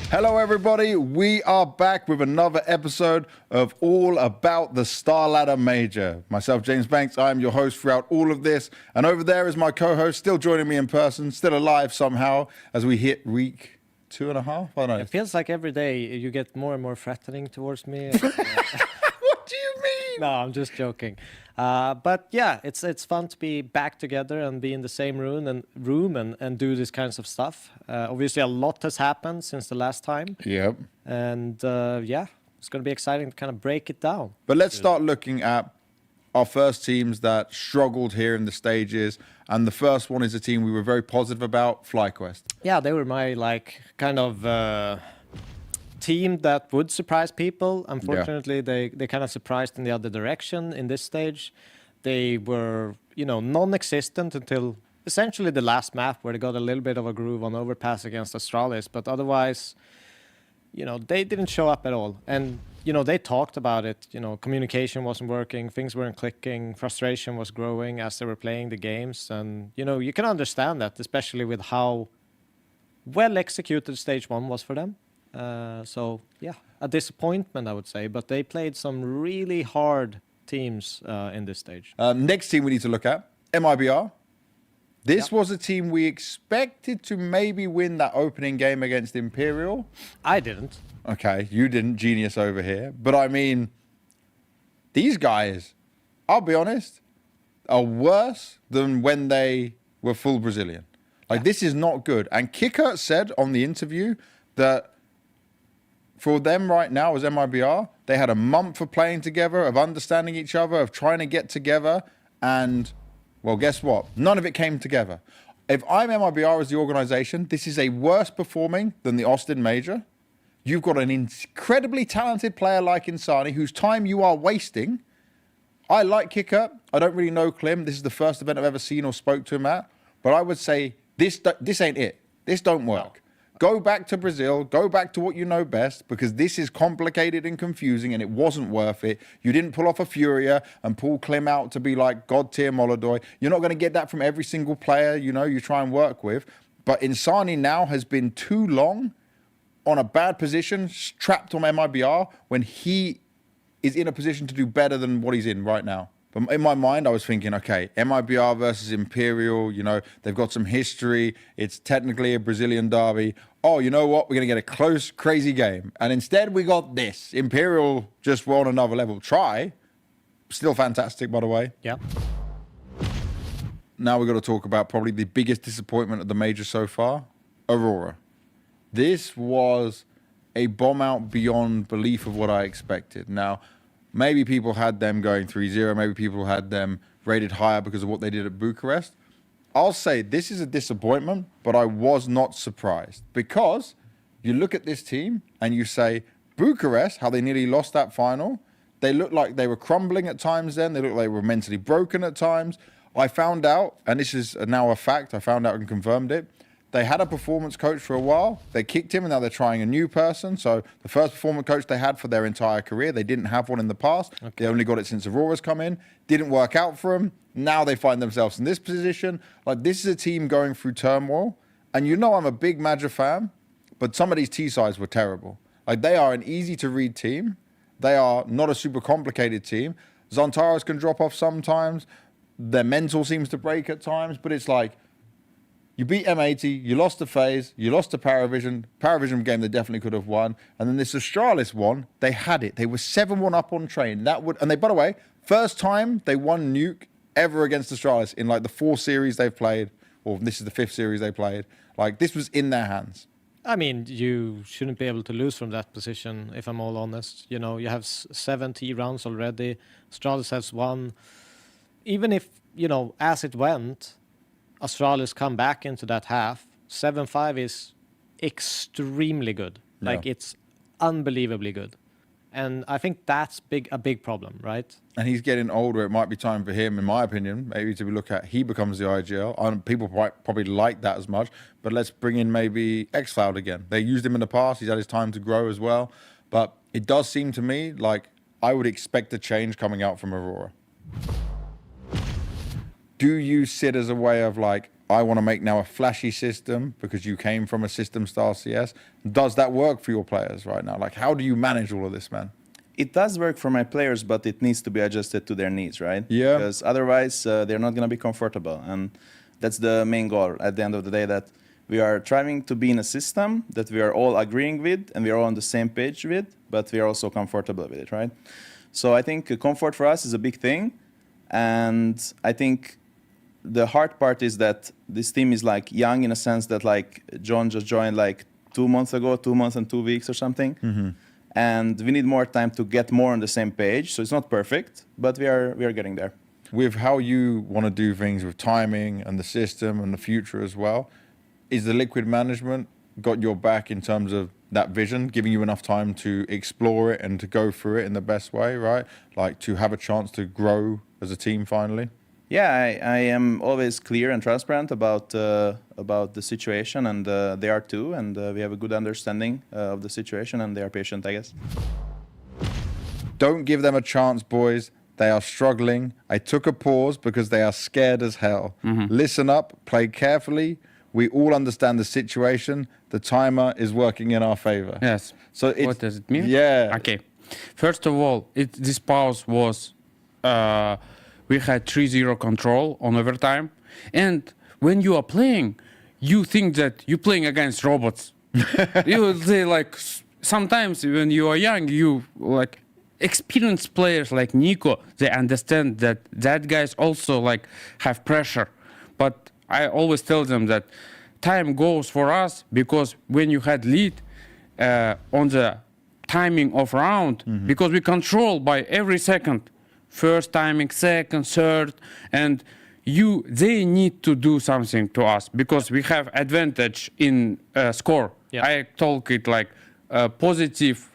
Hello everybody, we are back with another episode of All About the StarLadder Major. Myself, James Banks, I am your host throughout all of this. And over there is my co-host, still joining me in person, still alive somehow, as we hit week 2.5, I don't know. It feels like every day you get more and more threatening towards me. What do you mean? No, I'm just joking. But yeah, it's fun to be back together and be in the same room and do this kinds of stuff. Obviously, a lot has happened since the last time. Yep. And yeah, it's going to be exciting to kind of break it down. But let's start looking at our first teams that struggled here in the stages. And the first one is a team we were very positive about, FlyQuest. Yeah, they were my kind of team that would surprise people. Unfortunately, they kind of surprised in the other direction in this stage. They were, non-existent until essentially the last map where they got a little bit of a groove on overpass against Astralis. But otherwise, they didn't show up at all. And, they talked about it. Communication wasn't working. Things weren't clicking. Frustration was growing as they were playing the games. And, you can understand that, especially with how well executed stage 1 was for them. So, yeah, a disappointment, I would say. But they played some really hard teams in this stage. Next team we need to look at, MIBR. This was a team we expected to maybe win that opening game against Imperial. I didn't. Okay, you didn't, genius over here. But I mean, these guys, I'll be honest, are worse than when they were full Brazilian. This is not good. And kyxsan said on the interview that for them right now as MIBR, they had a month of playing together, of understanding each other, of trying to get together. And, well, guess what? None of it came together. If I'm MIBR as the organization, this is a worse performing than the Austin Major. You've got an incredibly talented player like kyxsan, whose time you are wasting. I like kyxsan. I don't really know Klim. This is the first event I've ever seen or spoke to him at. But I would say this ain't it. This don't work. No. Go back to Brazil. Go back to what you know best, because this is complicated and confusing, and it wasn't worth it. You didn't pull off a Furia and pull Klim out to be like God tier Molodoi. You're not going to get that from every single player you try and work with. But kyxsan now has been too long on a bad position, trapped on MIBR, when he is in a position to do better than what he's in right now. But in my mind, I was thinking, okay, MIBR versus Imperial, they've got some history. It's technically a Brazilian derby. Oh, you know what? We're going to get a close, crazy game. And instead, we got this. Imperial just were on another level. Try. Still fantastic, by the way. Yeah. Now we've got to talk about probably the biggest disappointment of the major so far, Aurora. This was a bomb out beyond belief of what I expected. Now, maybe people had them going 3-0. Maybe people had them rated higher because of what they did at Bucharest. I'll say this is a disappointment, but I was not surprised. Because you look at this team and you say, Bucharest, how they nearly lost that final. They looked like they were crumbling at times then. They looked like they were mentally broken at times. I found out, and this is now a fact, I found out and confirmed it. They had a performance coach for a while. They kicked him, and now they're trying a new person. So the first performance coach they had for their entire career, they didn't have one in the past. Okay. They only got it since Aurora's come in. Didn't work out for them. Now they find themselves in this position. This is a team going through turmoil. And I'm a big Major fan, but some of these T-sides were terrible. They are an easy-to-read team. They are not a super complicated team. Zontaros can drop off sometimes. Their mental seems to break at times, but it's you beat M80, you lost to FaZe, you lost to Paravision. Paravision game they definitely could have won. And then this Astralis one, they had it. They were 7-1 up on train. By the way, first time they won Nuke ever against Astralis in the 4 series they've played, or this is the 5th series they played. This was in their hands. I mean, you shouldn't be able to lose from that position, if I'm all honest. You have 70 rounds already. Astralis has won. Even if, as it went, Astralis come back into that half. 7-5 is extremely good. Yeah. It's unbelievably good. And I think that's a big problem, right? And he's getting older. It might be time for him, in my opinion, maybe to look at he becomes the IGL. People probably like that as much, but let's bring in maybe xCloud again. They used him in the past. He's had his time to grow as well. But it does seem to me like I would expect a change coming out from Aurora. Do you see it as a way of I want to make now a flashy system because you came from a system style CS. Does that work for your players right now? Like, how do you manage all of this, man? It does work for my players, but it needs to be adjusted to their needs, right? Yeah. Because otherwise, they're not going to be comfortable. And that's the main goal at the end of the day, that we are trying to be in a system that we are all agreeing with and we are all on the same page with, but we are also comfortable with it, right? So I think comfort for us is a big thing. And I think the hard part is that this team is like young in a sense that like John just joined like 2 months ago, 2 months and 2 weeks or something. Mm-hmm. And we need more time to get more on the same page. So it's not perfect, but we are getting there. With how you want to do things with timing and the system and the future as well, is the Liquid management got your back in terms of that vision, giving you enough time to explore it and to go through it in the best way, right? Like to have a chance to grow as a team finally? Yeah, I am always clear and transparent about the situation, and they are too, and we have a good understanding of the situation, and they are patient, I guess. Don't give them a chance, boys. They are struggling. I took a pause because they are scared as hell. Mm-hmm. Listen up, play carefully. We all understand the situation. The timer is working in our favor. Yes. So What does it mean? Yeah. Okay. First of all, this pause was, we had 3-0 control on overtime. And when you are playing, you think that you're playing against robots. They like, sometimes when you are young, you like, experienced players like NiKo, they understand that guys also like have pressure. But I always tell them that time goes for us, because when you had lead on the timing of round, because we control by every second, first timing, second, third, and they need to do something to us because we have advantage in score. Yeah. I talk it like positive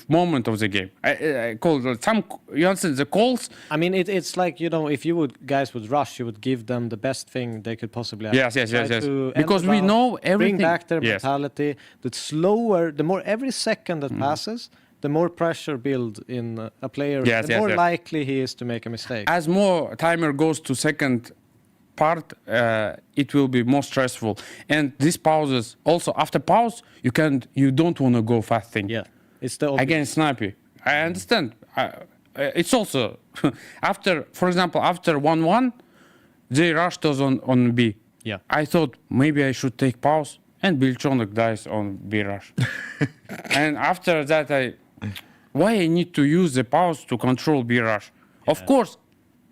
moment of the game. I call it some, you understand the calls? I mean, it's like, you know, if you guys would rush, you would give them the best thing they could possibly have. Yes. Try to end Because the we round, know everything. Bring back their Yes. mentality. The slower, the more every second that passes, the more pressure build in a player, Yes, the more yes. likely he is to make a mistake. As more timer goes to second part, it will be more stressful. And these pauses, also after pause, you don't want to go fasting. Yeah, it's the obvious. Against Snappy. I understand. It's also after, for example, after 1-1, they rushed us on B. Yeah. I thought maybe I should take pause, and Bilchonik dies on B rush. And after that, why I need to use the pause to control B rush? Yeah. Of course,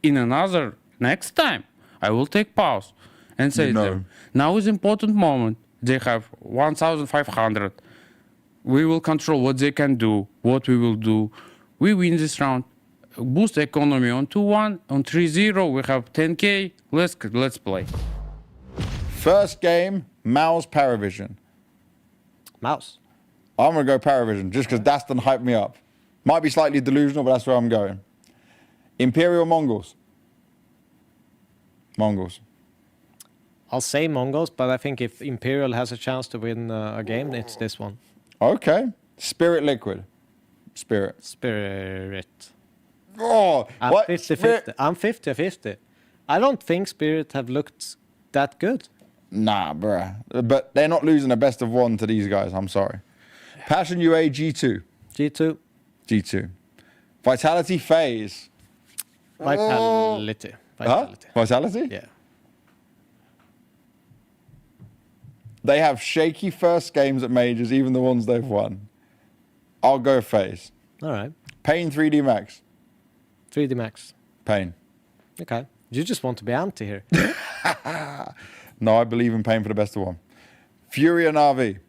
in another next time, I will take pause and say to them, now is important moment. They have 1,500. We will control what they can do, what we will do. We win this round. Boost economy on 2-1, on 3-0. We have 10K. Let's play. First game, Mouse Paravision. Mouse. I'm going to go Paravision just because Daston hyped me up. Might be slightly delusional, but that's where I'm going. Imperial Mongols. Mongols. I'll say Mongols, but I think if Imperial has a chance to win a game, it's this one. Okay. Spirit Liquid. Spirit. Oh, I'm what? 50-50. I'm 50-50. I don't think Spirit have looked that good. Nah, bruh. But they're not losing a best of one to these guys. I'm sorry. Passion UA G2. G2. G2. Vitality FaZe. Vitality. Huh? Vitality? Yeah. They have shaky first games at majors, even the ones they've won. I'll go FaZe. All right. Pain 3D Max. 3D Max. Pain. Okay. You just want to be anti here. No, I believe in Pain for the best of one. Furia Na'Vi.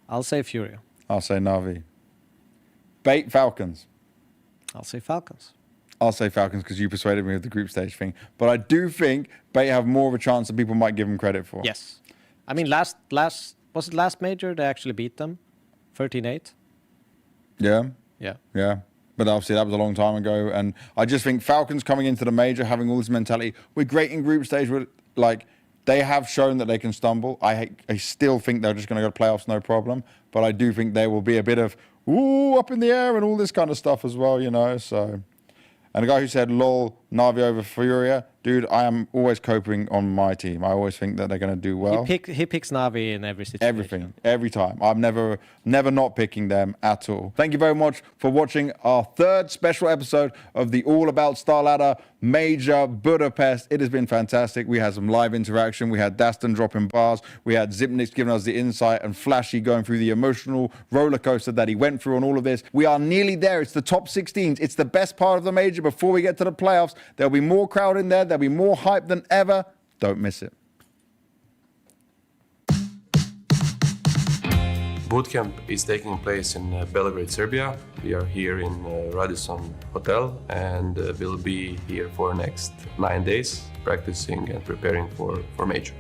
I'll say Furia. I'll say Na'Vi. Bait Falcons. I'll say Falcons. I'll say Falcons because you persuaded me with the group stage thing. But I do think Bait have more of a chance than people might give them credit for. Yes. I mean, was it last major they actually beat them? 13-8? Yeah. Yeah. Yeah. But obviously that was a long time ago. And I just think Falcons coming into the major, having all this mentality, we're great in group stage. Like, they have shown that they can stumble. I still think they're just going to go to playoffs, no problem. But I do think there will be a bit of, ooh, up in the air and all this kind of stuff as well, you know. So, and the guy who said, lol, Na'Vi over Furia, Dude, I am always coping on my team. I always think that they're going to do well. He picks Navi in every situation. Everything, every time. I'm never not picking them at all. Thank you very much for watching our third special episode of the All About StarLadder Major Budapest. It has been fantastic. We had some live interaction. We had Daston dropping bars. We had Zipnix giving us the insight and Flashy going through the emotional roller coaster that he went through on all of this. We are nearly there. It's the top 16s. It's the best part of the major before we get to the playoffs. There'll be more crowd in there. There'll be more hype than ever. Don't miss it. Bootcamp is taking place in Belgrade, Serbia. We are here in Radisson Hotel and we'll be here for next 9 days practicing and preparing for major.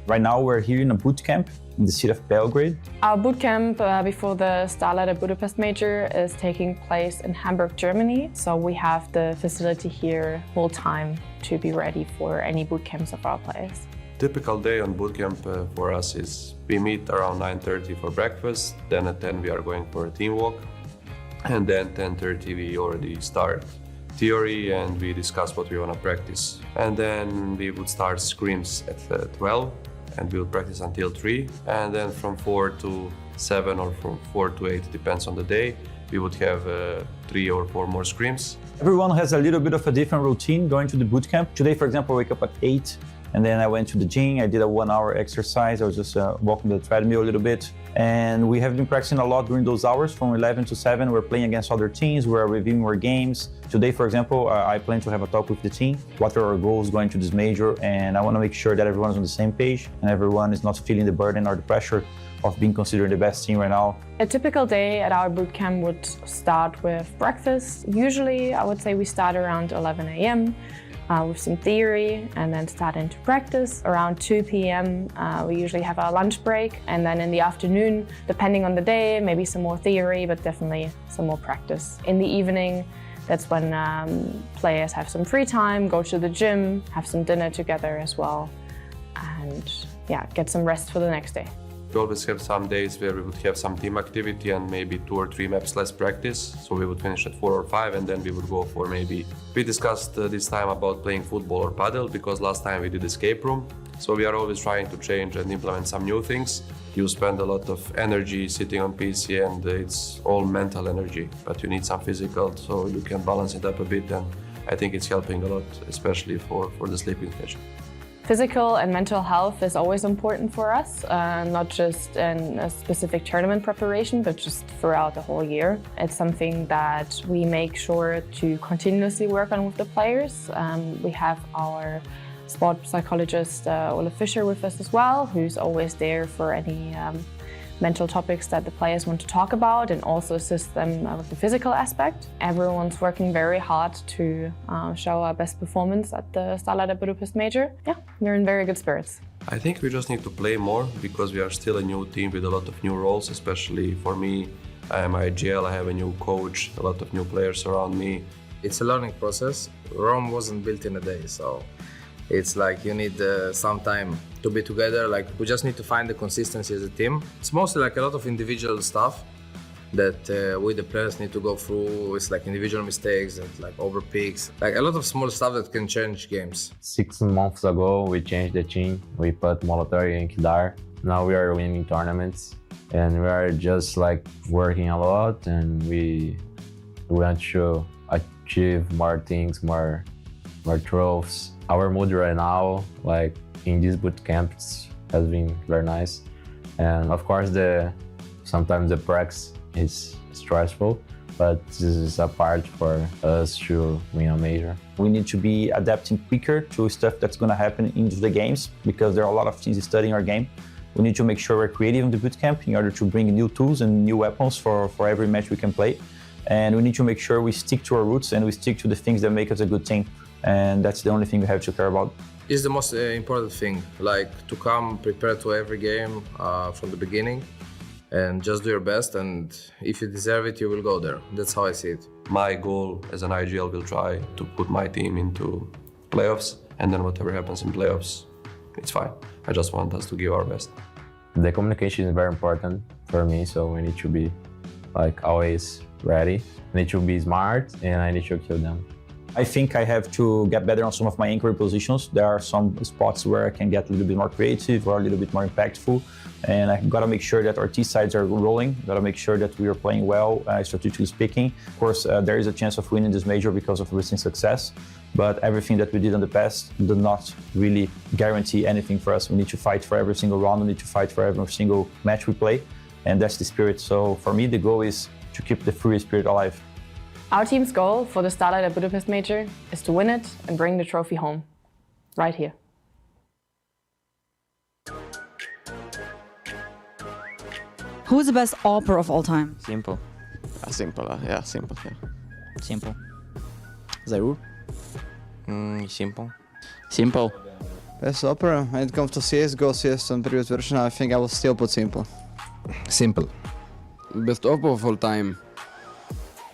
Right now we're here in a bootcamp in the city of Belgrade. Our bootcamp before the StarLadder Budapest Major is taking place in Hamburg, Germany. So we have the facility here full time to be ready for any bootcamps of our players. Typical day on bootcamp for us is we meet around 9:30 for breakfast, then at 10 we are going for a team walk, and then 10:30 we already start theory and we discuss what we want to practice. And then we would start scrims at 12 and we'll practice until 3, and then from 4 to 7 or from 4 to 8, depends on the day, we would have 3 or 4 more scrims. Everyone has a little bit of a different routine going to the bootcamp. Today, for example, I wake up at 8 and then I went to the gym. I did a 1-hour exercise. I was just walking the treadmill a little bit. And we have been practicing a lot during those hours from 11 to 7. We're playing against other teams. We're reviewing our games. Today, for example, I plan to have a talk with the team. What are our goals going to this major? And I want to make sure that everyone is on the same page and everyone is not feeling the burden or the pressure of being considered the best team right now. A typical day at our bootcamp would start with breakfast. Usually, I would say we start around 11 a.m. With some theory and then start into practice. Around 2 p.m. We usually have our lunch break, and then in the afternoon, depending on the day, maybe some more theory, but definitely some more practice. In the evening, that's when players have some free time, go to the gym, have some dinner together as well, and yeah, get some rest for the next day. We always have some days where we would have some team activity and maybe 2 or 3 maps less practice. So we would finish at 4 or 5 and then we would go for maybe... We discussed this time about playing football or paddle because last time we did escape room. So we are always trying to change and implement some new things. You spend a lot of energy sitting on PC and it's all mental energy, but you need some physical so you can balance it up a bit, and I think it's helping a lot, especially for the sleeping schedule. Physical and mental health is always important for us, not just in a specific tournament preparation, but just throughout the whole year. It's something that we make sure to continuously work on with the players. We have our sport psychologist, Ole Fischer, with us as well, who's always there for any mental topics that the players want to talk about and also assist them with the physical aspect. Everyone's working very hard to show our best performance at the StarLadder Budapest Major. Yeah, we're in very good spirits. I think we just need to play more because we are still a new team with a lot of new roles, especially for me. I am IGL, I have a new coach, a lot of new players around me. It's a learning process. Rome wasn't built in a day, so it's like you need some time to be together. Like we just need to find the consistency as a team. It's mostly like a lot of individual stuff that we the players need to go through. It's like individual mistakes and like overpicks, like a lot of small stuff that can change games. 6 months ago, we changed the team. We put Molotori and Kidar. Now we are winning tournaments and we are just like working a lot, and we want to achieve more things, more trophies. Our mood right now, like in these boot camps, has been very nice. And of course, sometimes the practice is stressful, but this is a part for us to win a major. We need to be adapting quicker to stuff that's going to happen into the games because there are a lot of teams studying our game. We need to make sure we're creative in the bootcamp in order to bring new tools and new weapons for every match we can play. And we need to make sure we stick to our roots and we stick to the things that make us a good team. And that's the only thing we have to care about. It's the most important thing, like to come prepared to every game from the beginning and just do your best, and if you deserve it, you will go there. That's how I see it. My goal as an IGL will try to put my team into playoffs, and then whatever happens in playoffs, it's fine. I just want us to give our best. The communication is very important for me, so we need to be like always ready. I need to be smart and I need to kill them. I think I have to get better on some of my anchor positions. There are some spots where I can get a little bit more creative or a little bit more impactful. And I gotta make sure that our T sides are rolling. Gotta make sure that we are playing well, strategically speaking. Of course, there is a chance of winning this major because of recent success. But everything that we did in the past did not really guarantee anything for us. We need to fight for every single round. We need to fight for every single match we play. And that's the spirit. So for me, the goal is to keep the Furia spirit alive. Our team's goal for the StarLadder Budapest major is to win it and bring the trophy home. Right here. Who's the best AWPer of all time? Simple. Simple, yeah, simple. Yeah. Simple. ZywOo? Simple. Simple. Best opera, when it comes to CSGO, CS and previous version, I think I will still put simple. Simple. Best opera of all time?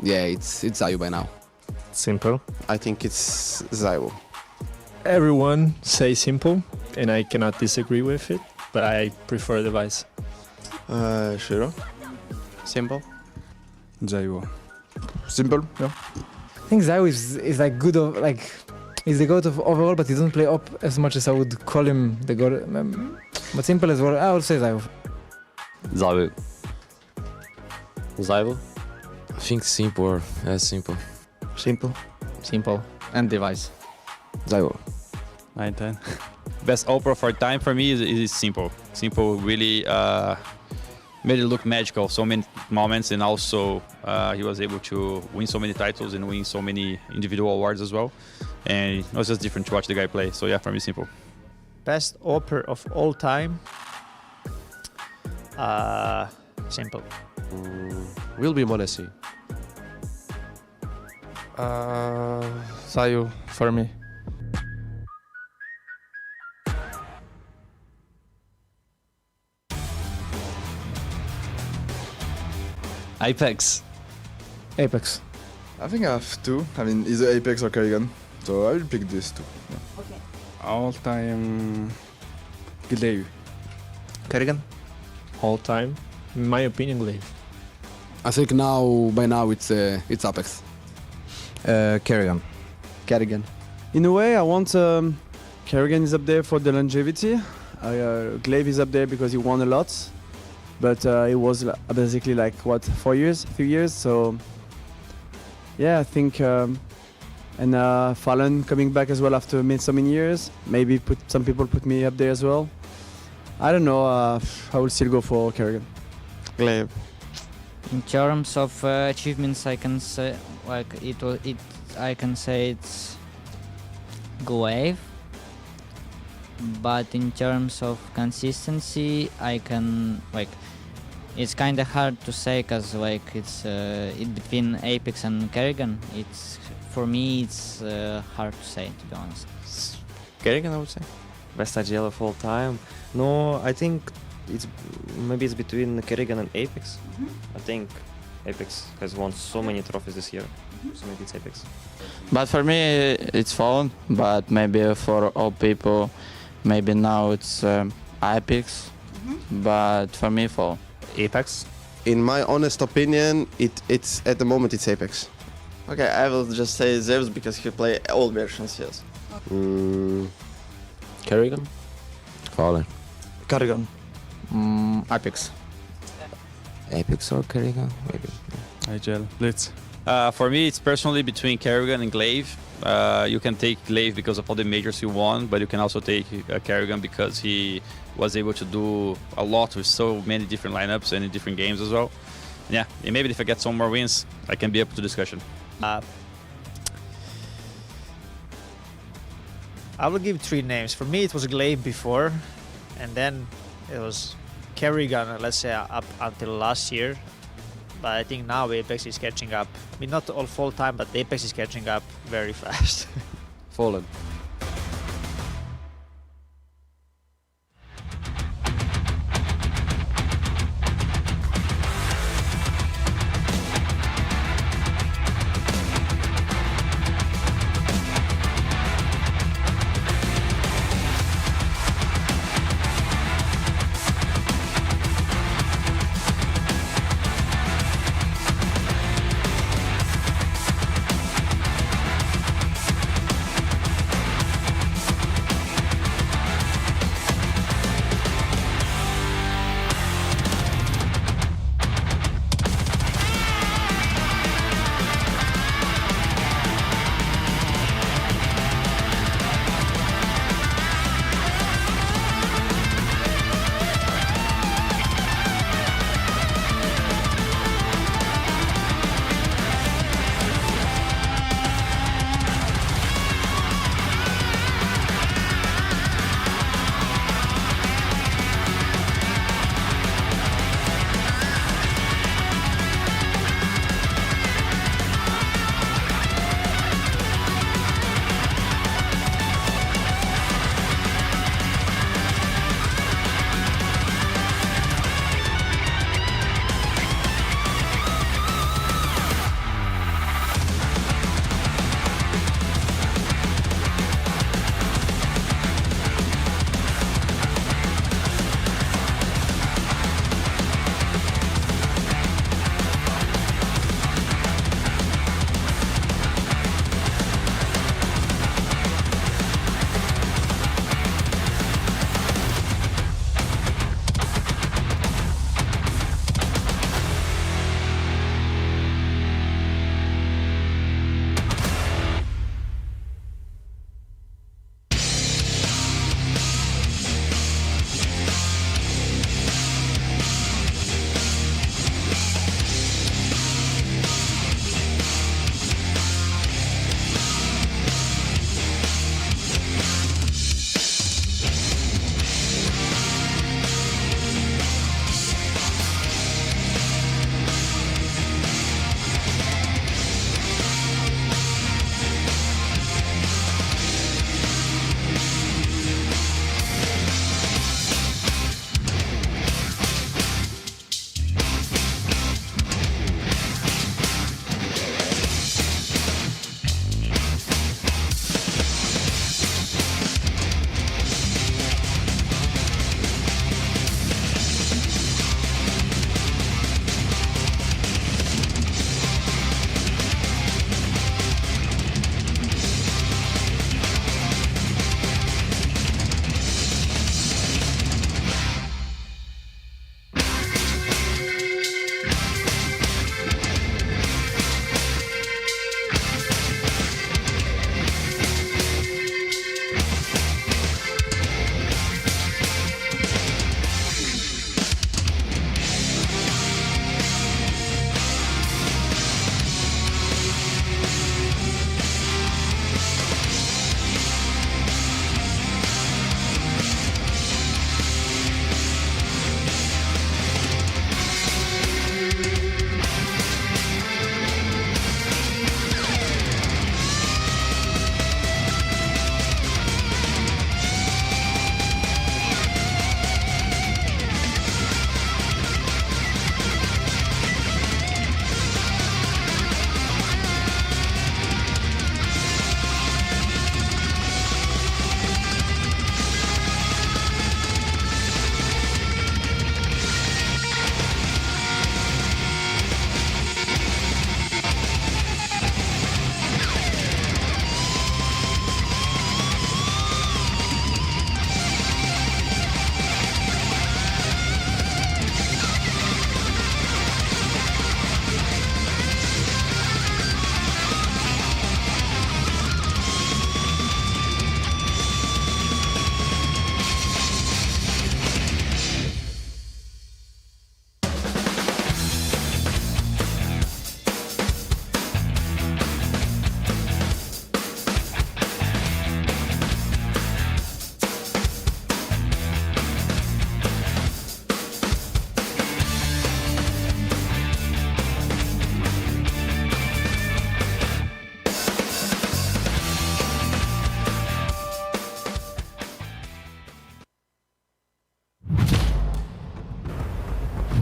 Yeah, it's ZywOo by now. Simple. I think it's ZywOo. Everyone say simple, and I cannot disagree with it, but I prefer device. Shiro? Simple. ZywOo. Simple? Yeah. I think ZywOo is like good of like he's the goat of overall, but he doesn't play up as much as I would call him the goat. But simple as well. I would say ZywOo. ZywOo. ZywOo. I think simple or as simple. Simple. Simple. And device. ZywOo. 9-10. Best opera for time for me is simple. Simple really made it look magical so many moments, and also he was able to win so many titles and win so many individual awards as well. And it was just different to watch the guy play. So yeah, for me, simple. Best AWPer of all time? Simple. Will be m0NESY. ZywOo for me. Apex. Apex. I think I have two. I mean, either Apex or Kerrigan. So I will pick these two. Yeah. Okay. All time Glaive. Kerrigan? All time? In my opinion, Glaive. I think by now it's Apex. Kerrigan. Kerrigan. In a way, I want Kerrigan is up there for the longevity. Glaive is up there because he won a lot. But it was basically like, what, 4 years? A few years? So, yeah, I think... and Fallen coming back as well after so many years. Maybe some people put me up there as well. I don't know. I will still go for Kerrigan. Glaive. In terms of achievements, I can say I can say it's Glaive. But in terms of consistency, I can it's kind of hard to say because it's between Apex and Kerrigan. For me it's hard to say, to be honest. Kerrigan, I would say. Best IGL of all time? No, I think maybe it's between Kerrigan and Apex. I think Apex has won so many trophies this year, so maybe it's Apex. But for me, it's Fallen. But maybe for all people, maybe now it's Apex. But for me, Fallen. Apex? In my honest opinion, it's at the moment it's Apex. Okay, I will just say Zeus because he play all versions, yes. Kerrigan. Fallen. Kerrigan. Apex. Apex or Kerrigan, maybe. IGL. Blitz. For me, it's personally between Kerrigan and Glaive. You can take Glaive because of all the majors he won, but you can also take Kerrigan because he was able to do a lot with so many different lineups and in different games as well. Yeah, and maybe if I get some more wins, I can be up to discussion. I will give 3 names. For me, it was Glaive before, and then it was Kerrigan, let's say, up until last year. But I think now Apex is catching up. I mean, not all full time, but Apex is catching up very fast. Fallen.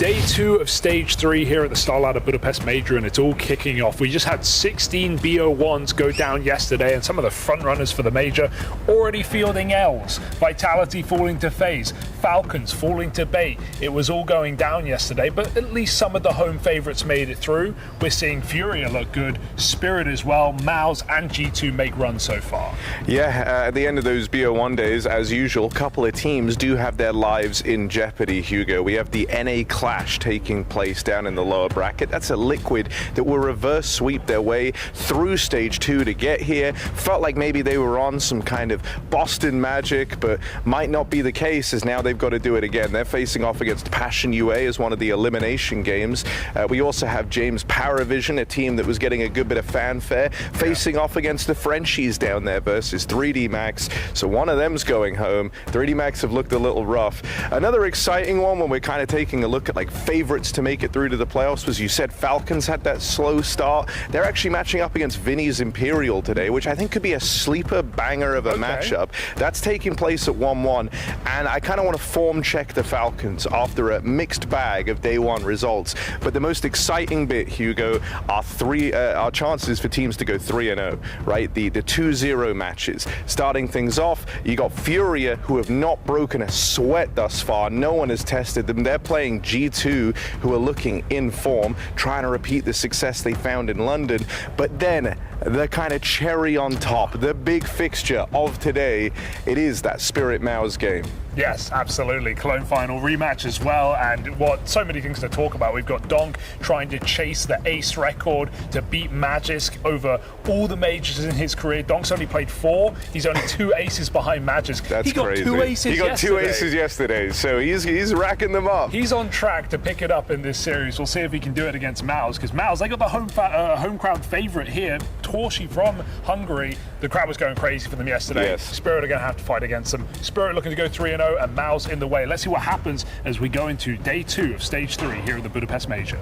Day 2 of Stage 3 here at the StarLadder Budapest Major, and it's all kicking off. We just had 16 BO1s go down yesterday, and some of the front runners for the Major already fielding L's. Vitality falling to FaZe, Falcons falling to Bait. It was all going down yesterday, but at least some of the home favorites made it through. We're seeing Furia look good, Spirit as well, malbsMd and G2 make runs so far. Yeah, at the end of those BO1 days, as usual, a couple of teams do have their lives in jeopardy, Hugo. We have the NA clash taking place down in the lower bracket. That's a Liquid that will reverse sweep their way through Stage 2 to get here. Felt like maybe they were on some kind of Boston magic, but might not be the case, as now they've got to do it again. They're facing off against Passion UA as one of the elimination games. We also have James Paravision, a team that was getting a good bit of fanfare, facing off against the Frenchies down there versus 3D Max. So one of them's going home. 3D Max have looked a little rough. Another exciting one when we're kind of taking a look at like favorites to make it through to the playoffs was, you said Falcons had that slow start. They're actually matching up against Vinny's Imperial today, which I think could be a sleeper banger of a matchup. That's taking place at 1-1, and I kind of want to form check the Falcons after a mixed bag of day one results. But the most exciting bit, Hugo, are chances for teams to go 3-0, right? The 2-0 matches. Starting things off, you got Furia, who have not broken a sweat thus far. No one has tested them. They're playing G2, who are looking in form, trying to repeat the success they found in London. But then the kind of cherry on top, the big fixture of today, it is that Spirit malbsMd game. Yes, absolutely. Cologne final rematch as well, and so many things to talk about. We've got Donk trying to chase the ace record to beat Magisk over all the majors in his career. Donk's only played 4. He's only 2 aces behind Magisk. That's crazy. He got 2 aces yesterday, so he's racking them up. He's on track to pick it up in this series. We'll see if he can do it against malbsMd, because malbsMd, they got the home crowd favorite here, torzsi from Hungary. The crowd was going crazy for them yesterday. Yes. Spirit are going to have to fight against them. Spirit looking to go 3-0, and malbsMd in the way. Let's see what happens as we go into day 2 of Stage 3 here at the Budapest Major.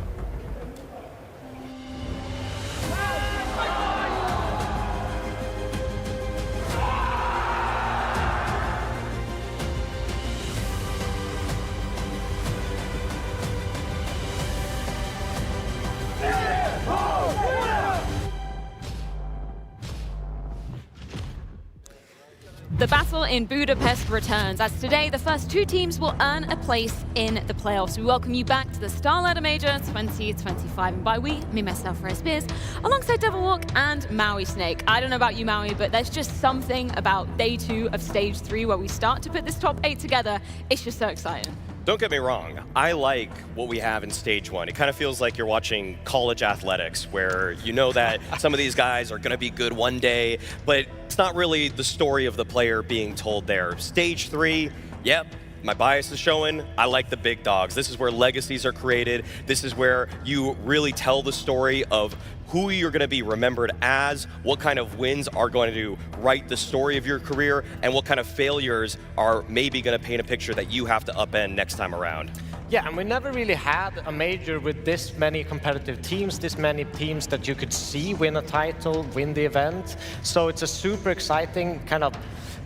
The battle in Budapest returns, as today the first 2 teams will earn a place in the playoffs. We welcome you back to the StarLadder Major 2025, and by we, I mean myself, Rose Spears, alongside ZywOo and Maui Snake. I don't know about you, Maui, but there's just something about day 2 of Stage 3 where we start to put this top 8 together. It's just so exciting. Don't get me wrong, I like what we have in Stage 1. It kind of feels like you're watching college athletics, where you know that some of these guys are going to be good one day, but it's not really the story of the player being told there. Stage 3, yep, my bias is showing. I like the big dogs. This is where legacies are created. This is where you really tell the story of who you're going to be remembered as, what kind of wins are going to write the story of your career, and what kind of failures are maybe going to paint a picture that you have to upend next time around. Yeah, and we never really had a major with this many competitive teams, this many teams that you could see win a title, win the event. So it's a super exciting kind of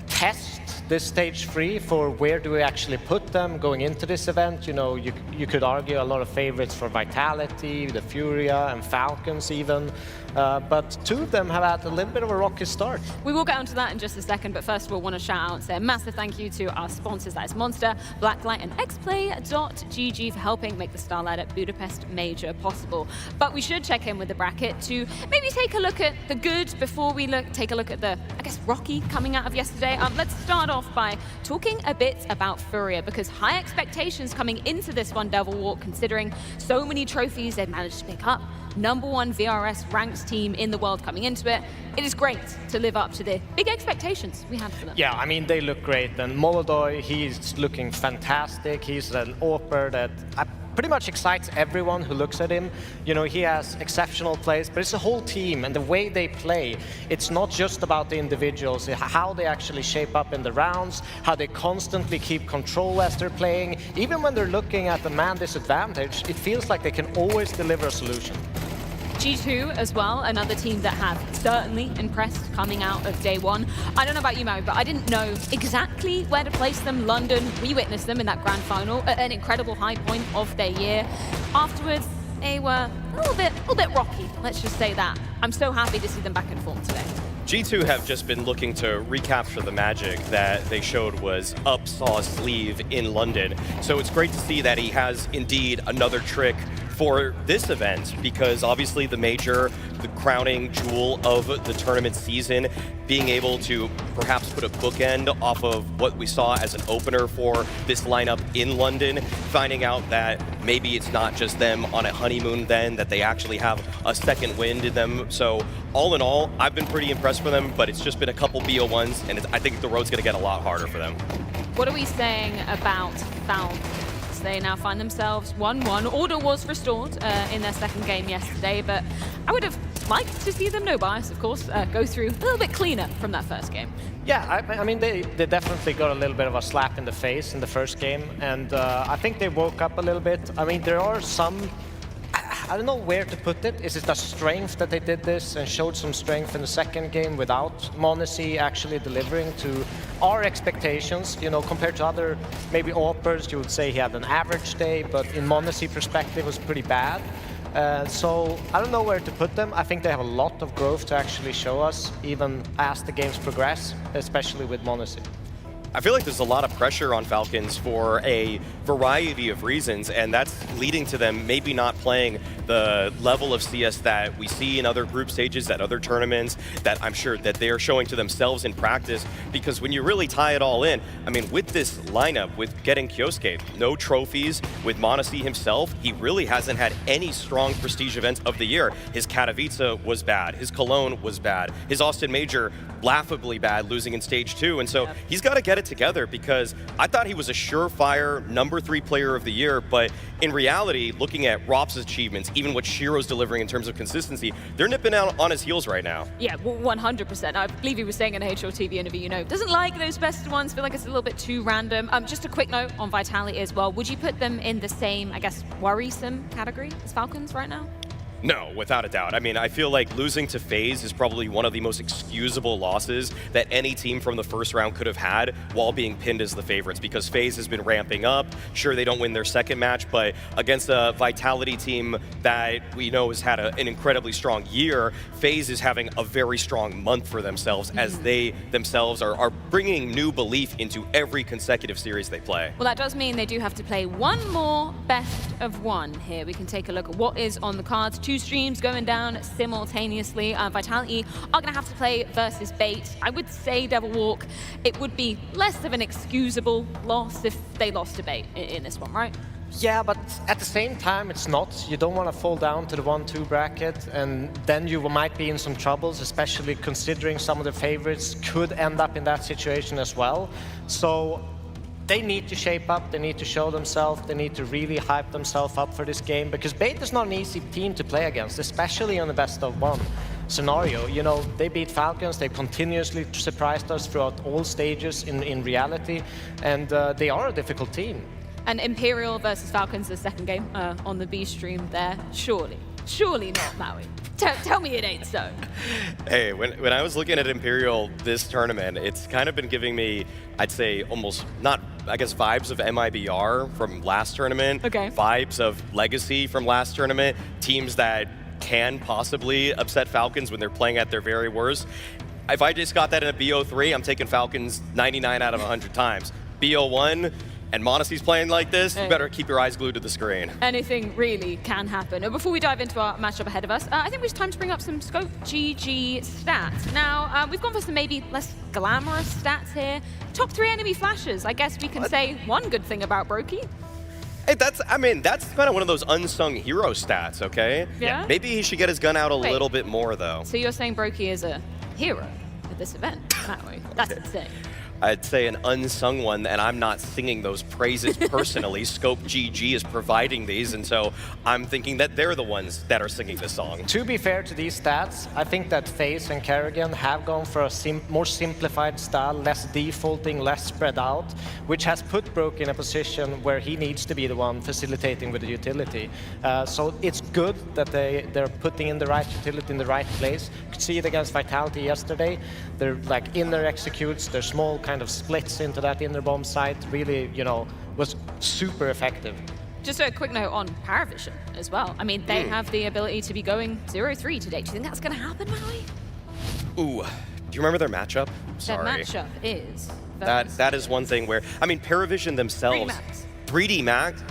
test, this Stage 3, for where do we actually put them going into this event. You know, you could argue a lot of favorites for Vitality, the Furia, and Falcons even. But 2 of them have had a little bit of a rocky start. We will get onto that in just a second, but first of all, want to shout out and say a massive thank you to our sponsors, that is Monster, Blacklight, and xplay.gg for helping make the StarLadder Budapest Major possible. But we should check in with the bracket to maybe take a look at the good before we take a look at the, I guess, rocky coming out of yesterday. Let's start off by talking a bit about Furia, because high expectations coming into this one, ZywOo, considering so many trophies they've managed to pick up. #1 VRS ranked team in the world coming into it. It is great to live up to the big expectations we had for them. Yeah, I mean, they look great. And Molodoi, he's looking fantastic. He's an AWPer that pretty much excites everyone who looks at him. You know, he has exceptional plays, but it's a whole team, and the way they play, it's not just about the individuals, how they actually shape up in the rounds, how they constantly keep control as they're playing. Even when they're looking at the man disadvantage, it feels like they can always deliver a solution. G2 as well, another team that have certainly impressed coming out of day one. I don't know about you, Maui, but I didn't know exactly where to place them. London, we witnessed them in that grand final at an incredible high point of their year. Afterwards, they were a little bit rocky, let's just say that. I'm so happy to see them back in form today. G2 have just been looking to recapture the magic that they showed was up Saw's sleeve in London. So it's great to see that he has indeed another trick for this event, because obviously the major, the crowning jewel of the tournament season, being able to perhaps put a bookend off of what we saw as an opener for this lineup in London, finding out that maybe it's not just them on a honeymoon then, that they actually have a second wind in them. So all in all, I've been pretty impressed with them, but it's just been a couple BO1s, and I think the road's going to get a lot harder for them. What are we saying about Falcons? They now find themselves 1-1. Order was restored in their second game yesterday, but I would have liked to see them, no bias of course, go through a little bit cleaner from that first game. Yeah, I mean, they definitely got a little bit of a slap in the face in the first game, and I think they woke up a little bit. I mean, there are some, I don't know where to put it. Is it the strength that they did this and showed some strength in the second game without m0NESY actually delivering to our expectations? You know, compared to other maybe AWPers, you would say he had an average day, but in m0NESY perspective was pretty bad. So I don't know where to put them. I think they have a lot of growth to actually show us, even as the games progress, especially with m0NESY. I feel like there's a lot of pressure on Falcons for a variety of reasons, and that's leading to them maybe not playing the level of CS that we see in other group stages, at other tournaments, that I'm sure that they are showing to themselves in practice. Because when you really tie it all in, I mean, with this lineup, with getting kyxsan, no trophies, with m0NESY himself, he really hasn't had any strong prestige events of the year. His Katowice was bad, his Cologne was bad, his Austin Major laughably bad, losing in stage 2, and so he's got to get it together, because I thought he was a surefire #3 player of the year, but in reality, looking at ropz' achievements, even what Shiro's delivering in terms of consistency, they're nipping out on his heels right now. Yeah, 100%. I believe he was saying in a HLTV interview, you know, doesn't like those best ones, feel like it's a little bit too random. Just a quick note on Vitality as well. Would you put them in the same, I guess, worrisome category as Falcons right now? No, without a doubt. I mean, I feel like losing to FaZe is probably one of the most excusable losses that any team from the first round could have had while being pinned as the favorites, because FaZe has been ramping up. Sure, they don't win their second match, but against a Vitality team that we know has had an incredibly strong year, FaZe is having a very strong month for themselves as they themselves are bringing new belief into every consecutive series they play. Well, that does mean they do have to play one more best of one here. We can take a look at what is on the cards. Two streams going down simultaneously. Vitality are going to have to play versus Bait. I would say Devil Walk, it would be less of an excusable loss if they lost to Bait in this one, right? Yeah, but at the same time, it's not. You don't want to fall down to the 1-2 bracket, and then you might be in some troubles, especially considering some of the favorites could end up in that situation as well. So they need to shape up, they need to show themselves, they need to really hype themselves up for this game, because Bait is not an easy team to play against, especially on the best of one scenario. You know, they beat Falcons, they continuously surprised us throughout all stages in reality, and they are a difficult team. And Imperial versus Falcons, the second game on the B stream there, surely not, Maui. Tell me it ain't so. Hey, when I was looking at Imperial this tournament, it's kind of been giving me, I'd say, almost not, I guess, vibes of MIBR from last tournament, vibes of Legacy from last tournament, teams that can possibly upset Falcons when they're playing at their very worst. If I just got that in a BO3, I'm taking Falcons 99 out of 100 times. BO1, and m0NESY's playing like this, you better keep your eyes glued to the screen. Anything really can happen. Before we dive into our matchup ahead of us, I think it's time to bring up some Scope GG stats. Now, we've gone for some maybe less glamorous stats here. Top 3 enemy flashes. I guess we can say one good thing about Brokey. Hey, that's kind of one of those unsung hero stats, okay? Yeah? Maybe he should get his gun out a little bit more, though. So you're saying Brokey is a hero at this event? That way. That's insane. I'd say an unsung one, and I'm not singing those praises personally. Scope GG is providing these, and so I'm thinking that they're the ones that are singing this song. To be fair to these stats, I think that FaZe and karrigan have gone for a more simplified style, less defaulting, less spread out, which has put Broke in a position where he needs to be the one facilitating with the utility. So it's good that they're putting in the right utility in the right place. You could see it against Vitality yesterday. They're like inner executes, they're small kind of splits into that inner bomb site. Really, you know, was super effective. Just a quick note on Paravision as well. I mean, they have the ability to be going 0-3 today. Do you think that's going to happen, Maui? Ooh, do you remember their matchup? Sorry. Their matchup is... That is one thing where, I mean, Paravision themselves... 3D Max?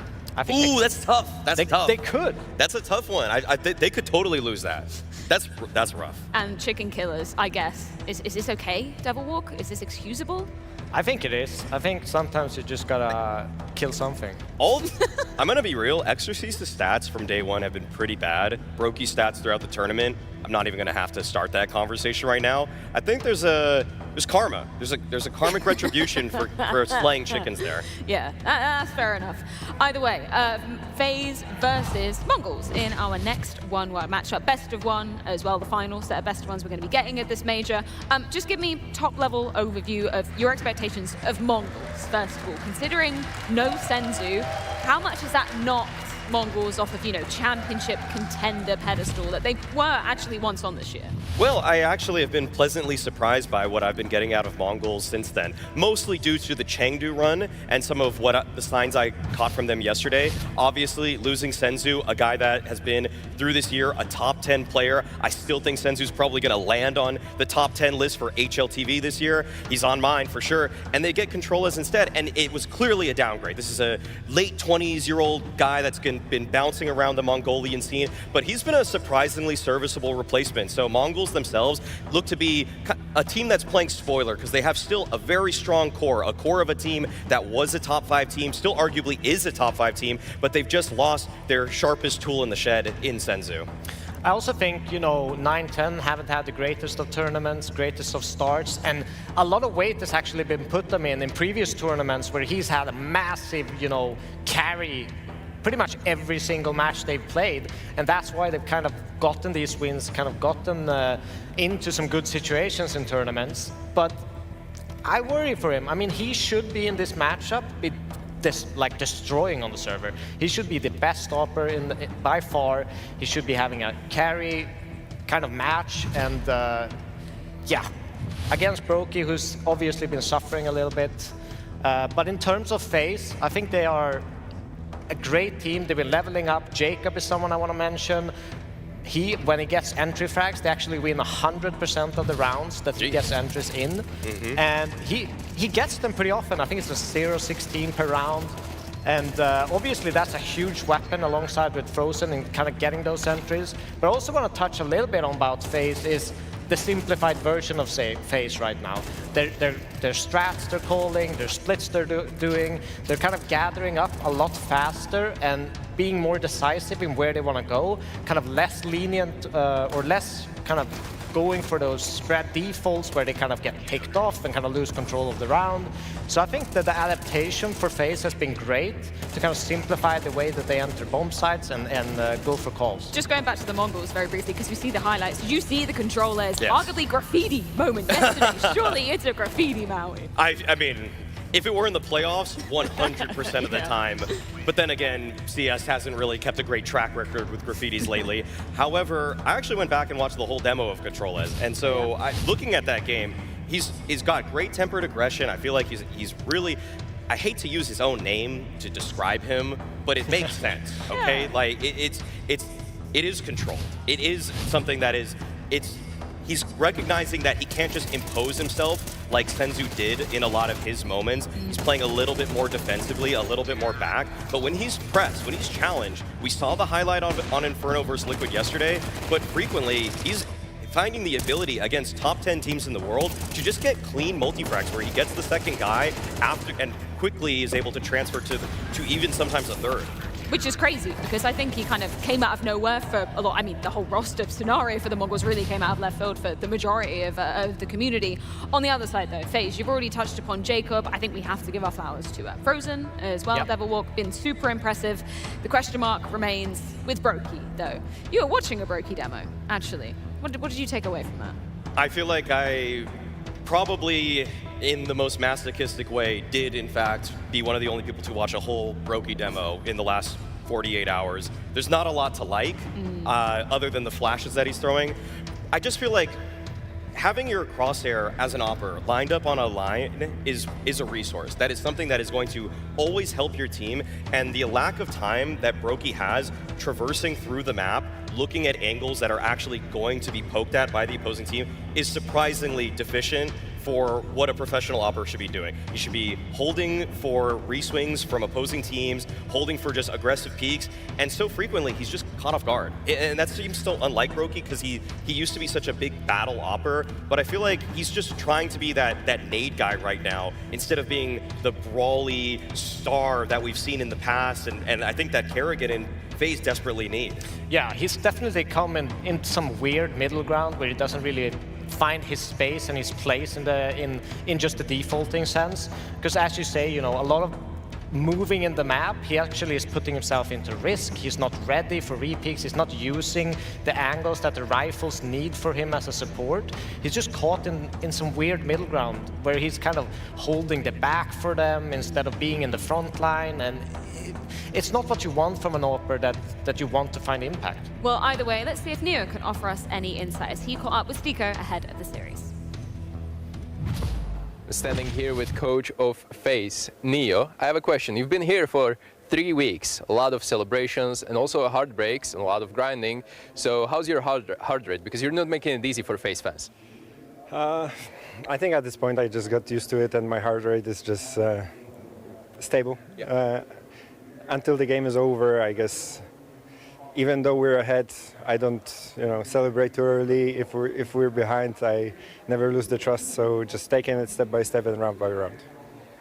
Ooh, that's tough. That's tough. They could. That's a tough one. They could totally lose that. That's rough. And Chicken Killers, I guess. Is this okay, Devil Walk? Is this excusable? I think it is. I think sometimes you just gotta kill something. I'm gonna be real. Exorcist's stats from day one have been pretty bad. Brokey's stats throughout the tournament, I'm not even gonna have to start that conversation right now. I think there's karma. There's a karmic retribution for slaying chickens there. Yeah, that's fair enough. Either way, FaZe versus Mongols in our next one-word matchup. Best of one as well, the final set of best of ones we're going to be getting at this major. Just give me top-level overview of your expectations of Mongols, first of all. Considering no ZywOo, how much has that knocked Mongols off of, you know, championship contender pedestal that they were actually once on this year? Well, I actually have been pleasantly surprised by what I've been getting out of Mongols since then, mostly due to the Chengdu run and some of the signs I caught from them yesterday. Obviously, losing ZywOo, a guy that has been through this year a top 10 player. I still think ZywOo's probably going to land on the top 10 list for HLTV this year. He's on mine for sure. And they get controllers instead, and it was clearly a downgrade. This is a late 20s-year-old guy that's been bouncing around the Mongolian scene, but he's been a surprisingly serviceable replacement. So Mongols themselves look to be a team that's playing spoiler because they have still a very strong core, a core of a team that was a top 5 team, still arguably is a top 5 team, but they've just lost their sharpest tool in the shed in ZywOo. I also think, you know, 9-10 haven't had the greatest of tournaments, greatest of starts, and a lot of weight has actually been put them in previous tournaments where he's had a massive, you know, carry pretty much every single match they've played, and that's why they've kind of gotten these wins, kind of gotten into some good situations in tournaments. But I worry for him. I mean, he should be in this matchup, like destroying on the server. He should be the best stopper by far. He should be having a carry kind of match, and yeah, against Brokey, who's obviously been suffering a little bit. But in terms of FaZe, I think they are a great team. They've been leveling up. Jacob is someone I want to mention. When he gets entry frags, they actually win 100% of the rounds that he gets entries in. And he gets them pretty often. I think it's a 0-16 per round. And obviously that's a huge weapon alongside with Frozen in kind of getting those entries. But I also want to touch a little bit on about FaZe is the simplified version of FaZe right now. Their strats they're calling, their splits they're doing, they're kind of gathering up a lot faster and being more decisive in where they want to go, kind of less lenient or less kind of going for those spread defaults where they kind of get picked off and kind of lose control of the round. So I think that the adaptation for FaZe has been great to kind of simplify the way that they enter bomb sites and go for calls. Just going back to the Mongols very briefly, because we see the highlights. Did you see the controllers? Yes. Arguably graffiti moment yesterday. Surely it's a graffiti, Maui. I mean, if it were in the playoffs, 100% of the time. But then again, CS hasn't really kept a great track record with graffitis lately. However, I actually went back and watched the whole demo of Controles. And so looking at that game, he's got great tempered aggression. I feel like he's really, I hate to use his own name to describe him, but it makes sense, okay? Like it is controlled. It is something that he's recognizing that he can't just impose himself like ZywOo did in a lot of his moments. He's playing a little bit more defensively, a little bit more back. But when he's pressed, when he's challenged, we saw the highlight on Inferno versus Liquid yesterday, but frequently he's finding the ability against top 10 teams in the world to just get clean multi-frags where he gets the second guy after and quickly is able to transfer to even sometimes a third. which is crazy because I think he kind of came out of nowhere for a lot. I mean, the whole roster scenario for the Mongols really came out of left field for the majority of the community. On the other side, though, FaZe, you've already touched upon Jacob. I think we have to give our flowers to Frozen as well. Yep. Devil Walk, been super impressive. The question mark remains with Brokey, though. You were watching a Brokey demo, actually. What did you take away from that? I feel like I probably, in the most masochistic way, did in fact be one of the only people to watch a whole Brokey demo in the last 48 hours. There's not a lot to like, other than the flashes that he's throwing. I just feel like having your crosshair as an opper lined up on a line is a resource. That is something that is going to always help your team, and the lack of time that Brokey has traversing through the map, looking at angles that are actually going to be poked at by the opposing team is surprisingly deficient for what a professional opper should be doing. You should be holding for re-swings from opposing teams, holding for just aggressive peaks, and so frequently he's just caught off guard. And that seems so unlike Brokey because he used to be such a big battle opper, but I feel like he's just trying to be that nade guy right now instead of being the brawly star that we've seen in the past, and I think that Kerrigan and FaZe desperately need. Yeah, he's definitely come in some weird middle ground where he doesn't really find his space and his place in just the defaulting sense. Because as you say, you know, a lot of moving in the map, he actually is putting himself into risk. He's not ready for re-peaks. He's not using the angles that the rifles need for him as a support. He's just caught in some weird middle ground where he's kind of holding the back for them instead of being in the front line. And it's not what you want from an opper that you want to find impact. Well, either way, let's see if Neo can offer us any insight as he caught up with NiKo ahead of the series. Standing here with coach of FaZe, Neo. I have a question. You've been here for 3 weeks, a lot of celebrations and also hard breaks and a lot of grinding. So how's your heart rate? Because you're not making it easy for FaZe fans. I think at this point I just got used to it and my heart rate is just stable. Yeah. Until the game is over, I guess. Even though we're ahead, I don't, celebrate too early. If we're behind, I never lose the trust. So just taking it step by step and round by round.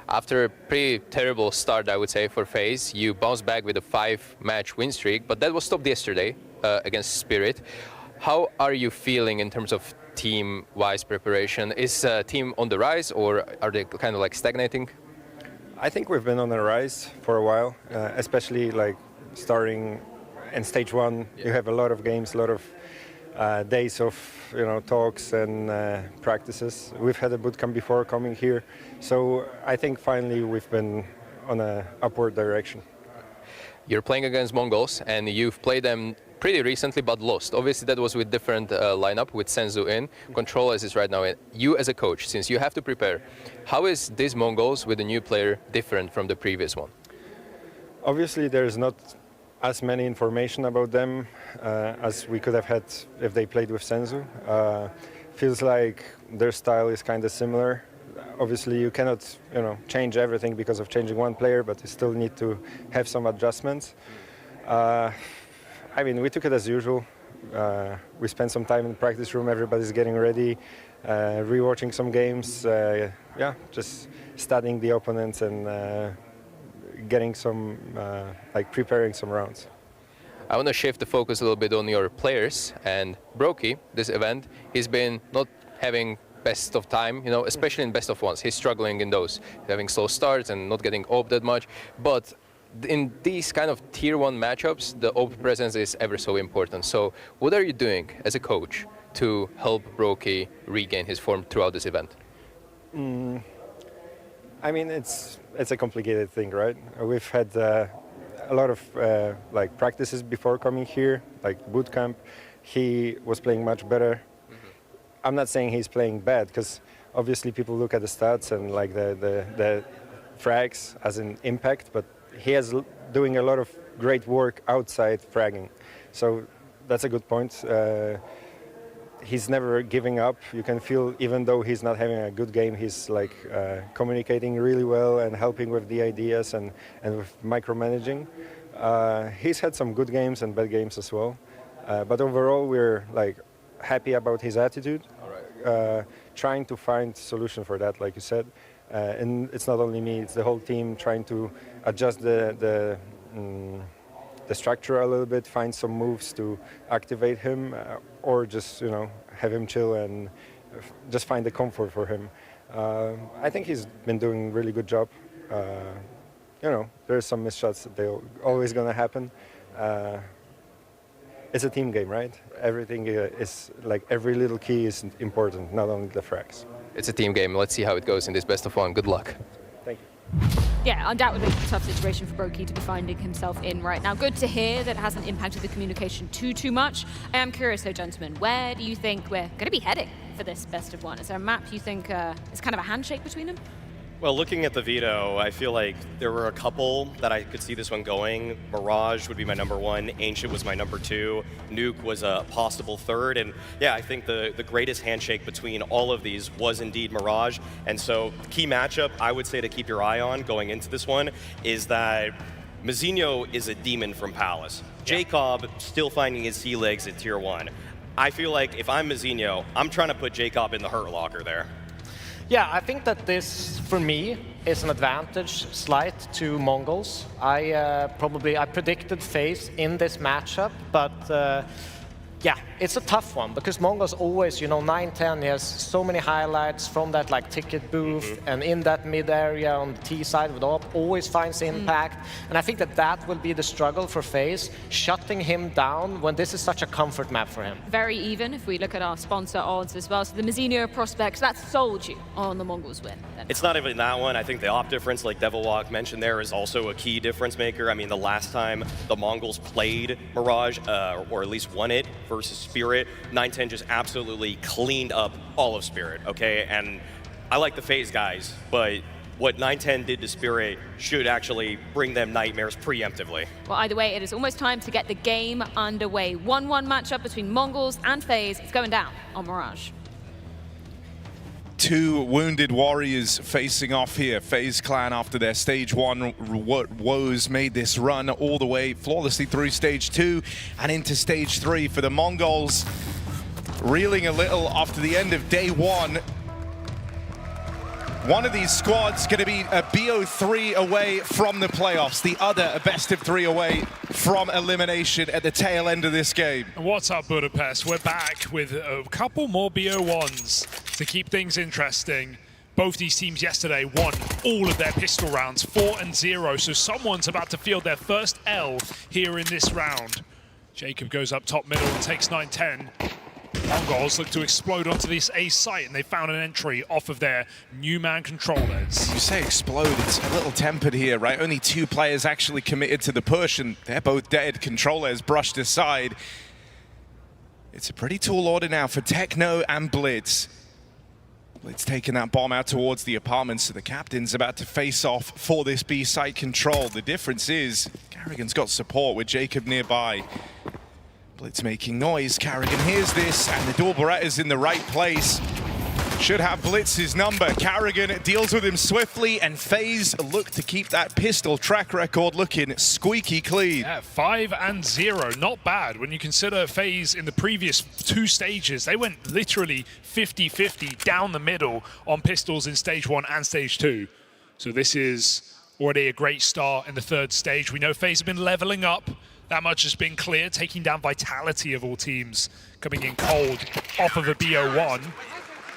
After a pretty terrible start, I would say, for FaZe, you bounced back with a 5-match win streak, but that was stopped yesterday against Spirit. How are you feeling in terms of team-wise preparation? Is team on the rise, or are they kind of like stagnating? I think we've been on a rise for a while, especially like starting in stage 1. You have a lot of games, a lot of days of talks and practices. We've had a bootcamp before coming here, so I think finally we've been on an upward direction. You're playing against Mongols, and you've played them pretty recently, but lost. Obviously, that was with different lineup, with senzu in. Control as is right now. You as a coach, since you have to prepare, how is this Mongols with a new player different from the previous one? Obviously, there's not as many information about them as we could have had if they played with senzu. Feels like their style is kind of similar. Obviously, you cannot, change everything because of changing one player, but you still need to have some adjustments. I mean, we took it as usual. We spent some time in the practice room. Everybody's getting ready, rewatching some games. Just studying the opponents and getting some, preparing some rounds. I want to shift the focus a little bit on your players. And Brokey, this event, he's been not having best of time, especially in best of ones. He's struggling in those, having slow starts and not getting op that much. But in these kind of tier 1 matchups, the op presence is ever so important. So what are you doing as a coach to help Brokey regain his form throughout this event? I mean, it's a complicated thing, right? We've had a lot of practices before coming here, like boot camp. He was playing much better. I'm not saying he's playing bad, because obviously people look at the stats and like the frags as an impact, but he is doing a lot of great work outside fragging. So that's a good point. He's never giving up. You can feel, even though he's not having a good game, he's communicating really well and helping with the ideas and with micromanaging. He's had some good games and bad games as well. But overall, we're happy about his attitude, trying to find solution for that, like you said. And it's not only me, it's the whole team trying to adjust the the structure a little bit, find some moves to activate him, or just have him chill and just find the comfort for him. I think he's been doing a really good job. There's some missed shots that they're always going to happen. It's a team game, right? Everything is like every little key is important, not only the frags. It's a team game. Let's see how it goes in this best of one. Good luck. Thank you. Yeah, undoubtedly a tough situation for Brokey to be finding himself in right now. Good to hear that it hasn't impacted the communication too much. I am curious though, gentlemen, where do you think we're going to be heading for this best of one? Is there a map you think is kind of a handshake between them? Well, looking at the Veto, I feel like there were a couple that I could see this one going. Mirage would be my number 1, Ancient was my number 2, Nuke was a possible 3rd, and yeah, I think the greatest handshake between all of these was indeed Mirage, and so key matchup I would say to keep your eye on going into this one is that mzNiKo is a demon from Palace. Jacob still finding his sea legs at tier 1. I feel like if I'm mzNiKo, I'm trying to put Jacob in the hurt locker there. Yeah, I think that this, for me, is an advantage slight to Mongols. I predicted FaZe in this matchup, but yeah, it's a tough one because Mongols always, 9-10, he has so many highlights from that ticket booth and in that mid area on the T side with AWP, always finds impact. And I think that will be the struggle for FaZe, shutting him down when this is such a comfort map for him. Very even if we look at our sponsor odds as well. So the mzNiKo prospects, that's sold you on the Mongols win. Then. It's not even that one. I think the op difference, like DevilWalk mentioned there, is also a key difference maker. I mean, the last time the Mongols played Mirage, or at least won it, versus Spirit, 9-10 just absolutely cleaned up all of Spirit, okay? And I like the FaZe guys, but what 9-10 did to Spirit should actually bring them nightmares preemptively. Well, either way, it is almost time to get the game underway. 1-1 matchup between Mongols and FaZe. It's going down on Mirage. 2 wounded warriors facing off here. FaZe clan, after their stage 1 woes, made this run all the way flawlessly through stage 2 and into stage 3 for the Mongols. Reeling a little after the end of day 1. One of these squads going to be a BO3 away from the playoffs. The other a best of 3 away from elimination at the tail end of this game. What's up, Budapest? We're back with a couple more BO1s to keep things interesting. Both these teams yesterday won all of their pistol rounds, 4-0. So someone's about to field their first L here in this round. Jacob goes up top middle and takes 9-10. Mongols look to explode onto this A site, and they found an entry off of their new man controllers. You say explode, it's a little tempered here, right? Only 2 players actually committed to the push, and they're both dead. Controllers brushed aside. It's a pretty tall order now for Techno and Blitz. Blitz taking that bomb out towards the apartments, so the captain's about to face off for this B site control. The difference is Carrigan's got support with Jacob nearby. Blitz making noise, Carrigan hears this, and the dual Beretta's in the right place. Should have Blitz's number. Carrigan deals with him swiftly, and FaZe look to keep that pistol track record looking squeaky clean. Yeah, 5-0, not bad. When you consider FaZe in the previous 2 stages, they went literally 50-50 down the middle on pistols in stage 1 and stage 2. So this is already a great start in the 3rd stage. We know FaZe have been leveling up. That much has been clear, taking down Vitality of all teams, coming in cold off of a BO1.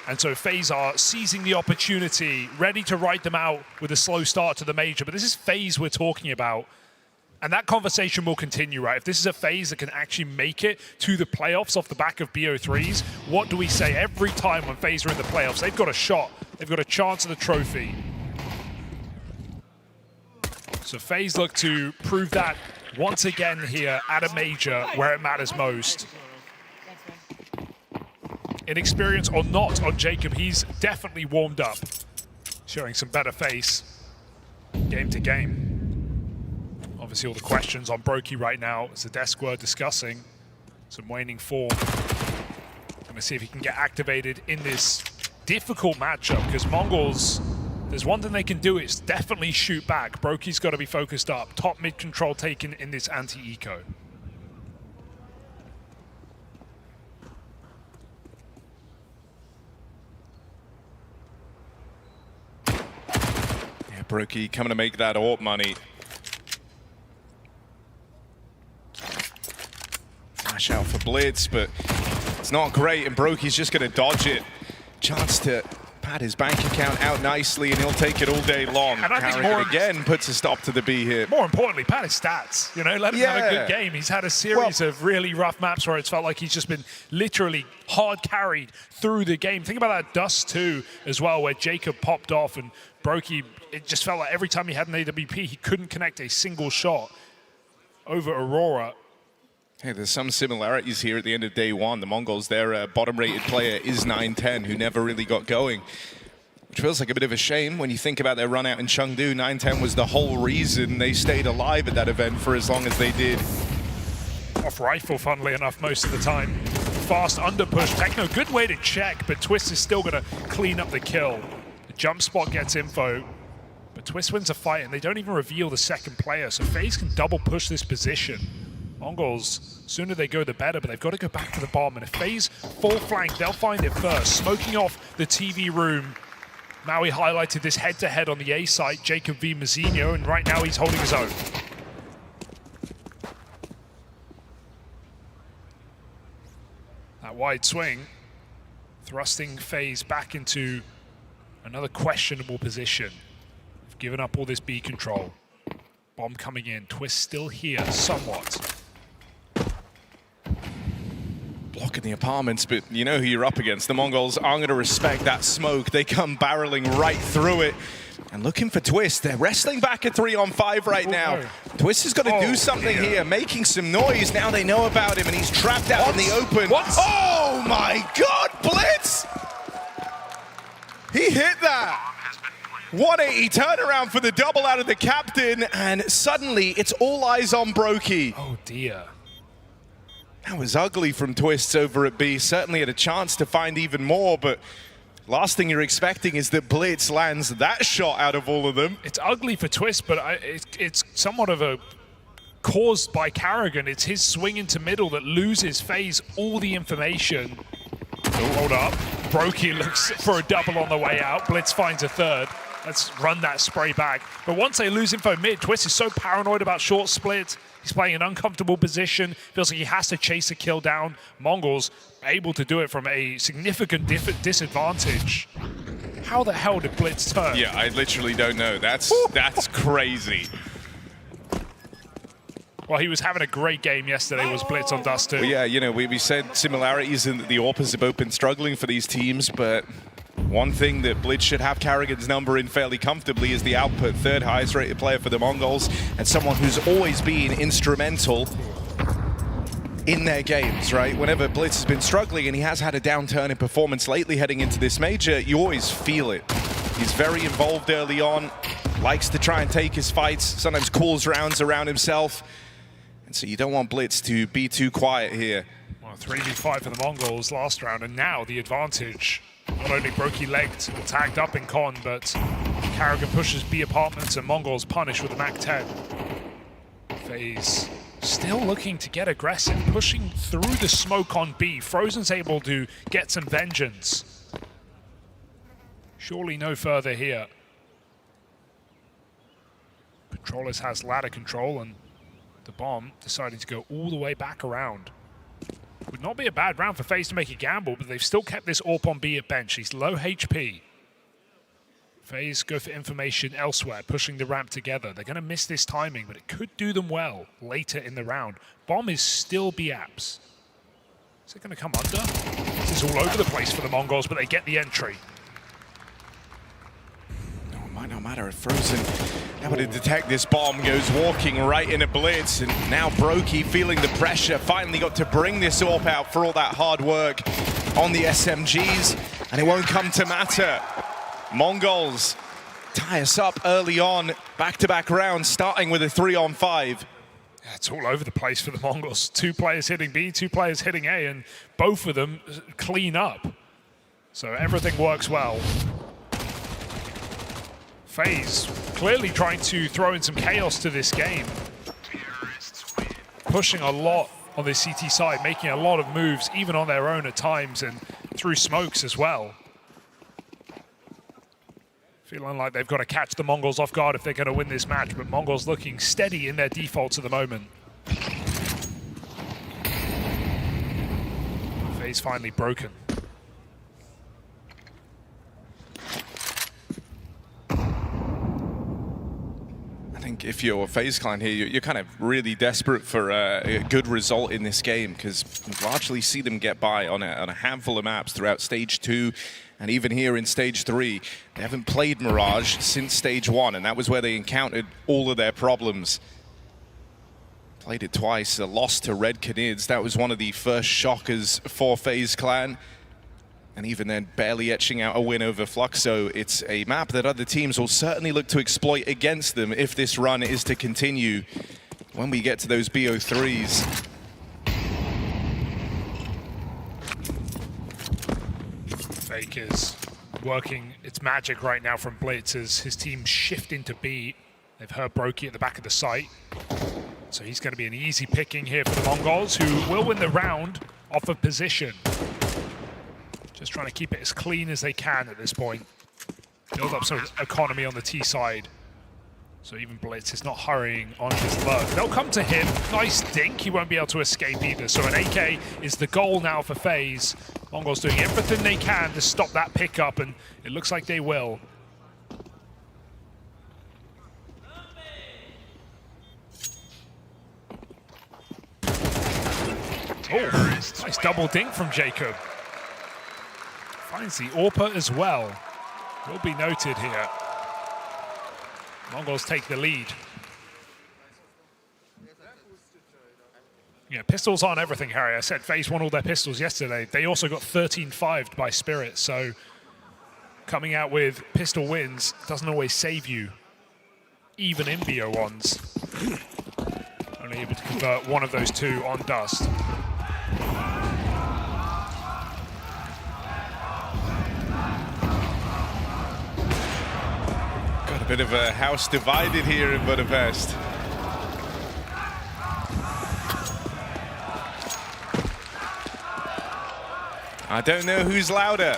And so FaZe are seizing the opportunity, ready to ride them out with a slow start to the major. But this is FaZe we're talking about. And that conversation will continue, right? If this is a FaZe that can actually make it to the playoffs off the back of BO3s, what do we say every time when FaZe are in the playoffs? They've got a shot. They've got a chance at the trophy. So FaZe look to prove that once again here at a major where it matters most. Inexperience or not on Jacob, he's definitely warmed up, showing some better face game to game. Obviously all the questions on Brokey right now as the desk were discussing some waning form. Gonna see if he can get activated in this difficult matchup, because Mongols, there's one thing they can do, it's definitely shoot back. Brokey's got to be focused up. Top mid control taken in this anti-eco. Yeah, Brokey coming to make that AWP money. Flash out for Blitz, but it's not great, and Broky's just going to dodge it. Chance to pad his bank account out nicely, and he'll take it all day long. And I think Carrigan again puts a stop to the B here. More importantly, pad his stats. You know, let him have a good game. He's had a series of really rough maps where it's felt like he's just been literally hard carried through the game. Think about that Dust 2 as well, where Jacob popped off and Brokey, it just felt like every time he had an AWP, he couldn't connect a single shot over Aurora. Hey, there's some similarities here at the end of day one. The Mongols, their bottom-rated player is 910, who never really got going, which feels like a bit of a shame when you think about their run out in Chengdu. 910 was the whole reason they stayed alive at that event for as long as they did. Off rifle, funnily enough, most of the time. Fast under push. Techno, good way to check, but Twist is still going to clean up the kill. The jump spot gets info, but Twist wins a fight, and they don't even reveal the second player, so FaZe can double push this position. Mongols, sooner they go the better, but they've got to go back to the bomb, and if FaZe full flank, they'll find it first. Smoking off the TV room. Maui highlighted this head-to-head on the A site, Jacob v Mazinho, and right now he's holding his own. That wide swing, thrusting FaZe back into another questionable position. They've given up all this B control. Bomb coming in, Twist still here, somewhat. Blocking the apartments, but you know who you're up against. The Mongols aren't going to respect that smoke. They come barreling right through it. And looking for Twist. They're wrestling back at 3-on-5 right now. Twist has got to do something here, making some noise. Now they know about him, and he's trapped out in the open. Oh my God, Blitz! He hit that. 180 turnaround for the double out of the captain, and suddenly it's all eyes on Brokey. Oh dear. That was ugly from Twists over at B. Certainly had a chance to find even more, but last thing you're expecting is that Blitz lands that shot out of all of them. It's ugly for Twist, but it's somewhat of a caused by Carrigan. It's his swing into middle that loses FaZe all the information. Oh, hold up. Brokey looks for a double on the way out. Blitz finds a third. Let's run that spray back. But once they lose info mid, Twist is so paranoid about short split. He's playing an uncomfortable position. Feels like he has to chase a kill down. Mongols able to do it from a significant disadvantage. How the hell did Blitz turn? Yeah, I literally don't know. That's crazy. Well, he was having a great game yesterday, was Blitz on Dust 2. Well, yeah, you know, we said similarities in that the AWPers have both been struggling for these teams, but one thing that Blitz should have Carrigan's number in fairly comfortably is the output. Third highest rated player for the Mongols, and someone who's always been instrumental in their games, right? Whenever Blitz has been struggling, and he has had a downturn in performance lately heading into this major, you always feel it. He's very involved early on, likes to try and take his fights, sometimes calls rounds around himself. And so you don't want Blitz to be too quiet here. Well, 3v5 for the Mongols last round, and now the advantage. Not only Brokey legged or tagged up in con, but Carrigan pushes B apartments and Mongols punish with a MAC-10. FaZe still looking to get aggressive, pushing through the smoke on B. Frozen's able to get some vengeance. Surely no further here. Controllers has ladder control, and the bomb deciding to go all the way back around. Would not be a bad round for FaZe to make a gamble, but they've still kept this AWP on B at bench. He's low HP. FaZe go for information elsewhere, pushing the ramp together. They're going to miss this timing, but it could do them well later in the round. Bomb is still B apps. Is it going to come under? This is all over the place for the Mongols, but they get the entry. Might not matter if Frozen able to detect this bomb, goes walking right in a Blitz, and now Brokey feeling the pressure, finally got to bring this AWP out for all that hard work on the SMGs, and it won't come to matter. Mongols tie us up early on, back-to-back rounds, starting with a 3-on-5. Yeah, it's all over the place for the Mongols. 2 players hitting B, 2 players hitting A, and both of them clean up. So everything works well. FaZe clearly trying to throw in some chaos to this game. Pushing a lot on the CT side, making a lot of moves, even on their own at times, and through smokes as well. Feeling like they've got to catch the Mongols off guard if they're going to win this match, but Mongols looking steady in their defaults at the moment. FaZe finally broken. I think if you're FaZe Clan here, you're kind of really desperate for a good result in this game, because you largely see them get by on a handful of maps throughout Stage 2 and even here in Stage 3. They haven't played Mirage since Stage 1, and that was where they encountered all of their problems. Played it twice, a loss to Red Canids. That was one of the first shockers for FaZe Clan. And even then, barely etching out a win over Fluxo. It's a map that other teams will certainly look to exploit against them if this run is to continue when we get to those BO3s. Fake is working its magic right now from Blitz as his team shift into B. They've heard Brokey at the back of the site. So he's going to be an easy picking here for the Mongols, who will win the round off of position. Just trying to keep it as clean as they can at this point. Build up some economy on the T side. So even Blitz is not hurrying on his lurk. They'll come to him. Nice dink. He won't be able to escape either. So an AK is the goal now for FaZe. Mongols doing everything they can to stop that pickup, and it looks like they will. Oh, nice double dink from Jacob. Finds the AWP as well. Will be noted here. Mongols take the lead. Yeah, pistols aren't everything, Harry. I said FaZe won all their pistols yesterday. They also got 13-5'd by Spirit, so coming out with pistol wins doesn't always save you, even in BO1s. Only able to convert one of those two on Dust. Got a bit of a house divided here in Budapest. I don't know who's louder.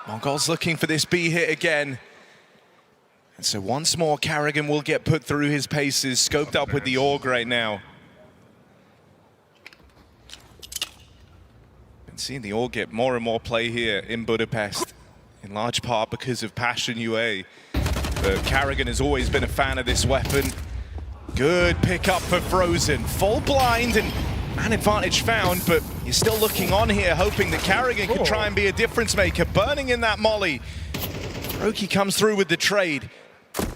Mongols looking for this B hit again. And so once more, Carrigan will get put through his paces, scoped up with the AUG right now. Been seeing the AUG get more and more play here in Budapest, in large part because of Passion UA. But Carrigan has always been a fan of this weapon. Good pickup for Frozen. Full blind and man advantage found, but you're still looking on here, hoping that Carrigan could try and be a difference maker. Burning in that molly. Brokey comes through with the trade.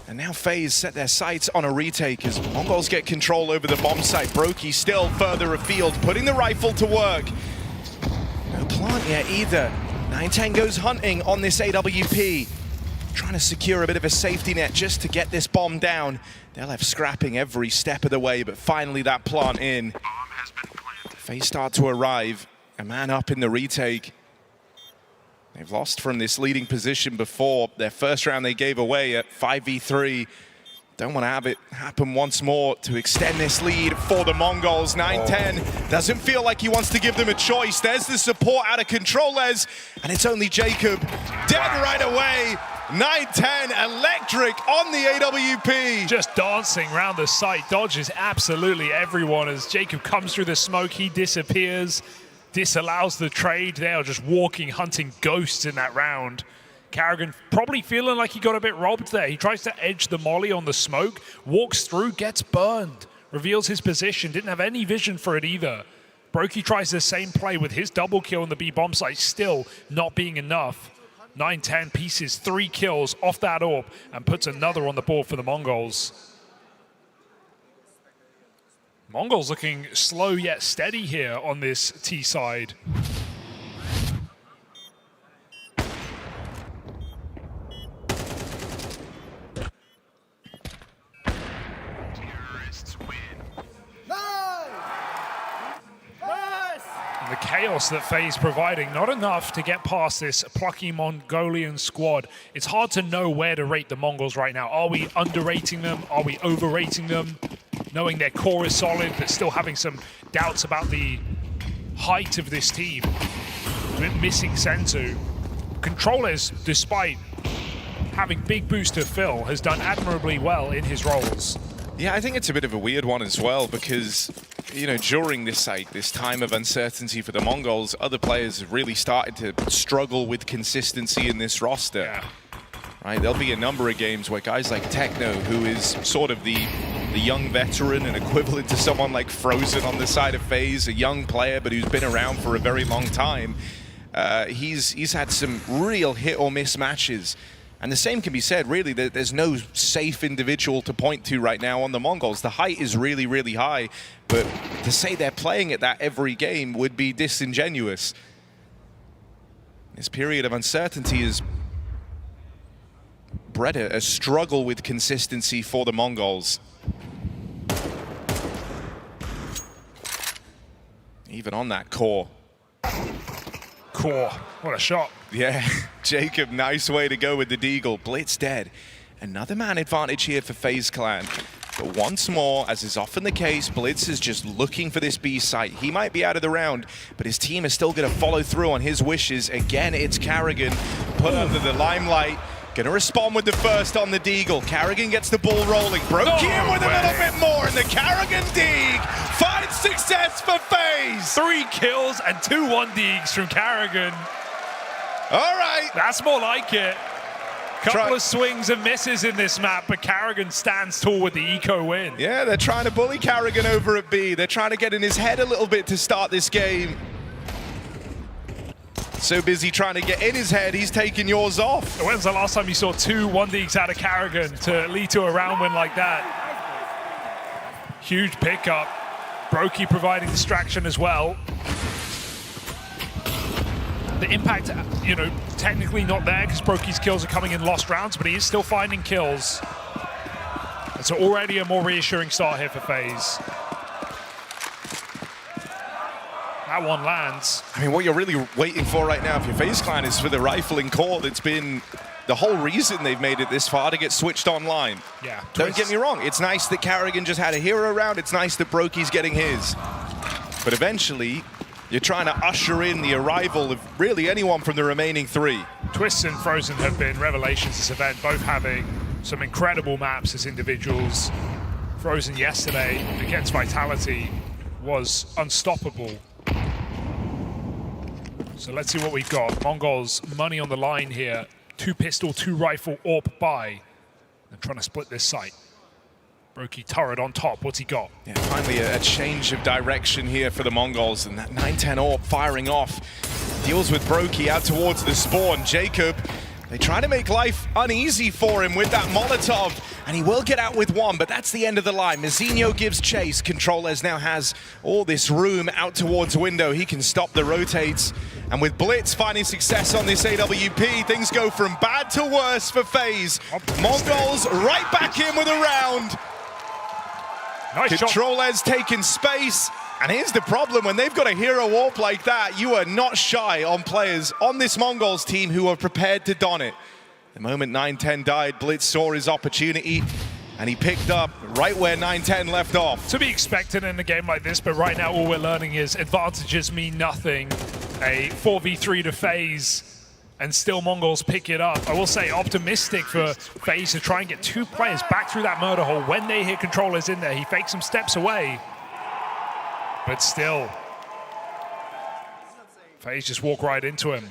And now FaZe set their sights on a retake as Mongols get control over the bomb site. Brokey still further afield, putting the rifle to work. No plant yet either. 910 goes hunting on this AWP. Trying to secure a bit of a safety net just to get this bomb down. They're left scrapping every step of the way, but finally that plant in. FaZe start to arrive. A man up in the retake. They've lost from this leading position before. Their first round they gave away at 5v3. Don't want to have it happen once more to extend this lead for the Mongols. 910 doesn't feel like he wants to give them a choice. There's the support out of controllers, and it's only Jacob. Dead right away. 910 electric on the AWP. Just dancing around the site, dodges absolutely everyone as Jacob comes through the smoke. He disappears, disallows the trade. They are just walking, hunting ghosts in that round. Carrigan probably feeling like he got a bit robbed there. He tries to edge the molly on the smoke, walks through, gets burned, reveals his position, didn't have any vision for it either. Brokey tries the same play with his double kill on the B bomb site, still not being enough. 910 pieces, 3 kills off that AWP and puts another on the board for the Mongols. Mongols looking slow yet steady here on this T side. The chaos that FaZe providing, not enough to get past this plucky Mongolian squad. It's hard to know where to rate the Mongols right now. Are we underrating them? Are we overrating them? Knowing their core is solid, but still having some doubts about the height of this team. A bit missing Senzu. Controllers, despite having big boost to Phil, has done admirably well in his roles. Yeah, I think it's a bit of a weird one as well because, you know, during this time of uncertainty for the Mongols, other players have really started to struggle with consistency in this roster. Yeah. Right, there'll be a number of games where guys like Techno, who is sort of the young veteran and equivalent to someone like frozen on the side of FaZe, a young player but who's been around for a very long time, he's had some real hit or miss matches. And the same can be said, really, that there's no safe individual to point to right now on the Mongols. The height is really, really high, but to say they're playing at that every game would be disingenuous. This period of uncertainty has bred a struggle with consistency for the Mongols. Even on that core. Core, what a shot. Yeah, Jacob, nice way to go with the deagle. Blitz dead. Another man advantage here for FaZe Clan. But once more, as is often the case, Blitz is just looking for this B site. He might be out of the round, but his team is still going to follow through on his wishes. Again, it's Carrigan, put under the limelight. Going to respond with the first on the deagle. Carrigan gets the ball rolling. Brokey in with a little bit more, and the Carrigan deag finds success for FaZe. 3 kills and 2 1-deags from Carrigan. All right. That's more like it. Couple of swings and misses in this map, but Carrigan stands tall with the eco win. Yeah, they're trying to bully Carrigan over at B. They're trying to get in his head a little bit to start this game. So busy trying to get in his head, he's taking yours off. When's the last time you saw 2 1-deags out of Carrigan to lead to a round win like that? Huge pickup. Brokey providing distraction as well. The impact, you know, technically not there because Brokey's kills are coming in lost rounds, but he is still finding kills. And so already a more reassuring start here for FaZe. That one lands. I mean, what you're really waiting for right now, if your FaZe Clan, is for the rifling call. It's been the whole reason they've made it this far to get switched online. Yeah. Don't get me wrong. It's nice that Carrigan just had a hero round. It's nice that Brokey's getting his. But eventually, you're trying to usher in the arrival of really anyone from the remaining 3. Twistzz and Frozen have been revelations this event, both having some incredible maps as individuals. Frozen yesterday against Vitality was unstoppable. So let's see what we've got. Mongols, money on the line here. 2 pistol, 2 rifle, AWP buy. They're trying to split this site. Brokey turret on top, what's he got? Yeah, finally a change of direction here for the Mongols, and that 9-10 AWP firing off. Deals with Brokey out towards the spawn. Jacob, they try to make life uneasy for him with that Molotov, and he will get out with 1, but that's the end of the line. Mazinho gives chase. Controllers now has all this room out towards window. He can stop the rotates. And with Blitz finding success on this AWP, things go from bad to worse for FaZe. Mongols right back in with a round. Nice Controllers taking space. And here's the problem, when they've got a hero AWP like that, you are not shy on players on this Mongols team who are prepared to don it. The moment 9-10 died, Blitz saw his opportunity, and he picked up right where 9-10 left off. To be expected in a game like this, but right now all we're learning is advantages mean nothing. A 4v3 to FaZe, and still Mongols pick it up. I will say optimistic for FaZe to try and get 2 players back through that murder hole. When they hit Controllers in there, he fakes some steps away. But still, FaZe just walk right into him.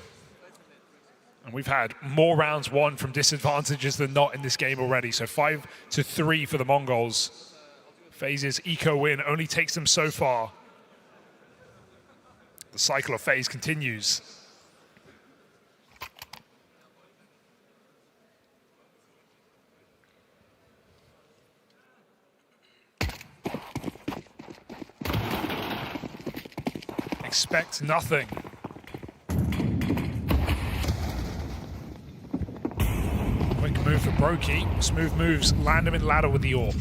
And we've had more rounds won from disadvantages than not in this game already. So 5-3 for the Mongols. FaZe's eco win only takes them so far. The cycle of FaZe continues. Expect nothing. Quick move for Brokey. Smooth moves, land him in ladder with the AWP.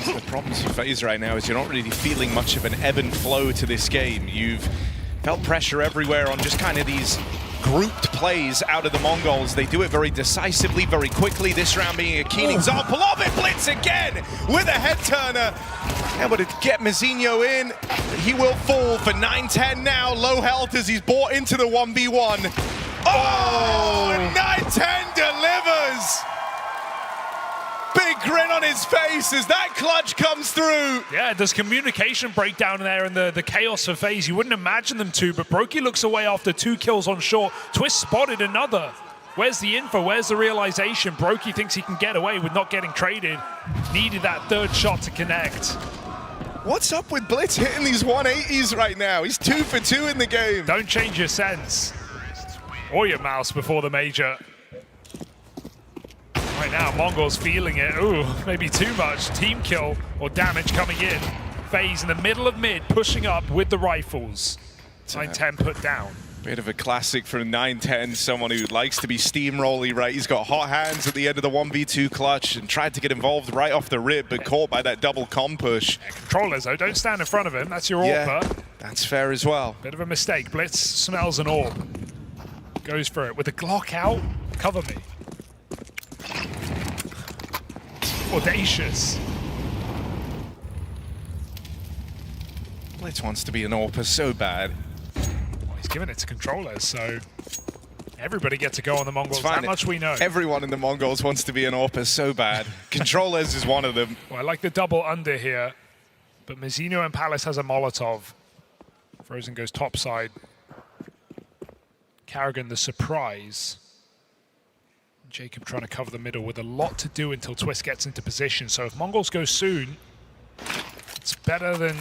The problems for FaZe right now is you're not really feeling much of an ebb and flow to this game. You've felt pressure everywhere on just kind of these grouped plays out of the Mongols. They do it very decisively, very quickly. This round being a keen example of it. Blitz again with a head turner. Able to get Mazinho in. He will fall for 9-10 now. Low health as he's bought into the 1v1. Oh, 9-10 delivers! Big grin on his face as that clutch comes through. Yeah, there's communication breakdown there in the chaos of FaZe. You wouldn't imagine them to, but Brokey looks away after 2 kills on short. Twist spotted another. Where's the info? Where's the realization? Brokey thinks he can get away with not getting traded. Needed that 3rd shot to connect. What's up with Blitz hitting these 180s right now? He's 2 for 2 in the game. Don't change your sense or your mouse before the major. Right now, Mongols feeling it. Ooh, maybe too much. Team kill or damage coming in. FaZe in the middle of mid, pushing up with the rifles. 9-10 put down. Bit of a classic from 9-10, someone who likes to be steamrolly, right? He's got hot hands at the end of the 1v2 clutch and tried to get involved right off the rip, but caught by that double com push. Controllers, though, don't stand in front of him. That's your AWP. That's fair as well. Bit of a mistake. Blitz smells an AWP. Goes for it with the Glock out. Cover me. Audacious. Blitz wants to be an AWPer so bad. He's giving it to controllers, so everybody gets to go on the Mongols. That much we know. Everyone in the Mongols wants to be an AWPer so bad. Controllers is one of them. Well, I like the double under here, but Mizzino and Palace has a Molotov. Frozen goes topside. Karrigan the surprise. Jacob trying to cover the middle with a lot to do until Twist gets into position. So if Mongols go soon, it's better than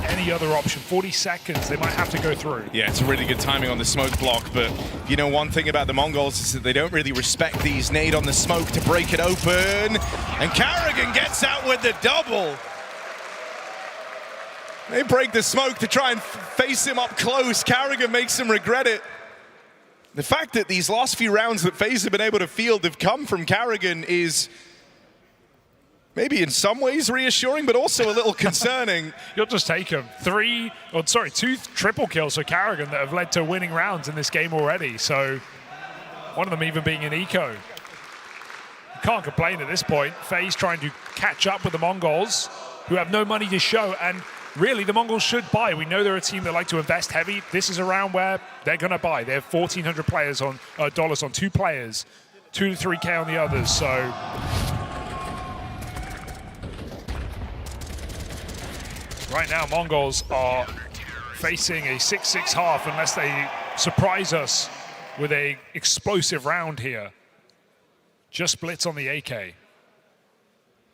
any other option. 40 seconds, they might have to go through. Yeah, it's a really good timing on the smoke block, but you know one thing about the Mongols is that they don't really respect these. Nade on the smoke to break it open, and Karrigan gets out with the double. They break the smoke to try and face him up close. Karrigan makes him regret it. The fact that these last few rounds that FaZe have been able to field have come from Karrigan is maybe in some ways reassuring, but also a little concerning. You'll just take him. 2 triple kills for Karrigan that have led to winning rounds in this game already. So one of them even being an NiKo. You can't complain at this point. FaZe trying to catch up with the Mongols, who have no money to show, and really, the Mongols should buy. We know they're a team that like to invest heavy. This is a round where they're going to buy. They have 1,400 players on dollars on 2 players, 2 to 3K on the others. So right now, Mongols are facing a 6-6 half unless they surprise us with a explosive round here. Just Blitz on the AK.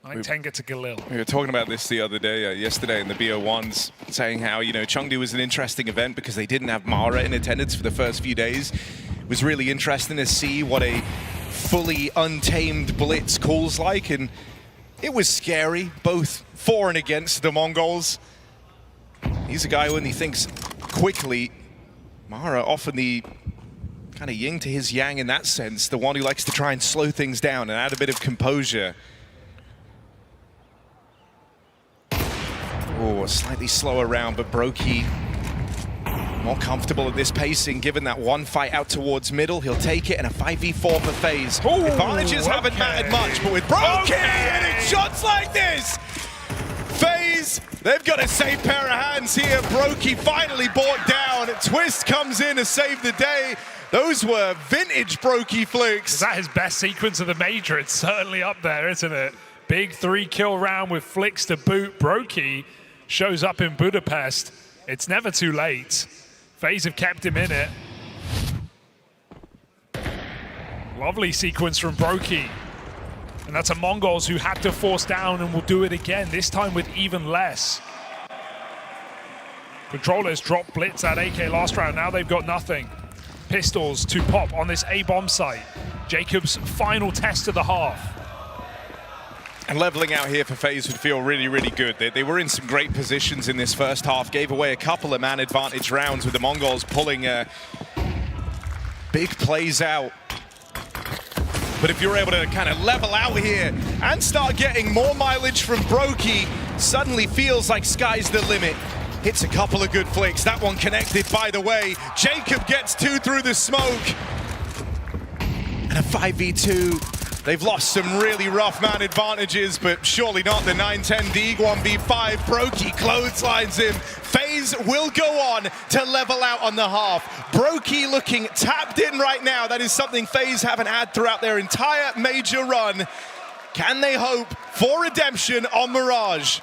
9-10 gets a Galil. We were talking about this the other day, yesterday in the BO1s, saying how, you know, Chengdu was an interesting event because they didn't have Mara in attendance for the first few days. It was really interesting to see what a fully untamed Blitz calls like, and it was scary, both for and against the Mongols. He's a guy when he thinks quickly. Mara often the kind of yin to his yang in that sense, the one who likes to try and slow things down and add a bit of composure. Oh, a slightly slower round, but Brokey more comfortable at this pacing, given that one fight out towards middle. He'll take it, and a 5v4 for FaZe. Advantages haven't mattered much, but with Brokey hitting shots like this, FaZe, they've got a safe pair of hands here. Brokey finally brought down. Twist comes in to save the day. Those were vintage Brokey flicks. Is that his best sequence of the major? It's certainly up there, isn't it? Big 3-kill round with flicks to boot. Brokey shows up in Budapest. It's never too late. FaZe have kept him in it. Lovely sequence from Brokey. And that's a Mongols who had to force down and will do it again, this time with even less. Controllers dropped Blitz at AK last round. Now they've got nothing. Pistols to pop on this A-bomb site. Jacob's final test of the half. And leveling out here for FaZe would feel really, really good. They were in some great positions in this first half, gave away a couple of man advantage rounds with the Mongols pulling big plays out. But if you're able to kind of level out here and start getting more mileage from Brokey, suddenly feels like sky's the limit. Hits a couple of good flicks. That one connected, by the way. Jacob gets 2 through the smoke. And a 5v2. They've lost some really rough man advantages, but surely not the 9-10 Deeg 1v5. Brokey clotheslines him. FaZe will go on to level out on the half. Brokey looking tapped in right now. That is something FaZe haven't had throughout their entire major run. Can they hope for redemption on Mirage?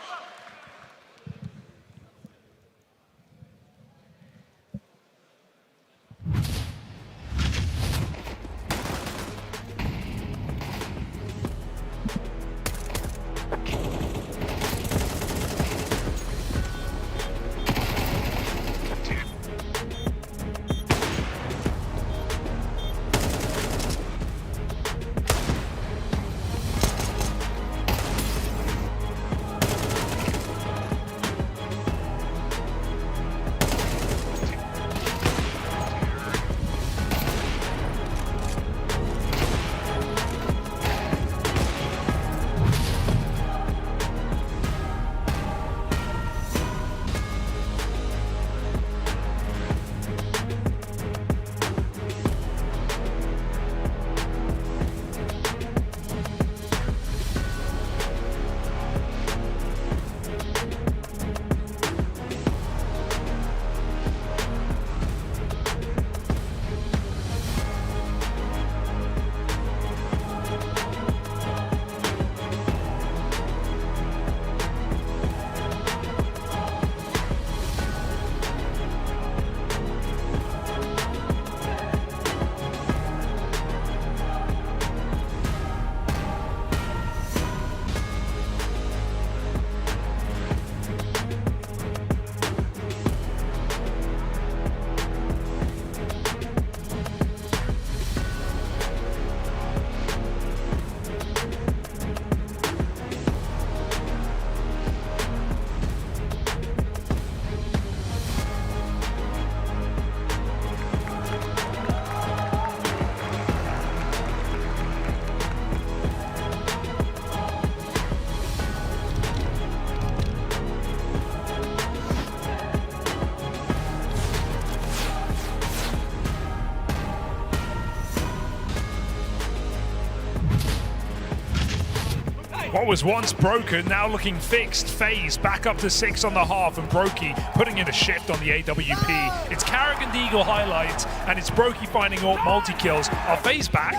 What was once broken, now looking fixed. FaZe back up to 6 on the half, and Brokey putting in a shift on the AWP. It's karrigan Deagle highlights, and it's Brokey finding all multi-kills. Are FaZe back?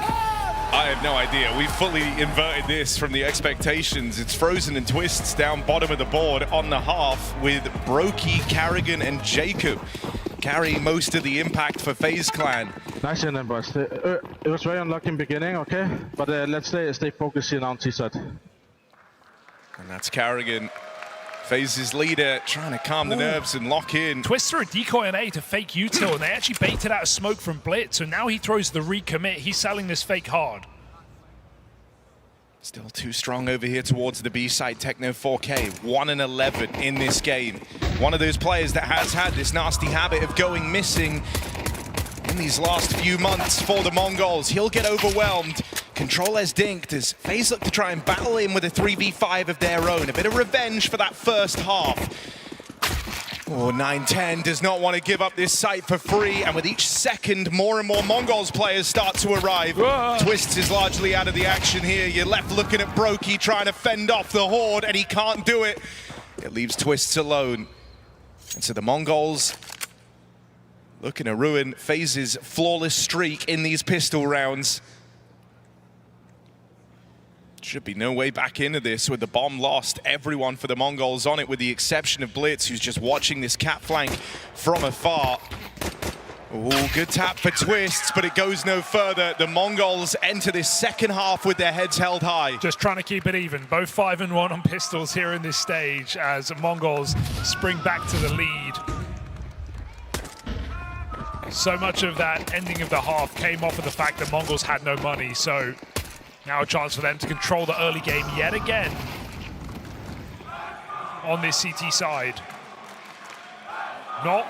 I have no idea. We fully inverted this from the expectations. It's Frozen and Twists down bottom of the board on the half with Brokey, karrigan, and Jacob carrying most of the impact for FaZe Clan. Nice in, boys. It was very unlucky in the beginning, okay? But let's stay focused here now on TeSeS. And that's karrigan, FaZe's leader, trying to calm the nerves and lock in. Twist threw a decoy on A to fake util, and they actually baited out a smoke from Blitz, so now he throws the recommit. He's selling this fake hard. Still too strong over here towards the B side. Techno 4K, 1-11 in this game. One of those players that has had this nasty habit of going missing in these last few months for the Mongols. He'll get overwhelmed. Control as dinked as FaZe look to try and battle in with a 3v5 of their own. A bit of revenge for that first half. Oh, 9-10 does not want to give up this site for free, and with each second, more and more Mongols players start to arrive. Whoa. Twists is largely out of the action here. You're left looking at Brokey trying to fend off the horde, and he can't do it. It leaves Twists alone. And so the Mongols looking to ruin FaZe's flawless streak in these pistol rounds. Should be no way back into this with the bomb lost. Everyone for the Mongols on it with the exception of Blitz, who's just watching this cat flank from afar. Oh, good tap for Twists, but it goes no further. The Mongols enter this second half with their heads held high. Just trying to keep it even. Both 5-1 on pistols here in this stage as Mongols spring back to the lead. So much of that ending of the half came off of the fact that Mongols had no money, so now a chance for them to control the early game yet again on this CT side. Not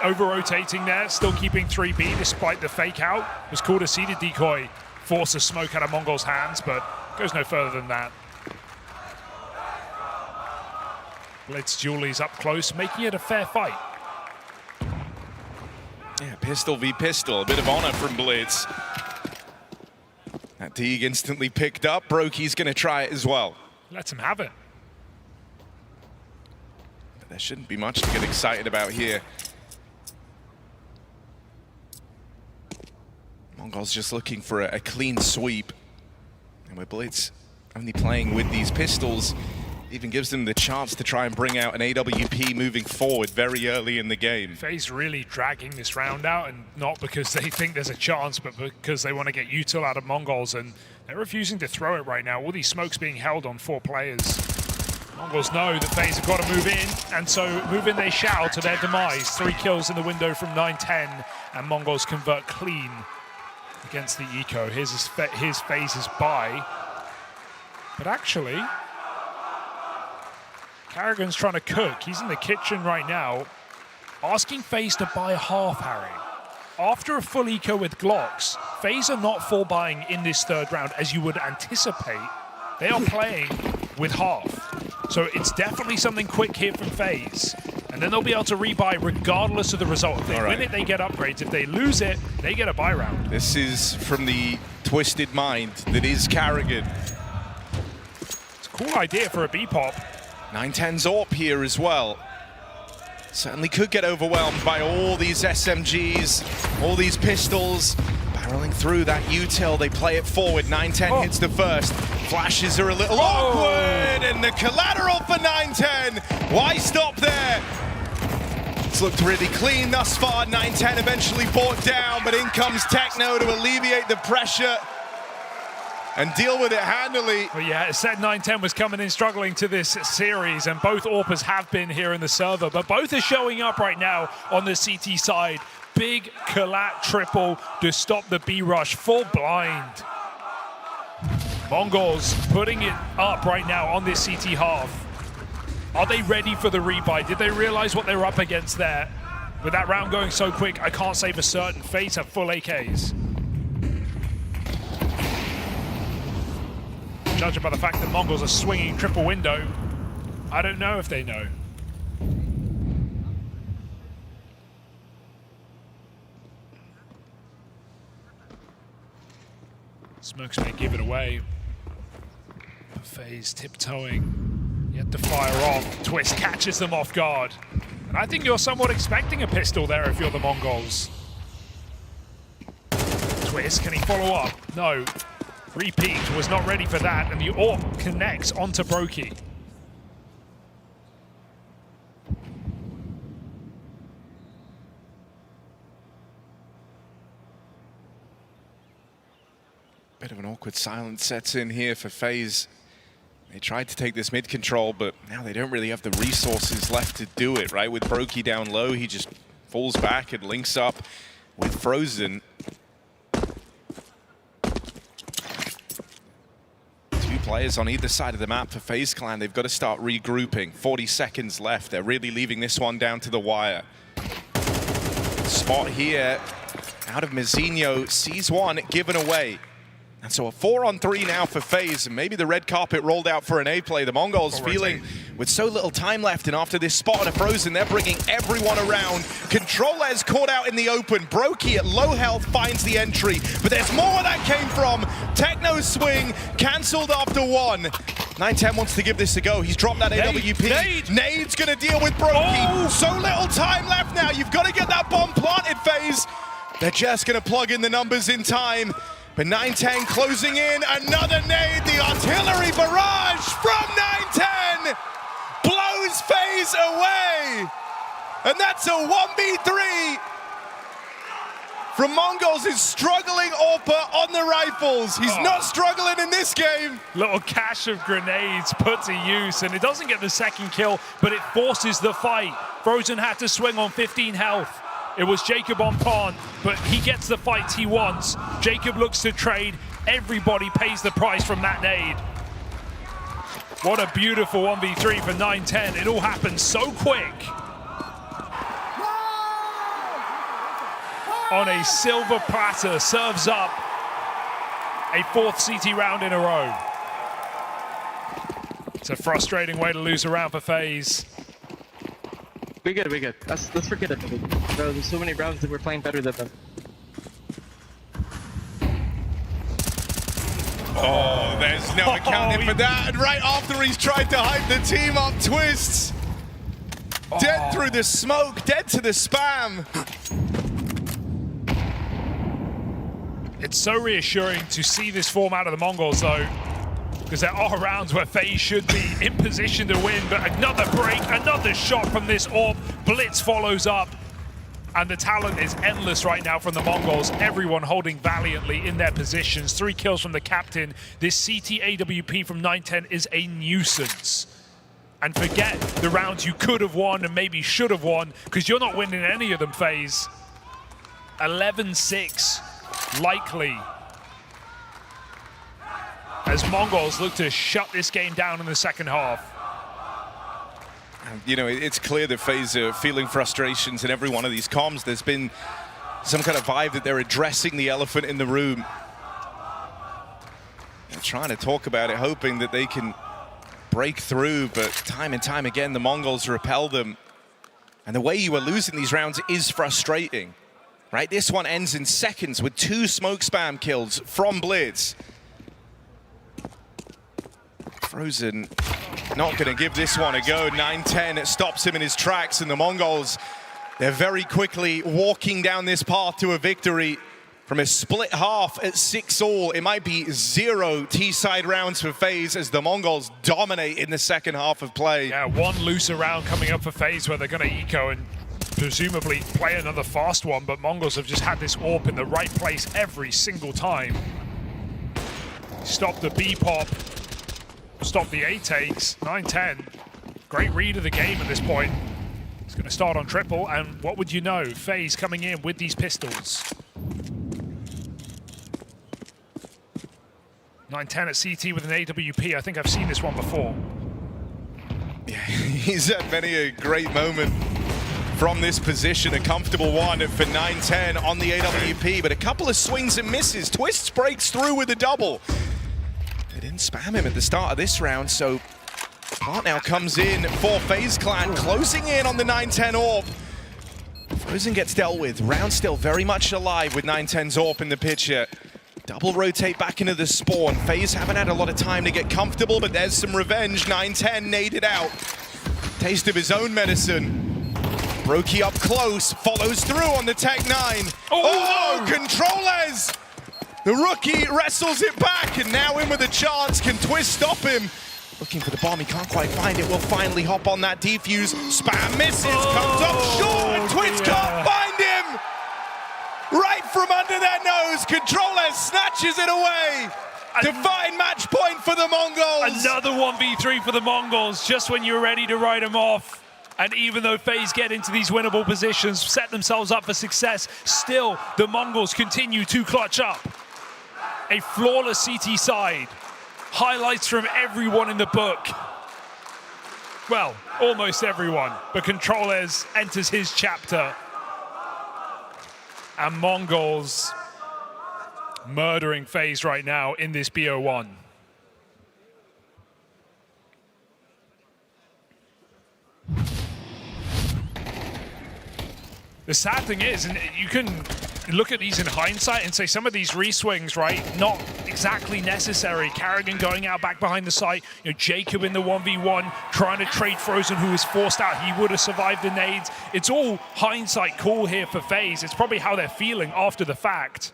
over-rotating there, still keeping 3B despite the fake out. It was cool to see the decoy force a smoke out of Mongols' hands, but goes no further than that. Blitz Julie's up close, making it a fair fight. Yeah, pistol v pistol, a bit of honor from Blitz. That Deeg instantly picked up. Brokey's going to try it as well. Let's him have it. But there shouldn't be much to get excited about here. Mongols just looking for a clean sweep. And with Blitz only playing with these pistols, even gives them the chance to try and bring out an AWP moving forward very early in the game. FaZe really dragging this round out, and not because they think there's a chance, but because they want to get util out of Mongols, and they're refusing to throw it right now. All these smokes being held on 4 players. Mongols know that FaZe have got to move in, and so move in they shall to their demise. 3 kills in the window from 9-10, and Mongols convert clean against the Eco. Here's his FaZe's buy. But actually, Carrigan's trying to cook. He's in the kitchen right now, asking FaZe to buy half, Harry. After a full eco with Glocks, FaZe are not full buying in this 3rd round as you would anticipate. They are playing with half. So it's definitely something quick here from FaZe. And then they'll be able to rebuy regardless of the result. If they win it, they get upgrades. If they lose it, they get a buy round. This is from the twisted mind that is Carrigan. It's a cool idea for a B-pop. 9-10's AWP here as well. Certainly could get overwhelmed by all these SMGs, all these pistols. Barreling through that util, they play it forward. 9-10 hits the first. Flashes are a little awkward, and the collateral for 9-10. Why stop there? It's looked really clean thus far. 9-10 eventually brought down, but in comes Techno to alleviate the pressure and deal with it handily. Well, yeah, it said 9-10 was coming in struggling to this series, and both AWPers have been here in the server, but both are showing up right now on the CT side. Big collat triple to stop the B rush, full blind. Mongols putting it up right now on this CT half. Are they ready for the rebuy? Did they realize what they were up against there? With that round going so quick, I can't say for certain. FaZe have full AKs. Judging by the fact that Mongols are swinging triple window, I don't know if they know. Smokes may give it away. FaZe tiptoeing, yet to fire off. Twist catches them off guard. And I think you're somewhat expecting a pistol there if you're the Mongols. Twist, can he follow up? No. Repeat was not ready for that, and the AWP connects onto Brokey. Bit of an awkward silence sets in here for FaZe. They tried to take this mid control, but now they don't really have the resources left to do it, right? With Brokey down low, he just falls back and links up with Frozen. 2 players on either side of the map for FaZe Clan. They've got to start regrouping. 40 seconds left. They're really leaving this one down to the wire. Spot here out of Mizinho, sees one given away. And so a 4-on-3 now for FaZe, and maybe the red carpet rolled out for an A play. The Mongols feeling with so little time left, and after this spot on a Frozen, they're bringing everyone around. Controller's caught out in the open. Brokey at low health finds the entry, but there's more where that came from. Techno's swing cancelled after 1. 9-10 wants to give this a go. He's dropped that AWP. Nade's gonna deal with Brokey. So little time left now. You've got to get that bomb planted, FaZe. They're just gonna plug in the numbers in time. But 9-10 closing in, another nade, the artillery barrage from 9-10 blows FaZe away. And that's a 1v3 from Mongols, who's struggling AWPer on the rifles. He's not struggling in this game. Little cache of grenades put to use, and it doesn't get the second kill, but it forces the fight. Frozen had to swing on 15 health. It was Jacob on pawn, but he gets the fights he wants. Jacob looks to trade. Everybody pays the price from that nade. What a beautiful 1v3 for 9-10. It all happened so quick. On a silver platter, serves up a 4th CT round in a row. It's a frustrating way to lose a round for FaZe. We good, we good. Let's forget it. Bro, there's so many rounds that we're playing better than them. Oh, there's no accounting for that. And right after he's tried to hype the team up, Twistzz. Dead through the smoke, dead to the spam. It's so reassuring to see this form out of the Mongols, though, because there are rounds where FaZe should be in position to win, but another break, another shot from this AWP. Blitz follows up, and the talent is endless right now from the Mongols. Everyone holding valiantly in their positions. 3 kills from the captain. This CT AWP from 910 is a nuisance. And forget the rounds you could have won and maybe should have won, because you're not winning any of them, FaZe. 11-6, likely, as Mongols look to shut this game down in the second half. You know, it's clear that FaZe are feeling frustrations in every one of these comms. There's been some kind of vibe that they're addressing the elephant in the room. They're trying to talk about it, hoping that they can break through, but time and time again, the Mongols repel them. And the way you are losing these rounds is frustrating, right? This one ends in seconds with 2 smoke spam kills from Blitz. Frozen not going to give this one a go. 910 stops him in his tracks, and the Mongols, they're very quickly walking down this path to a victory. From a split half at 6-all, it might be 0 T-side rounds for FaZe as the Mongols dominate in the second half of play. Yeah, 1 looser round coming up for FaZe where they're going to eco and presumably play another fast one, but Mongols have just had this AWP in the right place every single time. Stop the B-pop, stop the A-takes, 910. Great read of the game at this point. It's going to start on triple, and what would you know, FaZe coming in with these pistols. 910 at CT with an AWP. I think I've seen this one before. Yeah, he's had many a great moment from this position. A comfortable one for 910 on the AWP, but a couple of swings and misses. Twistzz breaks through with a double. They didn't spam him at the start of this round, so Plant now comes in for FaZe Clan, closing in on the 910 AWP. Frozen gets dealt with. Round still very much alive with 910's AWP in the picture. Double rotate back into the spawn. FaZe haven't had a lot of time to get comfortable, but there's some revenge. 910 naded out. Taste of his own medicine. Brokey up close, follows through on the Tech 9. Oh, Controllers! The rookie wrestles it back, and now in with a chance. Can Twistzz stop him? Looking for the bomb, he can't quite find it. Will finally hop on that defuse. Spam misses, comes up short, and Twistzz can't find him! Right from under their nose, Controllers snatches it away. Divine match point for the Mongols. Another 1v3 for the Mongols, just when you're ready to write them off. And even though FaZe get into these winnable positions, set themselves up for success, still the Mongols continue to clutch up. A flawless CT side. Highlights from everyone in the book. Well, almost everyone, but Controllers enters his chapter. And Mongols murdering FaZe right now in this BO1. The sad thing is, and you can look at these in hindsight and say some of these reswings, right, not exactly necessary. Karrigan going out back behind the site, you know, Jacob in the 1v1 trying to trade Frozen, who was forced out. He would have survived the nades. It's all hindsight cool here for FaZe. It's probably how they're feeling after the fact.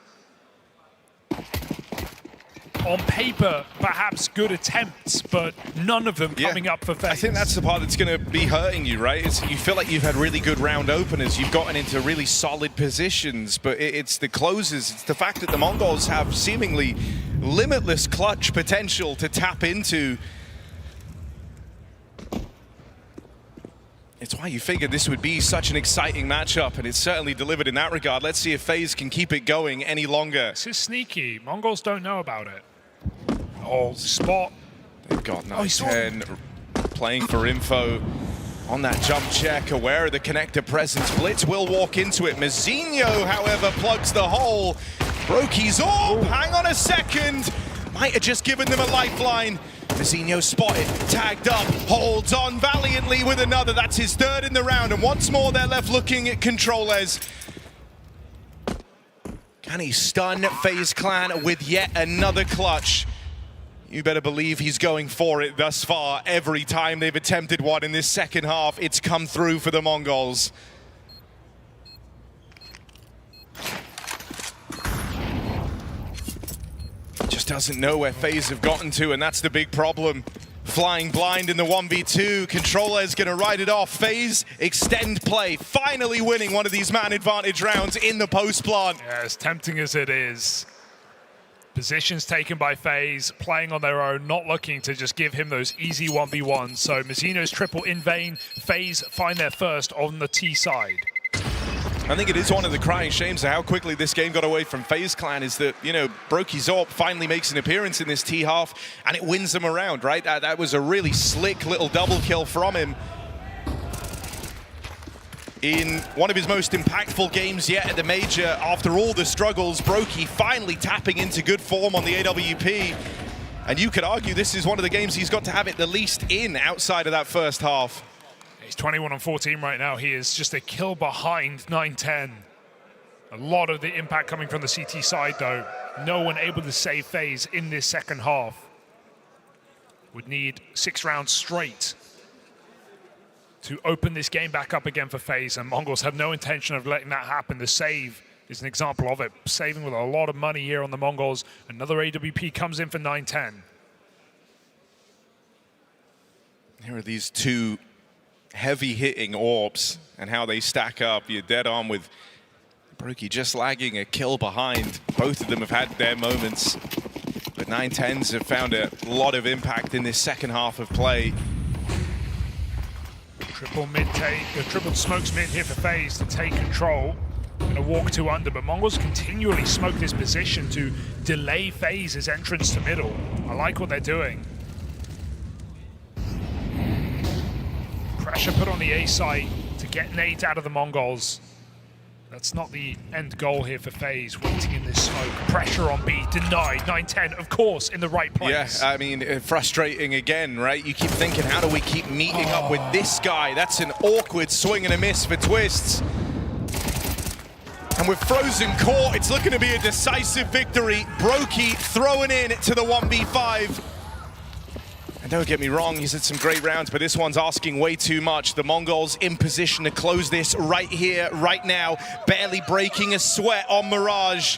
On paper, perhaps good attempts, but none of them coming up for FaZe. I think that's the part that's going to be hurting you, right? You feel like you've had really good round openers. You've gotten into really solid positions, but it's the closes. It's the fact that the Mongols have seemingly limitless clutch potential to tap into. It's why you figured this would be such an exciting matchup, and it's certainly delivered in that regard. Let's see if FaZe can keep it going any longer. This is sneaky. Mongols don't know about it. Oh, spot. They've got 910 playing for info on that jump check, aware of the connector presence. Blitz will walk into it. Mazinho, however, plugs the hole. Brokey's AWP, hang on a second. Might have just given them a lifeline. Mazinho spotted, tagged up, holds on valiantly with another. That's his third in the round, and once more they're left looking at Controllers. Can he stun FaZe Clan with yet another clutch? You better believe he's going for it thus far. Every time they've attempted one in this second half, it's come through for the Mongols. Just doesn't know where FaZe have gotten to, and that's the big problem. Flying blind in the 1v2. Controller is going to ride it off. FaZe extend play, finally winning one of these man advantage rounds in the post plant. Yeah, as tempting as it is. Positions taken by FaZe, playing on their own, not looking to just give him those easy 1v1s. So Mizzino's triple in vain. FaZe find their first on the T side. I think it is one of the crying shames of how quickly this game got away from FaZe Clan is that, you know, Brokey's finally makes an appearance in this T half and it wins them around, right? That was a really slick little double kill from him. In one of his most impactful games yet at the Major, after all the struggles, Brokey finally tapping into good form on the AWP. And you could argue this is one of the games he's got to have it the least in outside of that first half. He's 21 on 14 right now. He is just a kill behind 9-10. A lot of the impact coming from the CT side, though. No one able to save FaZe in this second half. Would need 6 rounds straight to open this game back up again for FaZe, and Mongols have no intention of letting that happen. The save is an example of it. Saving with a lot of money here on the Mongols. Another AWP comes in for 9-10. Here are these two heavy-hitting orbs and how they stack up. You're dead on with Brokey just lagging a kill behind. Both of them have had their moments, but 9-10s have found a lot of impact in this second half of play. Triple mid take, triple smokes mid here for FaZe to take control. Gonna walk 2 under, but Mongols continually smoke this position to delay FaZe's entrance to middle. I like what they're doing. Pressure put on the A site to get nades out of the Mongols. That's not the end goal here for FaZe, waiting in this smoke. Pressure on B, denied. 9-10, of course, in the right place. Yeah, I mean, frustrating again, right? You keep thinking, how do we keep meeting up with this guy? That's an awkward swing and a miss for Twists. And with Frozen caught, it's looking to be a decisive victory. Brokey throwing in to the 1v5. And don't get me wrong, he's had some great rounds, but this one's asking way too much. The Mongols in position to close this right here, right now, barely breaking a sweat on Mirage.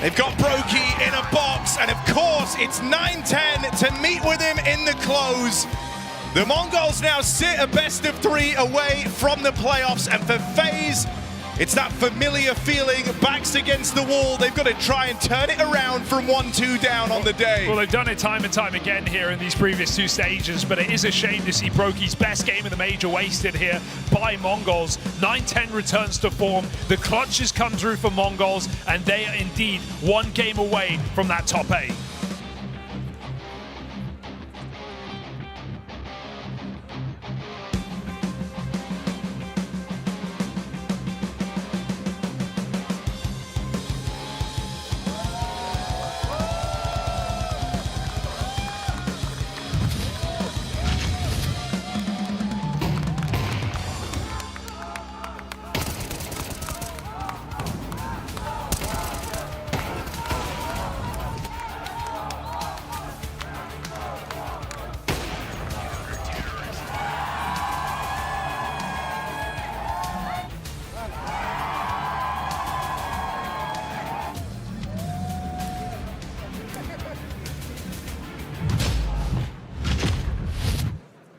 They've got Brokey in a box, and of course, it's 9-10 to meet with him in the close. The Mongols now sit a best of 3 away from the playoffs, and for FaZe, it's that familiar feeling, backs against the wall. They've got to try and turn it around from 1-2 down on the day. Well, they've done it time and time again here in these previous 2 stages, but it is a shame to see Brokey's best game in the Major wasted here by Mongols. 9-10 returns to form. The clutches come through for Mongols, and they are indeed 1 game away from that top 8.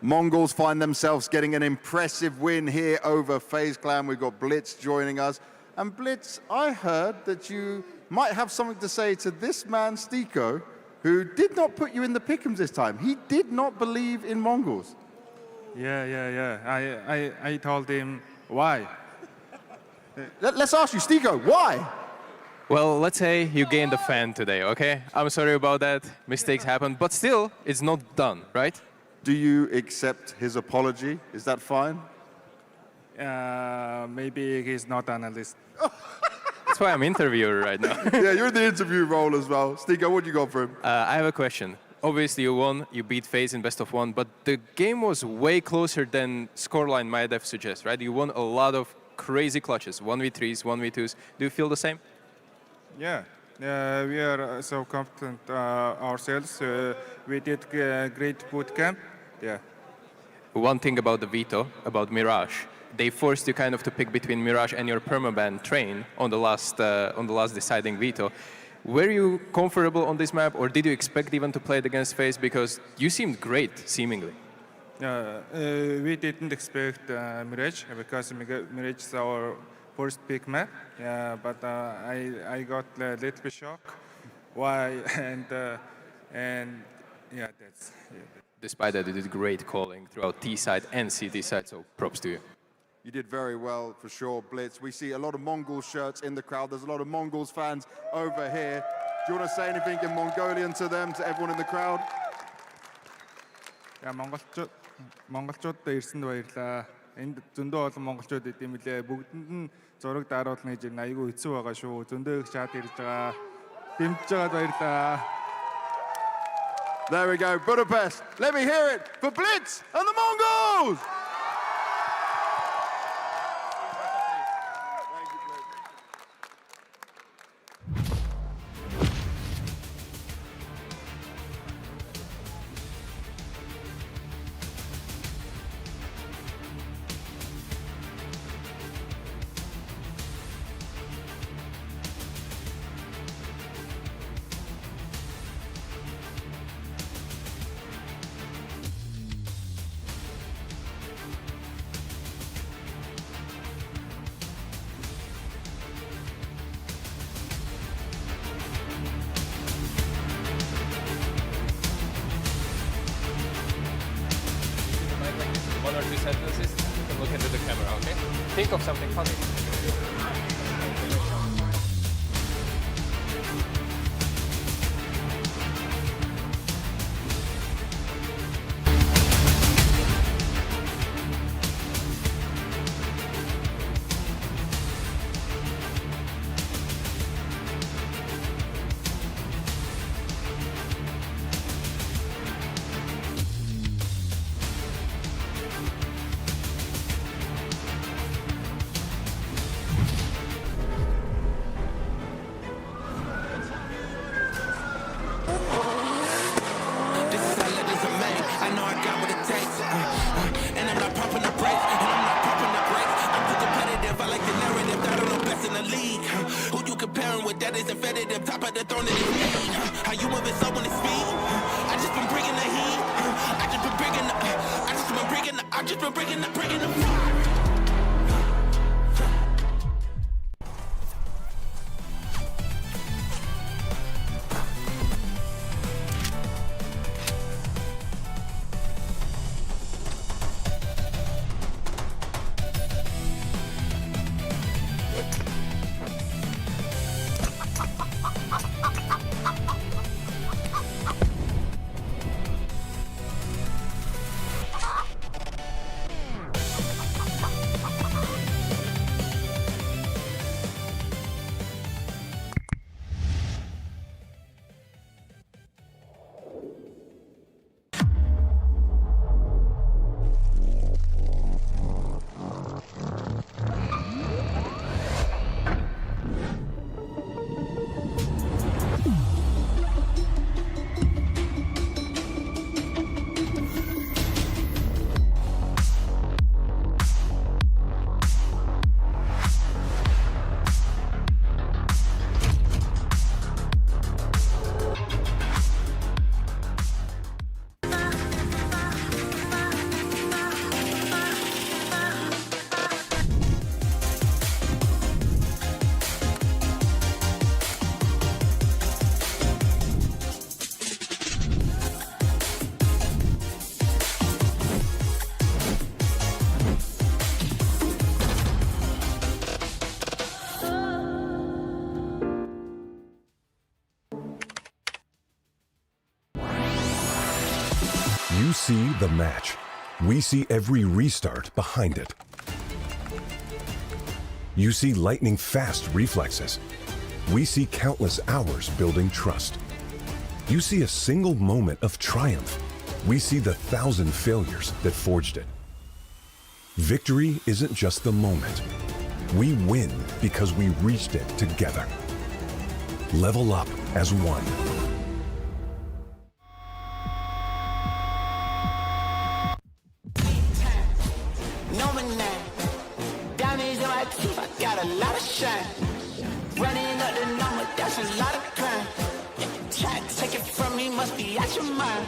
Mongols find themselves getting an impressive win here over FaZe Clan. We've got Blitz joining us. And Blitz, I heard that you might have something to say to this man, Stiko, who did not put you in the pick'ems this time. He did not believe in Mongols. Yeah. I told him why. Let's ask you, Stiko, why? Well, let's say you gained a fan today, okay? I'm sorry about that. Mistakes happen, but still, it's not done, right? Do you accept his apology? Is that fine? Maybe he's not analyst. That's why I'm interviewer right now. Yeah, you're in the interview role as well. Stiko, what do you got for him? I have a question. Obviously, you won, you beat FaZe in best of 1, but the game was way closer than scoreline might have suggested, right? You won a lot of crazy clutches, 1v3s, 1v2s. Do you feel the same? Yeah, We are so confident ourselves. We did great boot camp. Yeah. One thing about the Veto, about Mirage, they forced you kind of to pick between Mirage and your permaban train on the last deciding Veto. Were you comfortable on this map, or did you expect even to play it against FaZe? Because you seemed great, seemingly. We didn't expect Mirage because Mirage is our first pick map. Yeah, but I got a little bit shocked. Why? And yeah, that's. Yeah. Despite that, you did great calling throughout T side and CT side, so props to you. You did very well, for sure, Blitz. We see a lot of Mongols shirts in the crowd. There's a lot of Mongols fans over here. Do you want to say anything in Mongolian to them, to everyone in the crowd? Yeah, монголчуудад ирсэнд баярлаа. Энд зөндөө олон монголчууд идэм билээ. Бүгдэнд нь зураг даруулна гэж айгүй хэцүү байгаа шүү. Зөндөө их чат ирж байгаа. Дэмжиж байгаад баярлаа. There we go, Budapest. Let me hear it for Blitz and the Mongols! One or two sentences, you can look into the camera, okay? Think of something funny. You see the match. We see every restart behind it. You see lightning-fast reflexes. We see countless hours building trust. You see a single moment of triumph. We see the 1,000 failures that forged it. Victory isn't just the moment. We win because we reached it together. Level up as one. Diamonds in my teeth, I got a lot of shine. Running up the number, that's a lot of crime. Try to take it from me, must be out your mind.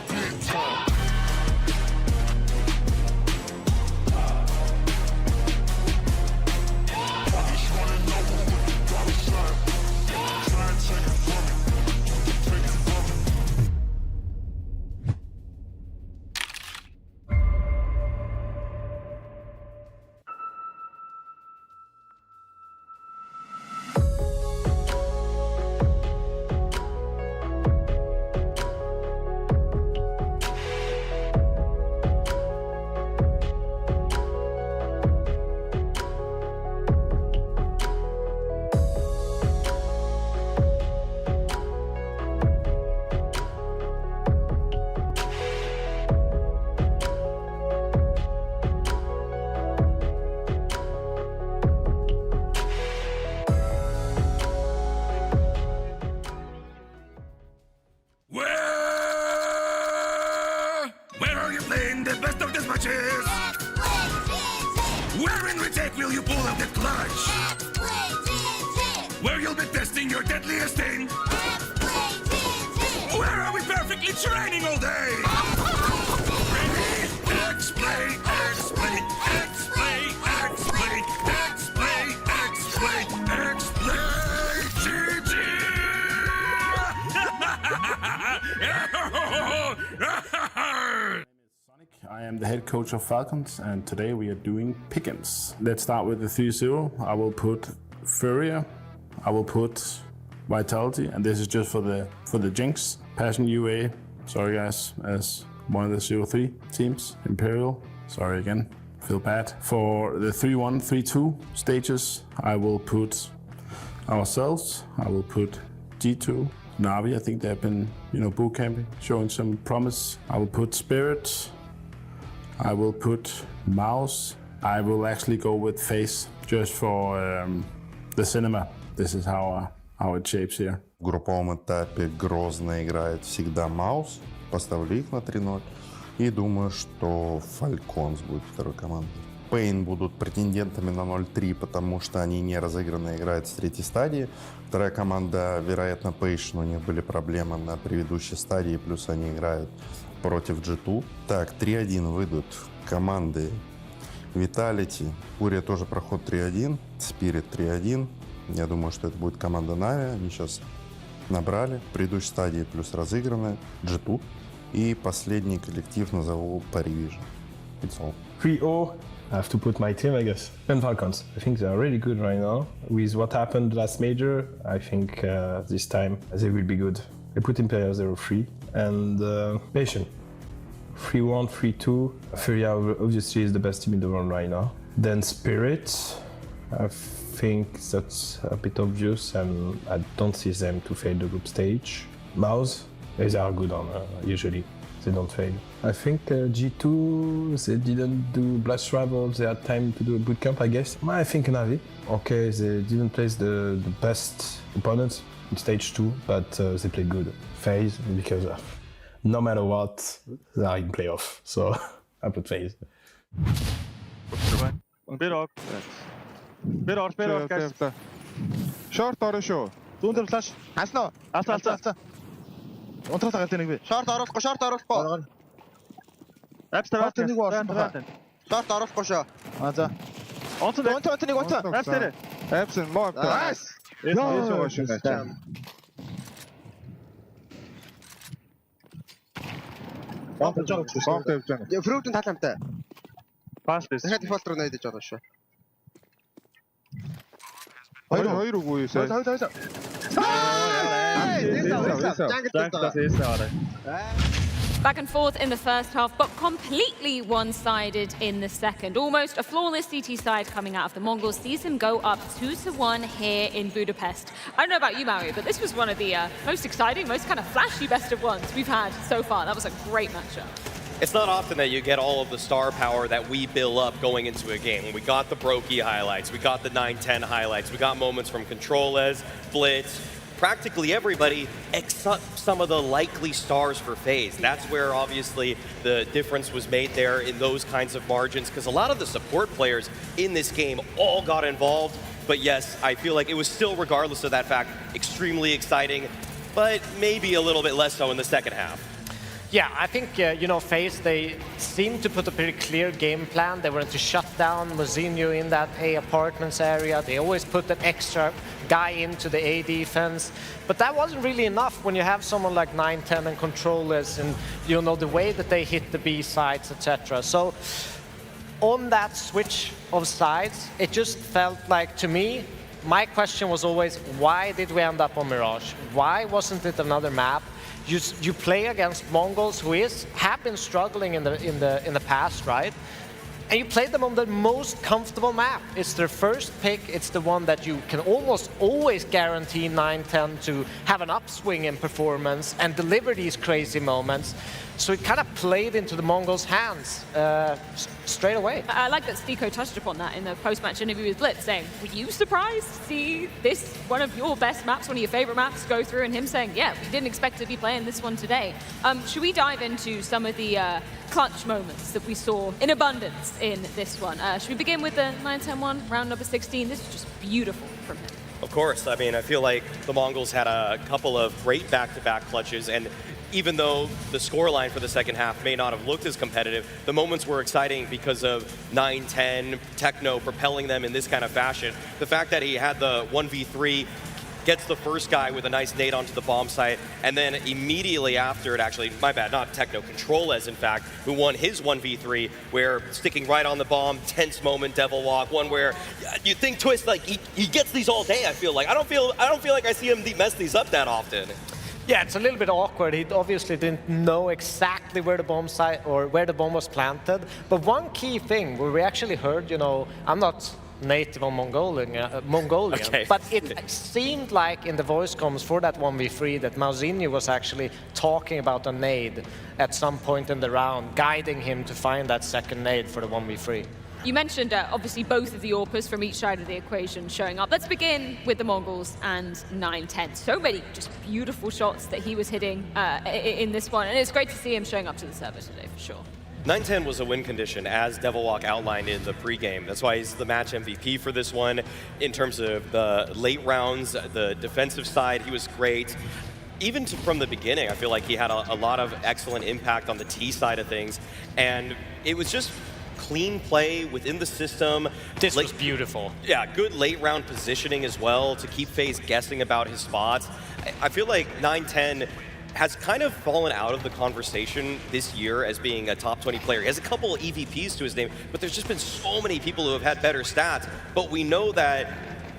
Where are you playing the best of these matches? Where in retake will you pull out the clutch? Where you'll be testing your deadliest thing? Where are we perfectly training all day? Ready? X-play, X-play, X-play, X-play, X-play, X-play, X-play, GG! I am the head coach of Falcons, and today we are doing pick'ems. Let's start with the 3-0. I will put Furia. I will put Vitality, and this is just for the Jinx. Passion UA, sorry guys, as one of the 0-3 teams. Imperial, sorry again, feel bad. For the 3-1, 3-2 stages, I will put ourselves. I will put G2. Na'Vi, I think they've been, boot camping, showing some promise. I will put Spirit. I will put Mouse. I will actually go with FaZe just for the cinema. This is how it shapes here. В групповом этапе грозно играет всегда Маус. Поставлю их на 3-0. И думаю, что Falcons будет второй командой. Pain будут претендентами на 0-3, потому что они не разыгранно играют с третьей стадии. Вторая команда, вероятно, Page, но у них были проблемы на предыдущей стадии, плюс они играют против G2. Так, 3-1 выйдут команды Vitality. Furia тоже проход 3-1. Spirit 3-1. Я думаю, что это будет команда Na'Vi. Они сейчас набрали в предыдущей стадии, плюс разыгранная G2. И последний коллектив назову Parivision. It's all. 3-0. I have to put my team, I guess. And Falcons. I think they are really good right now. With what happened last major, I think this time they will be good. I put Imperial 0-3 and Patient 3-1, 3-2. Furia obviously is the best team in the world right now. Then Spirit, I think that's a bit obvious and I don't see them to fail the group stage. Mouse, they are good on usually. They don't fail. I think G2, they didn't do blast travel, they had time to do a bootcamp, I guess. I think Na'Vi. Okay, they didn't place the best opponents in stage 2, but they played good. FaZe, because no matter what, they are in playoff, so I put FaZe. Bit off, guys. Short or show? Don't flash. Asna. Унтраа тагалт нэг би. Шорт оруулахгүй. Апстаа нэг болсон. Шорт оруулахгүй шүү. За. Онцон нэг онцон. Апстаа. Апсын мод. Nice. Яа шүү. Бомб жоо. Фрутын таламтай. Пас дэс. Дахиад дефолт руу найдаж байгаа шүү. Хоёр үгүй юу? Хоёр. Back and forth in the first half, but completely one-sided in the second. Almost a flawless CT side coming out of the Mongols sees them go up 2-1 here in Budapest. I don't know about you, Mario, but this was one of the most exciting, most kind of flashy best of ones we've had so far. That was a great matchup. It's not often that you get all of the star power that we build up going into a game. We got the Brokey highlights, we got the 9-10 highlights, we got moments from Controllers, Blitz, practically everybody except some of the likely stars for FaZe. That's where obviously the difference was made there in those kinds of margins, because a lot of the support players in this game all got involved. But yes, I feel like it was still, regardless of that fact, extremely exciting, but maybe a little bit less so in the second half. Yeah, I think, you know, FaZe, they seemed to put a pretty clear game plan. They wanted to shut down Mozinho in that A apartments area. They always put an extra guy into the A defense. But that wasn't really enough when you have someone like 910 and controllers and, you know, the way that they hit the B sides, etc. So on that switch of sides, it just felt like, to me, my question was always, why did we end up on Mirage? Why wasn't it another map? You play against Mongols, who have been struggling in the past, right? And you play them on the most comfortable map. It's their first pick. It's the one that you can almost always guarantee 910 to have an upswing in performance and deliver these crazy moments. So it kind of played into the Mongols' hands straight away. I like that NiKo touched upon that in the post-match interview with Blitz, saying, were you surprised to see this, one of your best maps, one of your favorite maps, go through? And him saying, yeah, we didn't expect to be playing this one today. Should we dive into some of the clutch moments that we saw in abundance in this one? Should we begin with the 9-10-1, round number 16? This is just beautiful from him. Of course. I mean, I feel like the Mongols had a couple of great back-to-back clutches, and even though the scoreline for the second half may not have looked as competitive, the moments were exciting because of 9-10, Techno propelling them in this kind of fashion. The fact that he had the 1v3, gets the first guy with a nice nade onto the bomb site, and then immediately after it, actually, my bad, not Techno, controllers, in fact, who won his 1v3, where sticking right on the bomb, tense moment, Devil Walk, one where you think Twist, like, he gets these all day, I feel like. I don't feel like I see him mess these up that often. Yeah, it's a little bit awkward. He obviously didn't know exactly where the bomb site or where the bomb was planted. But one key thing where we actually heard, you know, I'm not native on Mongolian, okay. But it seemed like in the voice comms for that 1v3 that Mozinho was actually talking about a nade at some point in the round, guiding him to find that second nade for the 1v3. You mentioned, obviously, both of the AWPers from each side of the equation showing up. Let's begin with the Mongols and 910. So many just beautiful shots that he was hitting in this one, and it's great to see him showing up to the server today, for sure. 910 was a win condition, as Devil Walk outlined in the pregame. That's why he's the match MVP for this one. In terms of the late rounds, the defensive side, he was great. Even from the beginning, I feel like he had a lot of excellent impact on the T side of things, and it was just clean play within the system. This was beautiful. Yeah, good late round positioning as well to keep FaZe guessing about his spots. I feel like 910 has kind of fallen out of the conversation this year as being a top 20 player. He has a couple of EVPs to his name, but there's just been so many people who have had better stats. But we know that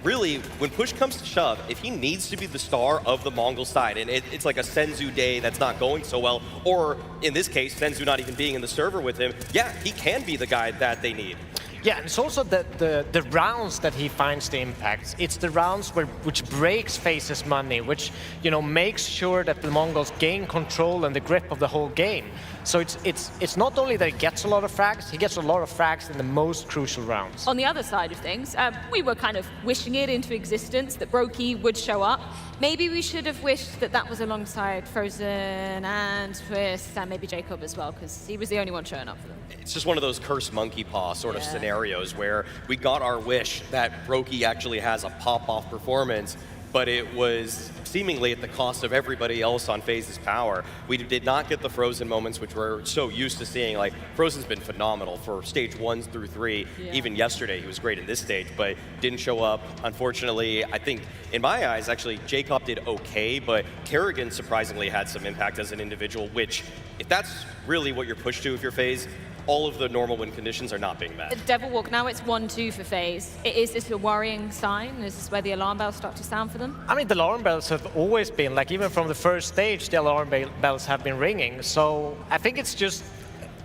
really, when push comes to shove, if he needs to be the star of the Mongol side, and it's like a Senzu day that's not going so well, or in this case, Senzu not even being in the server with him, yeah, he can be the guy that they need. Yeah, and it's also the rounds that he finds the impacts. It's the rounds which breaks FaZe's money, which, you know, makes sure that the Mongols gain control and the grip of the whole game. So it's not only that he gets a lot of frags, he gets a lot of frags in the most crucial rounds. On the other side of things, we were kind of wishing it into existence that Brokey would show up. Maybe we should have wished that that was alongside Frozen and Twist and maybe Jacob as well, because he was the only one showing up for them. It's just one of those cursed monkey paw sort of scenarios where we got our wish that Brokey actually has a pop-off performance, but it was seemingly at the cost of everybody else on FaZe's power. We did not get the Frozen moments, which we're so used to seeing. Like, Frozen's been phenomenal for stage 1 through 3. Yeah. Even yesterday, he was great in this stage, but didn't show up. Unfortunately, I think, in my eyes, actually, Jacob did okay, but Kerrigan surprisingly had some impact as an individual, which, if that's really what you're pushed to if you're FaZe, all of the normal win conditions are not being met. Devil Walk, now it's 1-2 for FaZe. Is this a worrying sign? Is this where the alarm bells start to sound for them? I mean, the alarm bells have always been, like, even from the first stage, the alarm bells have been ringing. So I think it's just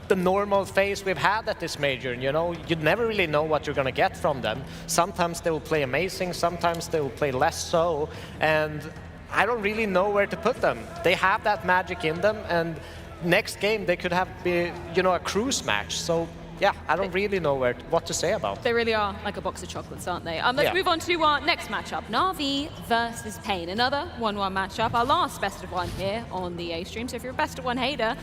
the normal phase we've had at this major. You know, you'd never really know what you're going to get from them. Sometimes they will play amazing, sometimes they will play less so, and I don't really know where to put them. They have that magic in them, and next game they could have, you know, a cruise match. So yeah, I don't really know what to say about. They really are like a box of chocolates, aren't they? Let's move on to our next matchup, Na'Vi versus Pain. Another 1-1 matchup, our last best of one here on the A stream. So if you're a best of one hater,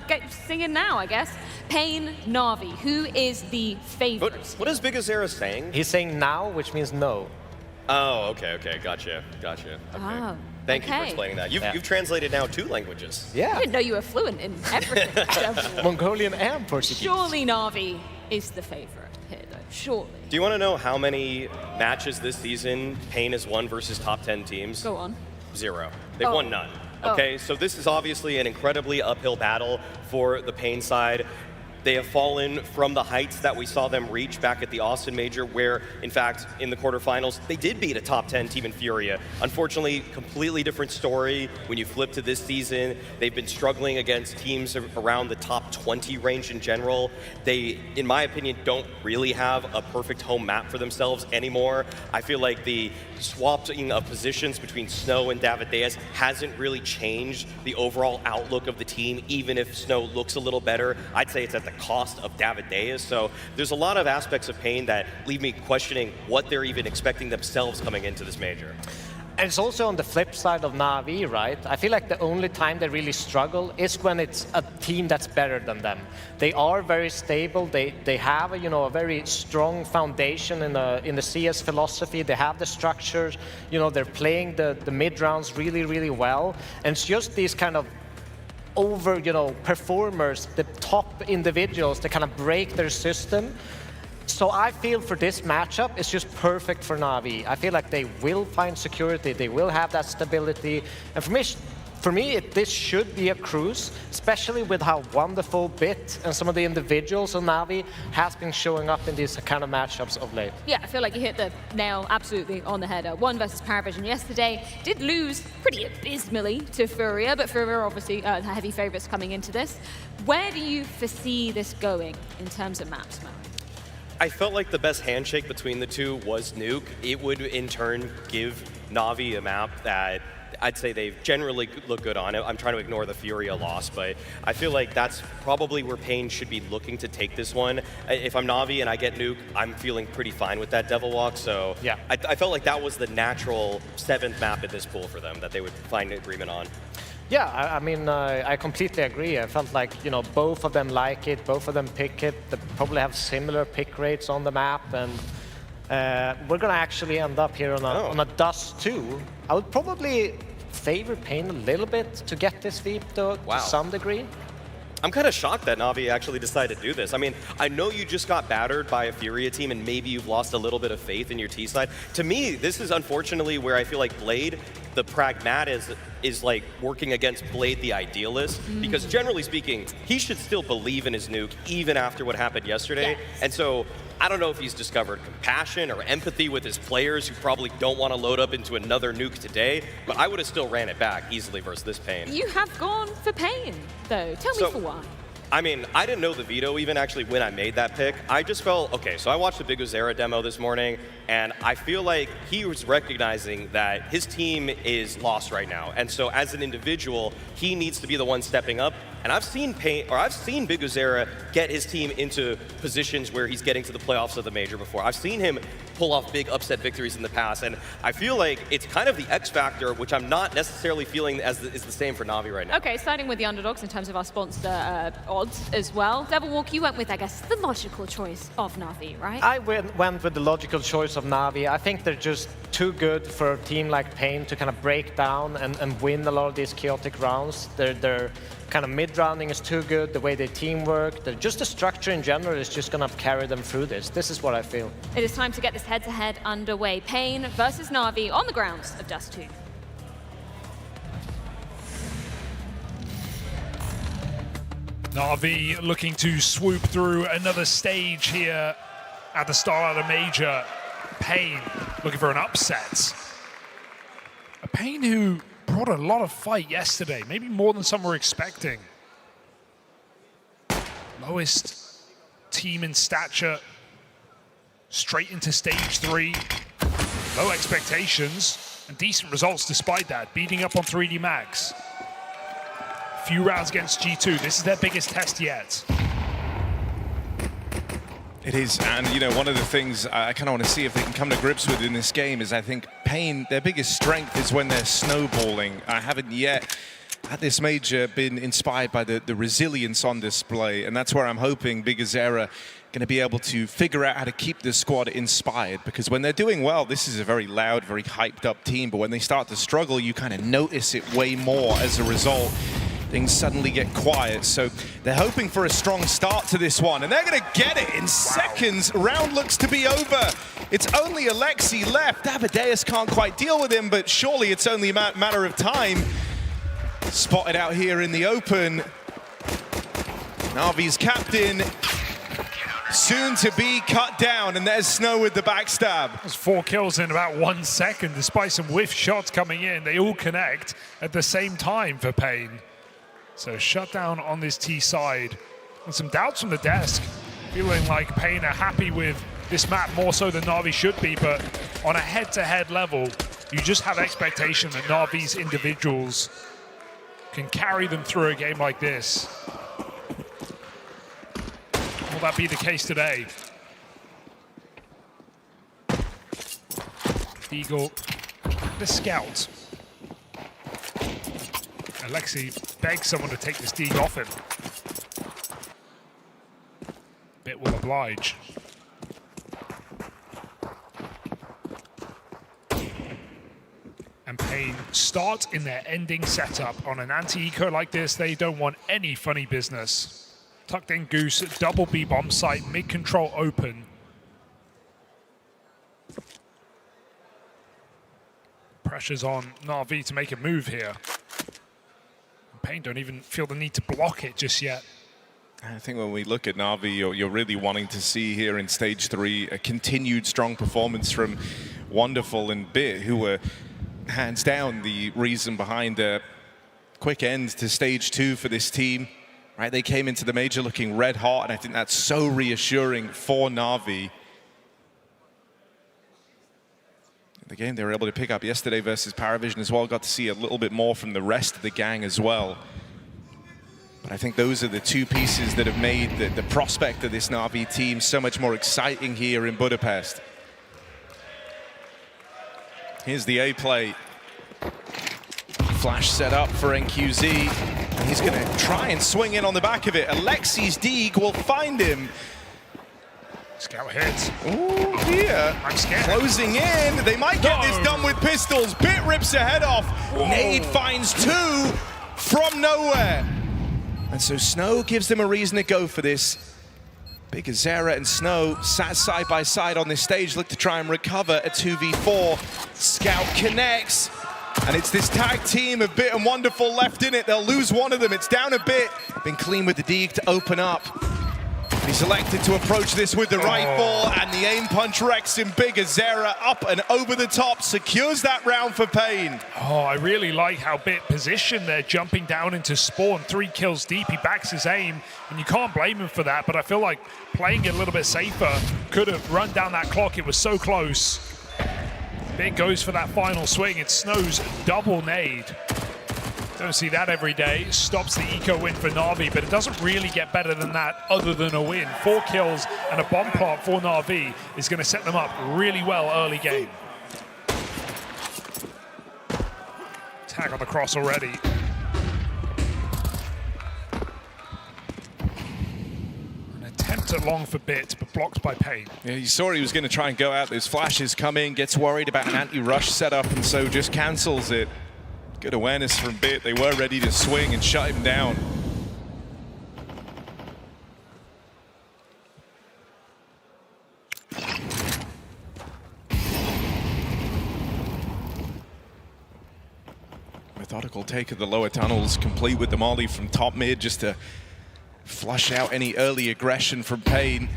get singing now, I guess. Pain, Na'Vi, who is the favorite? What is BigAzera saying? He's saying now, which means no. Oh, okay, gotcha. Okay. Oh. Thank you for explaining that. You've translated now 2 languages. Yeah. I didn't know you were fluent in everything. Mongolian and Portuguese. Surely Na'Vi is the favorite here, though. Surely. Do you want to know how many matches this season Pain has won versus top 10 teams? Go on. 0. They've won none. Okay, so this is obviously an incredibly uphill battle for the Pain side. They have fallen from the heights that we saw them reach back at the Austin Major, where, in fact, in the quarterfinals, they did beat a top 10 team in Furia. Unfortunately, completely different story when you flip to this season. They've been struggling against teams around the top 20 range in general. They, in my opinion, don't really have a perfect home map for themselves anymore. I feel like the swapping of positions between Snow and Davideus hasn't really changed the overall outlook of the team, even if Snow looks a little better. I'd say it's at the cost of Davideus. So there's a lot of aspects of Pain that leave me questioning what they're even expecting themselves coming into this major. And it's also on the flip side of Na'Vi, right? I feel like the only time they really struggle is when it's a team that's better than them. They are very stable. They have a very strong foundation in the CS philosophy. They have the structures. They're playing the mid rounds really, really well. And it's just these kind of performers, the top individuals that kind of break their system. So I feel for this matchup, it's just perfect for Na'Vi. I feel like they will find security, they will have that stability. And for me, this should be a cruise, especially with how wonderful Bit and some of the individuals on Na'Vi has been showing up in these kind of matchups of late. Yeah, I feel like you hit the nail absolutely on the head. 1 versus Paravision yesterday did lose pretty abysmally to Furia, but Furia are obviously heavy favorites coming into this. Where do you foresee this going in terms of maps, Matt? I felt like the best handshake between the two was Nuke. It would in turn give Na'Vi a map that I'd say they generally look good on it. I'm trying to ignore the Furia loss, but I feel like that's probably where Pain should be looking to take this one. If I'm Na'Vi and I get Nuke, I'm feeling pretty fine with that Devil Walk, so yeah. I felt like that was the natural 7th map in this pool for them that they would find an agreement on. Yeah, I mean, I completely agree. I felt like, both of them like it, both of them pick it. They probably have similar pick rates on the map, and we're going to actually end up here on a Dust 2. I would probably favor Pain a little bit to get this sweep, though, to some degree. I'm kind of shocked that Na'Vi actually decided to do this. I mean, I know you just got battered by a Furia team and maybe you've lost a little bit of faith in your T side. To me, this is unfortunately where I feel like Blade, the pragmatist, is like working against Blade, the idealist, because generally speaking, he should still believe in his Nuke even after what happened yesterday. And so I don't know if he's discovered compassion or empathy with his players who probably don't want to load up into another Nuke today, but I would have still ran it back easily versus this Pain. You have gone for Pain, though. Tell me for why. I mean, I didn't know the Veto even actually when I made that pick. I just felt, okay, so I watched the BigAzera demo this morning, and I feel like he was recognizing that his team is lost right now. And so as an individual, he needs to be the one stepping up. And I've seen BigAzera get his team into positions where he's getting to the playoffs of the major before. I've seen him pull off big upset victories in the past, and I feel like it's kind of the X factor, which I'm not necessarily feeling is the same for Na'Vi right now. Okay, starting with the underdogs in terms of our sponsor odds as well. Devil Walk, you went with, I guess, the logical choice of Na'Vi, right? I went with the logical choice of Na'Vi. I think they're just too good for a team like Pain to kind of break down and win a lot of these chaotic rounds. They're kind of mid-rounding is too good, the way they teamwork, just the structure in general is just going to carry them through this. This is what I feel. It is time to get this head-to-head underway. Pain versus Na'Vi on the grounds of Dust 2. Na'Vi looking to swoop through another stage here at the StarLadder Major. Pain looking for an upset. A Pain who brought a lot of fight yesterday, maybe more than some were expecting. Lowest team in stature, straight into stage 3. Low expectations and decent results despite that, beating up on 3D Max. Few rounds against G2, this is their biggest test yet. It is, and you know, one of the things I kind of want to see if they can come to grips with in this game is I think Pain, their biggest strength is when they're snowballing. I haven't yet at this major been inspired by the resilience on display, and that's where I'm hoping byggazera going to be able to figure out how to keep this squad inspired, because when they're doing well, this is a very loud, very hyped up team, but when they start to struggle, you kind of notice it way more. As a result, things suddenly get quiet. So they're hoping for a strong start to this one, and they're going to get it in seconds. Round looks to be over. It's only Alexi left. Amadeus can't quite deal with him, but surely it's only a matter of time. Spotted out here in the open. Na'Vi's captain soon to be cut down, and there's Snow with the backstab. There's 4 kills in about 1 second, despite some whiff shots coming in. They all connect at the same time for Pain. So shutdown on this T side. And some doubts from the desk. Feeling like Pain are happy with this map more so than Na'Vi should be, but on a head-to-head level, you just have expectation that Na'Vi's individuals can carry them through a game like this. Will that be the case today? Eagle, the scout. Alexi begs someone to take this Deeg off him. Bit will oblige. And Pain start in their ending setup. On an anti-eco like this, they don't want any funny business. Tucked in Goose, double B bomb site, mid-control open. Pressure's on Na'Vi to make a move here. Pain don't even feel the need to block it just yet. I think when we look at Na'Vi, you're really wanting to see here in Stage 3 a continued strong performance from Wonderful and Bit, who were hands down the reason behind the quick end to Stage 2 for this team. Right, they came into the major looking red hot, and I think that's so reassuring for Na'Vi. The game they were able to pick up yesterday versus Paravision as well, got to see a little bit more from the rest of the gang as well. But I think those are the two pieces that have made the prospect of this Na'Vi team so much more exciting here in Budapest. Here's the A play. Flash set up for NQZ. And he's going to try and swing in on the back of it. Alexi's Deeg will find him. Scout hits. Ooh, here. I'm scared. Closing in. They might get this done with pistols. Bit rips her head off. Whoa. Nade finds 2 from nowhere. And so Snow gives them a reason to go for this. byggazera and Snow sat side by side on this stage, look to try and recover a 2v4. Scout connects. And it's this tag team of Bit and Wonderful left in it. They'll lose one of them. It's down a Bit. Been clean with the Deeg to open up. He's elected to approach this with the rifle, and the aim punch wrecks him. byggazera up and over the top, secures that round for Pain. Oh, I really like how Bit positioned there, jumping down into spawn, 3 kills deep. He backs his aim, and you can't blame him for that, but I feel like playing it a little bit safer could have run down that clock. It was so close. Bit goes for that final swing. It's Snow's double nade. Don't see that every day. Stops the eco win for Na'Vi, but it doesn't really get better than that other than a win. 4 kills and a bomb plant for Na'Vi is going to set them up really well early game. Tag on the cross already. An attempt at long for Bit, but blocked by Pain. Yeah, you saw he was going to try and go out. Those flashes come in, gets worried about an anti-rush setup, and so just cancels it. Good awareness from Bit. They were ready to swing and shut him down. Methodical take of the lower tunnels, complete with the molly from top mid, just to flush out any early aggression from Pain.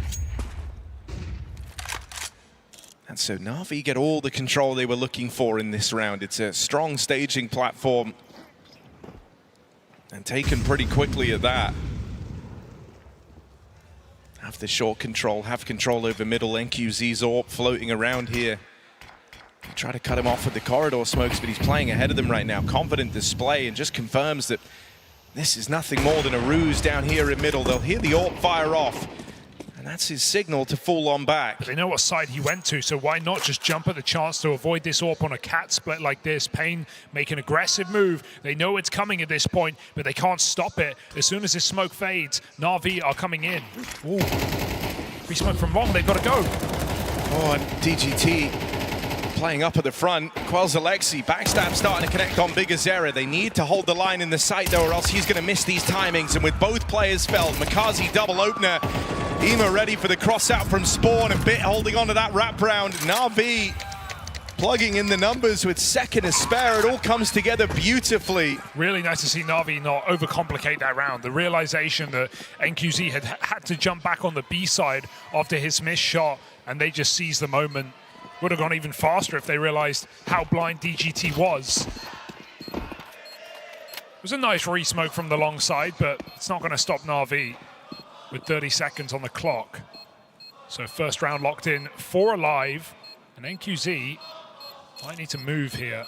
And so Na'Vi get all the control they were looking for in this round. It's a strong staging platform, and taken pretty quickly at that. Have the short control, have control over middle. NQZ's AWP floating around here. Try to cut him off with the corridor smokes, but he's playing ahead of them right now. Confident display, and just confirms that this is nothing more than a ruse down here in middle. They'll hear the AWP fire off. And that's his signal to fall on back. But they know what side he went to, so why not just jump at the chance to avoid this AWP on a cat split like this? Pain make an aggressive move. They know it's coming at this point, but they can't stop it. As soon as this smoke fades, Na'Vi are coming in. Ooh. Free smoke from Long, they've got to go. Oh, and DGT playing up at the front. Quells Alexi, backstab starting to connect on Bigazera. They need to hold the line in the site though, or else he's going to miss these timings. And with both players felled, Makazi double opener. Ema ready for the cross out from Spawn, a bit holding on to that wrap round. Na'Vi plugging in the numbers with second to spare. It all comes together beautifully. Really nice to see Na'Vi not overcomplicate that round. The realization that NQZ had to jump back on the B side after his missed shot, and they just seized the moment. Would have gone even faster if they realized how blind DGT was. It was a nice re-smoke from the long side, but it's not going to stop Na'Vi with 30 seconds on the clock. So first round locked in, 4 alive, and NQZ might need to move here.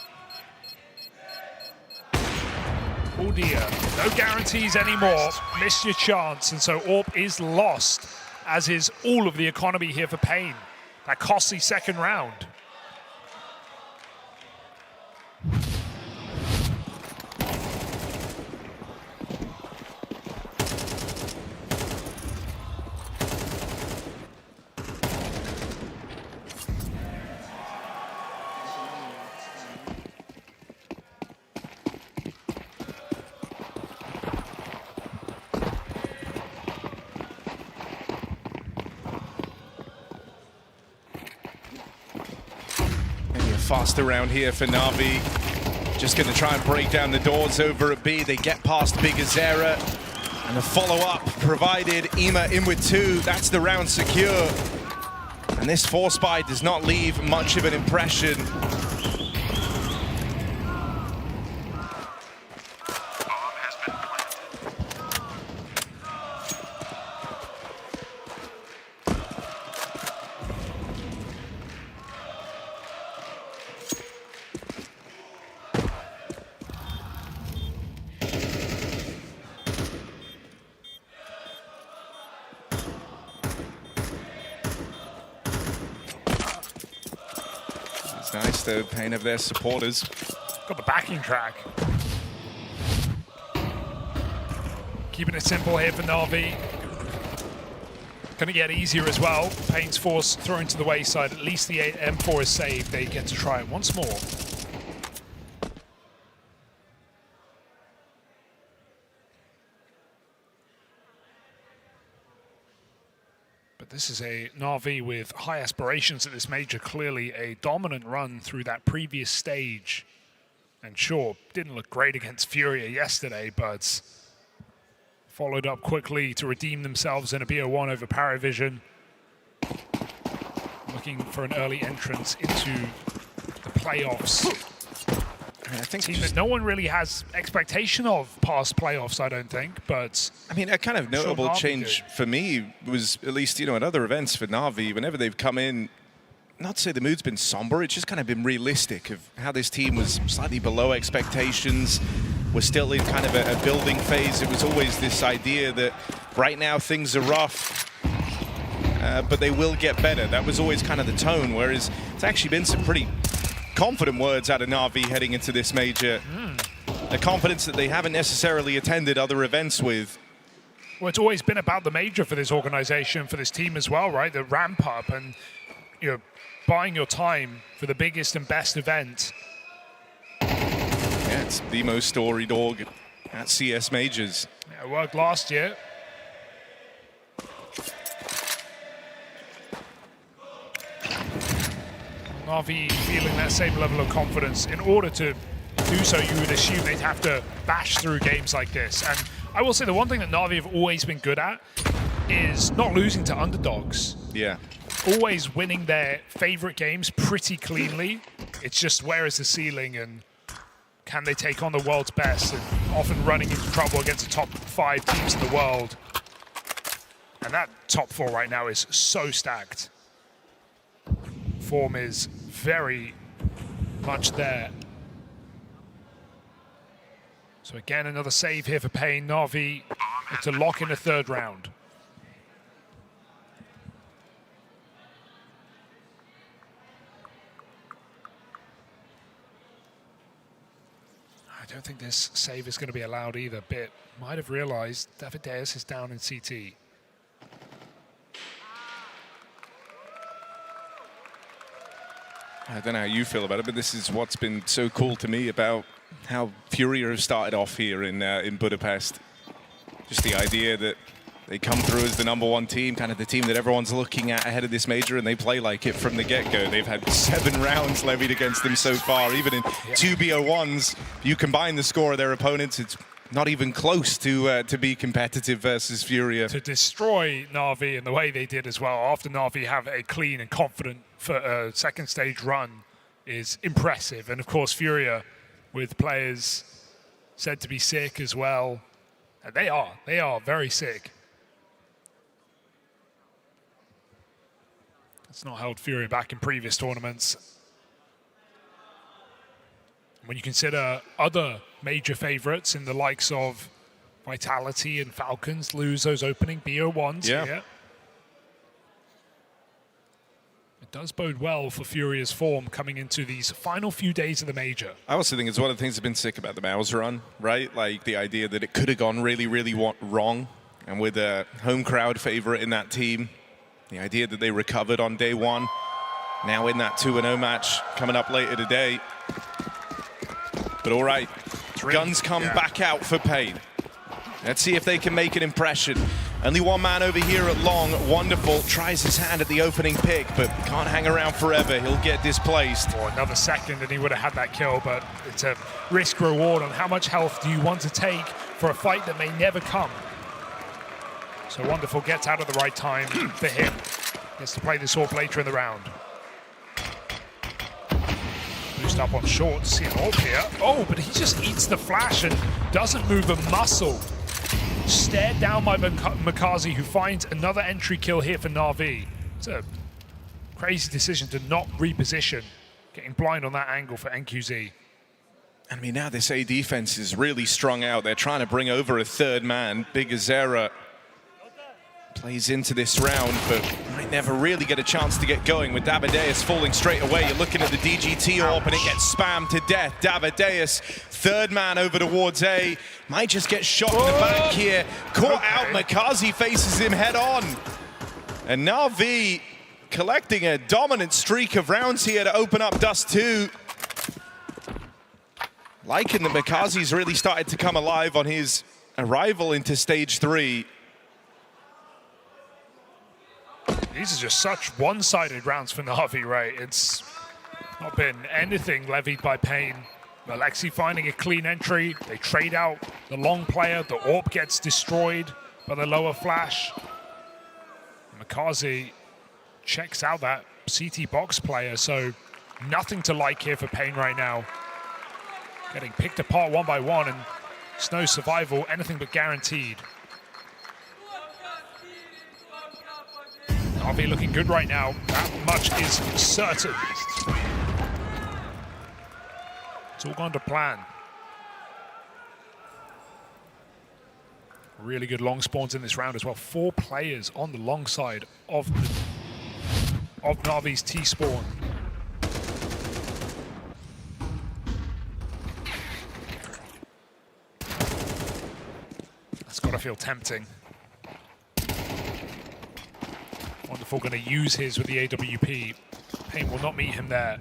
Oh dear, no guarantees anymore. Miss your chance, and so AWP is lost, as is all of the economy here for Pain. That costly second round. Fast around here for Na'Vi. Just going to try and break down the doors over at B. They get past Bigazera. And the follow-up provided. Ema in with 2. That's the round secure. And this 4-spy does not leave much of an impression. Nice, the pain of their supporters. Got the backing track. Keeping it simple here for Na'Vi. Going to get easier as well. Pain's force thrown to the wayside. At least the M4 is saved. They get to try it once more. This is a Na'Vi with high aspirations at this major, clearly a dominant run through that previous stage. And sure, didn't look great against Furia yesterday, but followed up quickly to redeem themselves in a BO1 over Paravision. Looking for an early entrance into the playoffs. I think team that no one really has expectation of past playoffs, I don't think, but... I mean, a kind of notable change for me was, at least, you know, at other events for Na'Vi, whenever they've come in, not to say the mood's been somber, it's just kind of been realistic of how this team was slightly below expectations. We're still in kind of a building phase. It was always this idea that right now things are rough, but they will get better. That was always kind of the tone, whereas it's actually been some pretty confident words out of Na'Vi heading into this major. A confidence that they haven't necessarily attended other events with. Well, it's always been about the major for this organization, for this team as well, right? The ramp up and, you know, buying your time for the biggest and best event. Yeah, it's the most storied org at CS majors. Yeah, it worked last year. Na'Vi feeling that same level of confidence. In order to do so, you would assume they'd have to bash through games like this. And I will say the one thing that Na'Vi have always been good at is not losing to underdogs. Yeah. Always winning their favorite games pretty cleanly. It's just where is the ceiling and can they take on the world's best, and often running into trouble against the top 5 teams in the world. And that top 4 right now is so stacked. Form is very much there. So again, another save here for Pain. Na'Vi to lock in the 3rd round. don't think this save is going to be allowed either. Bit might have realized Davideus is down in CT. I don't know how you feel about it, but this is what's been so cool to me about how Furia have started off here in Budapest. Just the idea that they come through as the #1 team, kind of the team that everyone's looking at ahead of this major, and they play like it from the get-go. They've had 7 rounds levied against them so far. Even in 2 BO1s, you combine the score of their opponents, it's not even close to be competitive versus Furia. To destroy Na'Vi in the way they did as well, after Na'Vi have a clean and confident second stage run, is impressive. And of course, Furia, with players said to be sick as well. And they are very sick. It's not held Furia back in previous tournaments. When you consider other major favorites in the likes of Vitality and Falcons lose those opening BO1s here. It does bode well for Furia's form coming into these final few days of the major. I also think it's one of the things that's been sick about the Mouse run, right? Like the idea that it could have gone really, really wrong. And with a home crowd favorite in that team, the idea that they recovered on day 1, now in that 2-0 match coming up later today. But all right, guns come back out for Pain. Let's see if they can make an impression. Only one man over here at long. Wonderful tries his hand at the opening pick, but can't hang around forever. He'll get displaced. Or another second and he would have had that kill, but it's a risk reward on how much health do you want to take for a fight that may never come. So Wonderful gets out at the right time for him. Gets to play this AWP later in the round. Boost up on short to see an AWP here. Oh, but he just eats the flash and doesn't move a muscle. Stared down by Makazi, who finds another entry kill here for Na'Vi. It's a crazy decision to not reposition. Getting blind on that angle for NQZ. I mean, now this A defense is really strung out. They're trying to bring over a 3rd man. Big Azera plays into this round, but might never really get a chance to get going with Davideus falling straight away. You're looking at the DGT AWP and it gets spammed to death. Davideus, 3rd man over towards A, might just get shot in the back here. Caught out, Makazi faces him head on. And Na'Vi collecting a dominant streak of rounds here to open up Dust 2. Liking that Makazi's really started to come alive on his arrival into stage 3. These are just such one-sided rounds for Na'Vi, right? It's not been anything levied by Pain. Alexi finding a clean entry. They trade out the long player. The AWP gets destroyed by the lower flash. Makazi checks out that CT box player, so nothing to like here for Pain right now. Getting picked apart one by one, and Snow survival anything but guaranteed. Na'Vi looking good right now. That much is certain. It's all gone to plan. Really good long spawns in this round as well. 4 players on the long side of Na'Vi's T-spawn. That's got to feel tempting. Wonderful going to use his with the AWP. Pain will not meet him there.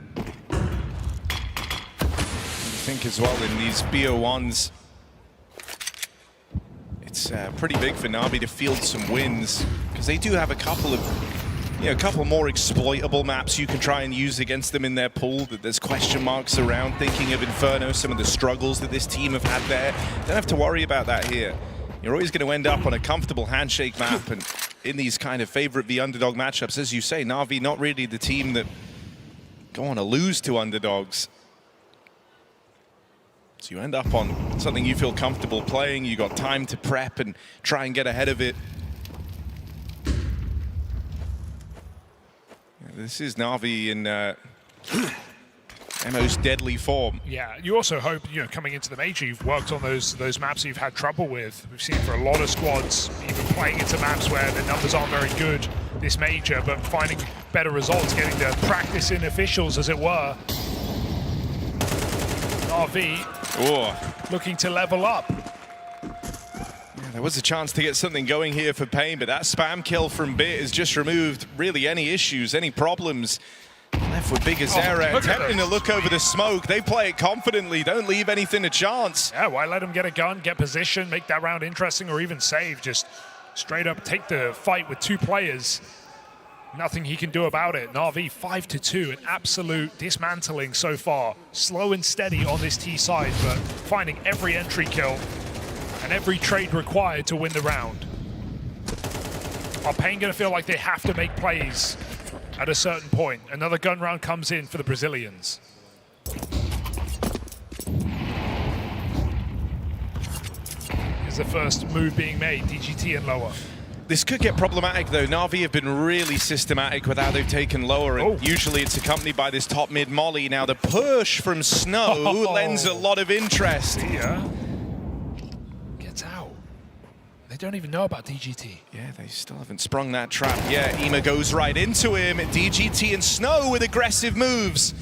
I think as well in these BO1s, it's pretty big for Na'Vi to field some wins, because they do have a couple of, a couple more exploitable maps you can try and use against them in their pool that there's question marks around. Thinking of Inferno, some of the struggles that this team have had there. Don't have to worry about that here. You're always going to end up on a comfortable handshake map, and in these kind of favorite v underdog matchups, as you say, Na'Vi not really the team that go on to lose to underdogs. So you end up on something you feel comfortable playing. You got time to prep and try and get ahead of it. This is Na'Vi in most deadly form. Yeah, you also hope, coming into the major, you've worked on those maps you've had trouble with. We've seen for a lot of squads, even playing into maps where the numbers aren't very good this major, but finding better results, getting the practice in officials, as it were. Na'Vi Looking to level up. Yeah, there was a chance to get something going here for Pain, but that spam kill from Bit has just removed really any issues, any problems. Left with byggazera, attempting to look over the smoke. They play it confidently, don't leave anything to chance. Yeah, why let him get a gun, get position, make that round interesting, or even save? Just straight up take the fight with 2 players. Nothing he can do about it. Na'Vi 5-2, an absolute dismantling so far. Slow and steady on this T side, but finding every entry kill and every trade required to win the round. Are Pain going to feel like they have to make plays at a certain point? Another gun round comes in for the Brazilians. Here's the first move being made, DGT and lower. This could get problematic though. Na'Vi have been really systematic with how they've taken lower, and usually it's accompanied by this top mid molly. Now the push from Snow lends a lot of interest. Yeah. Gets out. They don't even know about DGT. Yeah, they still haven't sprung that trap yet. Ema goes right into him. DGT and Snow with aggressive moves.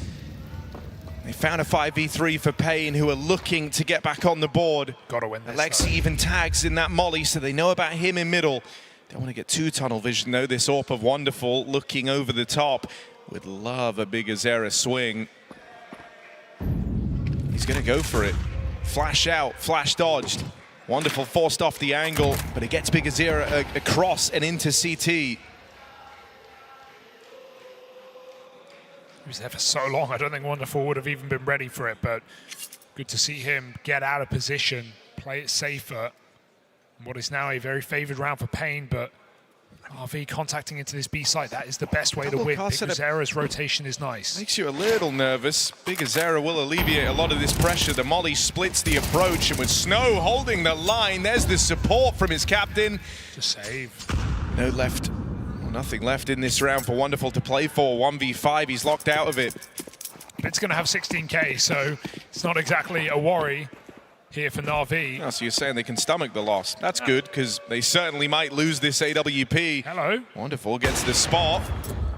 They found a 5v3 for Pain, who are looking to get back on the board. Gotta win this. Alexi even tags in that molly, so they know about him in middle. Don't want to get too tunnel vision though. This AWP of Wonderful looking over the top. Would love a byggazera swing. He's going to go for it. Flash out, flash dodged. Wonderful forced off the angle, but it gets byggazera across and into CT. He was there for so long, I don't think Wonderful would have even been ready for it, but good to see him get out of position, play it safer. What is now a very favored round for Pain, but RV contacting into this B site, that is the best way to win. byggazera's rotation is nice. Makes you a little nervous. byggazera will alleviate a lot of this pressure. The molly splits the approach, and with Snow holding the line, there's the support from his captain. Just save. No left, nothing left in this round for Wonderful to play for. 1v5, he's locked out of it. It's going to have 16k, so it's not exactly a worry here for Na'Vi. Oh, so you're saying they can stomach the loss. That's good, because they certainly might lose this AWP. Hello. Wonderful gets the spot.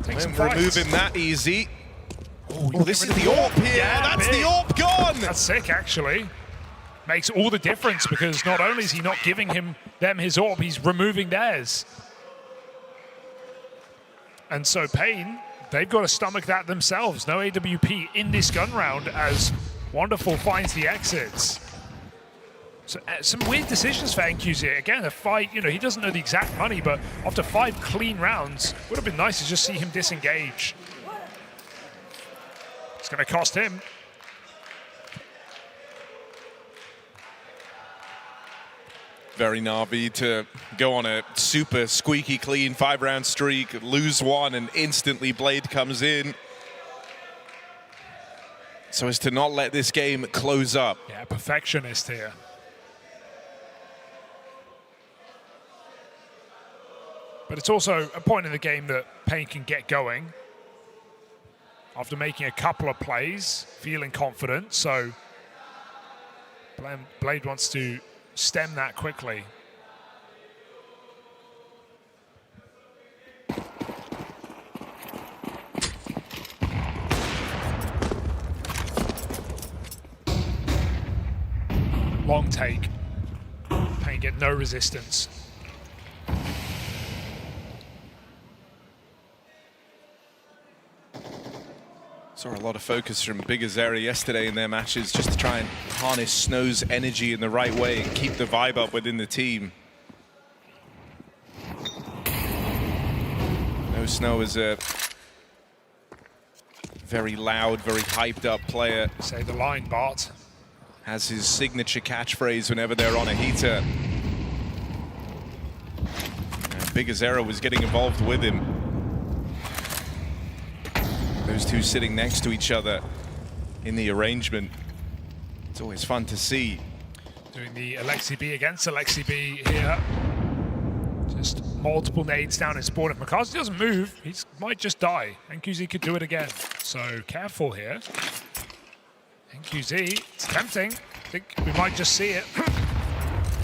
Don't remove him that easy. Oh, this is the AWP here. Yeah, that's the AWP gone. That's sick, actually. Makes all the difference, because not only is he not giving them his AWP, he's removing theirs. And so Pain, they've got to stomach that themselves. No AWP in this gun round as Wonderful finds the exits. So some weird decisions for NQZ. Again, a fight, you know, he doesn't know the exact money, but after 5 clean rounds, would have been nice to just see him disengage. It's going to cost him. Very Na'Vi to go on a super squeaky clean 5-round streak, lose one, and instantly Blade comes in. So as to not let this game close up. Yeah, perfectionist here. But it's also a point in the game that Pain can get going after making a couple of plays, feeling confident. So Blade wants to stem that quickly. Long take. Pain get no resistance. Saw a lot of focus from byggazera yesterday in their matches just to try and harness Snow's energy in the right way and keep the vibe up within the team. No, Snow is a very loud, very hyped up player. Say the line, Bart. Has his signature catchphrase whenever they're on a heater. byggazera was getting involved with him. Those two sitting next to each other in the arrangement. It's always fun to see. Doing the Alexi B against Alexi B here. Just multiple nades down in spawn. If McCarthy doesn't move, he might just die. NQZ could do it again. So careful here. NQZ, it's tempting. I think we might just see it.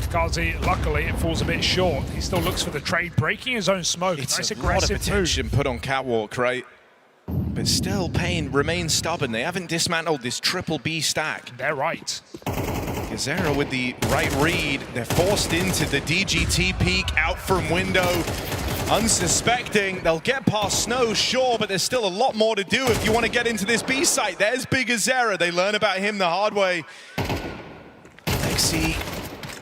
McCarthy, luckily, it falls a bit short. He still looks for the trade, breaking his own smoke. It's nice a aggressive lot of attention move. put on Catwalk, right? But still, Pain remains stubborn. They haven't dismantled this triple B stack. They're right. kyxsan with the right read. They're forced into the DGT peak, out from window. Unsuspecting, they'll get past Snow, sure, but there's still a lot more to do if you want to get into this B site. There's kyxsan. They learn about him the hard way. Lexi,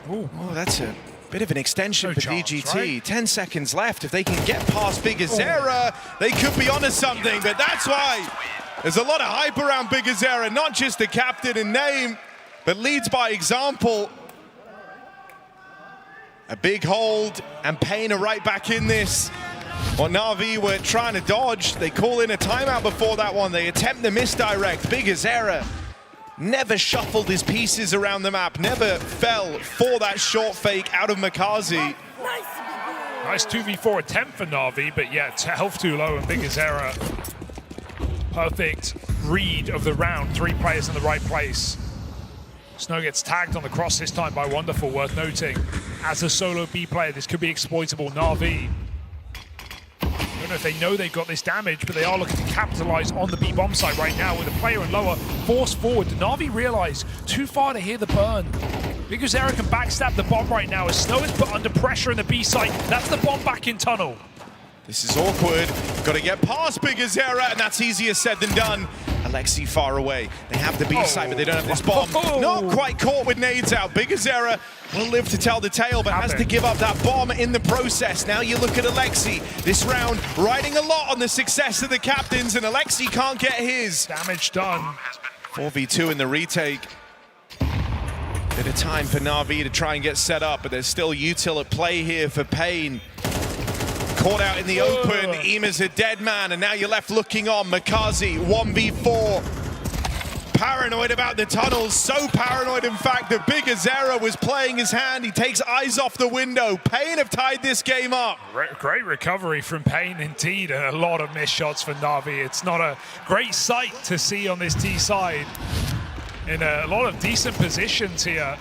oh, that's a bit of an extension for DGT. Right? 10 seconds left. If they can get past kyxsan, they could be onto something, but that's why there's a lot of hype around kyxsan, not just the captain in name, but leads by example. A big hold, and Pain are right back in this. What Na'Vi were trying to dodge, they call in a timeout before that one. They attempt the misdirect. kyxsan never shuffled his pieces around the map, never fell for that short fake out of Makazi. Nice 2v4 attempt for Na'Vi, but yeah, health too low, and kyxsan, perfect read of the round. 3 players in the right place. Snow gets tagged on the cross this time by Wonderful, worth noting. As a solo B player, this could be exploitable. Na'Vi, I don't know if they know they've got this damage, but they are looking to capitalize on the B bomb site right now with a player in lower, forced forward. Did Na'Vi realize too far to hear the burn? kyxsan can backstab the bomb right now as Snow is put under pressure in the B site. That's the bomb back in tunnel. This is awkward. Got to get past kyxsan, and that's easier said than done. Alexi far away. They have the B site, but they don't have this bomb. Not quite caught with nades out. kyxsan will live to tell the tale, but has to give up that bomb in the process. Now you look at Alexi. This round riding a lot on the success of the captains, and Alexi can't get his. Damage done. 4v2 in the retake. Bit of time for Na'Vi to try and get set up, but there's still util at play here for Pain. Caught out in the open, Ima's a dead man, and now you're left looking on. Makazi, 1v4. Paranoid about the tunnels, so paranoid in fact that kyxsan was playing his hand. He takes eyes off the window. Pain have tied this game up. Great recovery from Pain indeed, and a lot of missed shots for Na'Vi. It's not a great sight to see on this T side. In a lot of decent positions here.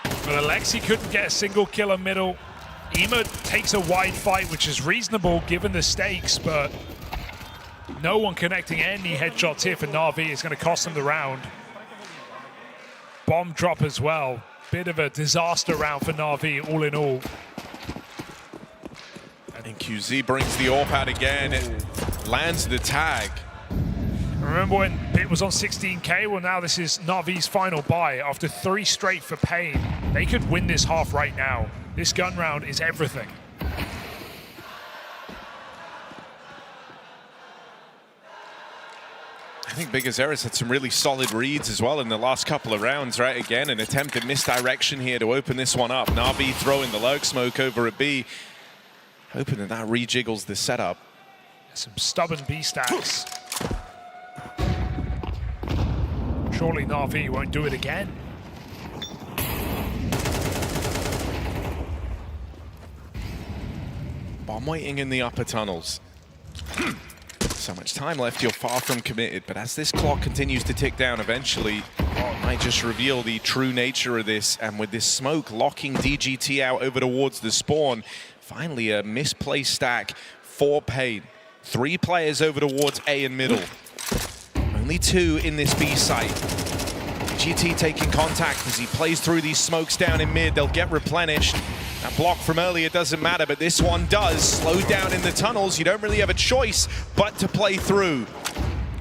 But Alexi couldn't get a single kill in middle. Ima takes a wide fight, which is reasonable given the stakes, but no one connecting any headshots here for Na'Vi is going to cost them the round. Bomb drop as well. Bit of a disaster round for Na'Vi, all in all. And QZ brings the AWP out again. It lands the tag. Remember when Bit was on 16k? Well, now this is Na'Vi's final buy. After 3 straight for Pain, they could win this half right now. This gun round is everything. I think kyxsan's had some really solid reads as well in the last couple of rounds, right? Again, an attempt at misdirection here to open this one up. Na'Vi throwing the lurk smoke over at B, hoping that that rejiggles the setup. Some stubborn B stacks. Surely Na'Vi won't do it again. Bomb waiting in the upper tunnels. So much time left, you're far from committed, but as this clock continues to tick down, eventually it might just reveal the true nature of this, and with this smoke locking DGT out over towards the spawn, finally a misplaced stack for Pain. 3 players over towards A and middle. Only 2 in this B site. GT taking contact as he plays through these smokes down in mid. They'll get replenished. That block from earlier doesn't matter, but this one does. Slow down in the tunnels. You don't really have a choice but to play through.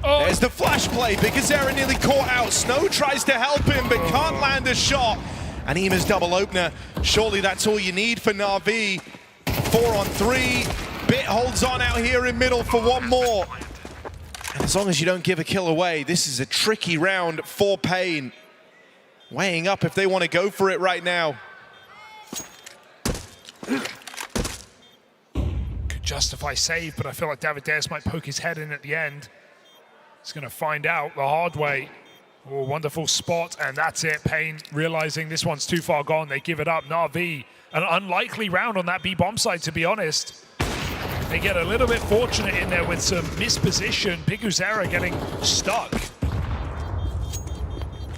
There's the flash play. kyxsan nearly caught out. Snow tries to help him, but can't land a shot. And Ima's double opener. Surely that's all you need for Na'Vi. 4 on 3. Bit holds on out here in middle for one more. And as long as you don't give a kill away, this is a tricky round for Pain. Weighing up if they want to go for it right now. Could justify save, but I feel like Davideus might poke his head in at the end. He's going to find out the hard way. Oh, wonderful spot, and that's it. Pain realizing this one's too far gone. They give it up. Na'Vi, an unlikely round on that B bomb side, to be honest. They get a little bit fortunate in there with some misposition. kyxsan getting stuck.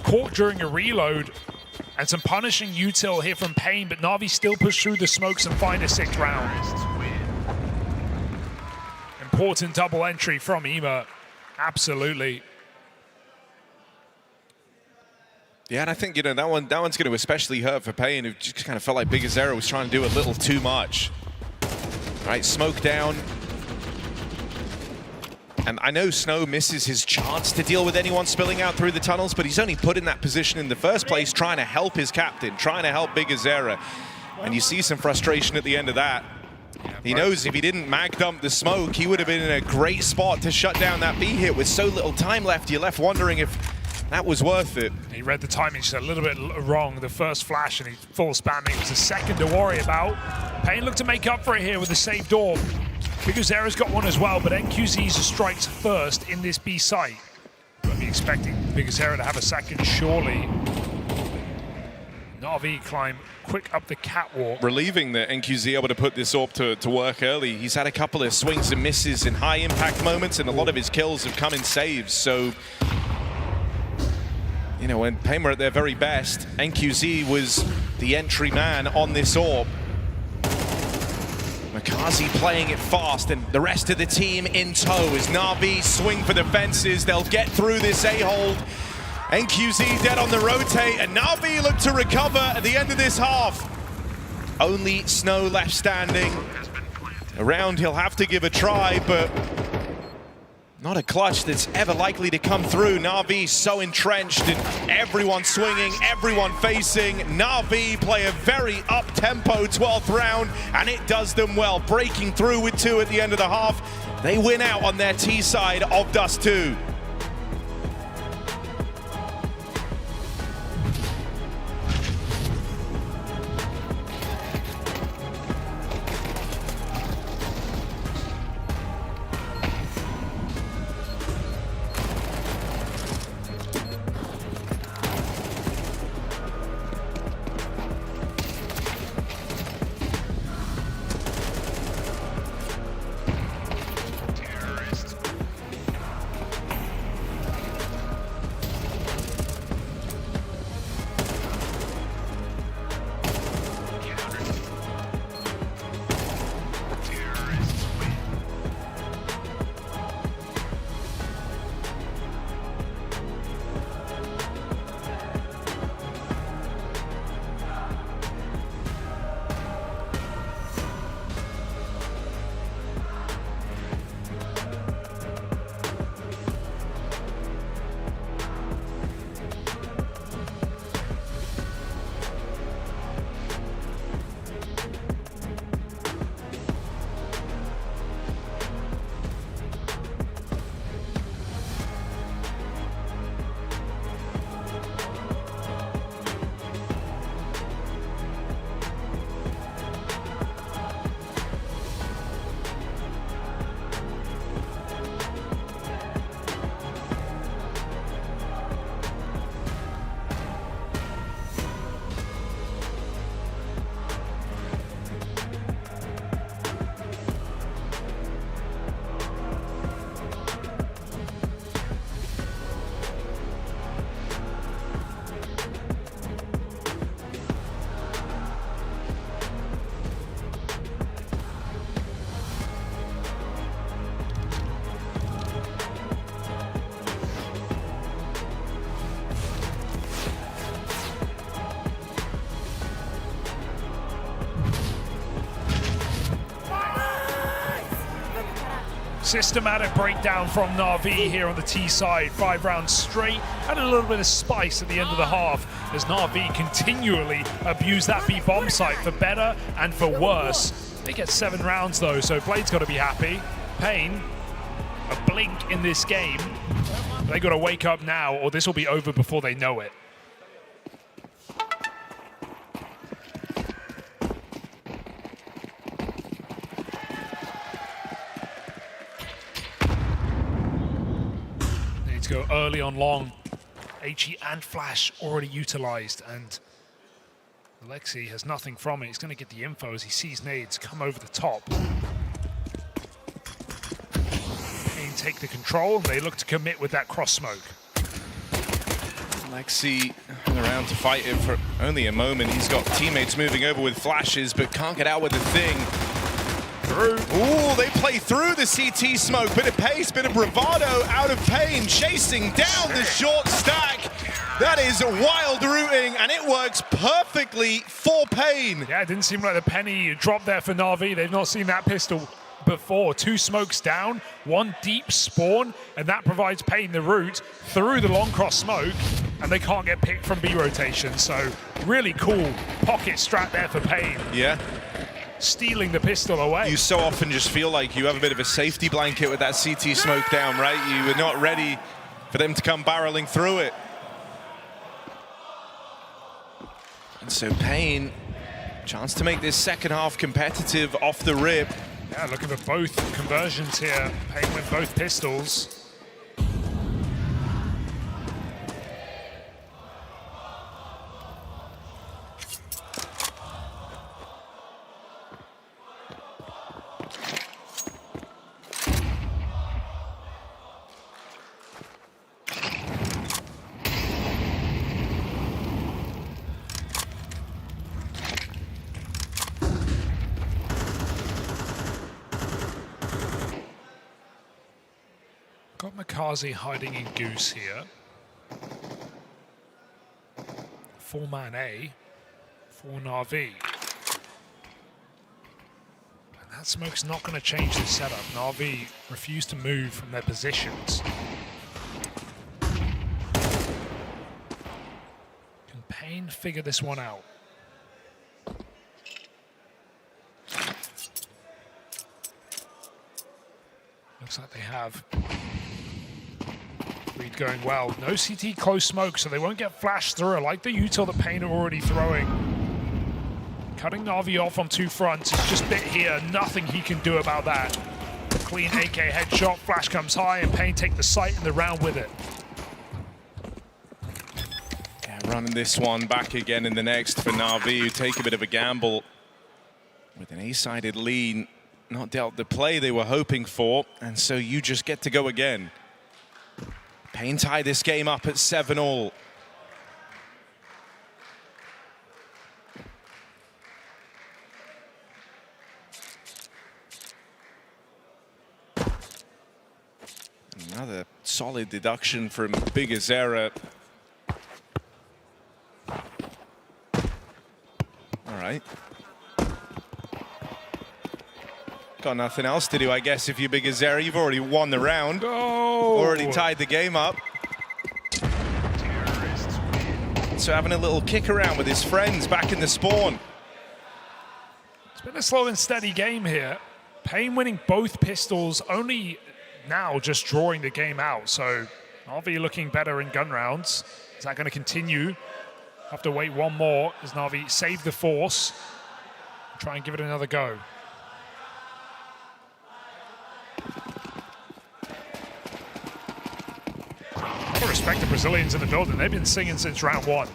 Caught during a reload. And some punishing util here from Pain, but Na'Vi still push through the smokes and find a 6th round. important double entry from Ema. Absolutely. Yeah, and I think, you know, that one's going to especially hurt for Pain, who just kind of felt like bigazera was trying to do a little too much. Right, smoke down. And I know Snow misses his chance to deal with anyone spilling out through the tunnels, but he's only put in that position in the first place trying to help his captain, trying to help bigazera. And you see some frustration at the end of that. He knows if he didn't mag dump the smoke, he would have been in a great spot to shut down that B hit. With so little time left, you're left wondering if that was worth it. He read the timing just a little bit wrong. The first flash and he full spamming. It was the second to worry about. Pain looked to make up for it here with the saved orb. bigazera's got one as well, but NQZ strikes first in this B site. I'd be expecting bigazera to have a second, surely. Na'Vi climb quick up the catwalk. Relieving that NQZ able to put this orb to work early. He's had a couple of swings and misses in high impact moments, and a lot of his kills have come in saves. So, you know, when Pain were at their very best, NQZ was the entry man on this orb. Makazi playing it fast, and the rest of the team in tow as Na'Vi swing for the fences. They'll get through this A-hold. NQZ dead on the rotate, and Na'Vi look to recover at the end of this half. Only Snow left standing. Around, he'll have to give a try, but not a clutch that's ever likely to come through. Na'Vi so entrenched, and everyone swinging, everyone facing. Na'Vi play a very up-tempo 12th round, and it does them well. Breaking through with 2 at the end of the half. They win out on their T side of Dust 2. Systematic breakdown from Na'Vi here on the T side. 5 rounds straight, and a little bit of spice at the end of the half as Na'Vi continually abuse that B bomb site for better and for worse. They get 7 rounds though, so Blade's got to be happy. Pain, a blink in this game. They got to wake up now, or this will be over before they know it. Go early on long. HE and Flash already utilized, and Alexi has nothing from it. He's going to get the info as he sees nades come over the top. Pain take the control, and they look to commit with that cross smoke. Alexi hung around to fight it for only a moment. He's got teammates moving over with flashes, but can't get out with the thing. through. Ooh, they play through the CT smoke. Bit of pace, bit of bravado out of Pain, chasing down the short stack. That is wild routing, and it works perfectly for Pain. Yeah, it didn't seem like the penny dropped there for Na'Vi. They've not seen that pistol before. 2 smokes down, 1 deep spawn, and that provides Pain the route through the long cross smoke, and they can't get picked from B rotation. So really cool pocket strat there for Pain. Yeah. Stealing the pistol away. You so often just feel like you have a bit of a safety blanket with that CT smoke down, right? You were not ready for them to come barreling through it. And so Pain, chance to make this second half competitive off the rip. Yeah, looking for both conversions here. Pain with both pistols. Got Makazi hiding in Goose here. 4-man A for Na'Vi. And that smoke's not going to change the setup. Na'Vi refuse to move from their positions. Can Pain figure this one out? Looks like they have. Read going well. No CT close smoke, so they won't get flashed through. I like the util that Pain are already throwing. Cutting Na'Vi off on 2 fronts. It's just bit here. Nothing he can do about that. Clean AK headshot. Flash comes high, and Pain take the site and the round with it. Yeah, running this one back again in the next for Na'Vi, who take a bit of a gamble with an A-sided lead. Not dealt the play they were hoping for, and so you just get to go again. Pain tie this game up at 7-all. Another solid deduction from BigAzera. All right. Got nothing else to do, I guess, if you're BigAzera. You've already won the round. Already tied the game up. So having a little kick around with his friends back in the spawn. It's been a slow and steady game here. Pain winning both pistols, only now just drawing the game out. So Na'Vi looking better in gun rounds. Is that going to continue? Have to wait one more as Na'Vi save the force. Try and give it another go. I respect the Brazilians in the building. They've been singing since round 1.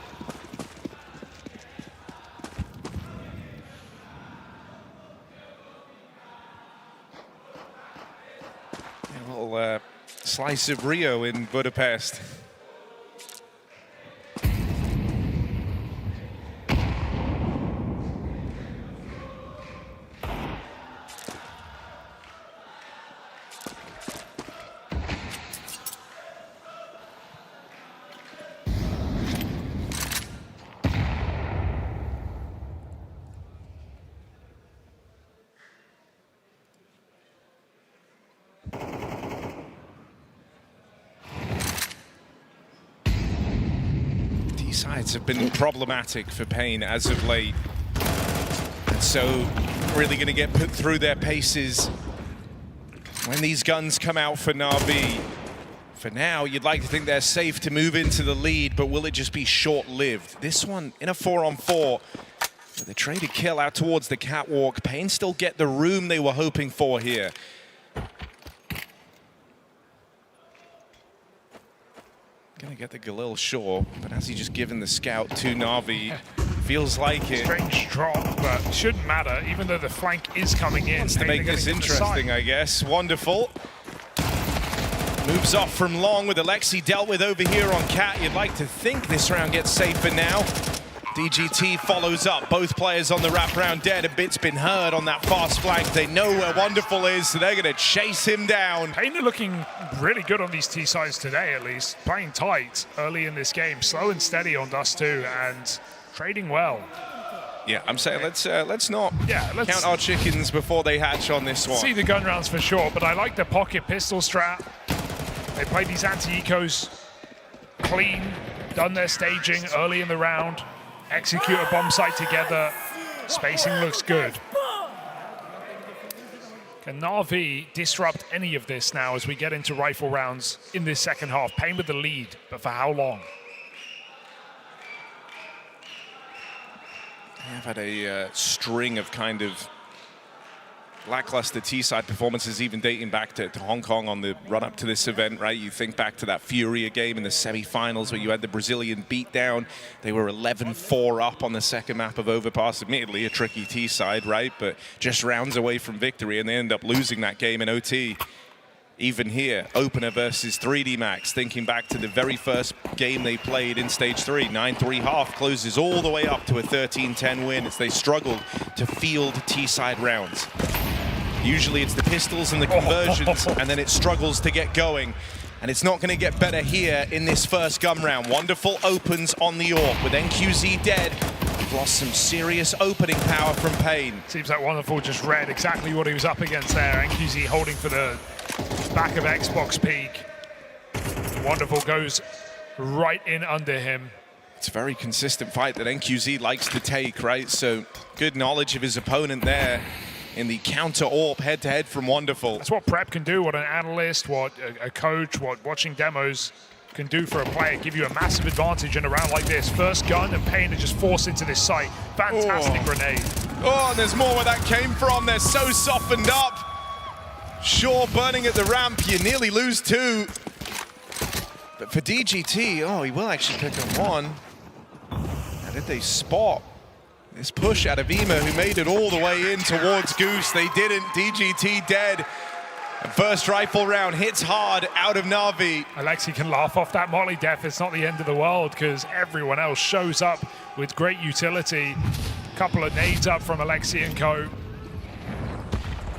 A little slice of Rio in Budapest. Sides have been problematic for Pain as of late, and so really going to get put through their paces when these guns come out for Na'Vi. For now, you'd like to think they're safe to move into the lead, but will it just be short-lived? This one in a 4-on-4 with a traded kill out towards the catwalk. Pain still get the room they were hoping for here. Gonna get the Galil Shaw, but has he just given the scout to Na'Vi? Feels like it. Strange drop, but shouldn't matter, even though the flank is coming in. Wants to make this interesting, I guess. Wonderful. Moves off from long with Alexi dealt with over here on Cat. You'd like to think this round gets safer now. DGT follows up, both players on the wraparound dead. A bit's been heard on that fast flank. They know where Wonderful is, so they're going to chase him down. Pain are looking really good on these T sides today, at least. Playing tight early in this game, slow and steady on Dust 2, and trading well. Yeah, I'm saying let's not count our chickens before they hatch on this one. See the gun rounds for sure, but I like the pocket pistol strat. They played these anti-ecos clean, done their staging early in the round. Execute a bomb site together. Spacing looks good. Can Na'Vi disrupt any of this now as we get into rifle rounds in this second half? Pain with the lead, but for how long? I've had a string of kind of lackluster T-side performances, even dating back to Hong Kong on the run-up to this event, right? You think back to that Furia game in the semi-finals where you had the Brazilian beatdown. They were 11-4 up on the second map of Overpass. Admittedly, a tricky T-side, right? But just rounds away from victory, and they end up losing that game in OT. Even here, opener versus 3D Max, thinking back to the very first game they played in Stage 3, 9-3 half, closes all the way up to a 13-10 win as they struggled to field T-side rounds. Usually it's the pistols and the conversions, and then it struggles to get going. And it's not going to get better here in this first gun round. Wonderful opens on the AWP with NQZ dead. Lost some serious opening power from Pain. Seems like Wonderful just read exactly what he was up against there. NQZ holding for the back of Xbox peak. Wonderful goes right in under him. It's a very consistent fight that NQZ likes to take, right? So good knowledge of his opponent there in the counter AWP head-to-head from Wonderful. That's what prep can do, what an analyst, what a coach, what watching demos can do for a player. Give you a massive advantage in a round like this. First gun and Pain are just forced into this site. Fantastic grenade. Oh, and there's more where that came from. They're so softened up. Sure, burning at the ramp, you nearly lose two. But for DGT, oh, he will actually pick up one. How did they spot this push out of Ema, who made it all the way in towards Goose? They didn't. DGT dead. First rifle round hits hard out of Na'Vi. Alexi can laugh off that molly death. It's not the end of the world because everyone else shows up with great utility. Couple of nades up from Alexi and co.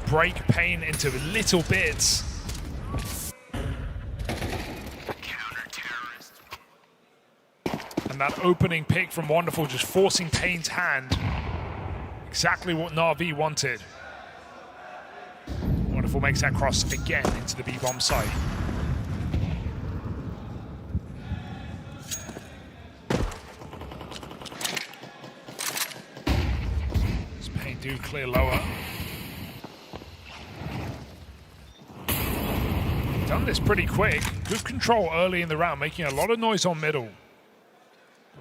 Break Pain into little bits. And that opening pick from Wonderful just forcing Pain's hand. Exactly what Na'Vi wanted. Wonderful makes that cross again into the B-bomb site. Does Pain do clear lower? Done this pretty quick. Good control early in the round, making a lot of noise on middle.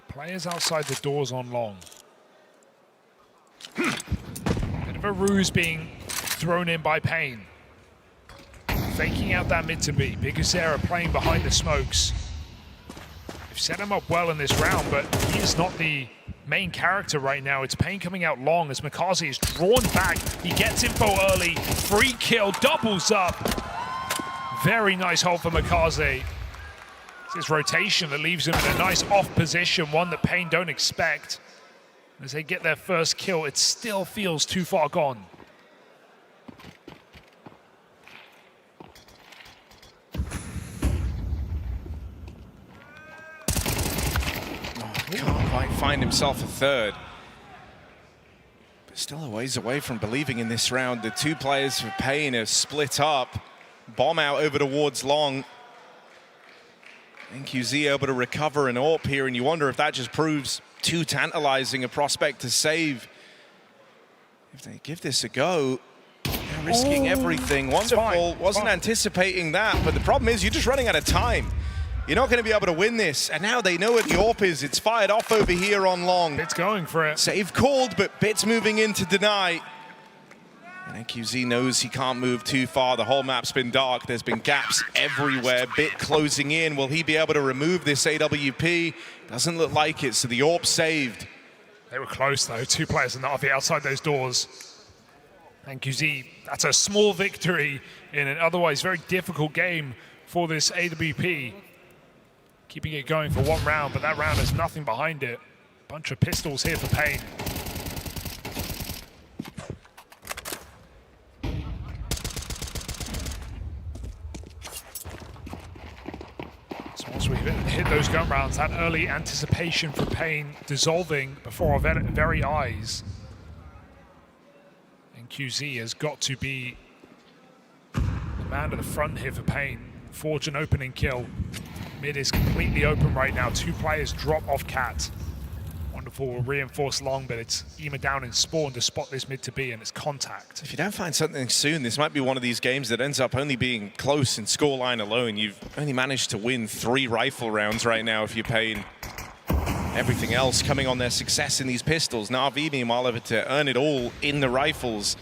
Players outside the doors on long. Bit of a ruse being thrown in by Pain. Faking out that mid to B. Bigusera playing behind the smokes. They've set him up well in this round, but he is not the main character right now. It's Pain coming out long as Makazi is drawn back. He gets info early. Free kill, doubles up. Very nice hold for Makazi. It's his rotation that leaves him in a nice off position, one that Pain don't expect. As they get their first kill, it still feels too far gone. Can't quite find himself a third. But still a ways away from believing in this round. The two players for Pain are split up. Bomb out over towards long. NQZ able to recover an AWP here, and you wonder if that just proves too tantalizing a prospect to save. If they give this a go, they're risking everything. Wonderful wasn't anticipating that, but the problem is you're just running out of time. You're not going to be able to win this, and now they know where the AWP is. It's fired off over here on long. It's going for it. Save called, but Bits moving in to deny. And NQZ knows he can't move too far. The whole map's been dark. There's been gaps everywhere. Bit closing in. Will he be able to remove this AWP? Doesn't look like it, so the AWP saved. They were close, though. Two players in Na'Vi outside those doors. NQZ, that's a small victory in an otherwise very difficult game for this AWP. Keeping it going for one round, but that round has nothing behind it. Bunch of pistols here for Pain. So once we hit those gun rounds, that early anticipation for Pain dissolving before our very eyes. And QZ has got to be the man at the front here for Pain. Forge an opening kill. Mid is completely open right now. 2 players drop off Cat. Wonderful reinforced long, but it's Ema down in spawn to spot this mid to B, and it's contact. If you don't find something soon, this might be one of these games that ends up only being close in scoreline alone. You've only managed to win 3 rifle rounds right now if you're paying everything else coming on their success in these pistols. Na'Vi, meanwhile, over to earn it all in the rifles.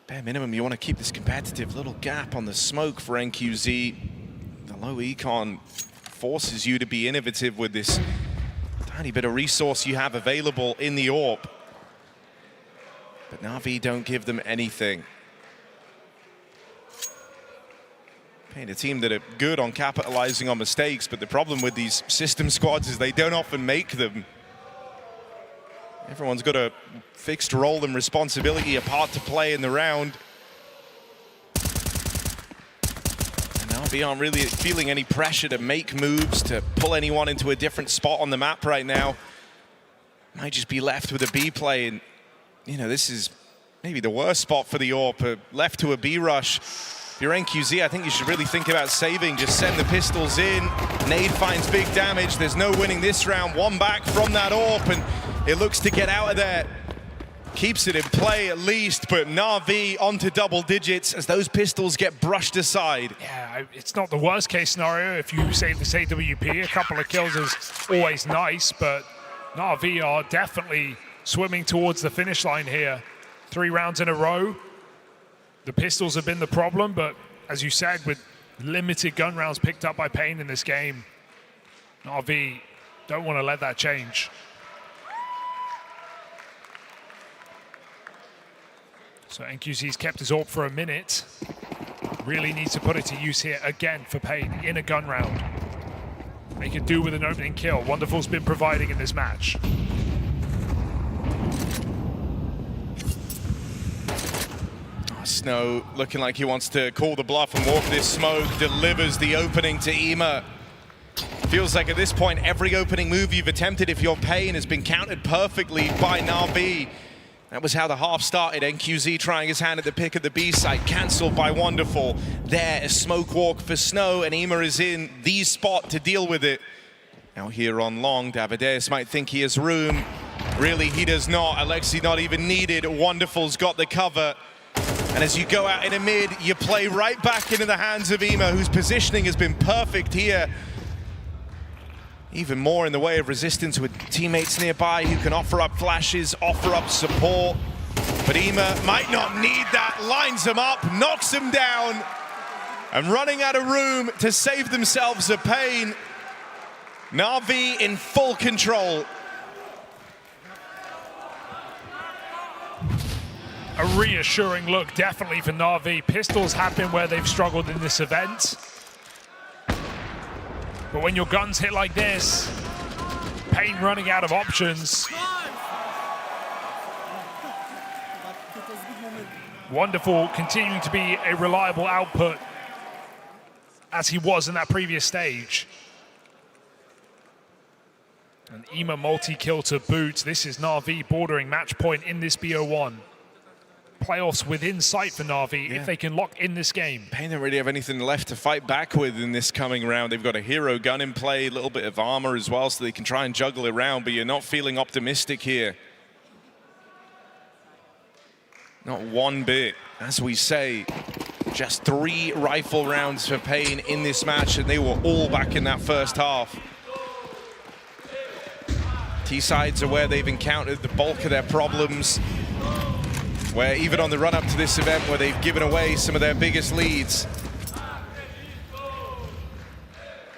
Bare minimum, you want to keep this competitive. Little gap on the smoke for NQZ. The low econ forces you to be innovative with this tiny bit of resource you have available in the AWP. But Na'Vi don't give them anything. Pain, a team that are good on capitalizing on mistakes, but the problem with these system squads is they don't often make them. Everyone's got a fixed role and responsibility, a part to play in the round. Na'Vi aren't really feeling any pressure to make moves, to pull anyone into a different spot on the map right now. Might just be left with a B play, and you know, this is maybe the worst spot for the AWP, left to a B rush. If you're NQZ, I think you should really think about saving. Just send the pistols in. Nade finds big damage. There's no winning this round. 1 back from that AWP, and it looks to get out of there. Keeps it in play at least, but Na'Vi onto double digits as those pistols get brushed aside. Yeah, it's not the worst case scenario if you save this AWP. A couple of kills is always nice, but Na'Vi are definitely swimming towards the finish line here. 3 rounds in a row. The pistols have been the problem, but as you said, with limited gun rounds picked up by Pain in this game, Na'Vi don't want to let that change. So NQZ's kept his AWP for a minute. Really needs to put it to use here again for Pain in a gun round. They could do with an opening kill. Wonderful's been providing in this match. Snow looking like he wants to call the bluff and walk this smoke, delivers the opening to Ema. Feels like at this point, every opening move you've attempted, if you're Pain, has been countered perfectly by Na'Vi. That was how the half started. NQZ trying his hand at the pick at the B site, cancelled by Wonderful. There, a smoke walk for Snow, and Ema is in the spot to deal with it. Now here on long, Davideus might think he has room. Really, he does not. Alexi not even needed. Wonderful's got the cover. And as you go out in a mid, you play right back into the hands of Ema, whose positioning has been perfect here. Even more in the way of resistance with teammates nearby who can offer up flashes, offer up support. But Ema might not need that, lines them up, knocks them down, and running out of room to save themselves a Pain. Na'Vi in full control. A reassuring look, definitely for Na'Vi. Pistols have been where they've struggled in this event. But when your guns hit like this, Pain running out of options. Wonderful, continuing to be a reliable output as he was in that previous stage. And Ema multi-kill to boot. This is Na'Vi bordering match point in this BO1. Playoffs within sight for Na'Vi if they can lock in this game. Pain don't really have anything left to fight back with in this coming round. They've got a hero gun in play, a little bit of armor as well, so they can try and juggle around, but you're not feeling optimistic here. Not one bit. As we say, just 3 rifle rounds for Pain in this match, and they were all back in that first half. T-sides are where they've encountered the bulk of their problems, where even on the run-up to this event where they've given away some of their biggest leads.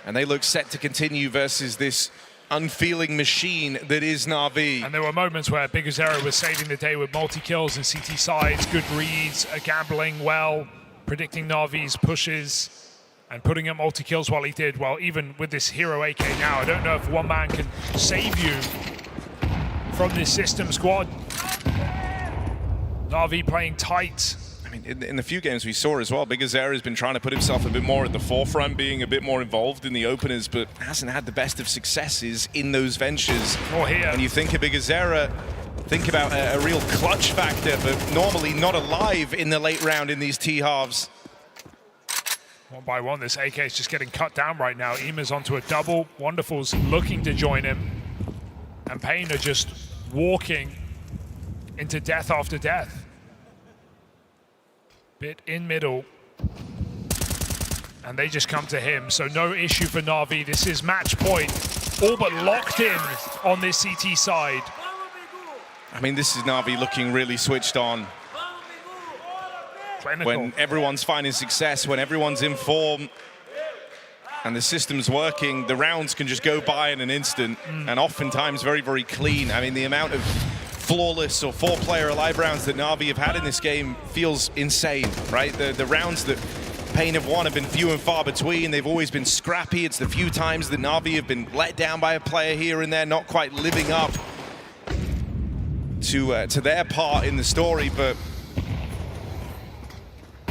And they look set to continue versus this unfeeling machine that is Na'Vi. And there were moments where Biguzero was saving the day with multi-kills and CT sides, good reads, gambling well, predicting Na'Vi's pushes. and putting up multi-kills while he did. Well, even with this hero AK now, I don't know if one man can save you from this system squad. Na'Vi playing tight. I mean, in the few games we saw as well, kyxsan has been trying to put himself a bit more at the forefront, being a bit more involved in the openers, but hasn't had the best of successes in those ventures. Or here. And you think of kyxsan, think about a real clutch factor, but normally not alive in the late round in these T-halves. One by one, this AK is just getting cut down right now. Ima's onto a double. Wonderful's looking to join him. And Pain are just walking into death after death. Bit in middle. And they just come to him, so no issue for Na'Vi. This is match point. All but locked in on this CT side. I mean, this is Na'Vi looking really switched on. Clinical. When everyone's finding success, when everyone's in form, and the system's working, the rounds can just go by in an instant, and oftentimes very, very clean. I mean, the amount of flawless or four-player alive rounds that Na'Vi have had in this game feels insane, right? The rounds that Pain have won have been few and far between. They've always been scrappy. It's the few times that Na'Vi have been let down by a player here and there, not quite living up to their part in the story, but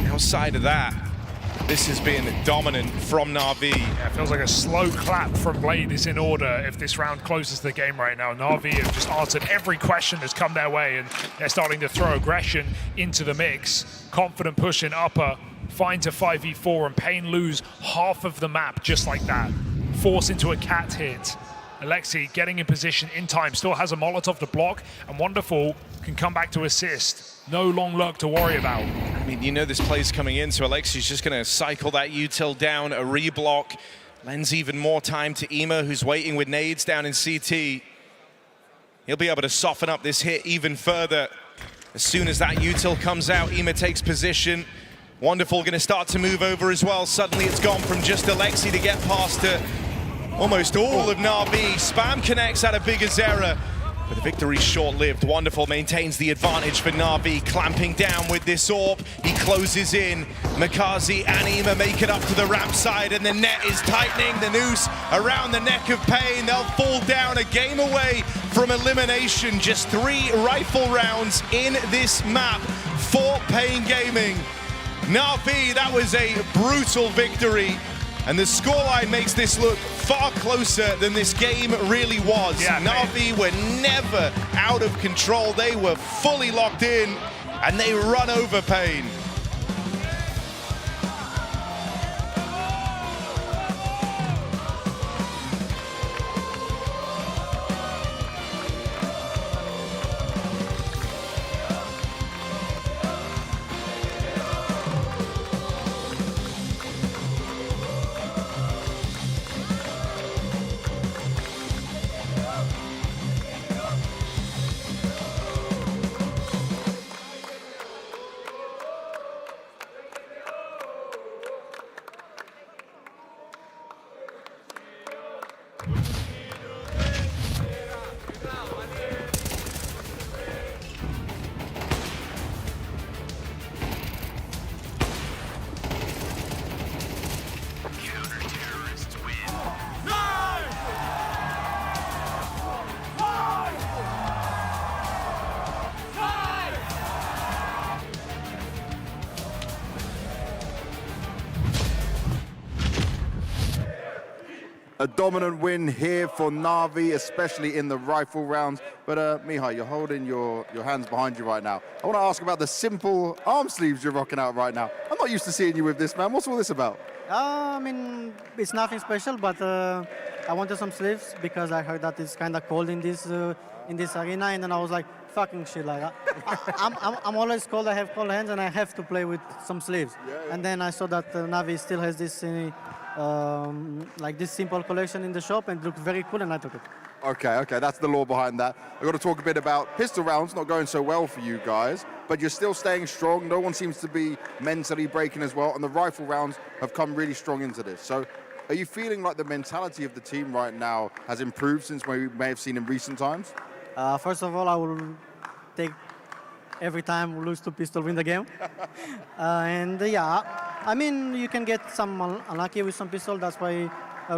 outside of that, this has been dominant from Na'Vi. Yeah, it feels like a slow clap from Blade is in order if this round closes the game right now. Na'Vi have just answered every question that's come their way, and they're starting to throw aggression into the mix. Confident push in upper, finds a 5v4, and Pain lose half of the map just like that. Force into a cat hit. Alexi getting in position in time, still has a Molotov to block, and Wonderful can come back to assist. No long lurk to worry about. I mean, you know this play's coming in, so Alexi's just going to cycle that util down, a reblock, lends even more time to Ima, who's waiting with nades down in CT. He'll be able to soften up this hit even further. As soon as that util comes out, Ima takes position. Wonderful going to start to move over as well. Suddenly it's gone from just Alexi to get past to almost all of Na'Vi. Spam connects out of kyxsan, but the victory's short-lived. Wonderful maintains the advantage for Na'Vi, clamping down with this AWP. He closes in. Makazi and Ima make it up to the ramp side, and the net is tightening. The noose around the neck of Pain. They'll fall down a game away from elimination. Just 3 rifle rounds in this map for Pain Gaming. Na'Vi, that was a brutal victory. And the scoreline makes this look far closer than this game really was. Yeah, Na'Vi were never out of control. They were fully locked in, and they run over Pain. A dominant win here for Na'Vi, especially in the rifle rounds. But Mihai, you're holding your hands behind you right now. I want to ask about the simple arm sleeves you're rocking out right now. I'm not used to seeing you with this, man. What's all this about? I mean, it's nothing special, but I wanted some sleeves because I heard that it's kind of cold in this arena, and then I was like, fucking shit, like I'm always cold. I have cold hands, and I have to play with some sleeves. Yeah. And then I saw that Na'Vi still has this like this simple collection in the shop, and it looked very cool, and I took it. Okay, that's the law behind that. I've got to talk a bit about pistol rounds, not going so well for you guys, but you're still staying strong. No one seems to be mentally breaking as well, and the rifle rounds have come really strong into this. So are you feeling like the mentality of the team right now has improved since we may have seen in recent times? First of all, I will take every time we lose to pistol, win the game. Yeah, I mean, you can get some unlucky with some pistol. That's why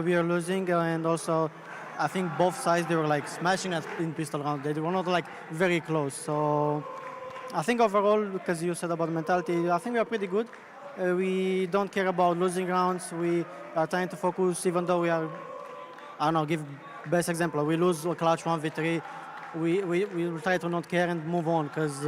we are losing. And also, I think both sides, they were like smashing us in pistol round. They were not like very close. So I think overall, because you said about mentality, I think we are pretty good. We don't care about losing rounds. We are trying to focus, even though we are, I don't know, give best example. We lose a clutch 1v3. We will try to not care and move on, because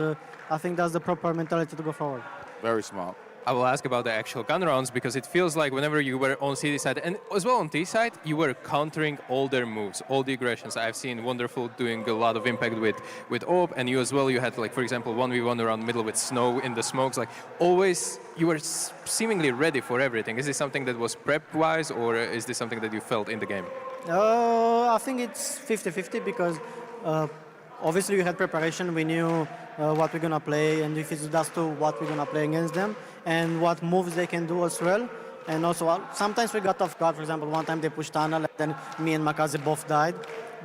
I think that's the proper mentality to go forward. Very smart. I will ask about the actual gun rounds, because it feels like whenever you were on CD side and as well on T side, you were countering all their moves, all the aggressions. I've seen Wonderful doing a lot of impact with Orb, and you as well. You had, like, for example, 1v1 around middle with Snow in the smokes. Like, always, you were seemingly ready for everything. Is this something that was prep-wise, or is this something that you felt in the game? I think it's 50-50, because obviously we had preparation. We knew what we're gonna play, and if it's just to what we're gonna play against them, and what moves they can do as well. And also, sometimes we got off guard. For example, one time they pushed tunnel, and then me and Makaze both died.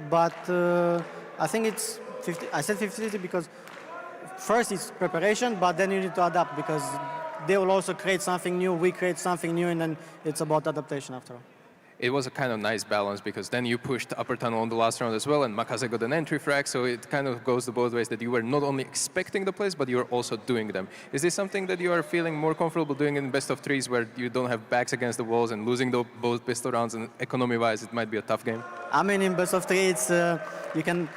But I think it's 50. I said 50-50 because first it's preparation, but then you need to adapt, because they will also create something new, we create something new, and then it's about adaptation after all. It was a kind of nice balance, because then you pushed upper tunnel on the last round as well, and Makaze got an entry frag, so it kind of goes to both ways, that you were not only expecting the plays, but you were also doing them. Is this something that you are feeling more comfortable doing in best of threes, where you don't have backs against the walls and losing both pistol rounds, and economy-wise it might be a tough game? I mean, in best of three, it's you can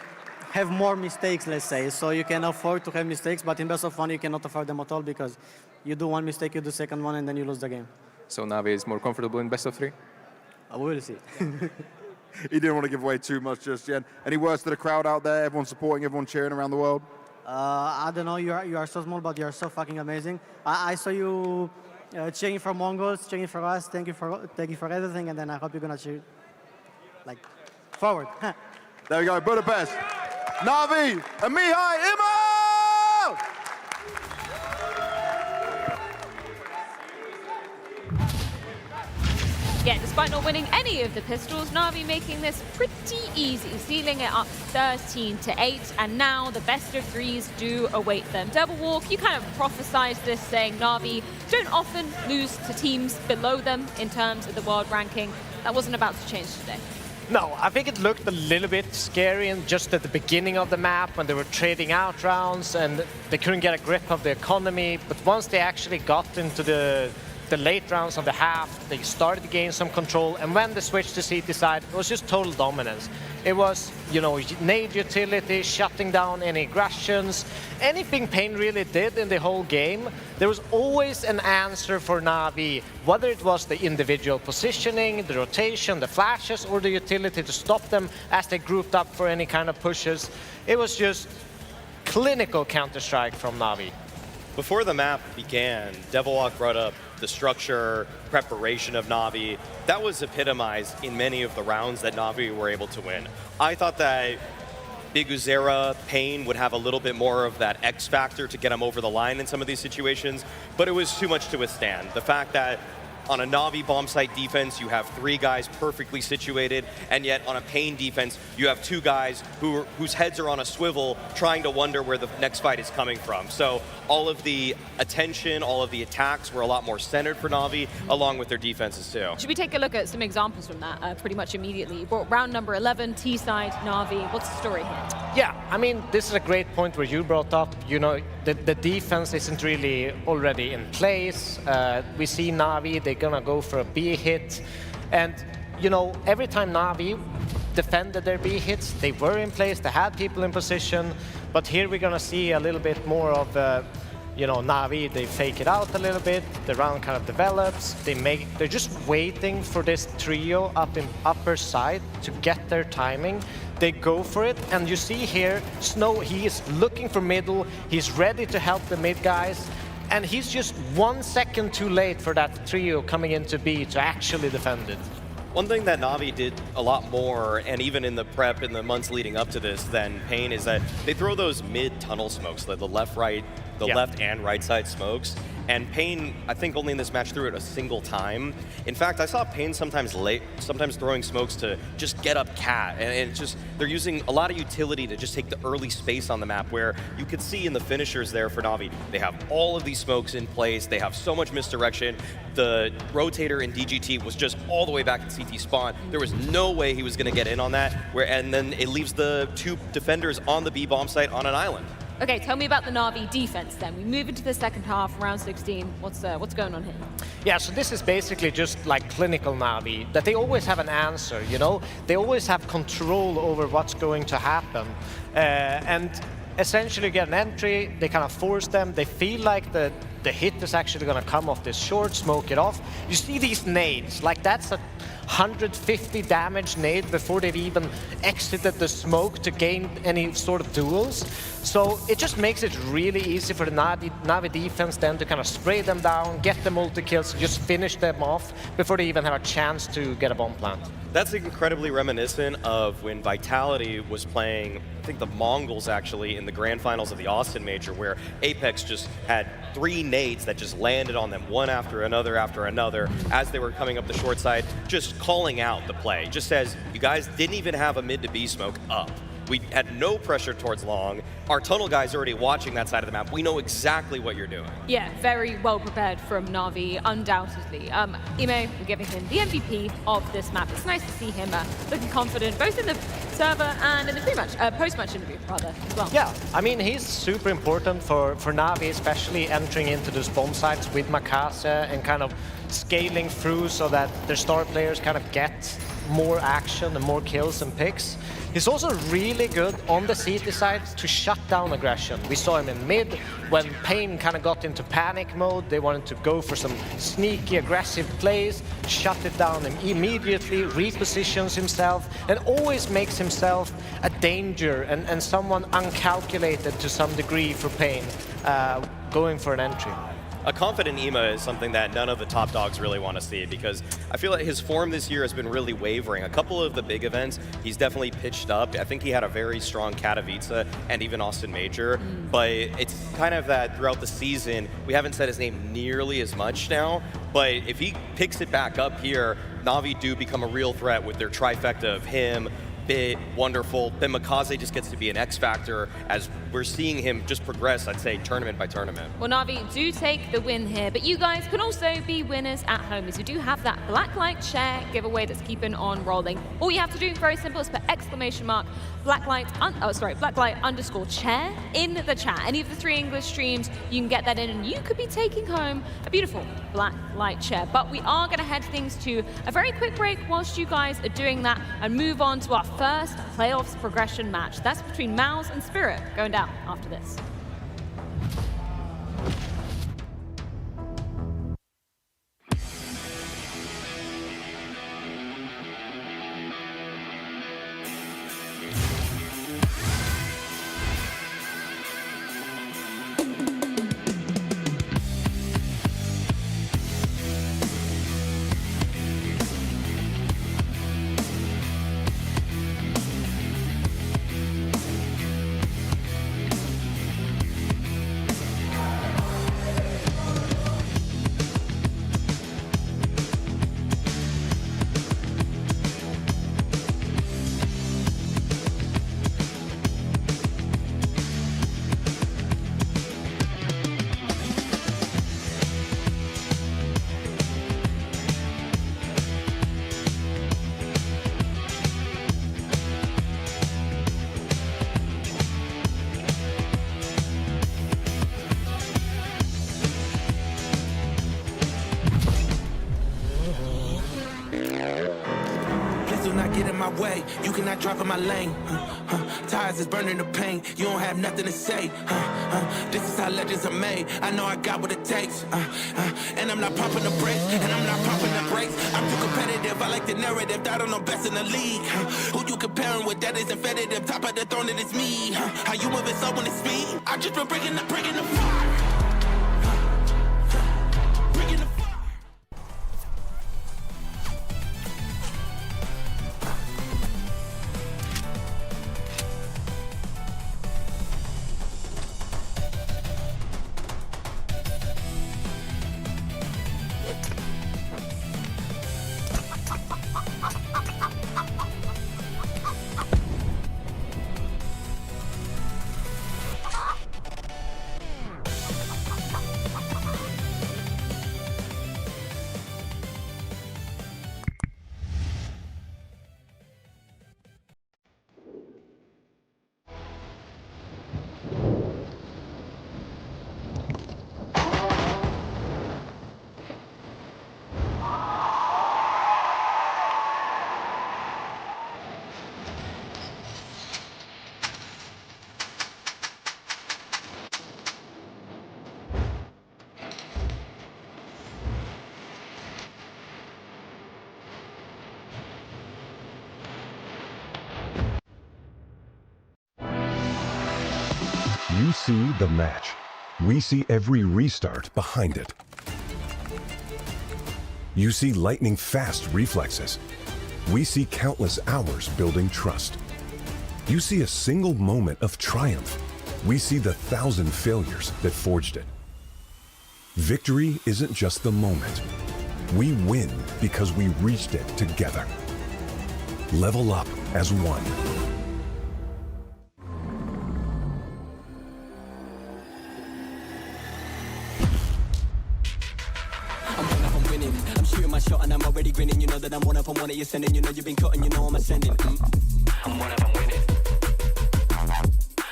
have more mistakes, let's say, so you can afford to have mistakes, but in best of one you cannot afford them at all, because you do one mistake, you do second one, and then you lose the game. So Navi is more comfortable in best of three? I will see. He didn't want to give away too much just yet. Any words to the crowd out there? Everyone supporting, everyone cheering around the world? I don't know, you are so small, but you are so fucking amazing. I saw you cheering for Mongols, cheering for us. Thank you for everything, and then I hope you're gonna cheer like forward. There we go, Budapest. Navi and Mihai Imo! Yeah, despite not winning any of the pistols, Navi making this pretty easy, sealing it up 13-8, and now the best of threes do await them. Devil Walk, you kind of prophesized this, saying Navi don't often lose to teams below them in terms of the world ranking. That wasn't about to change today. No, I think it looked a little bit scary and just at the beginning of the map when they were trading out rounds and they couldn't get a grip of the economy, but once they actually got into the late rounds of the half, they started to gain some control, and when they switched to CT side, it was just total dominance. It was, you know, nade utility, shutting down any aggressions, anything Pain really did in the whole game. There was always an answer for Navi, whether it was the individual positioning, the rotation, the flashes, or the utility to stop them as they grouped up for any kind of pushes. It was just clinical Counter-Strike from Navi. Before the map began, Devilwalk brought up the structure, preparation of Navi. That was epitomized in many of the rounds that Navi were able to win. I thought that Big Uzera, Pain would have a little bit more of that X factor to get him over the line in some of these situations, but it was too much to withstand. The fact that on a Navi bomb site defense, you have 3 guys perfectly situated, and yet on a Pain defense, you have 2 guys whose heads are on a swivel trying to wonder where the next fight is coming from. So all of the attention, all of the attacks were a lot more centered for Navi, along with their defenses too. Should we take a look at some examples from that pretty much immediately? You brought round number 11, T-side, Navi. What's the story here? Yeah, I mean, this is a great point where you brought up, you know, the defense isn't really already in place. We see Navi, they're gonna go for a B hit. And, you know, every time Navi defended their B hits, they were in place, they had people in position. But here we're gonna see a little bit more of, you know, Navi, they fake it out a little bit, the round kind of develops, they're just waiting for this trio up in upper side to get their timing. They go for it, and you see here, Snow, he is looking for middle, he's ready to help the mid guys, and he's just 1 second too late for that trio coming into B to actually defend it. One thing that Navi did a lot more, and even in the prep in the months leading up to this than Pain, is that they throw those mid-tunnel smokes, the left and right side smokes. And Pain, I think only in this match threw it a single time. In fact, I saw Pain sometimes throwing smokes to just get up Cat. And it's just, they're using a lot of utility to just take the early space on the map, where you could see in the finishers there for Na'Vi, they have all of these smokes in place, they have so much misdirection. The rotator in DGT was just all the way back at CT spawn. There was no way he was gonna get in on that, and then it leaves the two defenders on the B bomb site on an island. Okay, tell me about the Na'Vi defense then. We move into the second half, round 16. What's going on here? Yeah, so this is basically just like clinical Na'Vi, that they always have an answer, you know? They always have control over what's going to happen. And essentially get an entry, they kind of force them, they feel like the hit is actually going to come off this short, smoke it off. You see these nades, like that's a 150 damage nade before they've even exited the smoke to gain any sort of duels. So it just makes it really easy for the Na'Vi defense then to kind of spray them down, get the multi-kills, just finish them off before they even have a chance to get a bomb plant. That's incredibly reminiscent of when Vitality was playing, I think the Mongols actually, in the grand finals of the Austin Major, where Apex just had 3 nades that just landed on them one after another as they were coming up the short side, just calling out the play. Just says, you guys didn't even have a mid to B smoke up. We had no pressure towards long. Our tunnel guys are already watching that side of the map. We know exactly what you're doing. Yeah, very well prepared from Na'Vi, undoubtedly. Ime, we're giving him the MVP of this map. It's nice to see him looking confident, both in the server and in the pre-match, post-match interview, rather, as well. Yeah, I mean, he's super important for Na'Vi, especially entering into those bomb sites with Makase and kind of scaling through so that their star players kind of get more action and more kills and picks. He's also really good on the CT side to shut down aggression. We saw him in mid when Pain kind of got into panic mode. They wanted to go for some sneaky, aggressive plays, shut it down immediately, repositions himself, and always makes himself a danger and someone uncalculated to some degree for Pain going for an entry. A confident Ime is something that none of the top dogs really want to see, because I feel like his form this year has been really wavering. A couple of the big events, he's definitely pitched up. I think he had a very strong Katowice and even Austin Major, but it's kind of that throughout the season, we haven't said his name nearly as much now, but if he picks it back up here, Na'Vi do become a real threat with their trifecta of him, Bit, Wonderful, then Makase just gets to be an X factor as we're seeing him just progress, I'd say, tournament by tournament. Well, Na'Vi do take the win here, but you guys can also be winners at home, as we do have that Blacklight chair giveaway that's keeping on rolling. All you have to do, very simple, is put Blacklight _chair in the chat. Any of the 3 English streams, you can get that in, and you could be taking home a beautiful Blacklight chair. But we are going to head things to a very quick break whilst you guys are doing that, and move on to our first playoffs progression match. That's between malbs and Spirit, going down after this. Way. You cannot drop in my lane. Tires is burning the pain. You don't have nothing to say. This is how legends are made. I know I got what it takes. And I'm not popping the brakes. And I'm not popping the brakes. I'm too competitive. I like the narrative. That I'm the best in the league. Who you comparing with? That is infinitive. Top of the throne, it is me. How you moving so when it's me? I just been bringing the fire. You see the match. We see every restart behind it. You see lightning-fast reflexes. We see countless hours building trust. You see a single moment of triumph. We see the 1,000 failures that forged it. Victory isn't just the moment. We win because we reached it together. Level up as one. I'm shooting my shot and I'm already grinning. You know that I'm one of them, one of you sending. You know you've been cutting, you know I'm ascending. I'm one of them winning.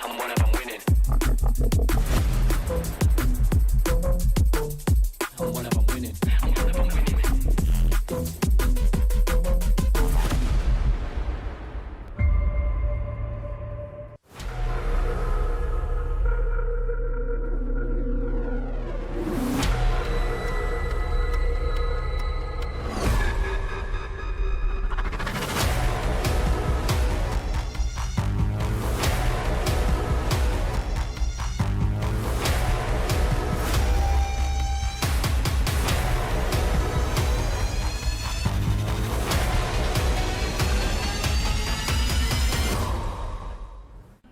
I'm one of them winning. I'm one of them winning. I'm one of them winning.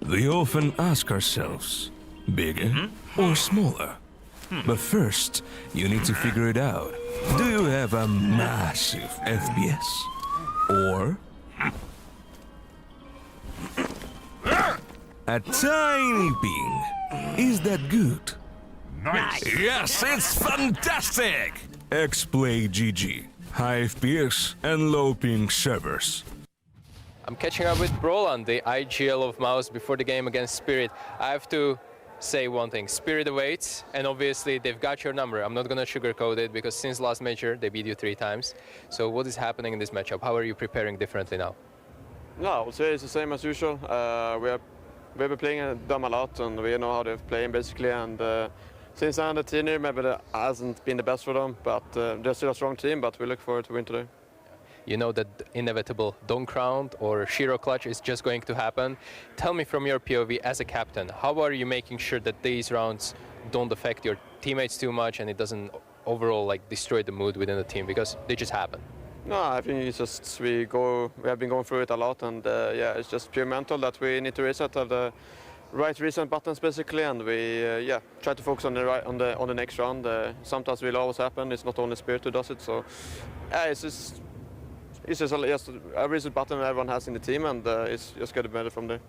We often ask ourselves, bigger or smaller? But first, you need to figure it out. Do you have a massive FPS? Or a tiny ping? Is that good? Nice. Yes, it's fantastic! X-Play GG. High FPS and low ping servers. I'm catching up with Brollan, the IGL of Mouse, before the game against Spirit. I have to say one thing. Spirit awaits, and obviously they've got your number. I'm not going to sugarcoat it, because since last major, they beat you 3 times. So what is happening in this matchup? How are you preparing differently now? No, I would say it's the same as usual. We've been playing them a lot, and we know how they're playing, basically. And since I'm the team, maybe it hasn't been the best for them, but they're still a strong team, but we look forward to win today. You know that the inevitable donk round or Shiro clutch is just going to happen. Tell me from your POV as a captain, how are you making sure that these rounds don't affect your teammates too much and it doesn't overall like destroy the mood within the team, because they just happen? No, I think it's just we have been going through it a lot, and yeah, it's just pure mental that we need to reset the right reset buttons basically, and we yeah, try to focus on the next round. Sometimes it will always happen. It's not only Spirit who does it, so yeah, it's just a reset button everyone has in the team, and it's just getting better from there.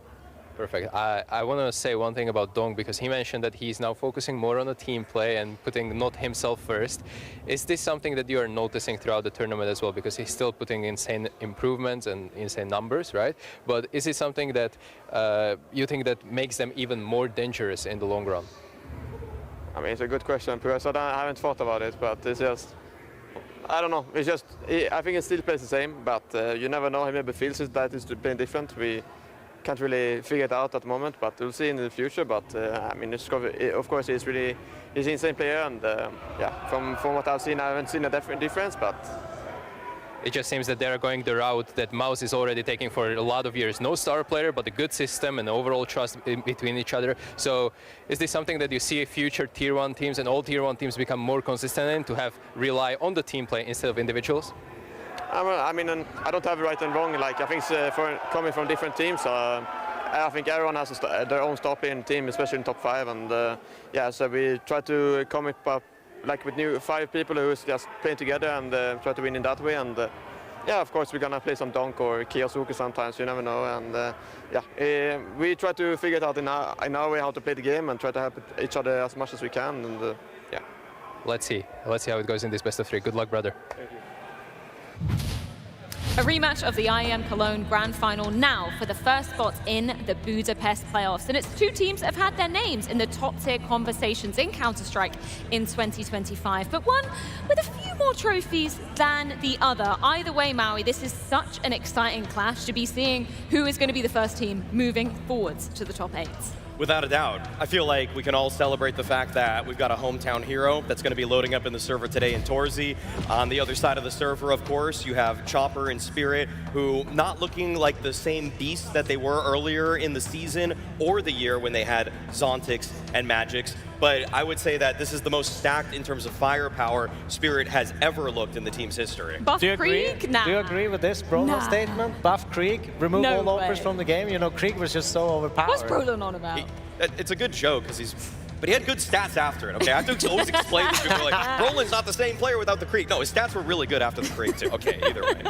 Perfect. I want to say one thing about Donk, because he mentioned that he's now focusing more on the team play and putting not himself first. Is this something that you are noticing throughout the tournament as well? Because he's still putting insane improvements and insane numbers, right? But is it something that you think that makes them even more dangerous in the long run? I mean, it's a good question, because I haven't thought about it, but it's just, I don't know. It's just, I think it still plays the same, but you never know. He maybe feels that it's playing different. We can't really figure it out at the moment, but we'll see in the future. But I mean, of course, he's an insane player, and yeah, from what I've seen, I haven't seen a difference, but it just seems that they're going the route that Mouse is already taking for a lot of years. No star player, but a good system and overall trust between each other. So is this something that you see future Tier 1 teams and all Tier 1 teams become more consistent in, to have rely on the team play instead of individuals? I mean, I don't have right and wrong. Like, I think coming from different teams, I think everyone has their own star playing team, especially in top 5. And yeah, so we try to come up like with 5 people who is just playing together and try to win in that way. And yeah, of course, we're gonna play some donk or kyxsan sometimes. You never know. And yeah, we try to figure it out in our way how to play the game and try to help each other as much as we can. And yeah, let's see how it goes in this best of 3. Good luck, brother. Thank you. A rematch of the IEM Cologne Grand Final now for the first spot in the Budapest playoffs. And it's 2 teams that have had their names in the top tier conversations in Counter-Strike in 2025, but one with a few more trophies than the other. Either way, Maui, this is such an exciting clash to be seeing who is going to be the first team moving forwards to the top 8. Without a doubt. I feel like we can all celebrate the fact that we've got a hometown hero that's going to be loading up in the server today in torzsi. On the other side of the server, of course, you have Chopper and Spirit, who not looking like the same beasts that they were earlier in the season or the year when they had Zontix and Magix. But I would say that this is the most stacked in terms of firepower Spirit has ever looked in the team's history. Buff Do you agree? Krieg? Nah. Do you agree with this Brollan statement? Buff Krieg, remove No all opers way. from the game. You know, Krieg was just so overpowered. What's Brollan on about? It's a good joke because but he had good stats after it, okay? I have to always explain to people, like, Brollan's not the same player without the Krieg. No, his stats were really good after the Krieg, too. Okay, either way.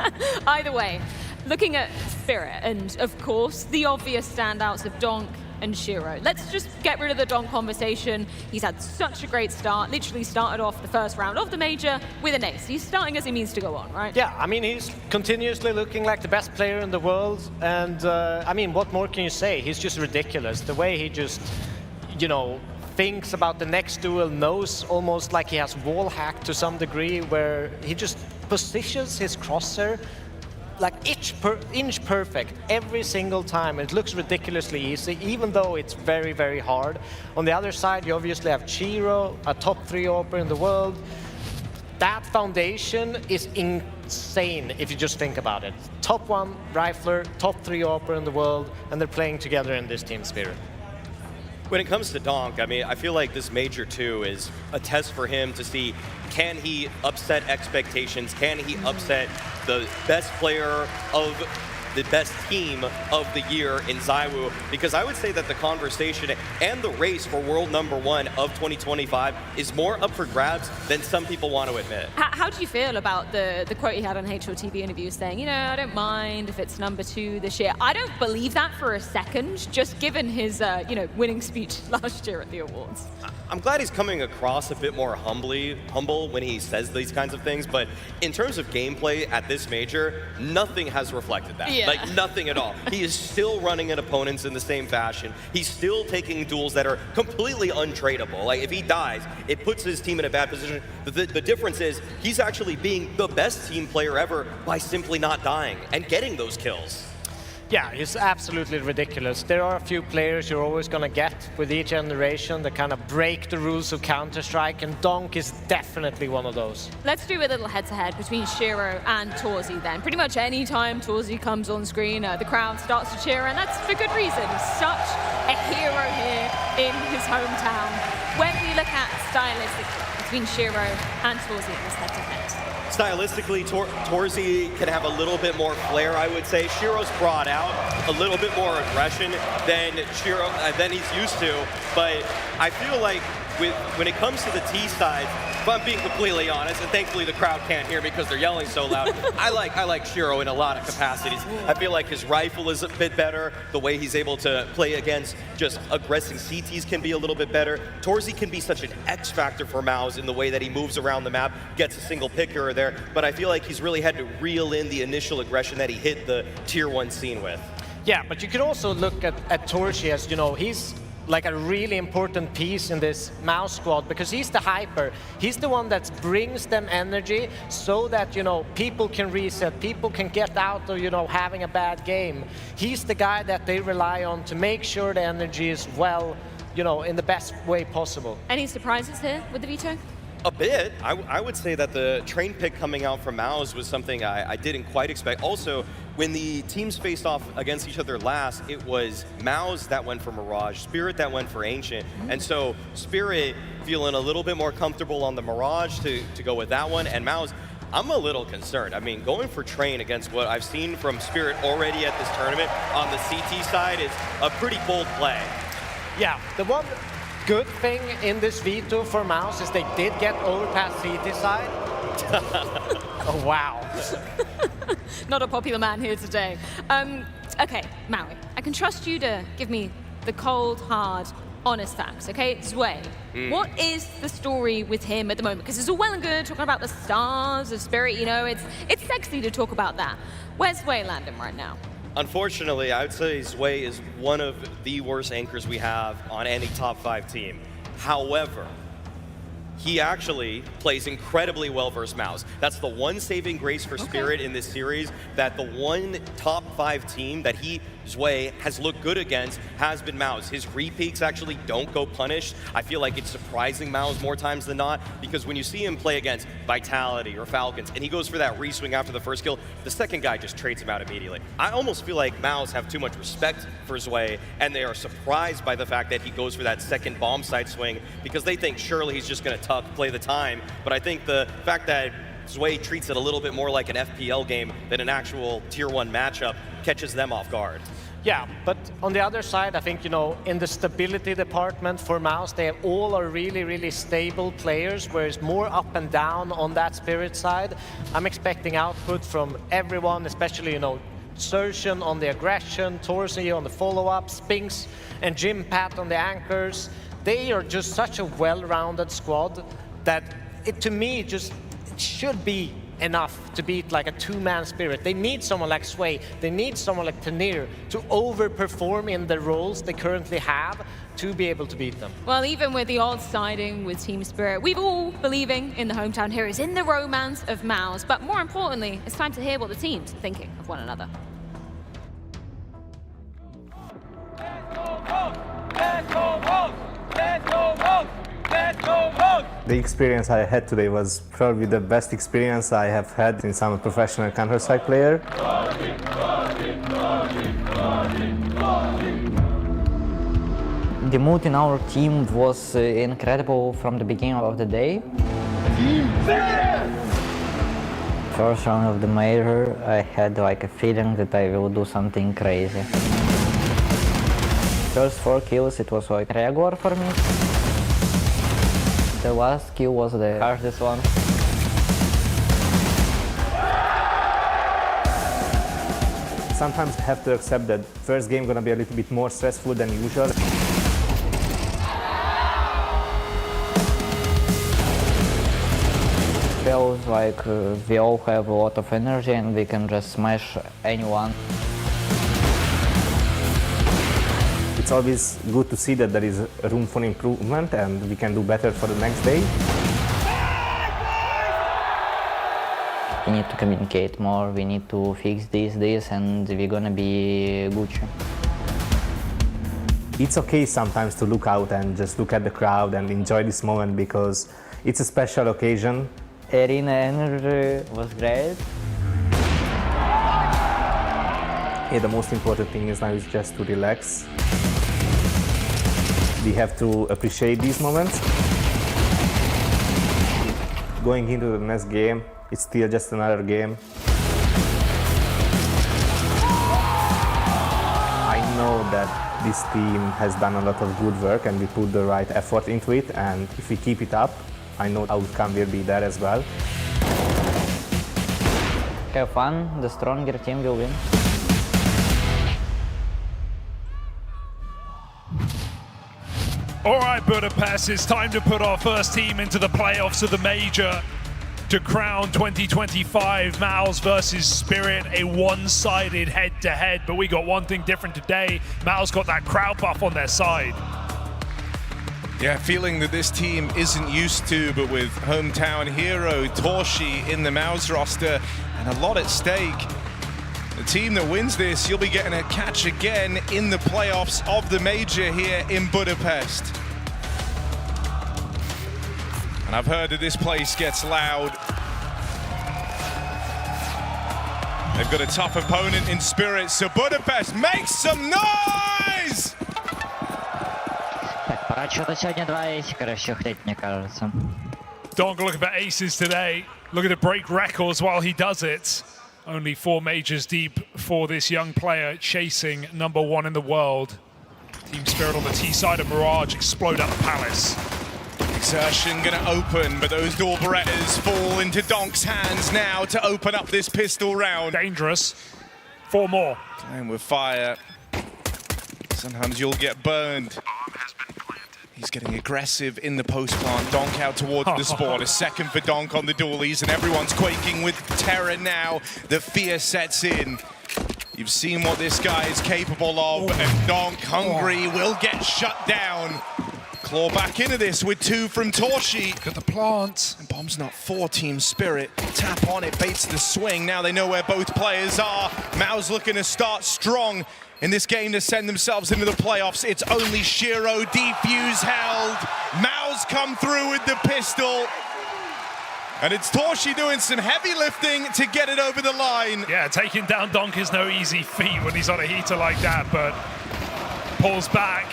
Either way, looking at Spirit and, of course, the obvious standouts of Donk and Shiro. Let's just get rid of the Donk conversation. He's had such a great start, literally started off the first round of the major with an ace. He's starting as he means to go on, right? Yeah, I mean, he's continuously looking like the best player in the world. And, I mean, what more can you say? He's just ridiculous. The way he just, you know, thinks about the next duel, knows almost like he has wall hack to some degree, where he just positions his crosshair like inch perfect every single time. It looks ridiculously easy, even though it's very, very hard. On the other side, you obviously have Chiro, a top 3 oper in the world. That foundation is insane if you just think about it. Top 1 rifler, top 3 oper in the world, and they're playing together in this team spirit. When it comes to Donk, I mean, I feel like this Major 2 is a test for him to see, can he upset expectations? Can he upset the best player of the best team of the year in ZywOo? Because I would say that the conversation and the race for world #1 of 2025 is more up for grabs than some people want to admit. How do you feel about the quote he had on HLTV interview saying, you know, I don't mind if it's #2 this year? I don't believe that for a second, just given his, you know, winning speech last year at the awards. I'm glad he's coming across a bit more humble when he says these kinds of things, but in terms of gameplay at this major, nothing has reflected that. Yeah. Like, nothing at all. He is still running at opponents in the same fashion. He's still taking duels that are completely untradeable. Like, if he dies, it puts his team in a bad position. The difference is he's actually being the best team player ever by simply not dying and getting those kills. Yeah, it's absolutely ridiculous. There are a few players you're always going to get with each generation that kind of break the rules of Counter-Strike, and Donk is definitely one of those. Let's do a little head-to-head between Shiro and torzsi then. Pretty much any time torzsi comes on screen, the crowd starts to cheer, and that's for good reason. He's such a hero here in his hometown. When we look at stylistically between Shiro and torzsi in this head-to-head. Stylistically, torzsi can have a little bit more flair, I would say. Shiro's brought out a little bit more aggression than he's used to, but I feel like when it comes to the T side, if I'm being completely honest, and thankfully the crowd can't hear me because they're yelling so loud, I like Shiro in a lot of capacities. I feel like his rifle is a bit better. The way he's able to play against just aggressive CTs can be a little bit better. torzsi can be such an X factor for MOUZ in the way that he moves around the map, gets a single pick here or there, but I feel like he's really had to reel in the initial aggression that he hit the tier 1 scene with. Yeah, but you could also look at torzsi as, you know, he's like a really important piece in this MOUZ squad because he's the hyper. He's the one that brings them energy so that, you know, people can reset, people can get out of, you know, having a bad game. He's the guy that they rely on to make sure the energy is well, you know, in the best way possible. Any surprises here with the Veto? A bit. I would say that the train pick coming out from MOUZ was something I didn't quite expect. Also, when the teams faced off against each other last, it was MOUZ that went for Mirage, Spirit that went for Ancient. And so Spirit feeling a little bit more comfortable on the Mirage to go with that one, and MOUZ, I'm a little concerned. I mean, going for Train against what I've seen from Spirit already at this tournament on the CT side is a pretty bold play. Yeah, the one good thing in this Veto for MOUZ is they did get over past CT side. Oh, wow. Not a popular man here today. Okay, Maui, I can trust you to give me the cold, hard, honest facts, okay? ZywOo, what is the story with him at the moment? Because it's all well and good talking about the stars of Spirit, you know, it's sexy to talk about that. Where's ZywOo landing right now? Unfortunately, I would say ZywOo is one of the worst anchors we have on any top 5 team. However, he actually plays incredibly well versus MOUZ. That's the one saving grace for Spirit in this series, that the one top 5 team that ZywOo has looked good against has been MOUZ. His repeaks actually don't go punished. I feel like it's surprising MOUZ more times than not, because when you see him play against Vitality or Falcons, and he goes for that re-swing after the first kill, the second guy just trades him out immediately. I almost feel like MOUZ have too much respect for ZywOo, and they are surprised by the fact that he goes for that second bomb side swing, because they think surely he's just going to tuck, play the time. But I think the fact that ZywOo treats it a little bit more like an FPL game than an actual Tier 1 matchup catches them off guard. Yeah, but on the other side, I think, you know, in the stability department for MOUZ, they all are really, really stable players, whereas more up and down on that Spirit side. I'm expecting output from everyone, especially, you know, Surgeon on the aggression, torzsi on the follow-up, Spinks and Jimpphat on the anchors. They are just such a well-rounded squad that it, to me, just it should be enough to beat like a two-man Spirit. They need someone like ZywOo, they need someone like Tenir to overperform in the roles they currently have to be able to beat them. Well, even with the odds siding with Team Spirit, we've all believing in the hometown heroes, in the romance of MOUZ, but more importantly, it's time to hear what the teams are thinking of one another. The experience I had today was probably the best experience I have had since I'm a professional Counter-Strike player. The mood in our team was incredible from the beginning of the day. First round of the major, I had like a feeling that I will do something crazy. First 4 kills, it was like regular for me. The last kill was the hardest one. Sometimes I have to accept that first game gonna be a little bit more stressful than usual. Feels like we all have a lot of energy and we can just smash anyone. It's always good to see that there is room for improvement and we can do better for the next day. We need to communicate more, we need to fix this, and we're gonna be Gucci. It's okay sometimes to look out and just look at the crowd and enjoy this moment because it's a special occasion. Arena energy was great. Yeah, the most important thing is now is just to relax. We have to appreciate these moments. Going into the next game, it's still just another game. I know that this team has done a lot of good work and we put the right effort into it, and if we keep it up, I know the outcome will be there as well. Have fun, the stronger team will win. All right, Budapest, it's time to put our first team into the playoffs of the major to crown 2025 MOUZ versus Spirit, a one-sided head-to-head. But we got one thing different today. MOUZ got that crowd buff on their side. Yeah, feeling that this team isn't used to, but with hometown hero torzsi in the MOUZ roster and a lot at stake. The team that wins this, you'll be getting a catch again in the playoffs of the major here in Budapest. And I've heard that this place gets loud. They've got a tough opponent in Spirit, so Budapest makes some noise! Donk looking for aces today. Looking to break records while he does it. Only 4 majors deep for this young player, chasing #1 in the world. Team Spirit on the T side of Mirage explode out the palace. Exertion gonna open, but those dual Berettas fall into Donk's hands now to open up this pistol round. Dangerous. 4 more. Playing with fire. Sometimes you'll get burned. He's getting aggressive in the post plant. Donk out towards the spawn. A second for Donk on the dualies, and everyone's quaking with terror now. The fear sets in. You've seen what this guy is capable of, and Donk, hungry, will get shut down. claw back into this with 2 from torzsi. Look at the plant. And bomb's not for Team Spirit. Tap on it, baits the swing. Now they know where both players are. MIBR looking to start strong in this game to send themselves into the playoffs. It's only Shiro, defuse held. MIBR come through with the pistol. And it's torzsi doing some heavy lifting to get it over the line. Yeah, taking down Donk is no easy feat when he's on a heater like that, but pulls back,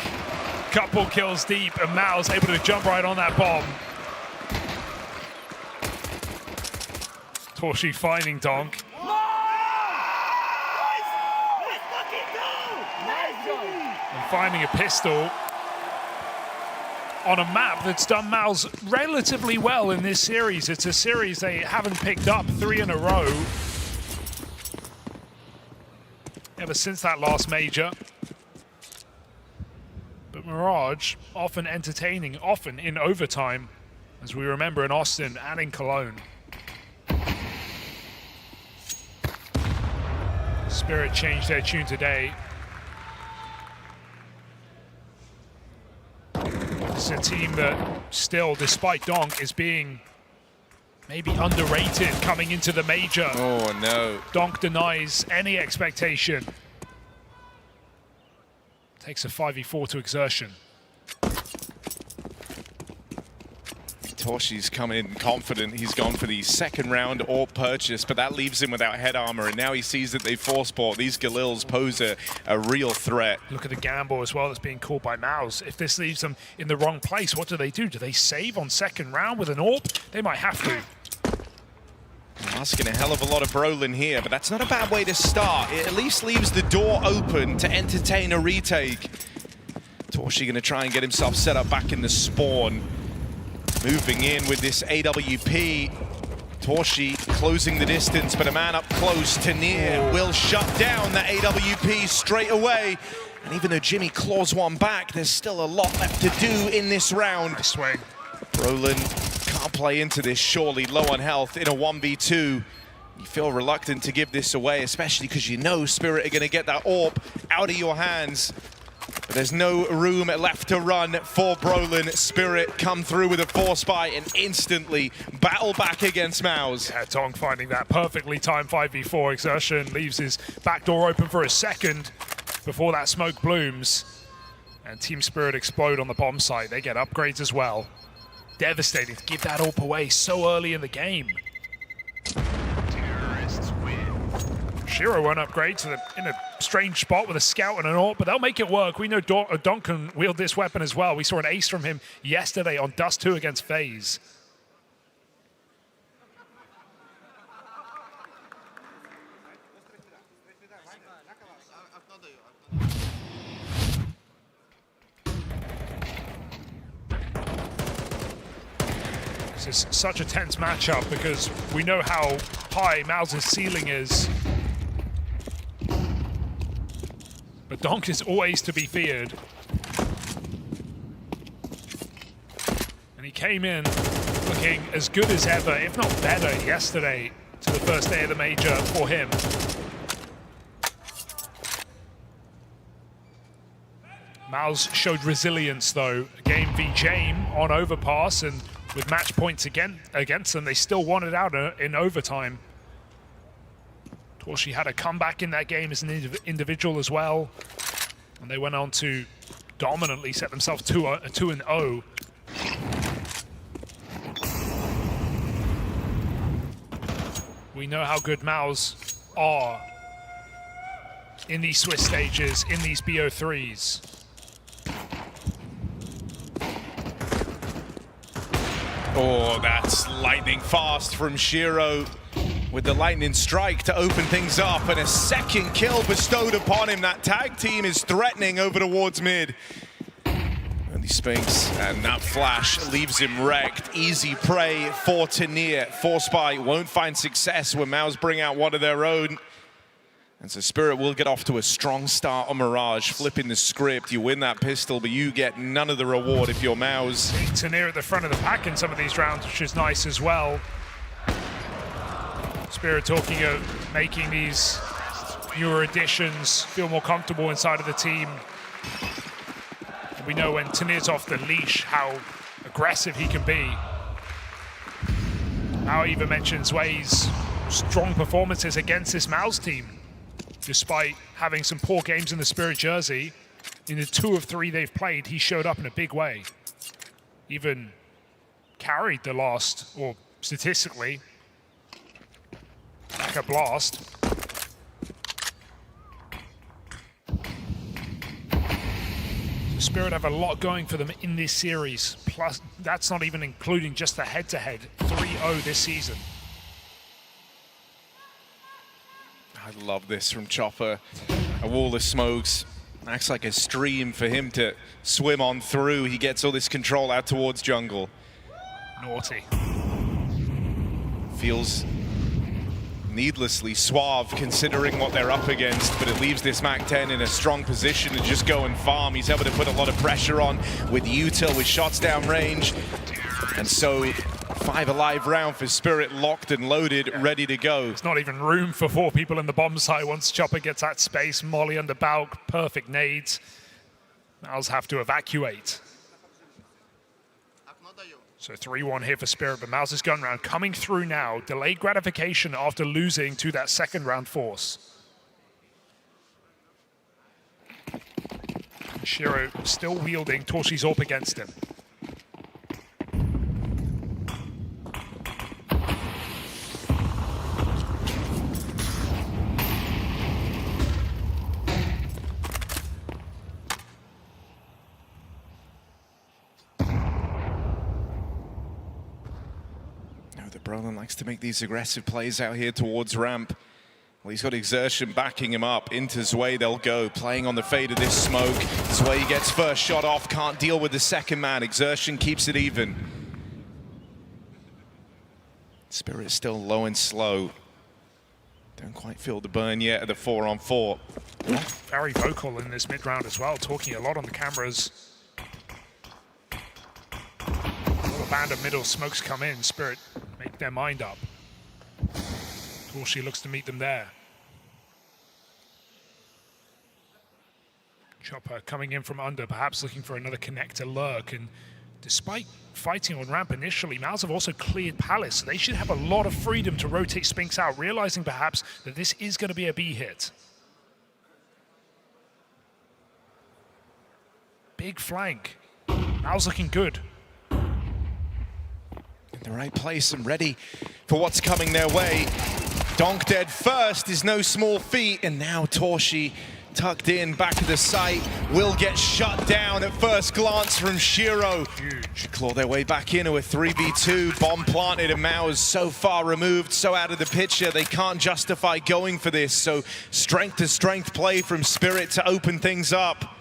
couple kills deep, and MIBR's able to jump right on that bomb. torzsi finding Donk. And finding a pistol on a map that's done MIBR relatively well in this series. It's a series they haven't picked up 3 in a row ever since that last major. But Mirage, often entertaining, often in overtime, as we remember in Austin and in Cologne. Spirit changed their tune today. It's a team that still, despite Donk, is being maybe underrated coming into the major. Oh no. Donk denies any expectation. Takes a 5v4 to exertion. torzsi's come in confident. He's gone for the second round or purchase, but that leaves him without head armor, and now he sees that they force port. These Galils pose a real threat. Look at the gamble as well that's being called by MIBR. If this leaves them in the wrong place, what do? Do they save on second round with an AWP? They might have to. Asking a hell of a lot of Brollan here, but that's not a bad way to start. It at least leaves the door open to entertain a retake. torzsi going to try and get himself set up back in the spawn. Moving in with this AWP. torzsi closing the distance, but a man up close, TeSeS, will shut down that AWP straight away. And even though Jimmy claws one back, there's still a lot left to do in this round. Nice swing. Brollan can't play into this, surely, low on health in a 1v2. You feel reluctant to give this away, especially because you know Spirit are going to get that AWP out of your hands. But there's no room left to run for Brollan. Spirit come through with a force buy and instantly battle back against MIBR. Yeah, Donk finding that perfectly timed 5v4 exertion, leaves his back door open for a second before that smoke blooms. And Team Spirit explode on the bomb site. They get upgrades as well. Devastating to give that AWP away so early in the game. Shiro won't upgrade to in a strange spot with a scout and an AWP, but they'll make it work. We know Donk can wield this weapon as well. We saw an ace from him yesterday on Dust 2 against FaZe. This is such a tense matchup because we know how high MIBR's ceiling is. But Donk is always to be feared. And he came in looking as good as ever, if not better, yesterday to the first day of the major for him. MIBR showed resilience though. Game v Jame on overpass, and with match points against them, they still won it out in overtime. torzsi had a comeback in that game as an individual as well, and they went on to dominantly set themselves 2-0. We know how good MIBR are in these Swiss stages, in these BO3s. Oh, that's lightning fast from Shiro with the lightning strike to open things up, and a second kill bestowed upon him. That tag team is threatening over towards mid. Only Spinks, and that flash leaves him wrecked. Easy prey for TeSeS. Force buy won't find success when MIBR bring out one of their own. And so Spirit will get off to a strong start on Mirage, flipping the script. You win that pistol, but you get none of the reward if you're MIBR. TeSeS at the front of the pack in some of these rounds, which is nice as well. Spirit talking of making these newer additions feel more comfortable inside of the team. We know when Tanir's off the leash how aggressive he can be. Now even mentioned ZywOo's strong performances against this MOUZ team. Despite having some poor games in the Spirit jersey, in the 2 of 3 they've played, he showed up in a big way. Even carried the last, or statistically, like a blast. The Spirit have a lot going for them in this series. Plus, that's not even including just the head-to-head 3-0 this season. I love this from Chopper. A wall of smokes. Acts like a stream for him to swim on through. He gets all this control out towards jungle. Naughty. Feels needlessly suave considering what they're up against, but it leaves this MAC-10 in a strong position to just go and farm. He's able to put a lot of pressure on with Util with shots down range. And so 5 alive round for Spirit, locked and loaded, ready to go. There's not even room for 4 people in the bomb site once Chopper gets that space. Molly under Balk, perfect nades. MOUZ have to evacuate. So 3-1 here for Spirit, but MOUZ's gun round coming through now. Delayed gratification after losing to that second round force. Shiro still wielding torzsi's AWP against him. Brollan likes to make these aggressive plays out here towards ramp. Well, he's got Exertion backing him up. Into ZywOo they'll go, playing on the fade of this smoke. ZywOo gets first shot off, can't deal with the second man. Exertion keeps it even. Spirit still low and slow. Don't quite feel the burn yet at the 4-on-4. Very vocal in this mid-round as well, talking a lot on the cameras. All the band of middle smokes come in, Spirit make their mind up. torzsi looks to meet them there. Chopper coming in from under, perhaps looking for another connector lurk, and despite fighting on ramp initially, MOUZ have also cleared Palace, so they should have a lot of freedom to rotate Spinks out, realizing perhaps that this is going to be a B hit. Big flank. MOUZ looking good. In the right place and ready for what's coming their way. Donk dead first is no small feat, and now torzsi tucked in, back of the site, will get shut down at first glance from Shiro. Huge. Claw their way back into a 3v2, bomb planted, and MOUZ so far removed, so out of the picture, they can't justify going for this, so strength to strength play from Spirit to open things up.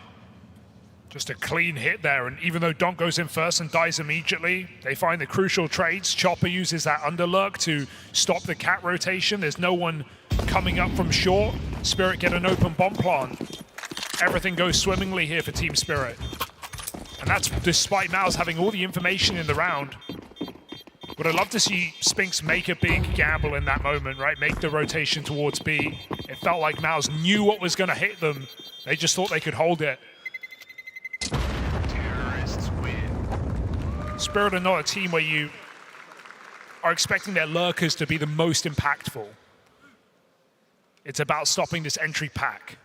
Just a clean hit there, and even though Donk goes in first and dies immediately, they find the crucial trades. Chopper uses that underlurk to stop the cat rotation. There's no one coming up from short. Spirit get an open bomb plant. Everything goes swimmingly here for Team Spirit. And that's despite MOUZ having all the information in the round. Would I love to see Spinks make a big gamble in that moment, right? Make the rotation towards B. It felt like MOUZ knew what was going to hit them. They just thought they could hold it. Spirit are not a team where you are expecting their lurkers to be the most impactful. It's about stopping this entry pack.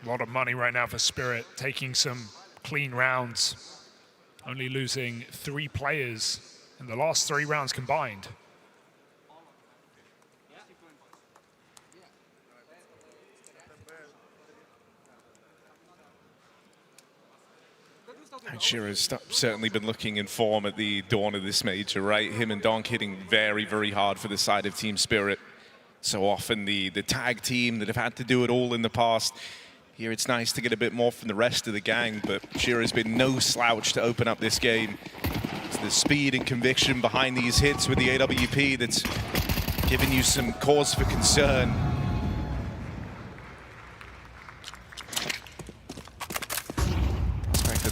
A lot of money right now for Spirit, taking some clean rounds, only losing 3 players in the last 3 rounds combined. And Shiro's certainly been looking in form at the dawn of this major, right? Him and Donk hitting very, very hard for the side of Team Spirit. So often the tag team that have had to do it all in the past. Here it's nice to get a bit more from the rest of the gang, but Shiro's been no slouch to open up this game. It's the speed and conviction behind these hits with the AWP that's given you some cause for concern.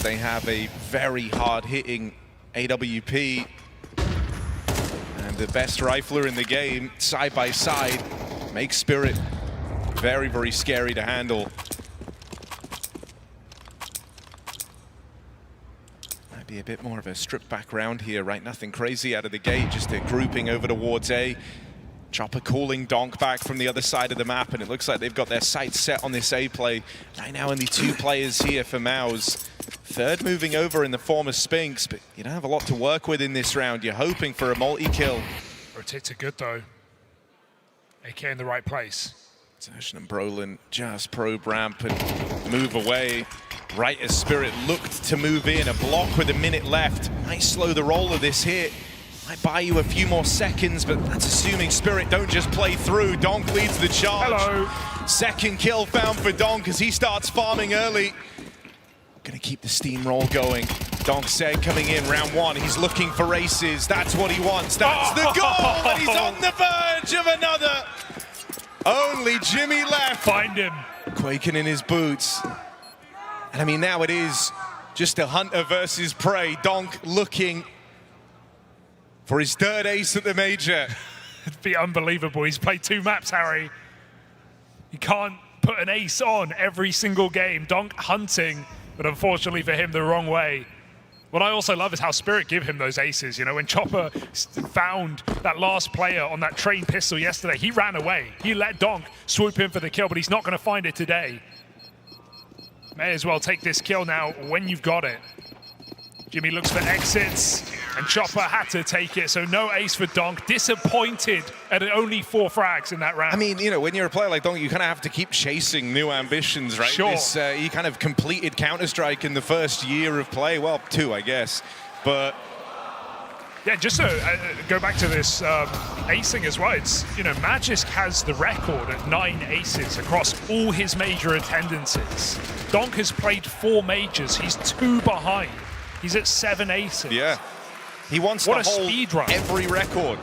they have a very hard-hitting AWP and the best rifler in the game side by side makes Spirit very, very scary to handle. Might be a bit more of a stripped back round here, right? Nothing crazy out of the gate, just a grouping over towards A. Chopper calling Donk back from the other side of the map, and it looks like they've got their sights set on this A play. Right now only 2 players here for MOUZ. Third moving over in the form of Spinks, but you don't have a lot to work with in this round. You're hoping for a multi-kill. Rotates are good though. AK in the right place. ZywOo and Brollan just probe ramp and move away. Right as Spirit looked to move in, a block with a minute left. Might slow the roll of this hit. Might buy you a few more seconds, but that's assuming Spirit don't just play through. Donk leads the charge. Hello. Second kill found for Donk as he starts farming early. Gonna keep the steamroll going. Donk said coming in round 1, he's looking for aces. That's what he wants. That's the goal, and he's on the verge of another. Only Jimmy left. Find him. Quaking in his boots. And I mean, now it is just a hunter versus prey. Donk looking for his 3rd ace at the major. It'd be unbelievable. He's played 2 maps, Harry. You can't put an ace on every single game. Donk hunting, but unfortunately for him, the wrong way. What I also love is how Spirit give him those aces. You know, when Chopper found that last player on that train pistol yesterday, he ran away. He let Donk swoop in for the kill, but he's not going to find it today. May as well take this kill now when you've got it. Jimmy looks for exits, and Chopper had to take it, so no ace for Donk. Disappointed at only 4 frags in that round. I mean, you know, when you're a player like Donk, you kind of have to keep chasing new ambitions, right? Sure. He kind of completed Counter-Strike in the first year of play. Well, 2, I guess. But yeah, just to go back to this acing as well, it's, you know, Magisk has the record at 9 aces across all his major attendances. Donk has played 4 majors. He's 2 behind. He's at 7 aces. Yeah. He wants to hold every record.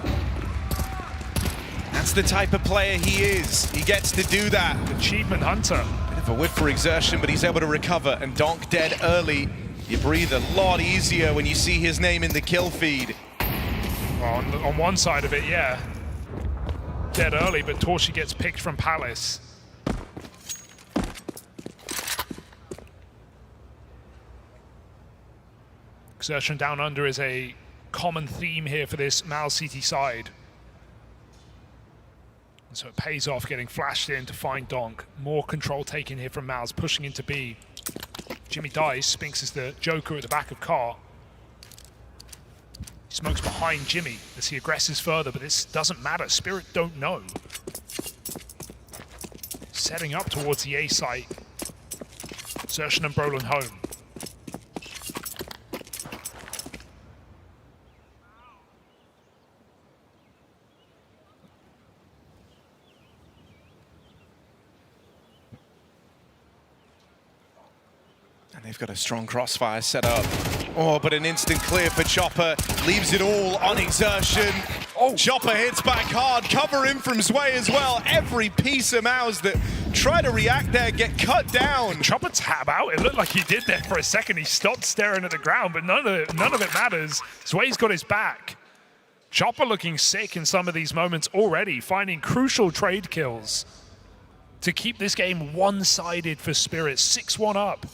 That's the type of player he is. He gets to do that. Achievement hunter. Bit of a whip for exertion, but he's able to recover. And Donk dead early. You breathe a lot easier when you see his name in the kill feed. Well, on one side of it, yeah. Dead early, but torzsi gets picked from Palace. Exertion down under is a common theme here for this MOUZ CT side. And so it pays off getting flashed in to find Donk. More control taken here from MOUZ, pushing into B. Jimmy dies, Spinks is the Joker at the back of car. He smokes behind Jimmy as he aggresses further, but this doesn't matter. Spirit don't know. Setting up towards the A site. ZywOo and Brollan home. And they've got a strong crossfire set up. Oh, but an instant clear for Chopper. Leaves it all on exertion. Oh, Chopper hits back hard. Cover in from ZywOo as well. Every piece of MOUZ that try to react there get cut down. Chopper tab out. It looked like he did there for a second. He stopped staring at the ground, but none of it matters. ZywOo's got his back. Chopper looking sick in some of these moments already, finding crucial trade kills to keep this game one-sided for Spirit. 6-1 up.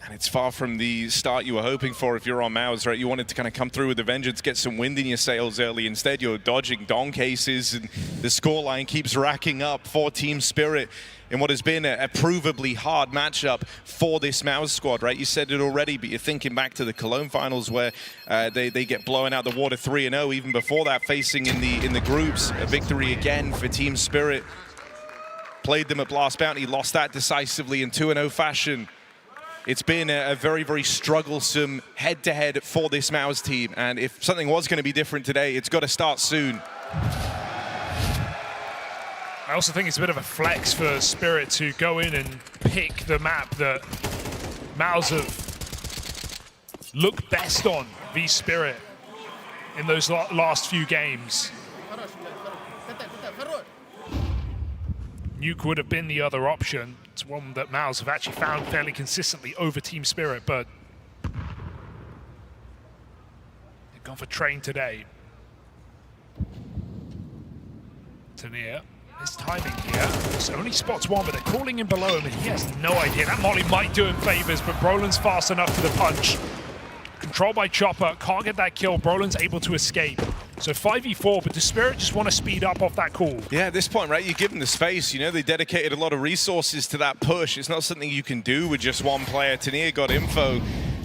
And it's far from the start you were hoping for if you're on MOUZ, right? You wanted to kind of come through with a vengeance, get some wind in your sails early. Instead, you're dodging Donk aces, and the scoreline keeps racking up for Team Spirit in what has been a provably hard matchup for this MOUZ squad, right? You said it already, but you're thinking back to the Cologne finals where they get blown out the water 3-0, even before that, facing in the groups. A victory again for Team Spirit. Played them at Blast Bounty, lost that decisively in 2-0 fashion. It's been a very, very strugglesome head-to-head for this MOUZ team, and if something was going to be different today, it's got to start soon. I also think it's a bit of a flex for Spirit to go in and pick the map that MOUZ have looked best on v Spirit in those last few games. Nuke would have been the other option. It's one that MOUZ have actually found fairly consistently over Team Spirit, but they've gone for Train today. Tania, his timing here. So only spots one, but they're calling him below him, and he has no idea. That molly might do him favors, but Brollan's fast enough to the punch. Controlled by Chopper, can't get that kill. Brollan's able to escape. So 5v4, but does Spirit just want to speed up off that call? Yeah, at this point, right, you give them the space. You know, they dedicated a lot of resources to that push. It's not something you can do with just one player. Tania got info,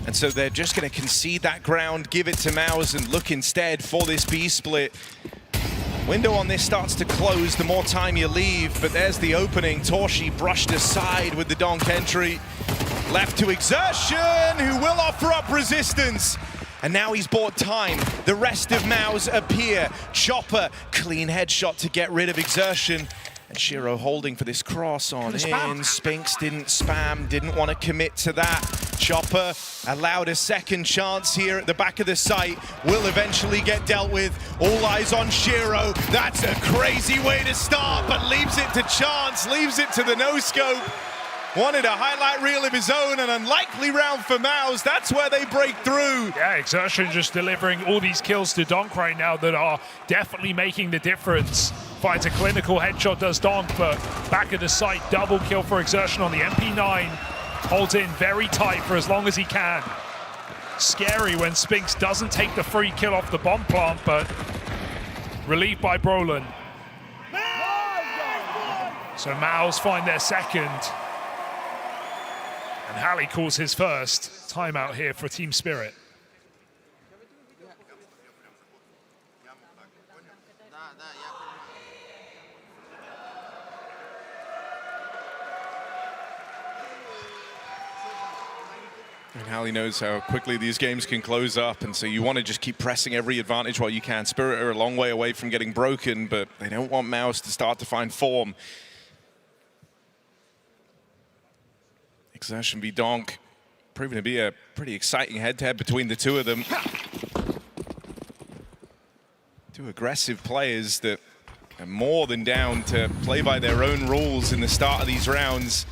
and so they're just going to concede that ground, give it to MOUZ, and look instead for this B split. Window on this starts to close the more time you leave, but there's the opening. torzsi brushed aside with the donk entry. Left to XerXion, who will offer up resistance. And now he's bought time. The rest of MOUZ appear. Chopper, clean headshot to get rid of XerXion. And Shiro holding for this cross on in. Spinks didn't spam, didn't want to commit to that. Chopper allowed a second chance here at the back of the site. Will eventually get dealt with. All eyes on Shiro. That's a crazy way to start, but leaves it to chance, leaves it to the no-scope. Wanted a highlight reel of his own, an unlikely round for MOUZ. That's where they break through. Yeah, XerXion just delivering all these kills to donk right now that are definitely making the difference. Finds a clinical headshot, does donk, but back of the site, double kill for XerXion on the MP9. Holds in very tight for as long as he can. Scary when Spinks doesn't take the free kill off the bomb plant, but relieved by Brollan. So MOUZ find their second. And Halley calls his first timeout here for Team Spirit. And Halley knows how quickly these games can close up, and so you want to just keep pressing every advantage while you can. Spirit are a long way away from getting broken, but they don't want MOUZ to start to find form. XerXion v donk, proving to be a pretty exciting head-to-head between the two of them. Two aggressive players that are more than down to play by their own rules in the start of these rounds.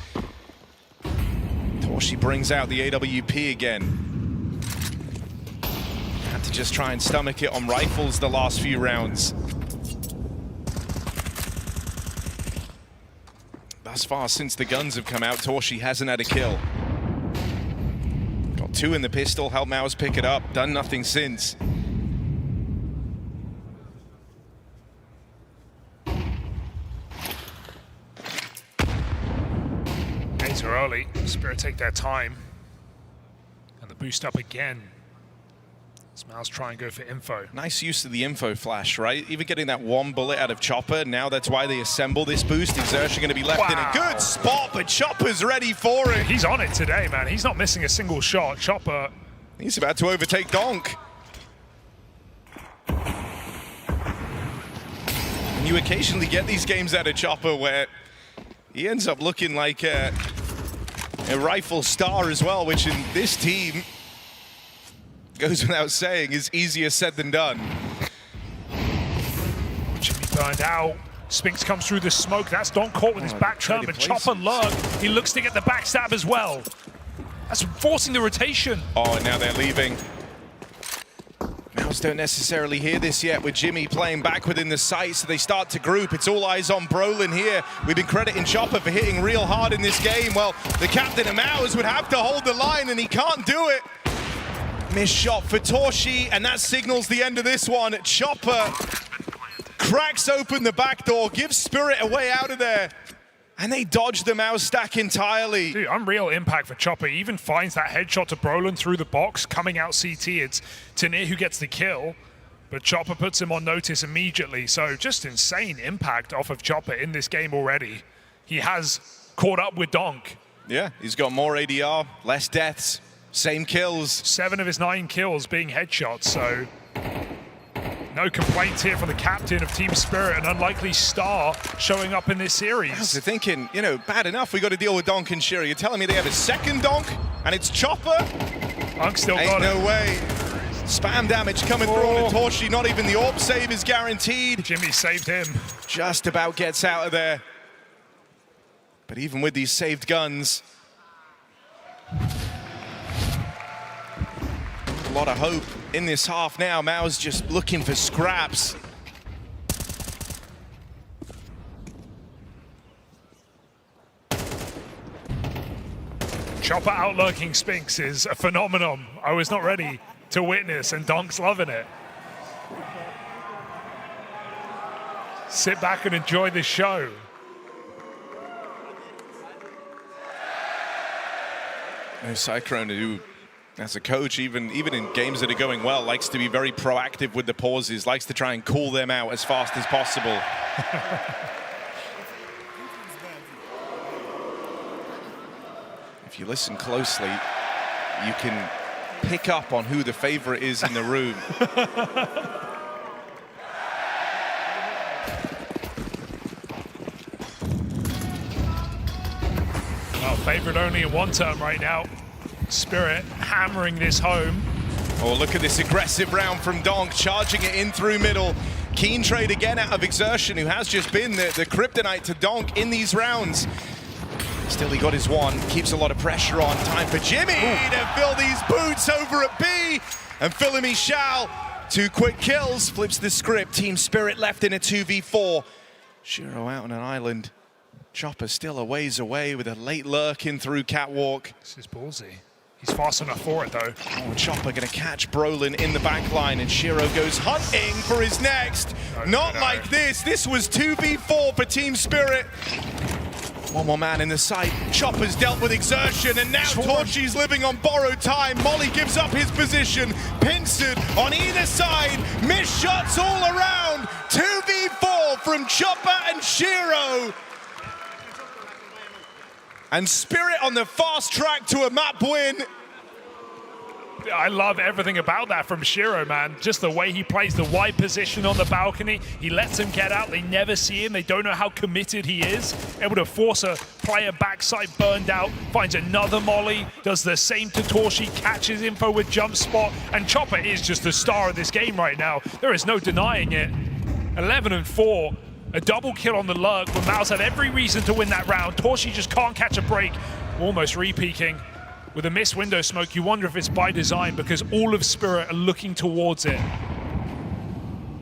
torzsi brings out the AWP again. Had to just try and stomach it on rifles the last few rounds. Thus far, since the guns have come out, torzsi hasn't had a kill. Got two in the pistol, helped MOUZ pick it up, done nothing since. It's early. Spirit take their time. And the boost up again. As MOUZ try and go for info. Nice use of the info flash, right? Even getting that one bullet out of Chopper, now that's why they assemble this boost. XerXion going to be left in a good spot, but Chopper's ready for it. He's on it today, man. He's not missing a single shot. Chopper. He's about to overtake donk. And you occasionally get these games out of Chopper where he ends up looking like a rifle star as well, which in this team goes without saying is easier said than done. Jimmy burned out. Spinks comes through the smoke. That's donk caught with his back turn, but Chopper lurk. He looks to get the backstab as well. That's forcing the rotation. Oh, and now they're leaving. MOUZ don't necessarily hear this yet with Jimmy playing back within the site, so they start to group. It's all eyes on Brollan here. We've been crediting Chopper for hitting real hard in this game. Well, the captain of MOUZ would have to hold the line, and he can't do it. Missed shot for torzsi, and that signals the end of this one. Chopper cracks open the back door, gives Spirit a way out of there, and they dodge the MOUZ stack entirely. Dude, unreal impact for Chopper. He even finds that headshot to Brollan through the box, coming out CT. It's Tania who gets the kill, but Chopper puts him on notice immediately. So just insane impact off of Chopper in this game already. He has caught up with donk. Yeah, he's got more ADR, less deaths. Same kills. 7 of his 9 kills being headshots, so no complaints here from the captain of Team Spirit, an unlikely star showing up in this series. They're thinking, you know, bad enough we got to deal with donk and Shiro. You're telling me they have a second donk and it's Chopper? Donk still got it. Ain't no way. Spam damage coming through on torzsi. Not even the orb save is guaranteed. Jimmy saved him. Just about gets out of there. But even with these saved guns, a lot of hope in this half now. mao's just looking for scraps. Chopper outlurking Spinx is a phenomenon I was not ready to witness, and Donk's loving it. Sit back and enjoy the show. Cyclone, who, as a coach, even in games that are going well, likes to be very proactive with the pauses, likes to try and cool them out as fast as possible. If you listen closely, you can pick up on who the favorite is in the room. Well, favorite only in one term right now. Spirit hammering this home. Oh, look at this aggressive round from Donk, charging it in through middle. Keen trade again out of Exertion, who has just been the kryptonite to Donk in these rounds. Still, he got his one, keeps a lot of pressure on. Time for Jimmy to fill these boots over at B, and fill him he shall. 2 quick kills, flips the script. Team Spirit left in a 2v4. Shiro out on an island. Chopper still a ways away with a late lurk in through catwalk. This is ballsy. He's fast enough for it, though. Oh, Chopper gonna catch Brollan in the back line, and Shiro goes hunting for his next. Not like this. This was 2v4 for Team Spirit. One more man in the sight. Chopper's dealt with Exertion, and now torzsi's living on borrowed time. Molly gives up his position. Pincered on either side. Missed shots all around. 2v4 from Chopper and Shiro. And Spirit on the fast track to a map win. I love everything about that from Shiro, man. Just the way he plays the wide position on the balcony. He lets him get out. They never see him. They don't know how committed he is. Able to force a player backside burned out. Finds another molly. Does the same to torzsi. Catches info with jump spot. And Chopper is just the star of this game right now. There is no denying it. 11-4. A double kill on the lurk when mao's had every reason to win that round. torzsi just can't catch a break. Almost re-peeking. With a missed window smoke, you wonder if it's by design because all of Spirit are looking towards it.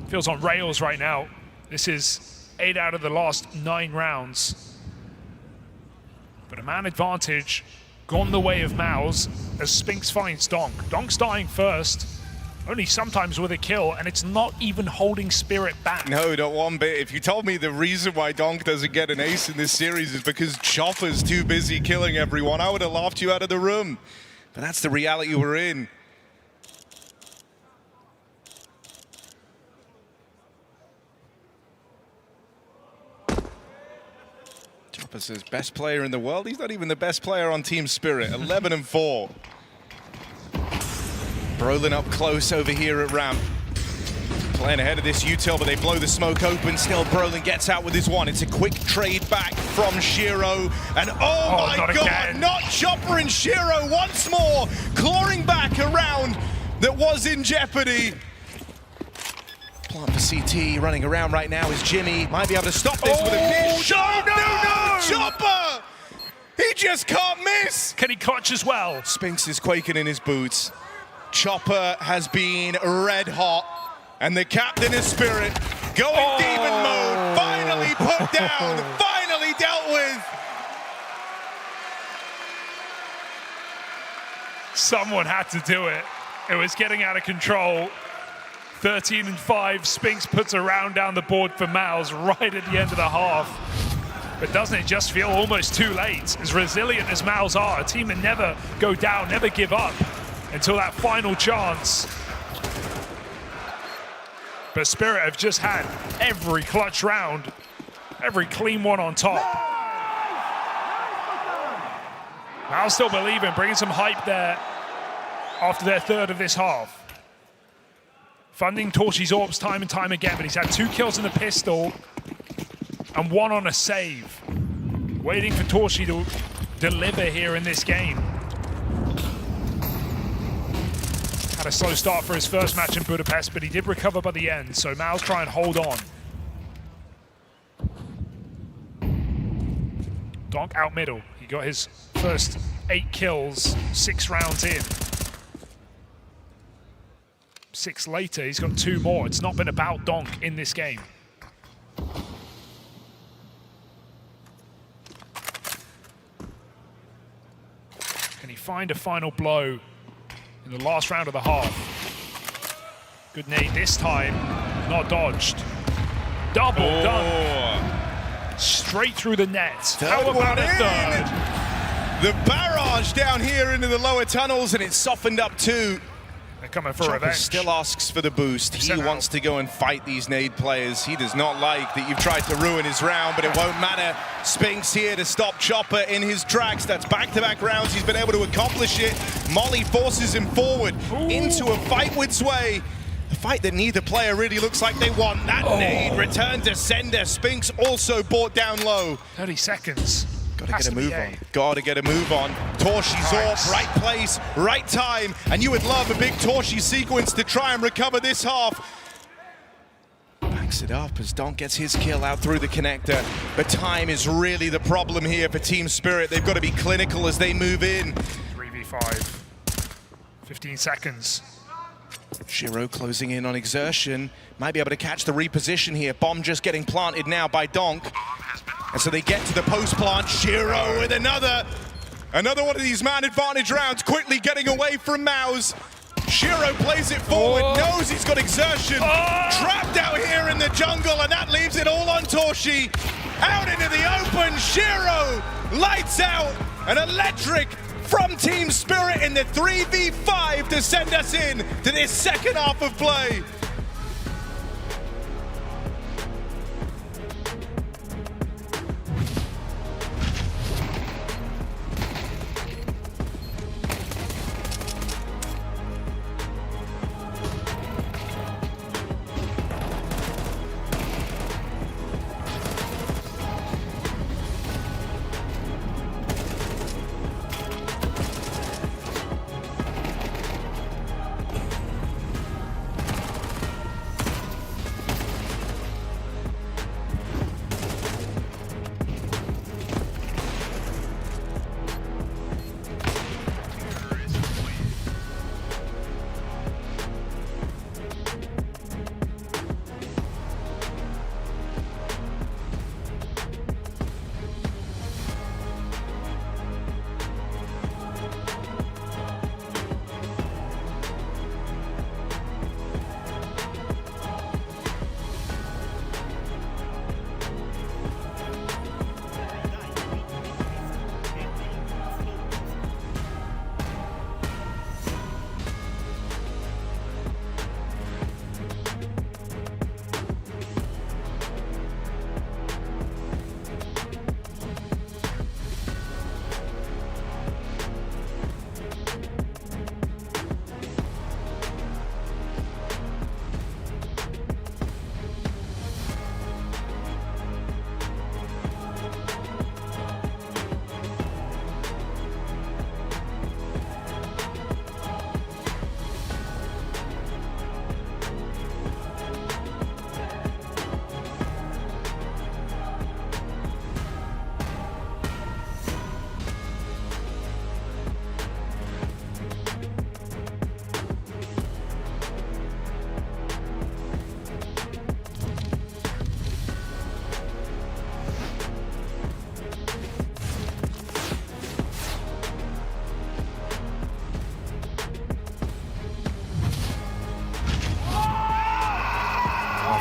Feels on rails right now. This is 8 out of the last 9 rounds. But a man advantage gone the way of mao's as Spinx finds Donk. Donk's dying first, only sometimes with a kill, and it's not even holding Spirit back. No, not one bit. If you told me the reason why Donk doesn't get an ace in this series is because Chopper's too busy killing everyone, I would have laughed you out of the room. But that's the reality we're in. Chopper says best player in the world. He's not even the best player on Team Spirit. 11-4. Brollan up close over here at ramp. Playing ahead of this util, but they blow the smoke open. Still, Brollan gets out with his one. It's a quick trade back from Shiro. And oh my God, again. Not Chopper and Shiro once more. Clawing back a round that was in jeopardy. Plant for CT running around right now is Jimmy. Might be able to stop this with a miss shot. No! Chopper! He just can't miss. Can he clutch as well? Spinx is quaking in his boots. Chopper has been red hot, and the captain is Spirit going demon mode, finally put down, finally dealt with. Someone had to do it. It was getting out of control. 13-5, Spinx puts a round down the board for mao's right at the end of the half. But doesn't it just feel almost too late? As resilient as mao's are, a team that never go down, never give up until that final chance. But Spirit have just had every clutch round, every clean one on top. mao's still believing, bringing some hype there after their third of this half. Funding torzsi's orbs time and time again, but he's had 2 kills in the pistol and 1 on a save. Waiting for torzsi to deliver here in this game. Had a slow start for his first match in Budapest, but he did recover by the end, so mao's trying to hold on. Donk out middle. He got his first 8 kills, 6 rounds in. 6 later, he's got 2 more. It's not been about Donk in this game. Can he find a final blow in the last round of the half? Good nade this time, not dodged. Double dunk. Straight through the net. How about a third? The barrage down here into the lower tunnels, and it's softened up too. They're coming for Chopper revenge. still asks for the boost. He wants to go and fight these nade players. He does not like that you've tried to ruin his round, but it won't matter. Spinks here to stop Chopper in his tracks. That's back-to-back rounds. He's been able to accomplish it. Molly forces him forward into a fight with Zwei. A fight that neither player really looks like they want. That nade returned to sender. Spinks also brought down low. 30 seconds. Gotta get a move on. Gotta get a move on. torzsi's off, right place, right time. And you would love a big torzsi sequence to try and recover this half. Backs it up as Donk gets his kill out through the connector. But time is really the problem here for Team Spirit. They've got to be clinical as they move in. 3v5. 15 seconds. ZywOo closing in on exertion. Might be able to catch the reposition here. Bomb just getting planted now by Donk. And so they get to the post plant. ZywOo with another one of these man advantage rounds, quickly getting away from Mouse. ZywOo plays it forward, knows he's got exertion. Trapped out here in the jungle, and that leaves it all on torzsi. Out into the open, ZywOo lights out. An electric from Team Spirit in the 3v5 to send us in to this second half of play.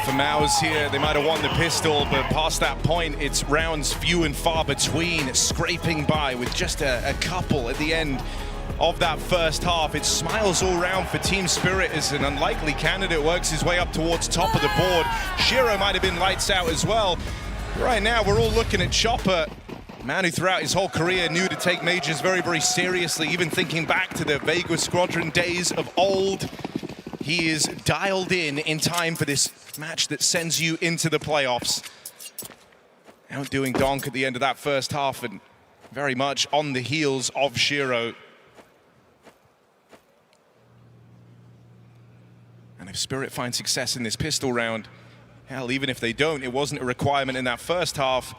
For Mouse here, they might have won the pistol, but past that point, it's rounds few and far between, scraping by with just a couple at the end of that first half. It's smiles all round for Team Spirit as an unlikely candidate works his way up towards top of the board. ZywOo might have been lights out as well. Right now, we're all looking at Chopper, a man who throughout his whole career knew to take majors very, very seriously, even thinking back to the Vega Squadron days of old. He is dialed in time for this match that sends you into the playoffs. Outdoing Donk at the end of that first half and very much on the heels of ZywOo. And if Spirit finds success in this pistol round, hell, even if they don't, it wasn't a requirement in that first half.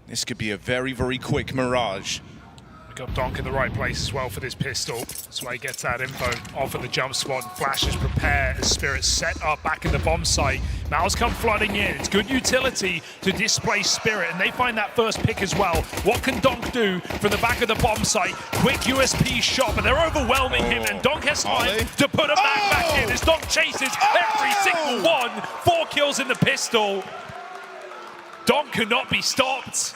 This could be a very, very quick Mirage. We got Donk in the right place as well for this pistol. That's why he gets that info off of the jump spot. And flashes prepare as Spirit set up back in the bomb site. Mal's come flooding in. It's good utility to displace Spirit, and they find that first pick as well. What can Donk do from the back of the bomb site? Quick USP shot, but they're overwhelming him, and Donk has time to put a mag back in as Donk chases every single one. 4 kills in the pistol. Donk cannot be stopped.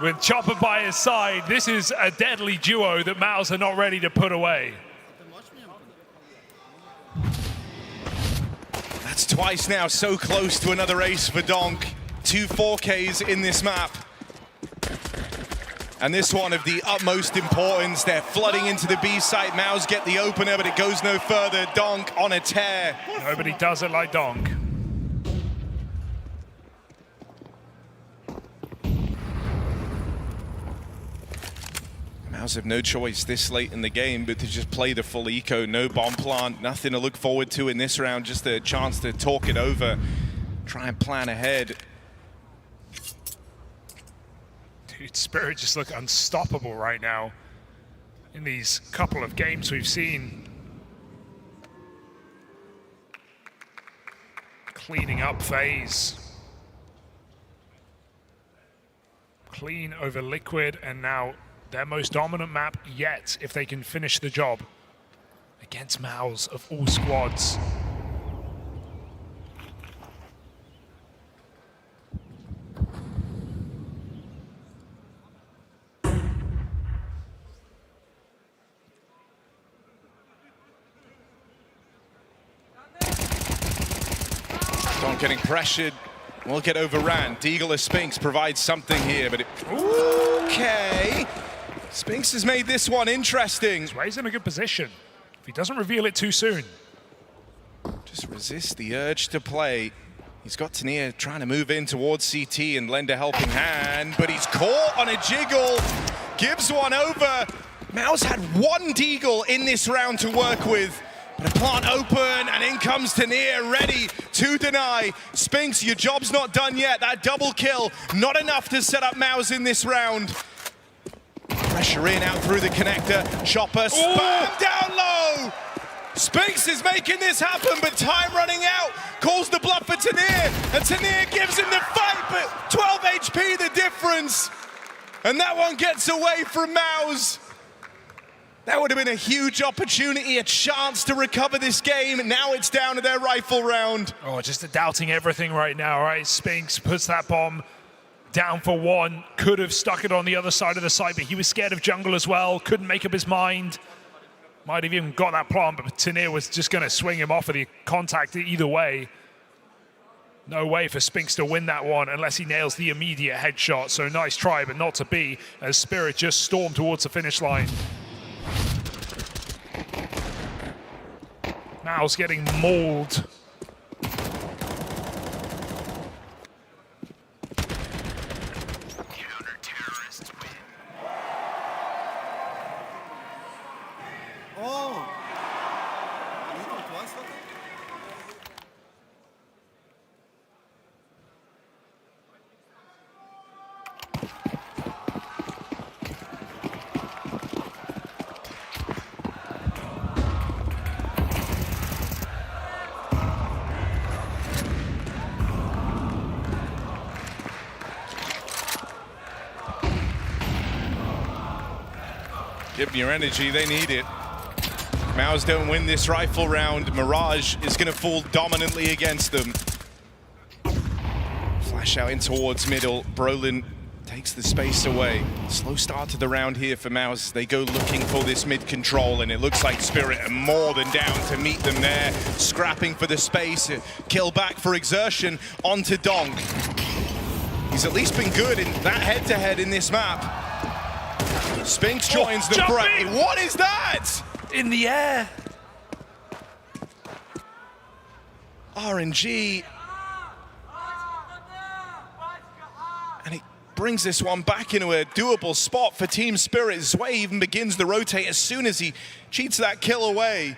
With Chopper by his side, this is a deadly duo that Mouse are not ready to put away. That's twice now, so close to another ace for Donk. 2 4Ks in this map. And this one of the utmost importance. They're flooding into the B site. Mouse get the opener, but it goes no further. Donk on a tear. Nobody does it like Donk. Mouse have no choice this late in the game but to just play the full eco, no bomb plant, nothing to look forward to in this round, just a chance to talk it over, try and plan ahead. Dude, Spirit just look unstoppable right now in these couple of games we've seen. Cleaning up FaZe. Clean over Liquid, and now their most dominant map yet, if they can finish the job against Mouse of all squads. Donk getting pressured, will get overran. Deagle or Spinks provides something here, but okay. Spinks has made this one interesting. He's in a good position. If he doesn't reveal it too soon. Just resist the urge to play. He's got Tania trying to move in towards CT and lend a helping hand, but he's caught on a jiggle. Gives one over. Mouse had 1 Deagle in this round to work with. But a plant open, and in comes Tania, ready to deny. Spinks, your job's not done yet. That double kill, not enough to set up Mouse in this round. Pressure in, out through the connector. Chopper, spam down low. Spinks is making this happen, but time running out. Calls the bluff for Tania, and Tania gives him the fight, but 12 HP the difference. And that one gets away from Mouse. That would have been a huge opportunity, a chance to recover this game. Now it's down to their rifle round. Oh, just doubting everything right now, right? Spinks puts that bomb down for 1. Could have stuck it on the other side of the site, but he was scared of jungle as well. Couldn't make up his mind. Might have even got that plant, but Tania was just going to swing him off of the contact either way. No way for Spinks to win that one unless he nails the immediate headshot. So nice try, but not to be, as Spirit just stormed towards the finish line. Mouse getting mauled. Give them your energy, they need it. Mouse don't win this rifle round. Mirage is going to fall dominantly against them. Flash out in towards middle. Brollan takes the space away. Slow start to the round here for Mouse. They go looking for this mid control, and it looks like Spirit are more than down to meet them there. Scrapping for the space. Kill back for exertion onto Donk. He's at least been good in that head-to-head in this map. Spinks joins the fray. What is that? In the air. RNG. And he brings this one back into a doable spot for Team Spirit. ZywOo even begins the rotate as soon as he cheats that kill away.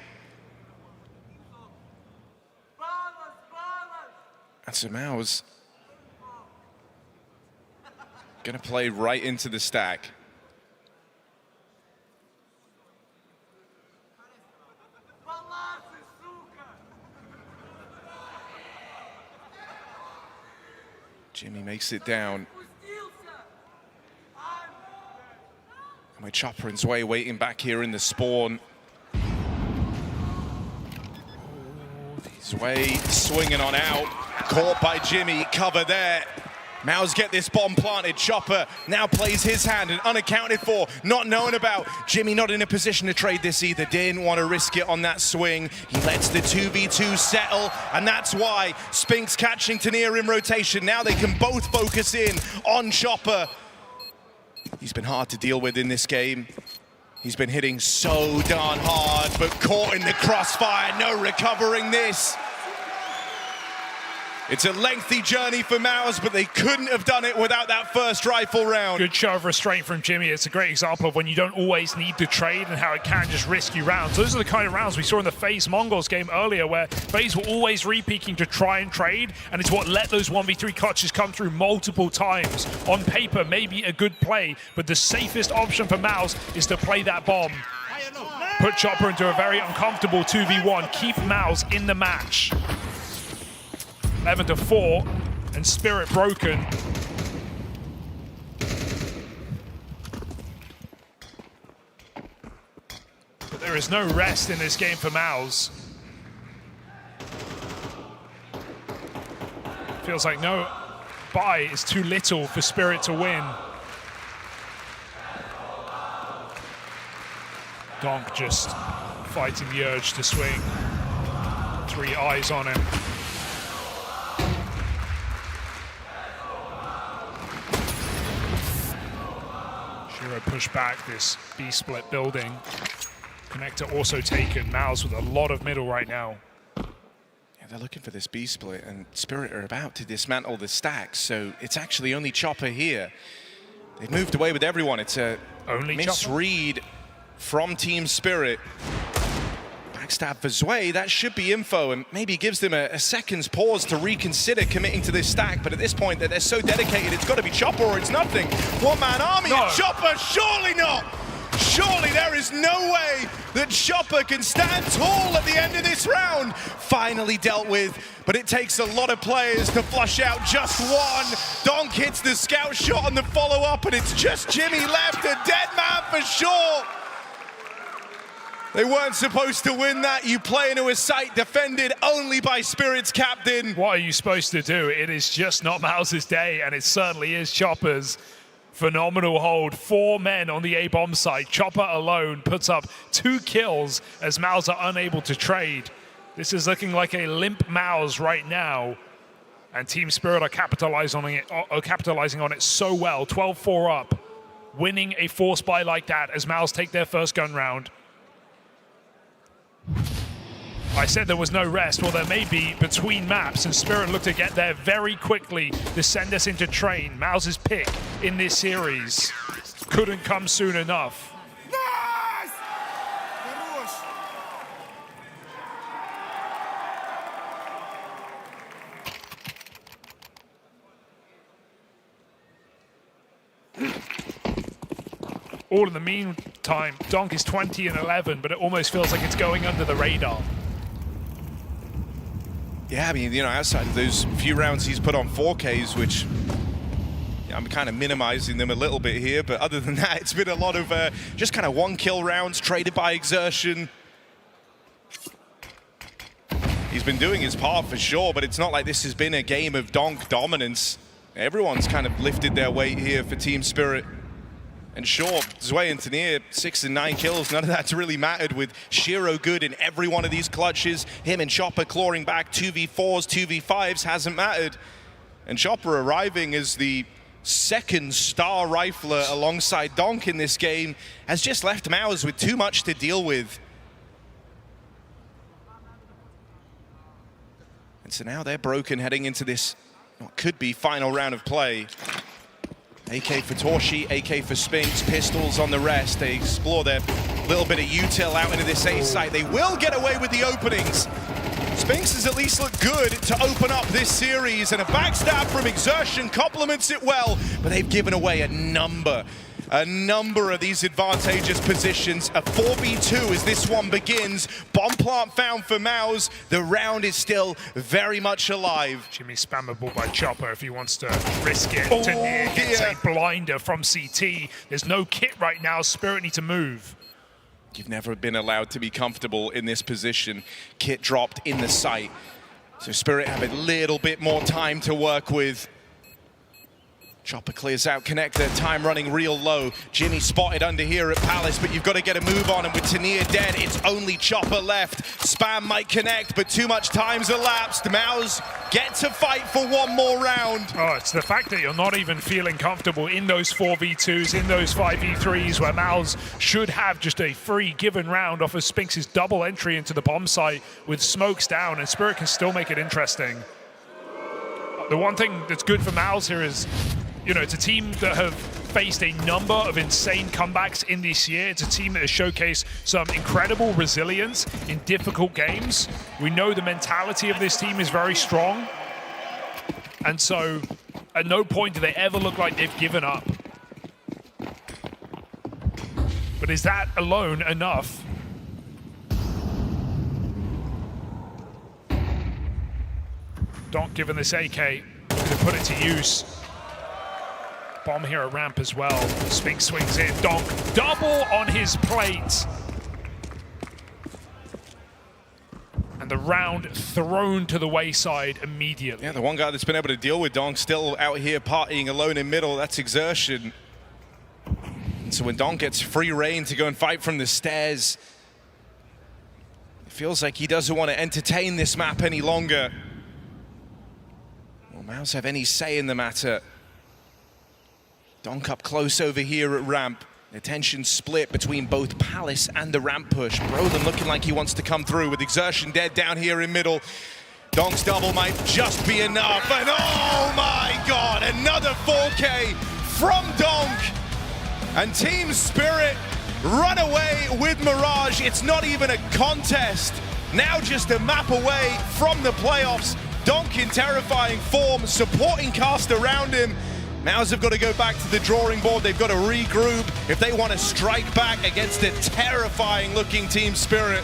That's a Mouse. Gonna play right into the stack. Jimmy makes it down. And with Chopper and ZywOo waiting back here in the spawn. ZywOo swinging on out. Caught by Jimmy, cover there. MIBR get this bomb planted. Chopper now plays his hand and unaccounted for, not known about. Jimmy not in a position to trade this either. Didn't want to risk it on that swing. He lets the 2v2 settle, and that's why Spinks catching Tanier in rotation. Now they can both focus in on Chopper. He's been hard to deal with in this game. He's been hitting so darn hard, but caught in the crossfire. No recovering this. It's a lengthy journey for MIBR, but they couldn't have done it without that first rifle round. Good show of restraint from Jimmy. It's a great example of when you don't always need to trade and how it can just risk you rounds. Those are the kind of rounds we saw in the FaZe Mongols game earlier, where FaZe were always re-peeking to try and trade, and it's what let those 1v3 clutches come through multiple times. On paper, maybe a good play, but the safest option for MIBR is to play that bomb. Put Chopper into a very uncomfortable 2v1, keep MIBR in the match. 11-4, and Spirit broken. But there is no rest in this game for MIBR. Feels like no buy is too little for Spirit to win. Donk just fighting the urge to swing. 3 eyes on him. Push back this B-split building. Connector also taken. MIBR with a lot of middle right now. Yeah, they're looking for this B-split, and Spirit are about to dismantle the stacks, so it's actually only Chopper here. They've moved away with everyone. It's a misread from Team Spirit. Backstab for ZywOo, that should be info, and maybe gives them a second's pause to reconsider committing to this stack, but at this point, they're so dedicated, it's got to be Chopper or it's nothing. One-man army, and Chopper, surely not! Surely there is no way that Chopper can stand tall at the end of this round. Finally dealt with, but it takes a lot of players to flush out just one. Donk hits the scout shot on the follow-up, and it's just Jimmy left, a dead man for sure. They weren't supposed to win that. You play into a site defended only by Spirit's captain. What are you supposed to do? It is just not MIBR's day, and it certainly is Chopper's. Phenomenal hold. 4 men on the A-bomb site. Chopper alone puts up 2 kills as MIBR are unable to trade. This is looking like a limp MIBR right now, and Team Spirit are capitalizing on it so well. 12-4 up, winning a force buy like that as MIBR take their first gun round. I said there was no rest. Well, there may be between maps, and Spirit look to get there very quickly to send us into train. MIBR's pick in this series couldn't come soon enough. Nice! All in the meantime, Donk is 20-11, but it almost feels like it's going under the radar. Yeah, I mean, you know, outside of those few rounds he's put on 4Ks, which I'm kind of minimizing them a little bit here, but other than that, it's been a lot of just kind of 1-kill rounds traded by exertion. He's been doing his part for sure, but it's not like this has been a game of Donk dominance. Everyone's kind of lifted their weight here for Team Spirit. And sure, ZywOo and Tanier, 6 and 9 kills, none of that's really mattered with HeavyGoD in every one of these clutches. Him and Chopper clawing back 2v4s, 2v5s hasn't mattered. And Chopper arriving as the second star rifler alongside Donk in this game has just left MIBR with too much to deal with. And so now they're broken heading into this, what could be final round of play. AK for torzsi, AK for Spinks, pistols on the rest. They explore their little bit of util out into this A site. They will get away with the openings. Spinx has at least looked good to open up this series, and a backstab from Exertion complements it well, but they've given away a number of these advantageous positions. A 4v2 as this one begins. Bomb plant found for mauBs. The round is still very much alive. Jimmy spammable by Chopper if he wants to risk it. Tania gets a blinder from CT. There's no kit right now. Spirit need to move. You've never been allowed to be comfortable in this position. Kit dropped in the site. So Spirit have a little bit more time to work with. Chopper clears out connector, time running real low. Jimmy spotted under here at Palace, but you've got to get a move on, and with Tania dead, it's only Chopper left. Spam might connect, but too much time's elapsed. mauBs get to fight for one more round. Oh, it's the fact that you're not even feeling comfortable in those 4v2s, in those 5v3s, where mauBs should have just a free given round off of Spinx's double entry into the bomb site with smokes down, and Spirit can still make it interesting. The one thing that's good for mauBs here is, you know, it's a team that have faced a number of insane comebacks in this year. It's a team that has showcased some incredible resilience in difficult games. We know the mentality of this team is very strong. And so at no point do they ever look like they've given up. But is that alone enough? Donk given this AK, looking to put it to use. Bomb here at ramp as well. Spinx swings in. Donk double on his plate. And the round thrown to the wayside immediately. Yeah, the one guy that's been able to deal with Donk still out here partying alone in middle. That's Exertion. And so when Donk gets free reign to go and fight from the stairs, it feels like he doesn't want to entertain this map any longer. Will mauBs have any say in the matter? Donk up close over here at ramp. The attention split between both Palace and the ramp push. Brollan looking like he wants to come through with Exertion dead down here in middle. Donk's double might just be enough. And oh my God, another 4K from Donk. And Team Spirit run away with Mirage. It's not even a contest. Now just a map away from the playoffs. Donk in terrifying form, supporting cast around him. mauBs have got to go back to the drawing board. They've got to regroup if they want to strike back against a terrifying looking Team Spirit.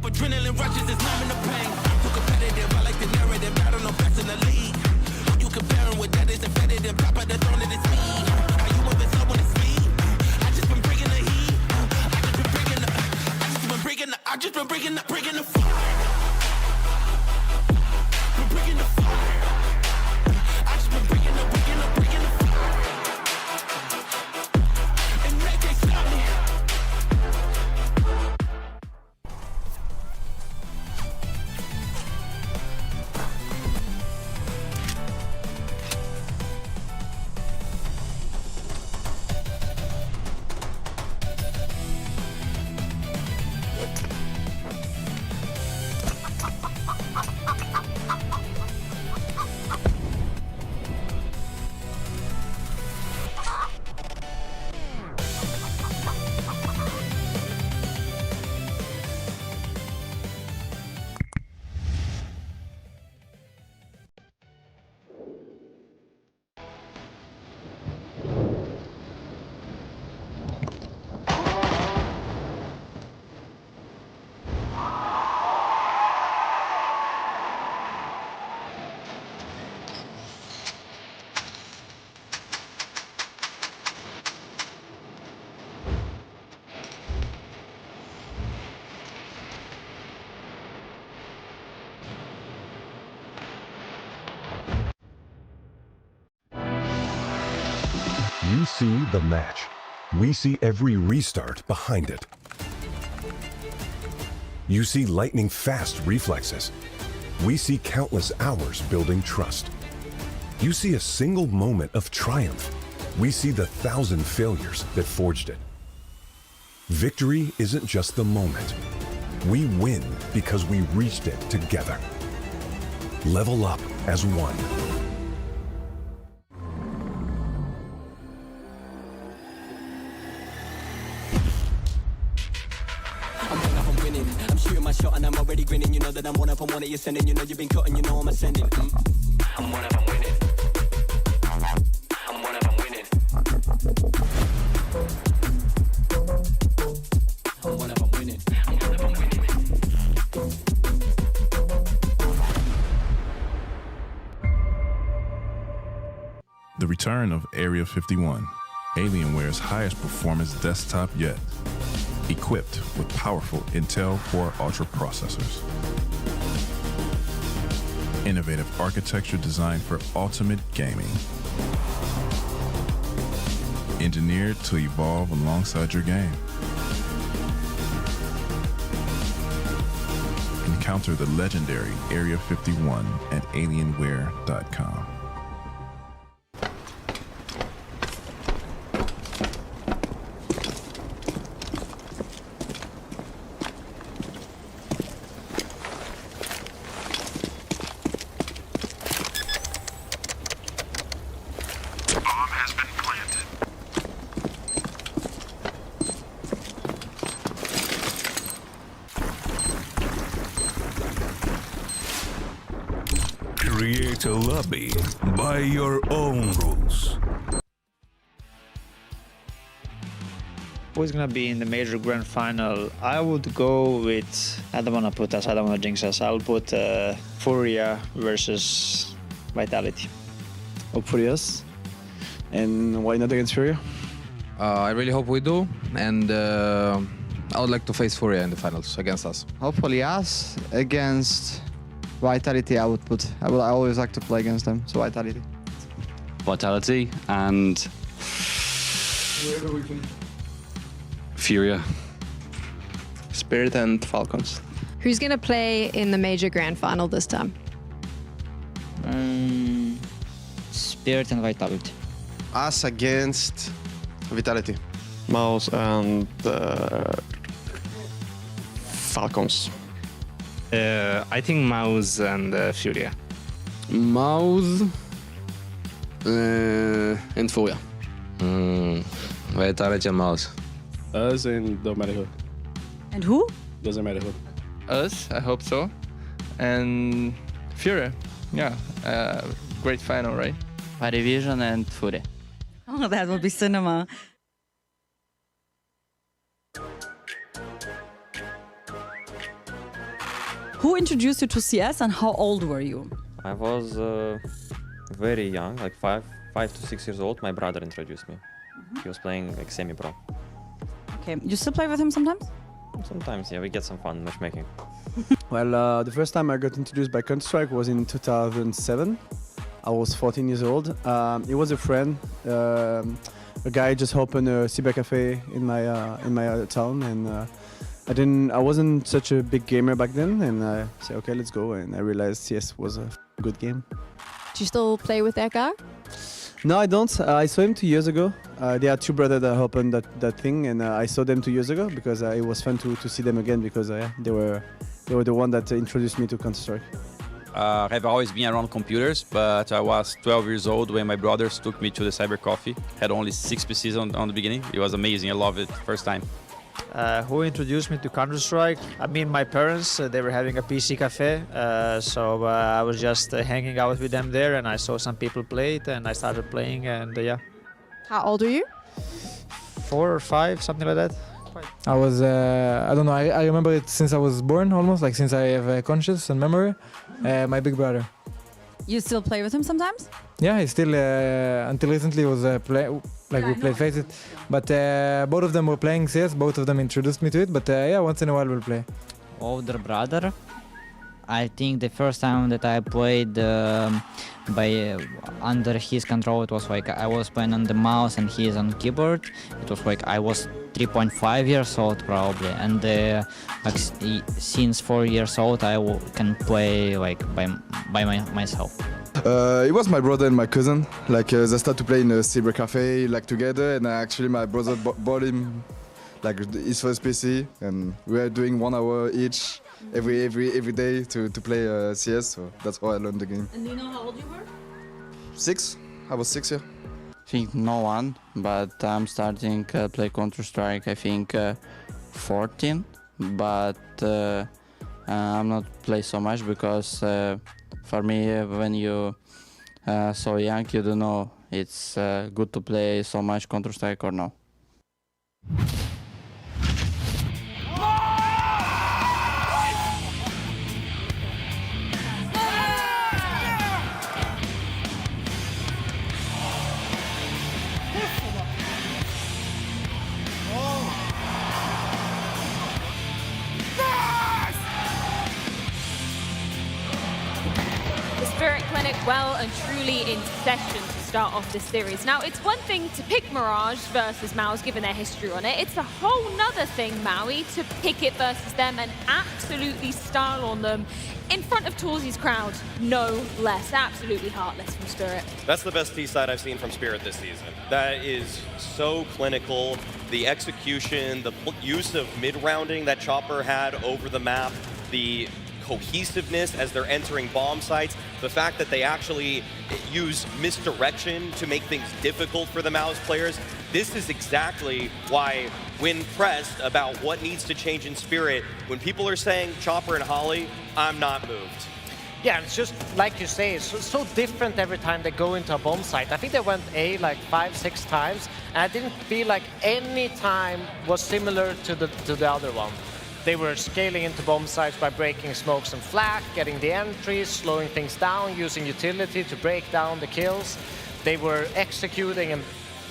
Adrenaline rushes is numbing the pain. Too competitive, I like the narrative. I don't know best in the league. Who you comparing with that is embedded in top of the throne and it's me. How you up and up when it's me? I just been bringing the heat. I just been bringing the fire. Been bringing the fire. I just been bringing the fire. And they can't stop me. We see the match. We see every restart behind it. You see lightning-fast reflexes. We see countless hours building trust. You see a single moment of triumph. We see the 1,000 failures that forged it. Victory isn't just the moment. We win because we reached it together. Level up as one. I'm shooting my shot and I'm already grinning. You know that I'm one up on one that you're sending. You know you've been cutting, you know I'm ascending. I'm one up, I'm winning. I'm one up, I'm winning. I'm one up, I'm winning. I'm one up, I'm winning. The return of Area 51, Alienware's highest performance desktop yet. Equipped with powerful Intel Core Ultra processors. Innovative architecture designed for ultimate gaming. Engineered to evolve alongside your game. Encounter the legendary Area 51 at Alienware.com. Create a lobby by your own rules. Who's gonna be in the major grand final? I would go with, I don't wanna put us, I don't wanna jinx us. I'll put Furia versus Vitality. Hope for us. And why not against Furia? I really hope we do, and I would like to face Furia in the finals against us. Hopefully us against Vitality. I always like to play against them, so Vitality. Vitality and Furia. Spirit and Falcons. Who's going to play in the major grand final this time? Spirit and Vitality. Us against Vitality. Mouse and Falcons. I think Mouse and Furia. Mouse and Furia. Vitality and Mouse. Us and don't matter who. And who? Doesn't matter who. Us, I hope so. And Furia. Yeah, great final, right? My Division and Furia. Oh, that would be cinema. Who introduced you to CS and how old were you? I was very young, like 5 to 6 years old. My brother introduced me. He was playing like semi-pro. Okay, you still play with him sometimes? Sometimes, yeah, we get some fun matchmaking. Well, the first time I got introduced by Counter-Strike was in 2007. I was 14 years old. It was a friend. A guy just opened a cyber cafe in my town, and I wasn't such a big gamer back then, and I said, okay, let's go. And I realized CS was a good game. Do you still play with that guy? No, I don't. I saw him 2 years ago. There are two brothers that opened that thing, and I saw them 2 years ago because it was fun to see them again because they were the one that introduced me to Counter-Strike. I've always been around computers, but I was 12 years old when my brothers took me to the Cyber Coffee. Had only 6 PCs on the beginning. It was amazing. I loved it first time. Who introduced me to Counter-Strike? I mean, my parents, they were having a PC cafe, so I was just hanging out with them there, and I saw some people play it, and I started playing, and yeah. How old are you? 4 or 5, something like that. I was, I don't know, I remember it since I was born almost, like since I have conscience and memory. My big brother. You still play with him sometimes? Yeah, he still, until recently was we played FaZe, but both of them were playing CS, both of them introduced me to it, but yeah, once in a while we'll play. Older brother, I think the first time that I played under his control, it was like I was playing on the mouse and he is on keyboard. It was like I was 3.5 years old probably, and like, since 4 years old I can play like by myself. It was my brother and my cousin. Like they started to play in a cyber cafe like together, and actually my brother bought him like his first PC, and we were doing 1 hour each every day to play CS. So that's how I learned the game. And do you know how old you were? 6. I was 6, yeah. I think no one, but I'm starting play Counter-Strike, I think 14, but I'm not play so much because for me, when you so young, you don't know it's good to play so much Counter-Strike or no. Spirit Clinic well and truly in session to start off this series. Now, it's one thing to pick Mirage versus MOUZ, given their history on it. It's a whole nother thing, Maui, to pick it versus them and absolutely style on them in front of torzsi's crowd, no less. Absolutely heartless from Spirit. That's the best T-side I've seen from Spirit this season. That is so clinical. The execution, the use of mid-rounding that Chopper had over the map, the cohesiveness as they're entering bomb sites, the fact that they actually use misdirection to make things difficult for the MOUZ players. This is exactly why, when pressed about what needs to change in Spirit, when people are saying Chopper and Holly, I'm not moved. Yeah, it's just like you say, it's so different every time they go into a bomb site. I think they went A like 5-6 times, and I didn't feel like any time was similar to the other one. They were scaling into bomb sites by breaking smokes and flak, getting the entries, slowing things down, using utility to break down the kills. They were executing and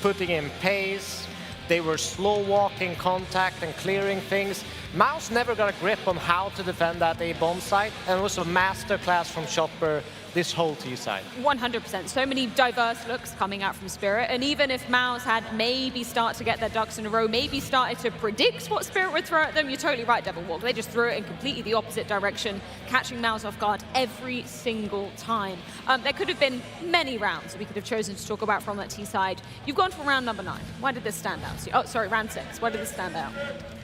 putting in pace. They were slow walking contact and clearing things. MOUZ never got a grip on how to defend that A bomb site, and it was a masterclass from Chopper this whole T side. 100%. So many diverse looks coming out from Spirit, and even if MOUZ had maybe started to get their ducks in a row, maybe started to predict what Spirit would throw at them, you're totally right, Devil Walk. They just threw it in completely the opposite direction, catching MOUZ off guard every single time. There could have been many rounds that we could have chosen to talk about from that T side. You've gone for round number 9. Why did this stand out? Oh, sorry, round 6. Why did this stand out?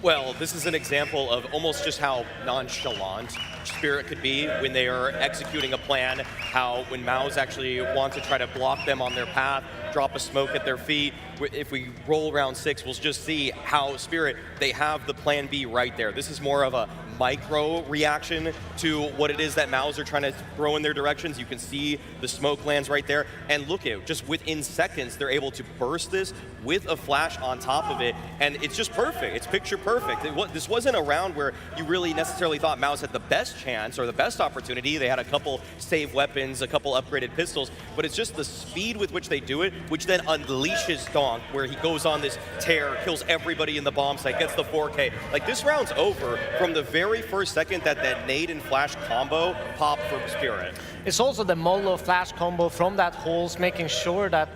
Well, this is an example of almost just how nonchalant Spirit could be when they are executing a plan, how when MOUZ actually want to try to block them on their path, drop a smoke at their feet. If we roll round 6, we'll just see how Spirit, they have the plan B right there. This is more of a micro reaction to what it is that MOUZ are trying to throw in their directions. You can see the smoke lands right there. And look at, just within seconds, they're able to burst this with a flash on top of it. And it's just perfect. It's picture perfect. This wasn't a round where you really necessarily thought MOUZ had the best chance or the best opportunity. They had a couple save weapons, a couple upgraded pistols, but it's just the speed with which they do it, which then unleashes Donk, where he goes on this tear, kills everybody in the bomb site, gets the 4K. Like, this round's over from the very first second that nade and flash combo popped from Spirit. It's also the Molo flash combo from that holes, making sure that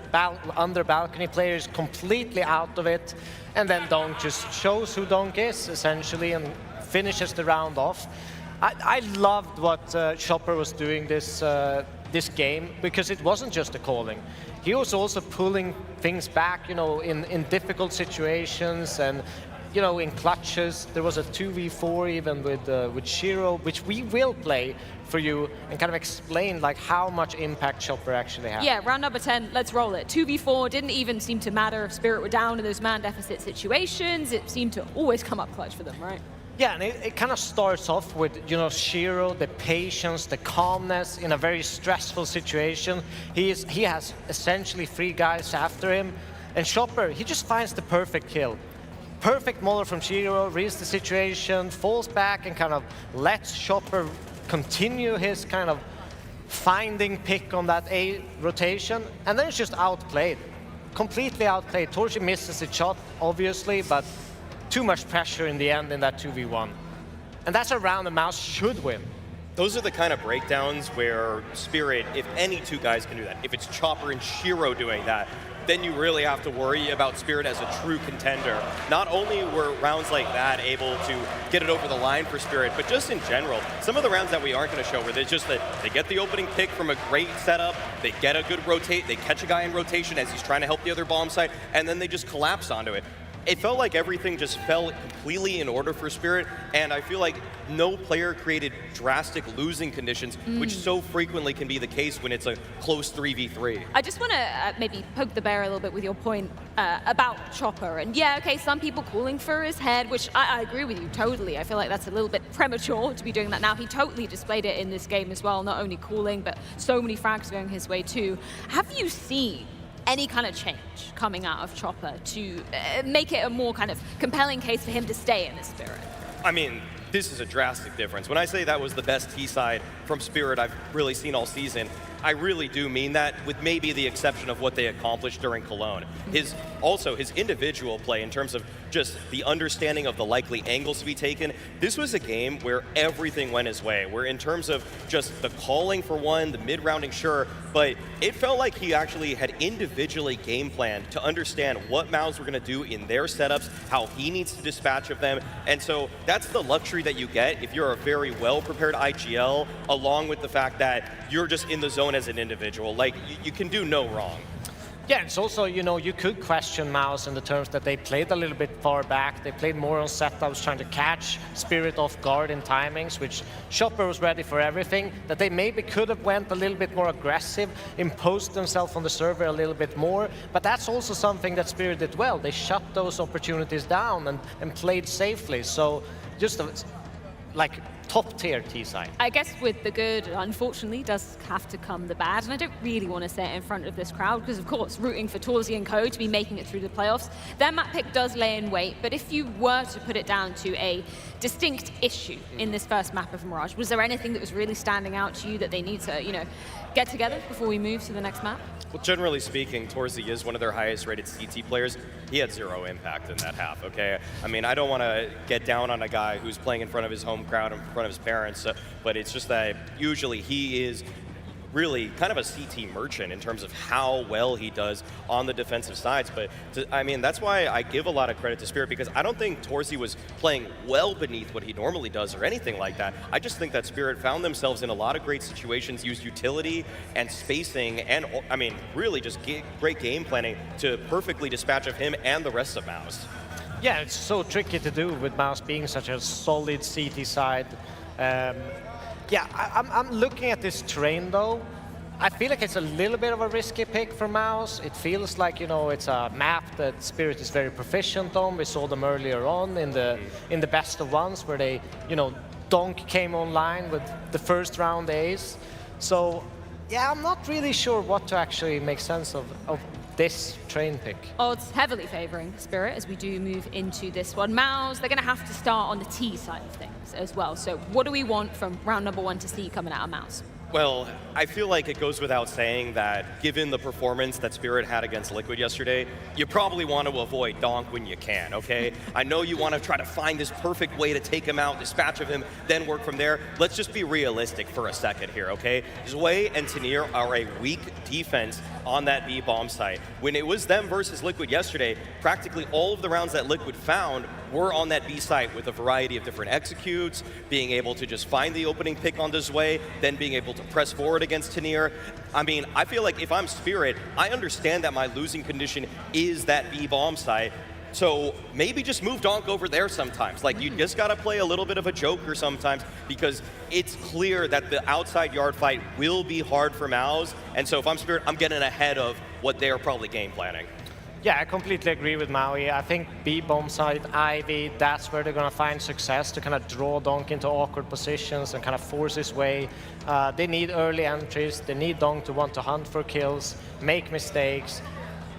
under balcony player is completely out of it, and then Donk just shows who Donk is, essentially, and finishes the round off. I loved what Chopper was doing this game, because it wasn't just a calling. He was also pulling things back, you know, in difficult situations, and you know, in clutches. There was a 2v4 even with Shiro, which we will play for you and kind of explain like how much impact Chopper actually had. Yeah, round number 10, let's roll it. 2v4 didn't even seem to matter if Spirit were down in those man deficit situations. It seemed to always come up clutch for them, right? Yeah, and it kind of starts off with, you know, Shiro, the patience, the calmness in a very stressful situation. He has essentially 3 guys after him, and Chopper, he just finds the perfect kill. Perfect Mauler from Shiro, reads the situation, falls back and kind of lets Chopper continue his kind of finding pick on that A rotation, and then it's just outplayed. Completely outplayed. torzsi misses a shot, obviously, but too much pressure in the end in that 2v1. And that's a round the MOUZ should win. Those are the kind of breakdowns where Spirit, if any two guys can do that, if it's Chopper and Shiro doing that, then you really have to worry about Spirit as a true contender. Not only were rounds like that able to get it over the line for Spirit, but just in general, some of the rounds that we aren't going to show where it's just that they get the opening pick from a great setup, they get a good rotate, they catch a guy in rotation as he's trying to help the other bomb site, and then they just collapse onto it. It felt like everything just fell completely in order for Spirit, and I feel like no player created drastic losing conditions, which so frequently can be the case when it's a close 3v3. I just want to maybe poke the bear a little bit with your point about Chopper. And yeah, okay, some people calling for his head, which I agree with you totally. I feel like that's a little bit premature to be doing that now. He totally displayed it in this game as well, not only calling, but so many frags going his way too. Have you seen any kind of change coming out of Chopper to make it a more kind of compelling case for him to stay in the Spirit? I mean, this is a drastic difference. When I say that was the best T-side from Spirit I've really seen all season, I really do mean that, with maybe the exception of what they accomplished during Cologne. Also, his individual play in terms of just the understanding of the likely angles to be taken, this was a game where everything went his way, where in terms of just the calling for one, the mid-rounding, sure, but it felt like he actually had individually game planned to understand what MOUZ were going to do in their setups, how he needs to dispatch of them, and so that's the luxury that you get if you're a very well-prepared IGL, along with the fact that you're just in the zone as an individual. Like, you can do no wrong. Yeah, it's also, you know, you could question MOUZ in the terms that they played a little bit far back. They played more on setups, trying to catch Spirit off guard in timings, which Chopper was ready for everything. That they maybe could have went a little bit more aggressive, imposed themselves on the server a little bit more. But that's also something that Spirit did well. They shut those opportunities down and played safely. So just like top-tier T-side. I guess with the good, unfortunately, does have to come the bad, and I don't really want to say it in front of this crowd, because of course, rooting for torzsi and Co to be making it through the playoffs, their map pick does lay in wait, but if you were to put it down to a distinct issue in this first map of Mirage, was there anything that was really standing out to you that they need to, you know, get together before we move to the next map? Well, generally speaking, torzsi is one of their highest rated CT players. He had zero impact in that half, okay? I mean, I don't want to get down on a guy who's playing in front of his home crowd, in front of his parents, but it's just that usually he is really kind of a CT merchant in terms of how well he does on the defensive sides. But I mean, that's why I give a lot of credit to Spirit, because I don't think torzsi was playing well beneath what he normally does or anything like that. I just think that Spirit found themselves in a lot of great situations, used utility and spacing, and I mean, really just great game planning to perfectly dispatch of him and the rest of MOUZ. Yeah, it's so tricky to do with MOUZ being such a solid CT side. Yeah, I'm looking at this terrain though. I feel like it's a little bit of a risky pick for MOUZ. It feels like, you know, it's a map that Spirit is very proficient on. We saw them earlier on in the best of ones where they, you know, Donk came online with the first round ace. So yeah, I'm not really sure what to actually make sense of this train pick. Odds heavily favoring Spirit as we do move into this one. MOUZ, they're going to have to start on the T side of things as well. So what do we want from round number 1 to see coming out of MOUZ? Well, I feel like it goes without saying that given the performance that Spirit had against Liquid yesterday, you probably want to avoid Donk when you can, okay? I know you want to try to find this perfect way to take him out, dispatch of him, then work from there. Let's just be realistic for a second here, okay? ZywOo and Tenir are a weak defense on that B bomb site. When it was them versus Liquid yesterday, practically all of the rounds that Liquid found were on that B site with a variety of different executes, being able to just find the opening pick on ZywOo, then being able to press forward against Tenir. I mean, I feel like if I'm Spirit, I understand that my losing condition is that B bomb site, so maybe just move Donk over there sometimes. Like, you just gotta play a little bit of a joker sometimes, because it's clear that the outside yard fight will be hard for MOUZ, and so if I'm Spirit, I'm getting ahead of what they're probably game planning. Yeah, I completely agree with Maui. I think B-bomb side, Ivy, that's where they're going to find success, to kind of draw Donk into awkward positions and kind of force his way. They need early entries. They need Donk to want to hunt for kills, make mistakes.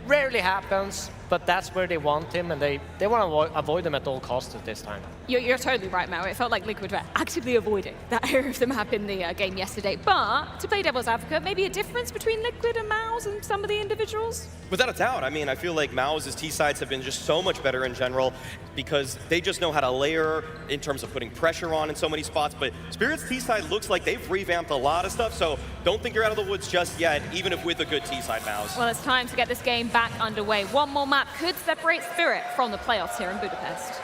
Rarely happens, but that's where they want him, and they want to avoid him at all costs at this time. You're totally right, Mao. It felt like Liquid were actively avoiding that area of the map in the game yesterday. But to play devil's advocate, maybe a difference between Liquid and MOUZ and some of the individuals? Without a doubt. I mean, I feel like MOUZ's T-sides have been just so much better in general because they just know how to layer in terms of putting pressure on in so many spots. But Spirit's T-side looks like they've revamped a lot of stuff, so don't think you're out of the woods just yet, even if with a good T-side, MOUZ. Well, it's time to get this game back underway. One more map could separate Spirit from the playoffs here in Budapest.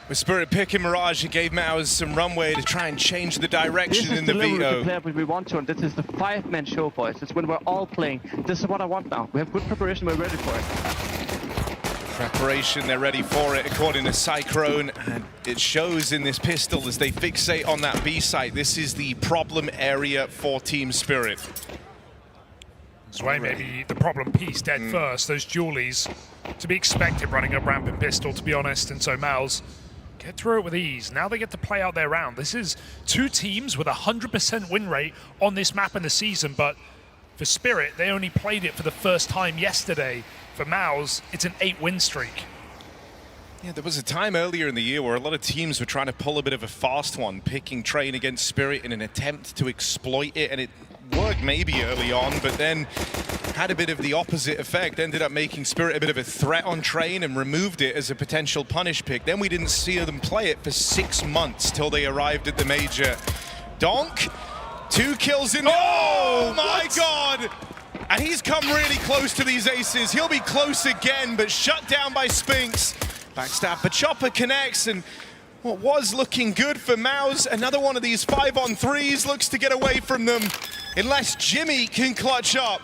With Spirit picking Mirage, it gave MOUZ some runway to try and change the direction in the Veto. This is the we want to, and this is the five-man show, boys. It's when we're all playing. This is what I want now. We have good preparation, we're ready for it. Preparation, they're ready for it, according to Cyclone, and it shows in this pistol as they fixate on that B site. This is the problem area for Team Spirit. ZywOo maybe the problem piece dead first. Those dualies to be expected running a rampant pistol, to be honest, and so MOUZ get through it with ease. Now they get to play out their round. This is two teams with 100% win rate on this map in the season, but for Spirit, they only played it for the first time yesterday. For MOUZ, it's an 8-win streak. Yeah, there was a time earlier in the year where a lot of teams were trying to pull a bit of a fast one, picking Train against Spirit in an attempt to exploit it, and it worked maybe early on, but then had a bit of the opposite effect, ended up making Spirit a bit of a threat on Train and removed it as a potential punish pick. Then we didn't see them play it for 6 months till they arrived at the major. Donk, 2 kills in. Oh my God! And he's come really close to these aces. He'll be close again, but shut down by Spinks. Backstab, but Chopper connects, and what was looking good for MOUZ, another one of these 5-on-3s looks to get away from them, unless Jimmy can clutch up.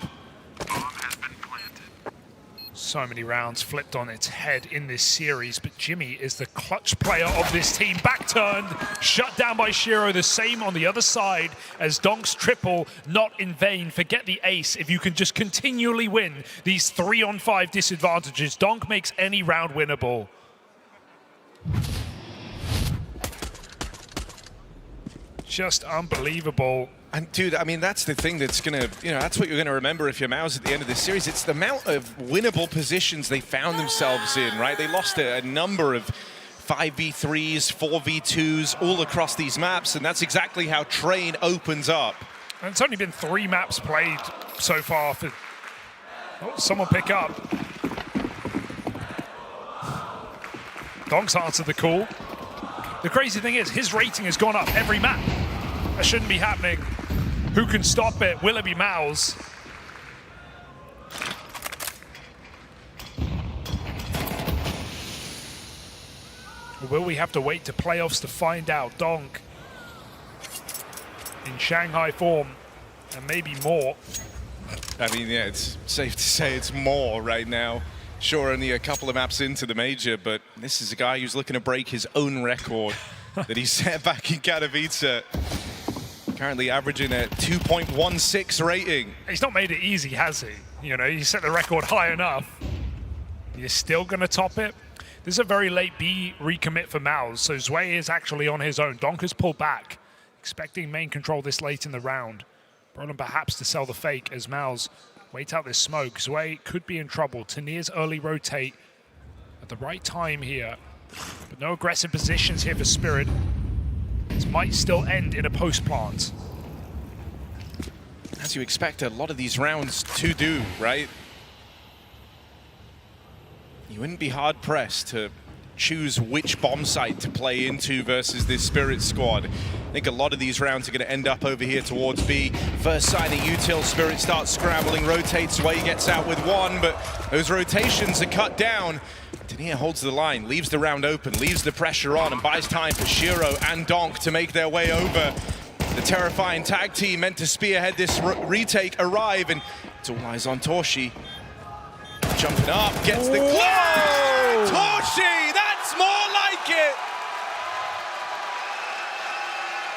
So many rounds flipped on its head in this series, but Jimmy is the clutch player of this team. Back-turned, shut down by Shiro, the same on the other side as Donk's triple, not in vain. Forget the ace. If you can just continually win these 3-on-5 disadvantages, Donk makes any round winnable. Just unbelievable. And dude, I mean, that's the thing that's gonna, that's what you're gonna remember if you're MOUZ at the end of this series. It's the amount of winnable positions they found themselves in, right? They lost a number of 5v3s, 4v2s all across these maps, and that's exactly how Train opens up. And it's only been 3 maps played so far for... Oh, someone pick up. Donk's answered the call. The crazy thing is, his rating has gone up every map. That shouldn't be happening. Who can stop it? Will it be MOUZ? Or will we have to wait to playoffs to find out? Donk in Shanghai form, and maybe more. I mean, yeah, it's safe to say it's more right now. Sure, only a couple of maps into the major, but this is a guy who's looking to break his own record that he set back in Katowice. Currently averaging a 2.16 rating. He's not made it easy, has he? You know, he set the record high enough. You're still going to top it? This is a very late B recommit for MOUZ, so ZywOo is actually on his own. Donk has pulled back, expecting main control this late in the round. Brollan perhaps to sell the fake as MOUZ wait out this smoke. ZywOo could be in trouble. Tanir's early rotate at the right time here, but no aggressive positions here for Spirit. This might still end in a post-plant. As you expect a lot of these rounds to do, right? You wouldn't be hard-pressed to choose which bomb site to play into versus this Spirit squad. I think a lot of these rounds are going to end up over here towards B. First sign of util, Spirit starts scrambling, rotates away, gets out with 1, but those rotations are cut down. Tanir holds the line, leaves the round open, leaves the pressure on, and buys time for Shiro and Donk to make their way over. The terrifying tag team meant to spearhead this retake arrive, and it's all eyes on torzsi. Jumping up, gets the clear! torzsi, that's more like it!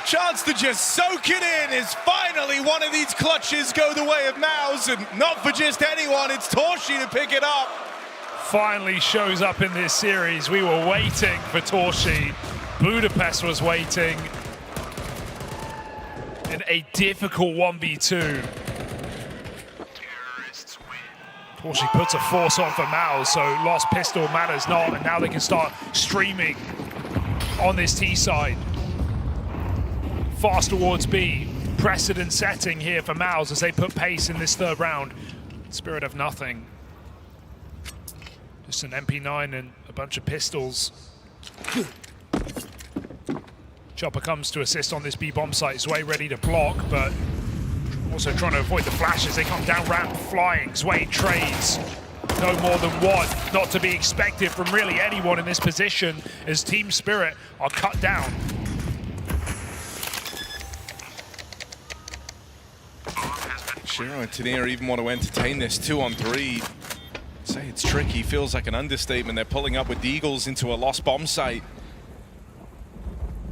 Chance to just soak it in is finally one of these clutches go the way of MOUZ, and not for just anyone, it's torzsi to pick it up. Finally shows up in this series. We were waiting for torzsi. Budapest was waiting. In a difficult 1v2. torzsi puts a force on for MIBR, so lost pistol matters not, and now they can start streaming on this T side. Fast towards B. Precedent setting here for MIBR as they put pace in this third round. Spirit have nothing. Just an MP9 and a bunch of pistols. Chopper comes to assist on this B bomb site. ZywOo ready to block, but also trying to avoid the flashes. They come down ramp flying. ZywOo trades. No more than one. Not to be expected from really anyone in this position as Team Spirit are cut down. Shiro and Tanir even want to entertain this 2-on-3. Say it's tricky, feels like an understatement. They're pulling up with the Eagles into a lost bomb site.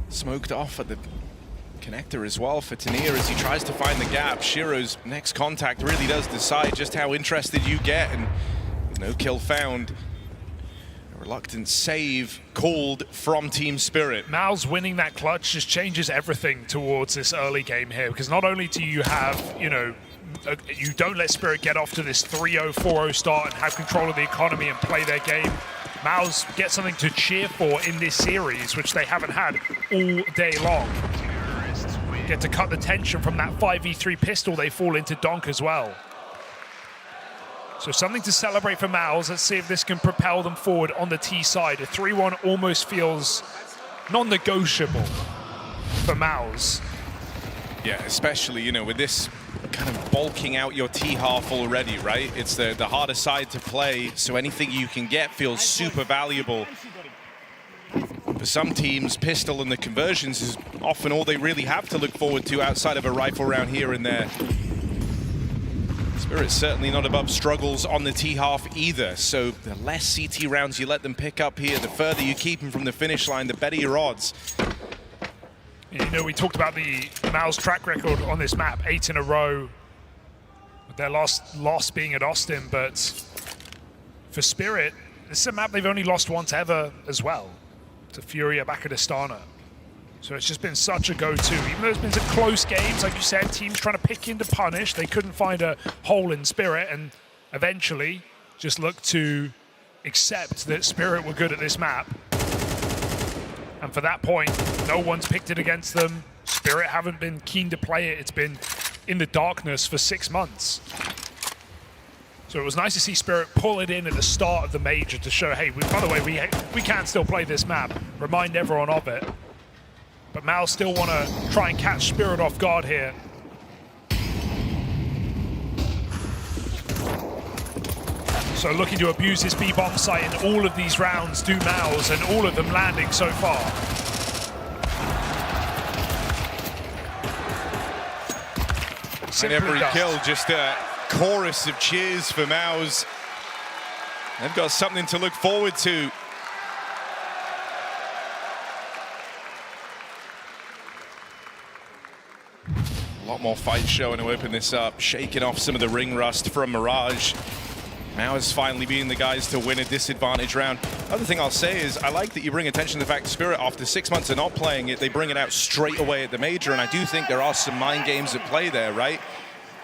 Smoked off at the connector as well for Tanir as he tries to find the gap. Shiro's next contact really does decide just how interested you get, and no kill found. A reluctant save called from Team Spirit. MIBR's winning that clutch just changes everything towards this early game here, because not only do you have, you don't let Spirit get off to this 3-0, 4-0 start and have control of the economy and play their game. MIBR's get something to cheer for in this series, which they haven't had all day long. Get to cut the tension from that 5v3 pistol, they fall into donk as well. So something to celebrate for MIBR. Let's see if this can propel them forward on the T side. A 3-1 almost feels non-negotiable for MIBR. Yeah, especially, with this kind of bulking out your T half already, right? It's the harder side to play, so anything you can get feels super valuable. For some teams, pistol and the conversions is often all they really have to look forward to outside of a rifle round here and there. Spirit's certainly not above struggles on the T half either, so the less CT rounds you let them pick up here, the further you keep them from the finish line, the better your odds. We talked about the MIBR's track record on this map, 8 in a row. Their last loss being at Austin, but for Spirit, this is a map they've only lost once ever as well, to Furia back at Astana. So it's just been such a go-to. Even though it's been some close games, like you said, teams trying to pick in to punish, they couldn't find a hole in Spirit, and eventually just looked to accept that Spirit were good at this map. And for that point, no one's picked it against them. Spirit haven't been keen to play it. It's been in the darkness for 6 months. So it was nice to see Spirit pull it in at the start of the major to show, hey, by the way, we can still play this map. Remind everyone of it. But MIBR still want to try and catch Spirit off guard here. So looking to abuse this B-bomb site in all of these rounds, do MIBR, and all of them landing so far. And every kill, just a chorus of cheers for MIBR. They've got something to look forward to. A lot more fight showing to open this up, shaking off some of the ring rust from Mirage. MIBR's finally being the guys to win a disadvantage round. Other thing I'll say is I like that you bring attention to the fact Spirit, after 6 months of not playing it, they bring it out straight away at the major, and I do think there are some mind games at play there, right?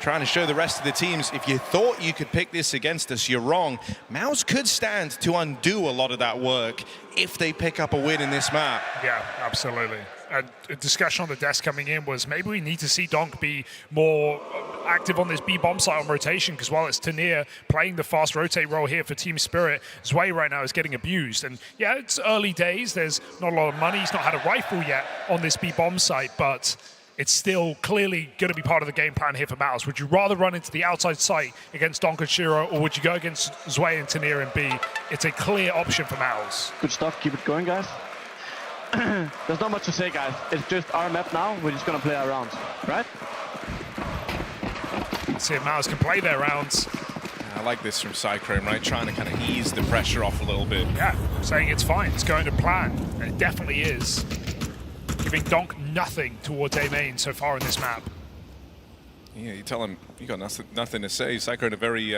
Trying to show the rest of the teams, if you thought you could pick this against us, you're wrong. MIBR could stand to undo a lot of that work if they pick up a win in this map. Yeah, absolutely. A discussion on the desk coming in was maybe we need to see donk be more active on this B-bomb site on rotation, because while it's Tanir playing the fast rotate role here for Team Spirit, ZywOo right now is getting abused. And yeah, it's early days. There's not a lot of money. He's not had a rifle yet on this B-bomb site, but it's still clearly going to be part of the game plan here for MIBR. Would you rather run into the outside site against donk and Shiro, or would you go against ZywOo and Tanir in B? It's a clear option for MIBR. Good stuff. Keep it going, guys. There's not much to say, guys. It's just our map now. We're just going to play our rounds, right? Let's see if MIBR can play their rounds. I like this from Cychrome, right? Trying to kind of ease the pressure off a little bit. Yeah, saying it's fine. It's going to plan. And it definitely is. Giving donk nothing towards A main so far in this map. Yeah, you tell him you got nothing to say. Cychrome, a very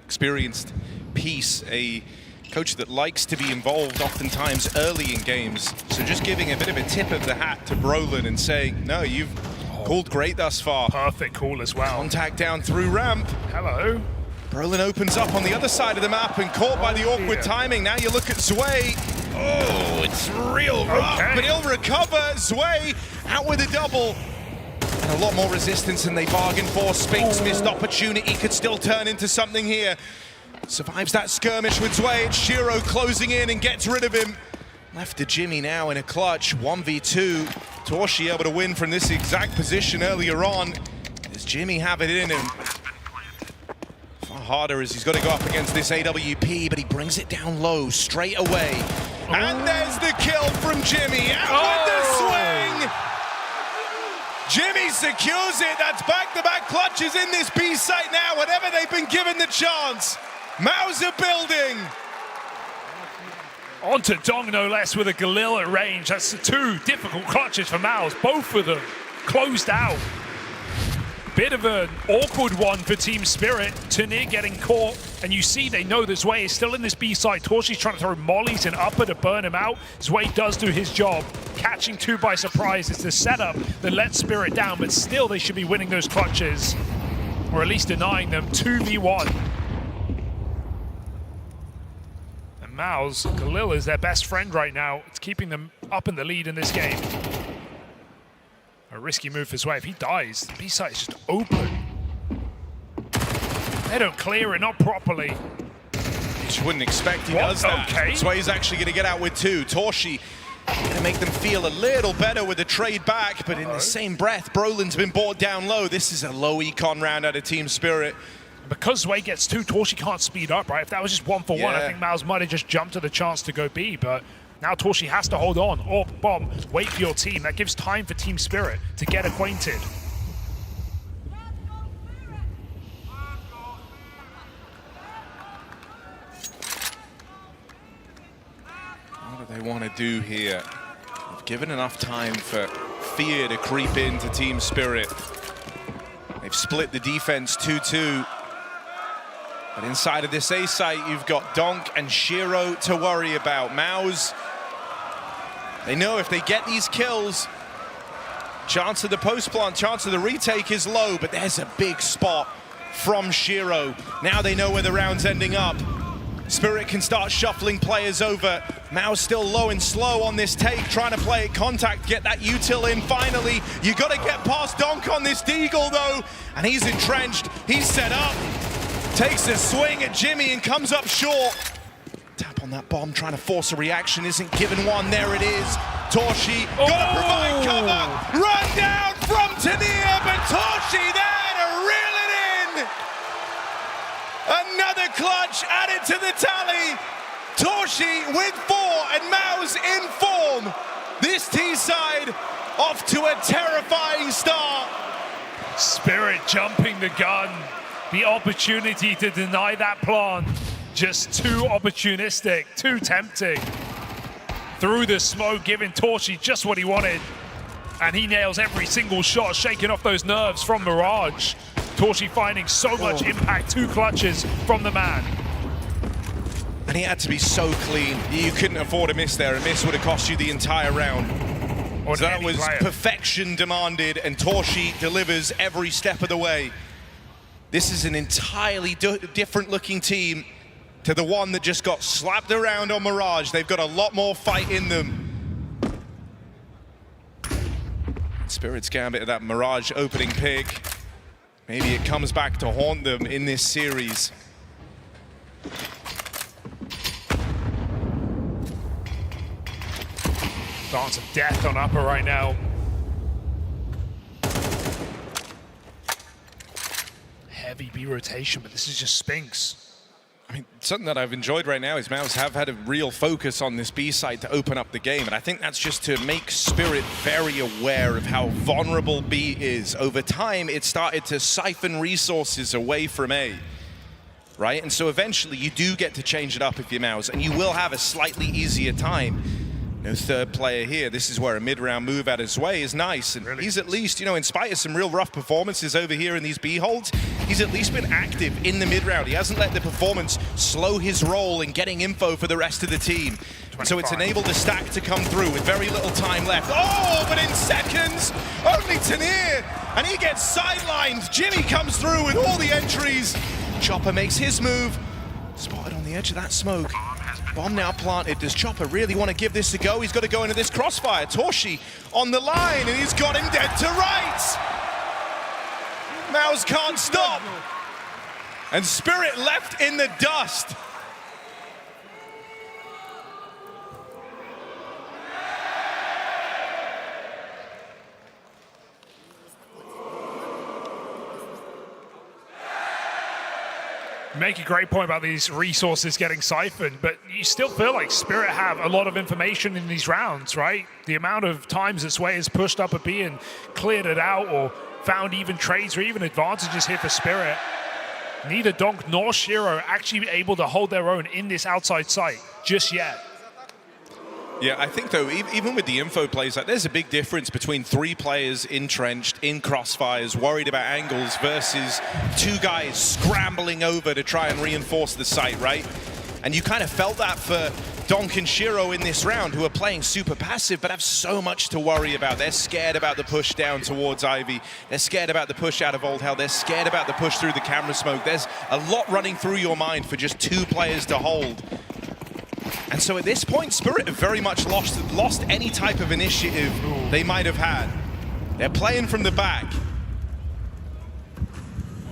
experienced piece, a coach that likes to be involved oftentimes early in games. So just giving a bit of a tip of the hat to Brollan and saying, no, you've called great thus far. Perfect call as well. Contact down through ramp. Hello. Brollan opens up on the other side of the map and caught by the awkward timing. Now you look at ZywOo. Oh, it's real rough, but he'll recover. ZywOo out with a double. And a lot more resistance than they bargained for. Spinks missed opportunity, could still turn into something here. Survives that skirmish with ZywOo. It's Shiro closing in and gets rid of him. Left to Jimmy now in a clutch, 1v2. torzsi able to win from this exact position earlier on. Does Jimmy have it in him? Far harder as he's got to go up against this AWP, but he brings it down low straight away. And there's the kill from Jimmy. Out with the swing! Jimmy secures it. That's back-to-back clutches in this B site now, whenever they've been given the chance. MIBR are building. Onto donk, no less, with a Galil at range. That's two difficult clutches for MIBR, both of them closed out. Bit of an awkward one for Team Spirit. TeSeS getting caught, and you see they know that ZywOo is still in this B side. torzsi's trying to throw mollies and upper to burn him out. ZywOo does do his job. Catching two by surprise is the setup that lets Spirit down, but still they should be winning those clutches, or at least denying them. 2v1. And MIBR's Galil is their best friend right now. It's keeping them up in the lead in this game. A risky move for ZywOo. If he dies, the B site is just open. They don't clear it, not properly. You just wouldn't expect he does that. Okay. ZywOo's actually going to get out with two. torzsi going to make them feel a little better with the trade back, but in the same breath, Brollan's been brought down low. This is a low econ round out of Team Spirit. Because ZywOo gets two, torzsi can't speed up, right? If that was just 1-for-1, I think MIBR might have just jumped to the chance to go B, but now torzsi has to hold on, or bomb, wait for your team. That gives time for Team Spirit to get acquainted. What do they want to do here? They've given enough time for fear to creep into Team Spirit. They've split the defense 2-2. But inside of this A site, you've got donk and Shiro to worry about. MIBR, they know if they get these kills, chance of the post plant, chance of the retake is low, but there's a big spot from Shiro. Now they know where the round's ending up. Spirit can start shuffling players over. MIBR still low and slow on this take, trying to play at contact, get that util in finally. You gotta get past donk on this deagle though, and he's entrenched, he's set up. Takes a swing at Jimmy and comes up short. Tap on that bomb, trying to force a reaction, isn't given one. There it is. torzsi gotta provide cover. Run down from TeSeS, but torzsi there to reel it in. Another clutch added to the tally. torzsi with 4 and MIBR in form. This T side off to a terrifying start. Spirit jumping the gun. The opportunity to deny that plant. Just too opportunistic, too tempting. Through the smoke, giving torzsi just what he wanted. And he nails every single shot, shaking off those nerves from Mirage. torzsi finding so much impact, 2 clutches from the man. And he had to be so clean. You couldn't afford a miss there. A miss would have cost you the entire round. So that was perfection demanded, and torzsi delivers every step of the way. This is an entirely different looking team to the one that just got slapped around on Mirage. They've got a lot more fight in them. Spirit's gambit of that Mirage opening pick. Maybe it comes back to haunt them in this series. Dance of death on upper right now. Heavy B rotation, but this is just Spinks. I mean, something that I've enjoyed right now is MIBR have had a real focus on this B side to open up the game, and I think that's just to make Spirit very aware of how vulnerable B is. Over time, it started to siphon resources away from A, right? And so eventually you do get to change it up if you're MIBR, and you will have a slightly easier time. No third player here. This is where a mid-round move out of ZywOo is nice. And really he's at least, you know, in spite of some real rough performances over here in these B holds, he's at least been active in the mid-round. He hasn't let the performance slow his role in getting info for the rest of the team. So it's enabled the stack to come through with very little time left. Oh, but in seconds, only TeSeS, and he gets sidelined. Jimmy comes through with all the entries. Chopper makes his move. Spotted on the edge of that smoke. Bomb now planted. Does Chopper really want to give this a go? He's got to go into this crossfire. torzsi on the line, and he's got him dead to rights. MIBR can't stop. And Spirit left in the dust. Make a great point about these resources getting siphoned, but you still feel like Spirit have a lot of information in these rounds, right? The amount of times that Sway has pushed up a B and cleared it out or found even trades or even advantages here for Spirit. Neither Donk nor Shiro actually able to hold their own in this outside site just yet. Yeah, I think, though, even with the info plays, like, there's a big difference between 3 players entrenched in crossfires, worried about angles, versus 2 guys scrambling over to try and reinforce the site, right? And you kind of felt that for Donk and Shiro in this round, who are playing super passive, but have so much to worry about. They're scared about the push down towards Ivy. They're scared about the push out of Old Hell. They're scared about the push through the camera smoke. There's a lot running through your mind for just 2 players to hold. And so at this point, Spirit have very much lost any type of initiative they might have had. They're playing from the back.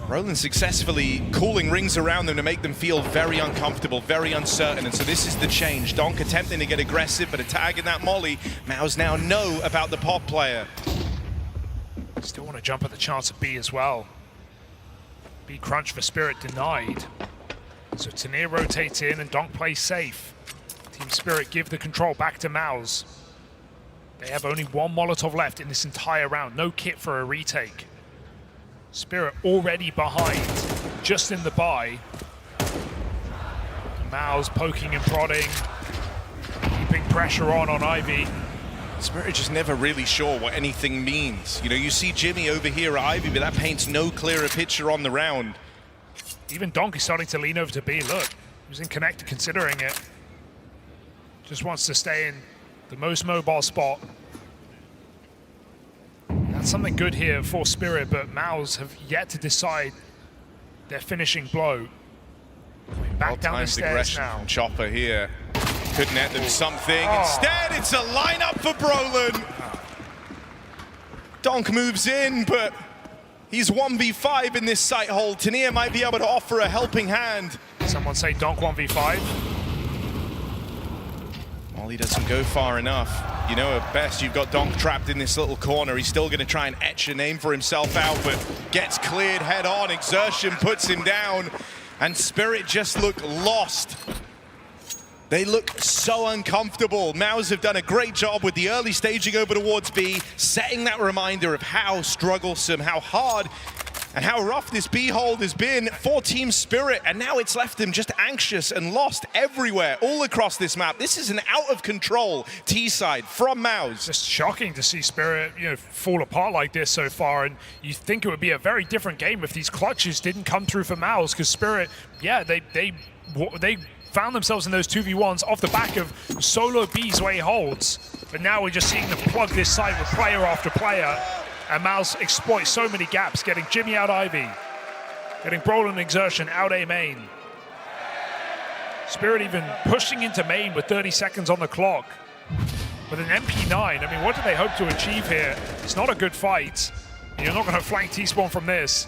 Brollan successfully cooling rings around them to make them feel very uncomfortable, very uncertain, and so this is the change. Donk attempting to get aggressive, but a tag in that molly. MIBR now know about the pop player. Still want to jump at the chance of B as well. B crunch for Spirit denied. So Tania rotates in and Donk plays safe. Team Spirit give the control back to MIBR. They have only 1 Molotov left in this entire round. No kit for a retake. Spirit already behind, just in the buy. MIBR poking and prodding, keeping pressure on Ivy. Spirit just never really sure what anything means. You know, you see Jimmy over here at Ivy, but that paints no clearer picture on the round. Even Donk is starting to lean over to B. Look, he was in connect considering it. Just wants to stay in the most mobile spot. That's something good here for Spirit, but MIBR have yet to decide their finishing blow. Back down the stairs now. From Chopper here. Could net them something. Instead, it's a lineup for Brollan. Donk moves in, but he's 1v5 in this site hold. Tania might be able to offer a helping hand. Someone say Donk 1v5. Molly doesn't go far enough. You know, at best, you've got Donk trapped in this little corner. He's still going to try and etch a name for himself out, but gets cleared head on. Exertion puts him down, and Spirit just look lost. They look so uncomfortable. MIBR have done a great job with the early staging over towards B, setting that reminder of how strugglesome, how hard, and how rough this B hold has been for Team Spirit, and now it's left them just anxious and lost everywhere, all across this map. This is an out-of-control T-side from MIBR. It's just shocking to see Spirit, fall apart like this so far, and you think it would be a very different game if these clutches didn't come through for MIBR, because Spirit, yeah, they found themselves in those 2v1s off the back of solo B's way holds, but now we're just seeing them plug this site with player after player. And MIBR exploit so many gaps, getting Jimmy out Ivy, getting Brollan Exertion out A main. Spirit even pushing into main with 30 seconds on the clock. With an MP9, I mean, what do they hope to achieve here? It's not a good fight. You're not going to flank T-Spawn from this.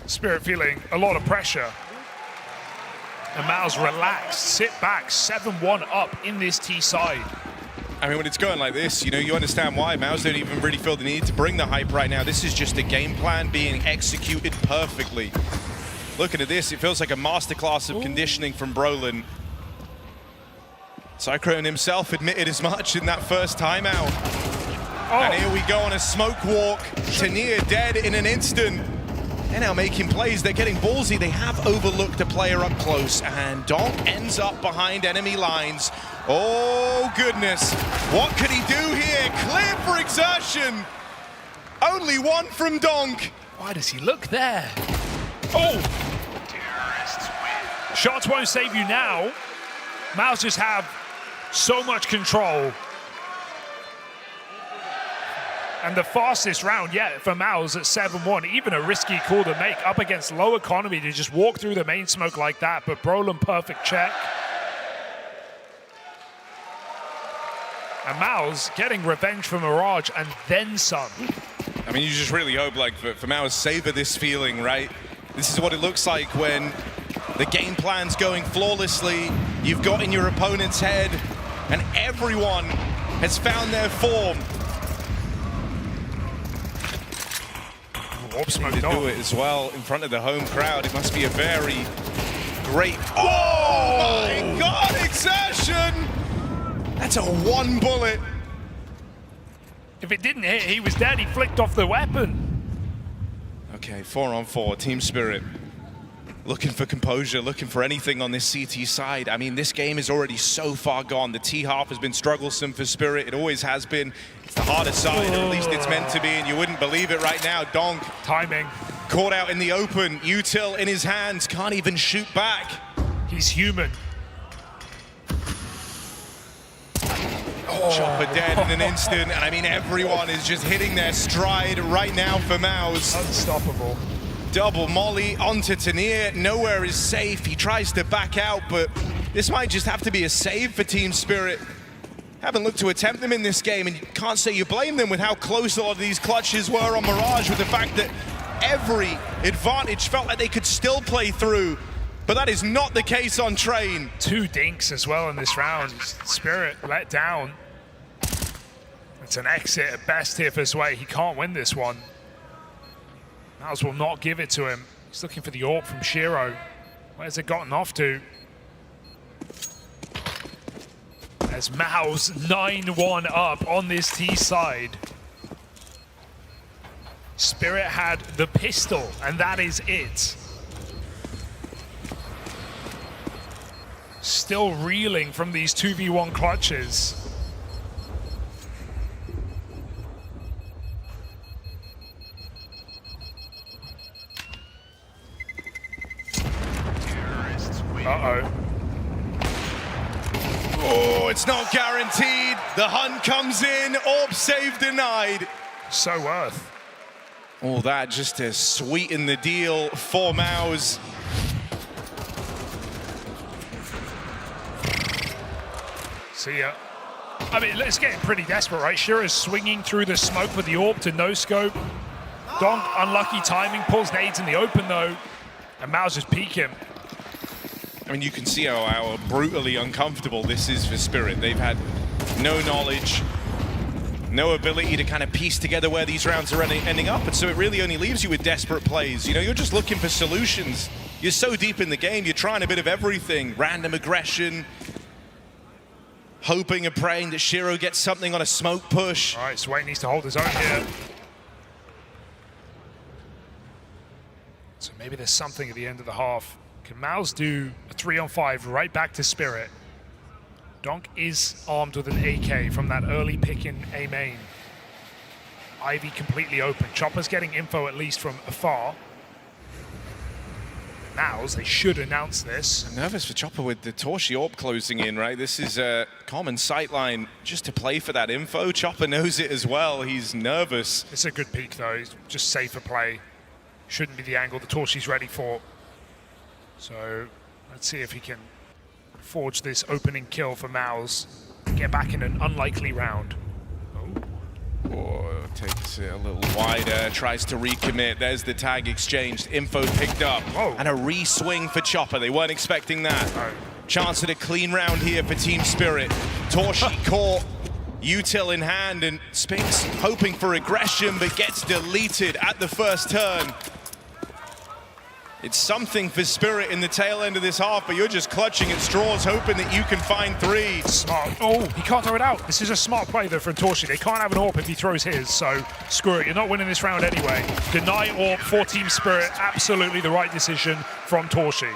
Spirit feeling a lot of pressure. And MIBR relaxed, sit back, 7-1 up in this T side. I mean, when it's going like this, you understand why. MIBR don't even really feel the need to bring the hype right now. This is just a game plan being executed perfectly. Looking at this, it feels like a masterclass of conditioning from Brollan. Cyclone himself admitted as much in that first timeout. And here we go on a smoke walk. Tania dead in an instant. They're now making plays. They're getting ballsy. They have overlooked a player up close, and Donk ends up behind enemy lines. Oh, goodness. What could he do here? Clear for Exertion. Only 1 from Donk. Why does he look there? Oh! Shots won't save you now. MIBR just have so much control. And the fastest round yet for MIBR at 7-1, even a risky call to make up against low economy to just walk through the main smoke like that, but Brollan perfect check. And MIBR getting revenge for Mirage and then some. I mean, you just really hope, like, for MIBR, savor this feeling, right? This is what it looks like when the game plan's going flawlessly, you've got in your opponent's head, and everyone has found their form. Smoke to do it as well in front of the home crowd. It must be a very great... Oh my God, exertion! That's a one bullet. If it didn't hit, he was dead. He flicked off the weapon. Okay, 4-on-4, Team Spirit. Looking for composure, looking for anything on this CT side. I mean, this game is already so far gone. The T half has been strugglesome for Spirit. It always has been. It's the harder side, or at least it's meant to be, and you wouldn't believe it right now. Donk. Timing. Caught out in the open. Util in his hands. Can't even shoot back. He's human. Chopper dead in an instant, and I mean, everyone is just hitting their stride right now for MIBR. Unstoppable. Double molly onto Tanir. Nowhere is safe. He tries to back out, but this might just have to be a save for Team Spirit. Haven't looked to attempt them in this game, and you can't say you blame them with how close a lot of these clutches were on Mirage, with the fact that every advantage felt like they could still play through, but that is not the case on Train. 2 dinks as well in this round. Spirit let down. It's an exit at best here for ZywOo. He can't win this one. MIBR will not give it to him. He's looking for the AWP from Shiro. Where's it gotten off to? As MIBR's 9-1 up on this T side. Spirit had the pistol, and that is it. Still reeling from these 2v1 clutches. Uh-oh. Oh, it's not guaranteed. The hunt comes in. AWP save denied. So worth. All that just to sweeten the deal for MIBR. See ya. I mean, it's getting pretty desperate, right? Shiro's swinging through the smoke with the AWP to no scope. Donk, unlucky timing, pulls nades in the open though, and MIBR just peek him. I mean, you can see how brutally uncomfortable this is for Spirit. They've had no knowledge, no ability to kind of piece together where these rounds are ending up, and so it really only leaves you with desperate plays. You know, you're just looking for solutions. You're so deep in the game, you're trying a bit of everything. Random aggression, hoping and praying that Shiro gets something on a smoke push. All right, ZywOo needs to hold his own here. So maybe there's something at the end of the half. Can MIBR do a 3-on-5 right back to Spirit? Donk is armed with an AK from that early pick in A main. Ivy completely open. Chopper's getting info at least from afar. MIBR, they should announce this. I'm nervous for Chopper with the torzsi AWP closing in, right? This is a common sightline just to play for that info. Chopper knows it as well. He's nervous. It's a good peek though. It's just safer play. Shouldn't be the angle the torzsi's ready for. So let's see if he can forge this opening kill for MIBR and get back in an unlikely round. Oh, takes it a little wider, tries to recommit. There's the tag exchanged, info picked up, and a re-swing for Chopper. They weren't expecting that. No. Chance at a clean round here for Team Spirit. torzsi caught, util in hand, and Spinks hoping for aggression, but gets deleted at the first turn. It's something for Spirit in the tail end of this half, but you're just clutching at straws, hoping that you can find 3. Smart. Oh, he can't throw it out. This is a smart play, though, from torzsi. They can't have an AWP if he throws his, so screw it. You're not winning this round anyway. Deny AWP for Team Spirit. Absolutely the right decision from torzsi.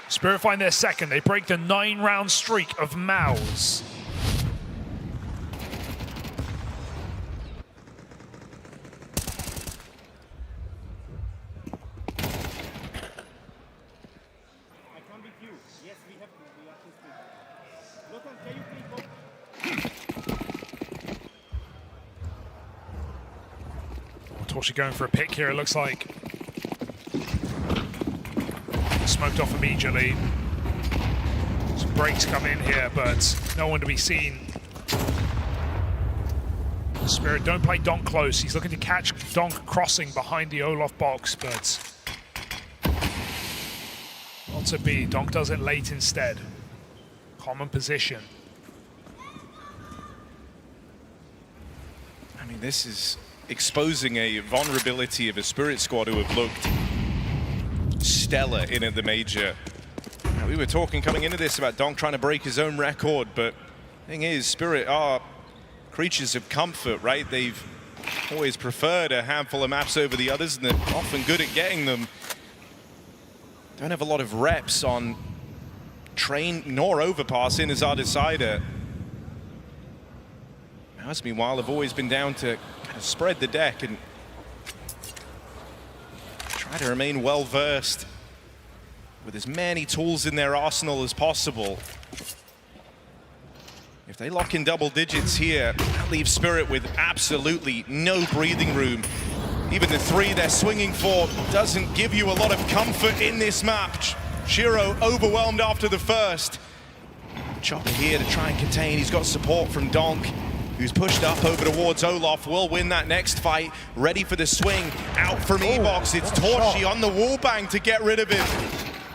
Spirit find their second. They break the 9-round streak of MIBR. torzsi going for a pick here, it looks like. Smoked off immediately. Some breaks come in here, but no one to be seen. Spirit don't play donk close. He's looking to catch donk crossing behind the Olaf box, but not to be. Donk does it late instead. Common position. I mean, this is exposing a vulnerability of a Spirit squad who have looked stellar in at the major. Now, we were talking coming into this about donk trying to break his own record, but the thing is, Spirit are creatures of comfort, right? They've always preferred a handful of maps over the others, and they're often good at getting them. Don't have a lot of reps on train nor overpass as our decider. Mouse, meanwhile, have always been down to kind of spread the deck and try to remain well-versed with as many tools in their arsenal as possible. If they lock in double digits here, that leaves Spirit with absolutely no breathing room. Even the 3 they're swinging for doesn't give you a lot of comfort in this map. Shiro overwhelmed after the first. Chopper here to try and contain. He's got support from donk, who's pushed up over towards Olaf. Will win that next fight. Ready for the swing. Out from E-Box. It's torzsi on the wallbang to get rid of him.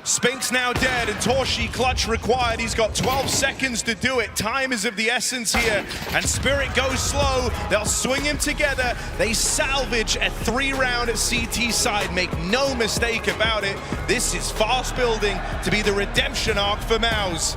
Spink's now dead, and torzsi clutch required. He's got 12 seconds to do it. Time is of the essence here, and Spirit goes slow. They'll swing him together. They salvage a 3-round at CT side. Make no mistake about it. This is fast building to be the redemption arc for MOUZ.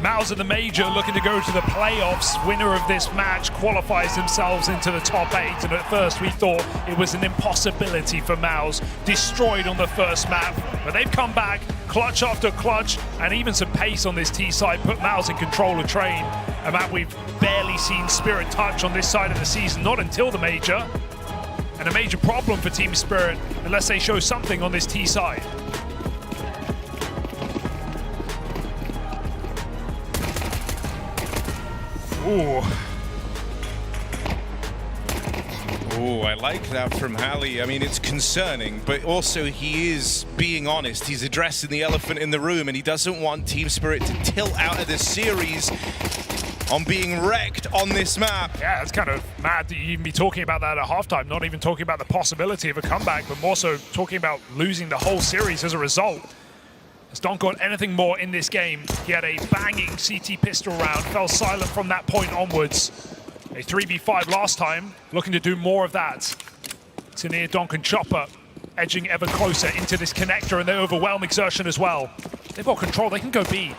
MOUZ in the major looking to go to the playoffs. Winner of this match qualifies themselves into the top 8, and at first we thought it was an impossibility for MOUZ. Destroyed on the first map, but they've come back, clutch after clutch, and even some pace on this T side put MOUZ in control of train. A map we've barely seen Spirit touch on this side of the season, not until the major. And a major problem for Team Spirit unless they show something on this T side. Ooh. Ooh, I like that from Halley. I mean, it's concerning, but also he is being honest. He's addressing the elephant in the room, and he doesn't want Team Spirit to tilt out of this series. on being wrecked on this map. Yeah, it's kind of mad that you even be talking about that at halftime, not even talking about the possibility of a comeback, but more so talking about losing the whole series as a result. As Donk got anything more in this game, he had a banging CT pistol round, fell silent from that point onwards. A 3v5 last time, looking to do more of that. Tanir, Donk and Chopper edging ever closer into this connector, and they overwhelm Exertion as well. They've got control, they can go B.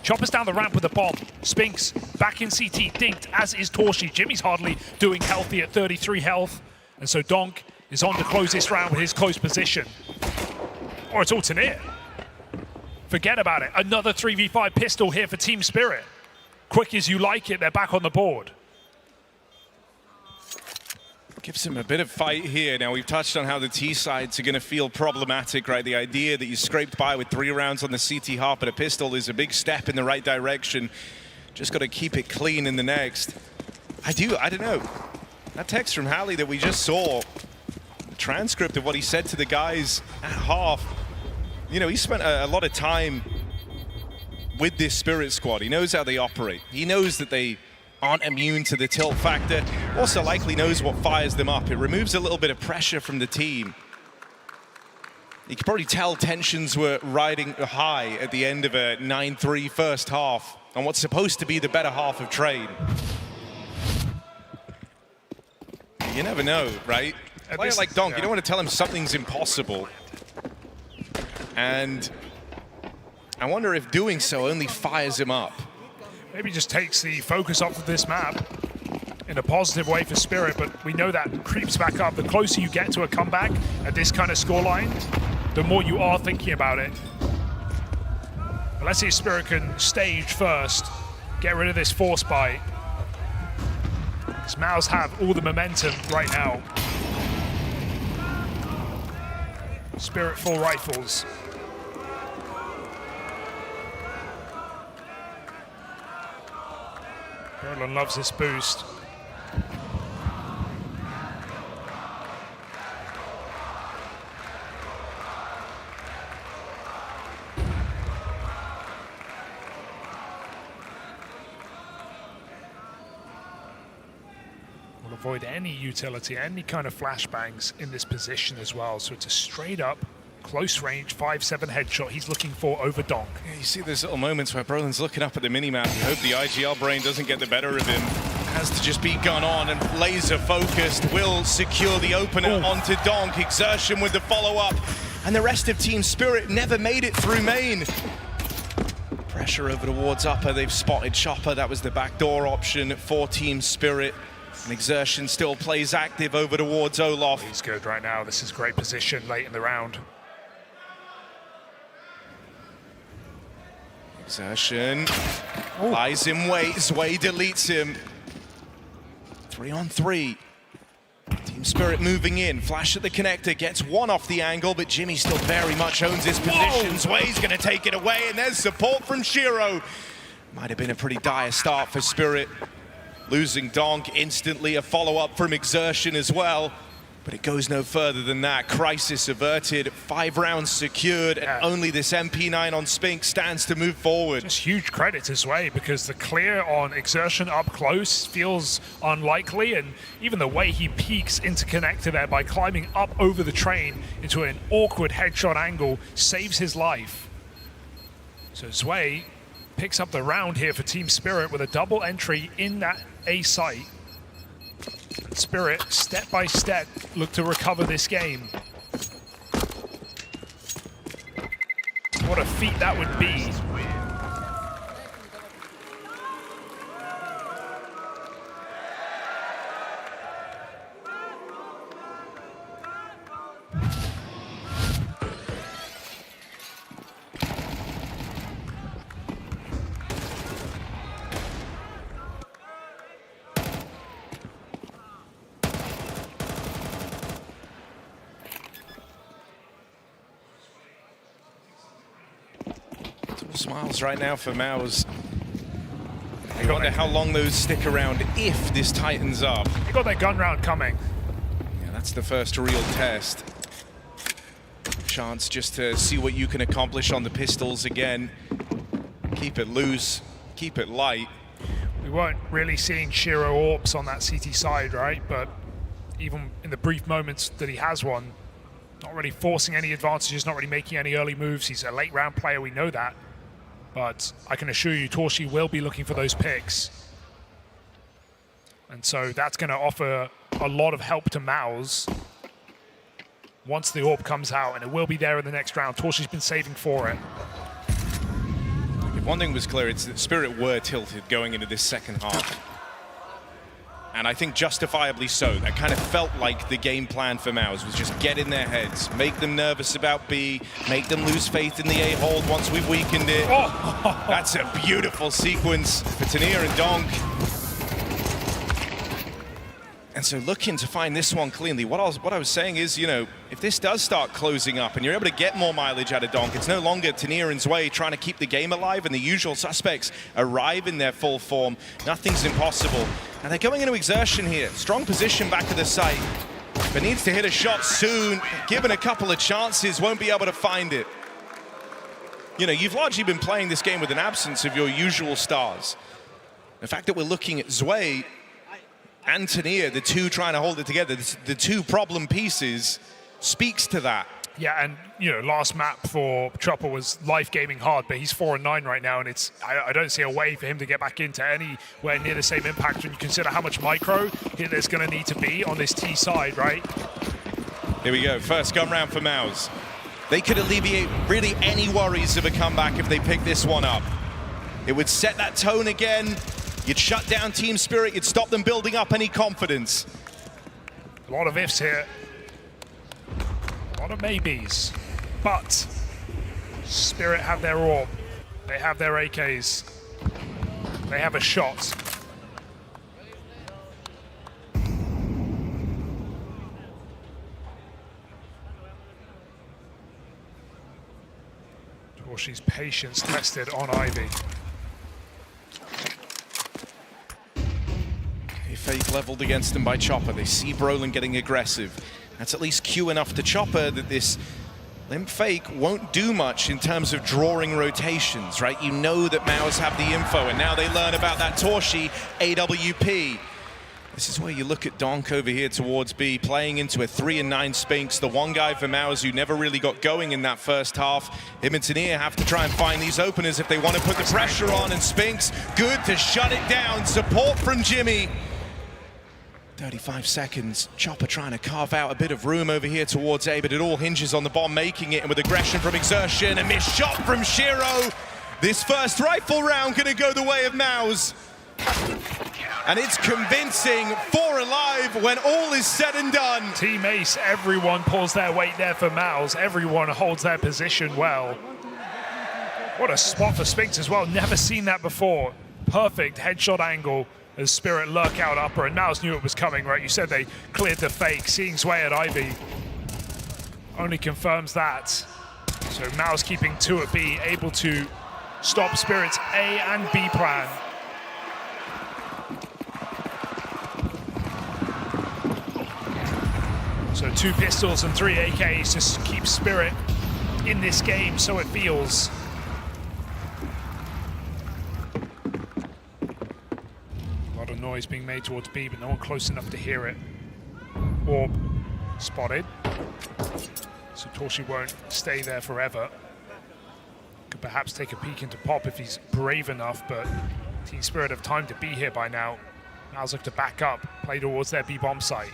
Chopper's down the ramp with the bomb. Spinks back in CT, dinked, as is torzsi. Jimmy's hardly doing healthy at 33 health. And so Donk is on to close this round with his close position. Or it's all Tanir. Forget about it. Another 3v5 pistol here for Team Spirit. Quick as you like it, they're back on the board. Gives him a bit of fight here. Now, we've touched on how the T sides are going to feel problematic, right? The idea that you scraped by with 3 rounds on the CT half, but a pistol is a big step in the right direction. Just got to keep it clean in the next. I don't know. That text from Hallie that we just saw, the transcript of what he said to the guys at half, you know, he spent a lot of time with this Spirit squad. He knows how they operate. He knows that they aren't immune to the tilt factor. Also likely knows what fires them up. It removes a little bit of pressure from the team. You could probably tell tensions were riding high at the end of a 9-3 first half on what's supposed to be the better half of Train. You never know, right? A player like Donk, you don't want to tell him something's impossible. And I wonder if doing so only fires him up. Maybe just takes the focus off of this map in a positive way for Spirit, but we know that creeps back up. The closer you get to a comeback at this kind of scoreline, the more you are thinking about it. But let's see if Spirit can stage first, get rid of this force bite. As MOUZ have all the momentum right now. Spirit full rifles. Brollan loves this boost. Will avoid any utility, any kind of flashbangs in this position as well. So it's a straight up, close range, 5-7 headshot he's looking for over Donk. Yeah, you see those little moments where Brollan's looking up at the minimap. You hope the IGL brain doesn't get the better of him. Has to just be gun on and laser focused. Will secure the opener onto Donk. Exertion with the follow-up. And the rest of Team Spirit never made it through main. Pressure over towards upper. They've spotted Chopper. That was the backdoor option for Team Spirit. And Exertion still plays active over towards Olof. He's good right now. This is great position late in the round. Exertion lies in wait. ZywOo deletes him. 3-on-3. Team Spirit moving in. Flash at the connector. Gets one off the angle, but Jimmy still very much owns his position. ZywOo's going to take it away, and there's support from Shiro. Might have been a pretty dire start for Spirit. Losing Donk instantly. A follow-up from Exertion as well. But it goes no further than that. Crisis averted, 5 rounds secured, and only this MP9 on Spink stands to move forward. Just huge credit to ZywOo, because the clear on Exertion up close feels unlikely, and even the way he peeks into connector there by climbing up over the train into an awkward headshot angle saves his life. So ZywOo picks up the round here for Team Spirit with a double entry in that A site. Spirit, step by step, look to recover this game. What a feat that would be. Smiles right now for MOUZ. I wonder how long those stick around if this tightens up. They got their gun round coming. Yeah, that's the first real test. Chance just to see what you can accomplish on the pistols again. Keep it loose, keep it light. We weren't really seeing Shiro Orps on that CT side, right? But even in the brief moments that he has one, not really forcing any advantages, not really making any early moves. He's a late round player, we know that. But I can assure you, torzsi will be looking for those picks. And so that's going to offer a lot of help to MIBR once the AWP comes out, and it will be there in the next round. torzsi's been saving for it. If one thing was clear, it's that Spirit were tilted going into this second half. And I think justifiably so. That kind of felt like the game plan for MIBR was just get in their heads, make them nervous about B, make them lose faith in the A hold once we've weakened it. Oh. That's a beautiful sequence for Tania and Donk. And so looking to find this one cleanly. What I was saying is, you know, if this does start closing up and you're able to get more mileage out of Donk, it's no longer Tania and ZywOo trying to keep the game alive and the usual suspects arrive in their full form. Nothing's impossible. And they're going into exertion here. Strong position back of the site, but needs to hit a shot soon. Given a couple of chances, won't be able to find it. You know, you've largely been playing this game with an absence of your usual stars. The fact that we're looking at ZywOo and Tania, the two trying to hold it together, the two problem pieces, speaks to that. Yeah, and you know, last map for Chopper was life gaming hard, but he's 4-9 right now, and it's I don't see a way for him to get back into anywhere near the same impact when you consider how much micro there's going to need to be on this T side, right? Here we go, first gun round for MIBR. They could alleviate really any worries of a comeback if they pick this one up. It would set that tone again. You'd shut down Team Spirit, you'd stop them building up any confidence. A lot of ifs here. A lot of maybes. But Spirit have their AWP. They have their AKs. They have a shot. torzsi's patience tested on Ivy. Fake leveled against them by Chopper. They see Brollan getting aggressive. That's at least Q enough to Chopper that this limp fake won't do much in terms of drawing rotations, right? You know that MIBR have the info, and now they learn about that torzsi AWP. This is where you look at Donk over here towards B, playing into a 3-9 Spinks, the one guy for MIBR who never really got going in that first half. Him and Tania have to try and find these openers if they want to put the pressure on, and Spinks good to shut it down. Support from Jimmy. 35 seconds, Chopper trying to carve out a bit of room over here towards A, but it all hinges on the bomb making it, and with aggression from exertion, a missed shot from Shiro. This first rifle round gonna go the way of MIBR. And it's convincing, 4 alive when all is said and done. Team Ace, everyone pulls their weight there for MIBR. Everyone holds their position well. What a spot for Spinks as well, never seen that before. Perfect headshot angle as Spirit lurk out upper, and MIBR knew it was coming, right? You said they cleared the fake. Seeing ZywOo at Ivy only confirms that. So MIBR keeping 2 at B, able to stop Spirit's A and B plan. So 2 pistols and 3 AKs just keep Spirit in this game, so it feels. Noise being made towards B, but no one close enough to hear it. AWP spotted. So torzsi won't stay there forever. Could perhaps take a peek into Pop if he's brave enough, but Team Spirit have time to be here by now. MIBR look to back up, play towards their B bomb site.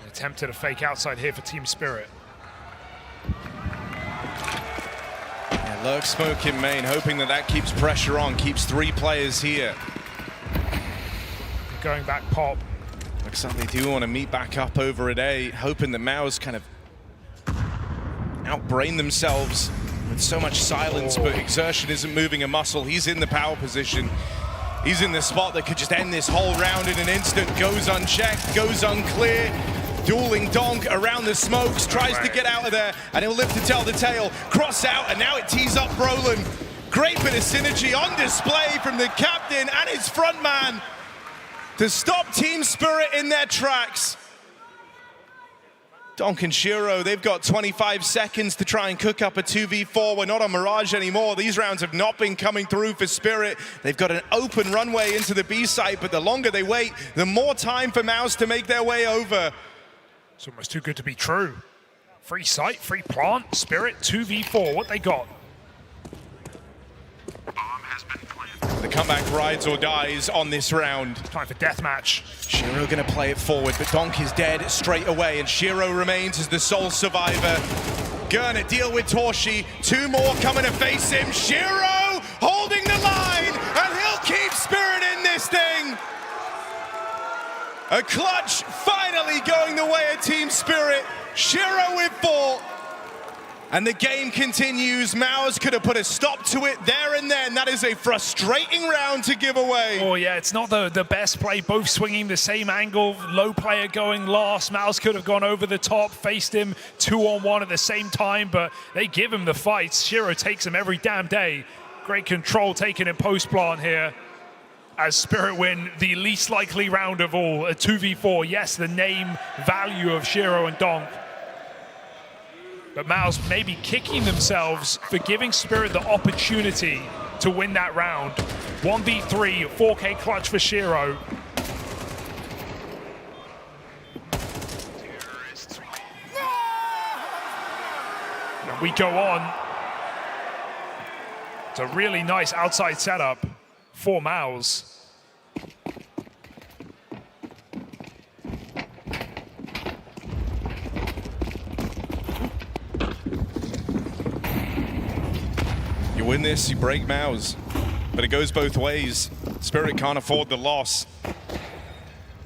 An attempt at a fake outside here for Team Spirit. Lurk smoke in main, hoping that that keeps pressure on, keeps 3 players here. Going back Pop. Looks like they do want to meet back up over at A, hoping that MIBR kind of outbrain themselves with so much silence, but exertion isn't moving a muscle. He's in the power position. He's in the spot that could just end this whole round in an instant. Goes unchecked, goes unclear. Dueling Donk around the smokes, tries to get out of there, and he'll live to tell the tale. Cross out, and now it tees up Brollan. Great bit of synergy on display from the captain and his front man to stop Team Spirit in their tracks. Donk and Shiro, they've got 25 seconds to try and cook up a 2v4. We're not on Mirage anymore. These rounds have not been coming through for Spirit. They've got an open runway into the B site, but the longer they wait, the more time for MOUZ to make their way over. It's almost too good to be true. Free site, free plant, Spirit, 2v4, what they got? The comeback rides or dies on this round. Time for deathmatch. Shiro gonna play it forward, but Donk is dead straight away, and Shiro remains as the sole survivor. Gonna deal with torzsi. 2 more coming to face him. Shiro holding the line, and he'll keep Spirit in this thing. A clutch finally going the way of Team Spirit. Shiro with 4. And the game continues. MOUZ could have put a stop to it there and then. That is a frustrating round to give away. Oh yeah, it's not the best play. Both swinging the same angle. Low player going last. MOUZ could have gone over the top, faced him 2-on-1 at the same time, but they give him the fights. Shiro takes him every damn day. Great control taken in post-plant here, as Spirit win the least likely round of all, a 2v4. Yes, the name value of Shiro and Donk, but MOUZ maybe kicking themselves for giving Spirit the opportunity to win that round. 1v3, 4K clutch for Shiro. And we go on. It's a really nice outside setup for MOUZ. You win this, you break MOUZ, but it goes both ways. Spirit can't afford the loss.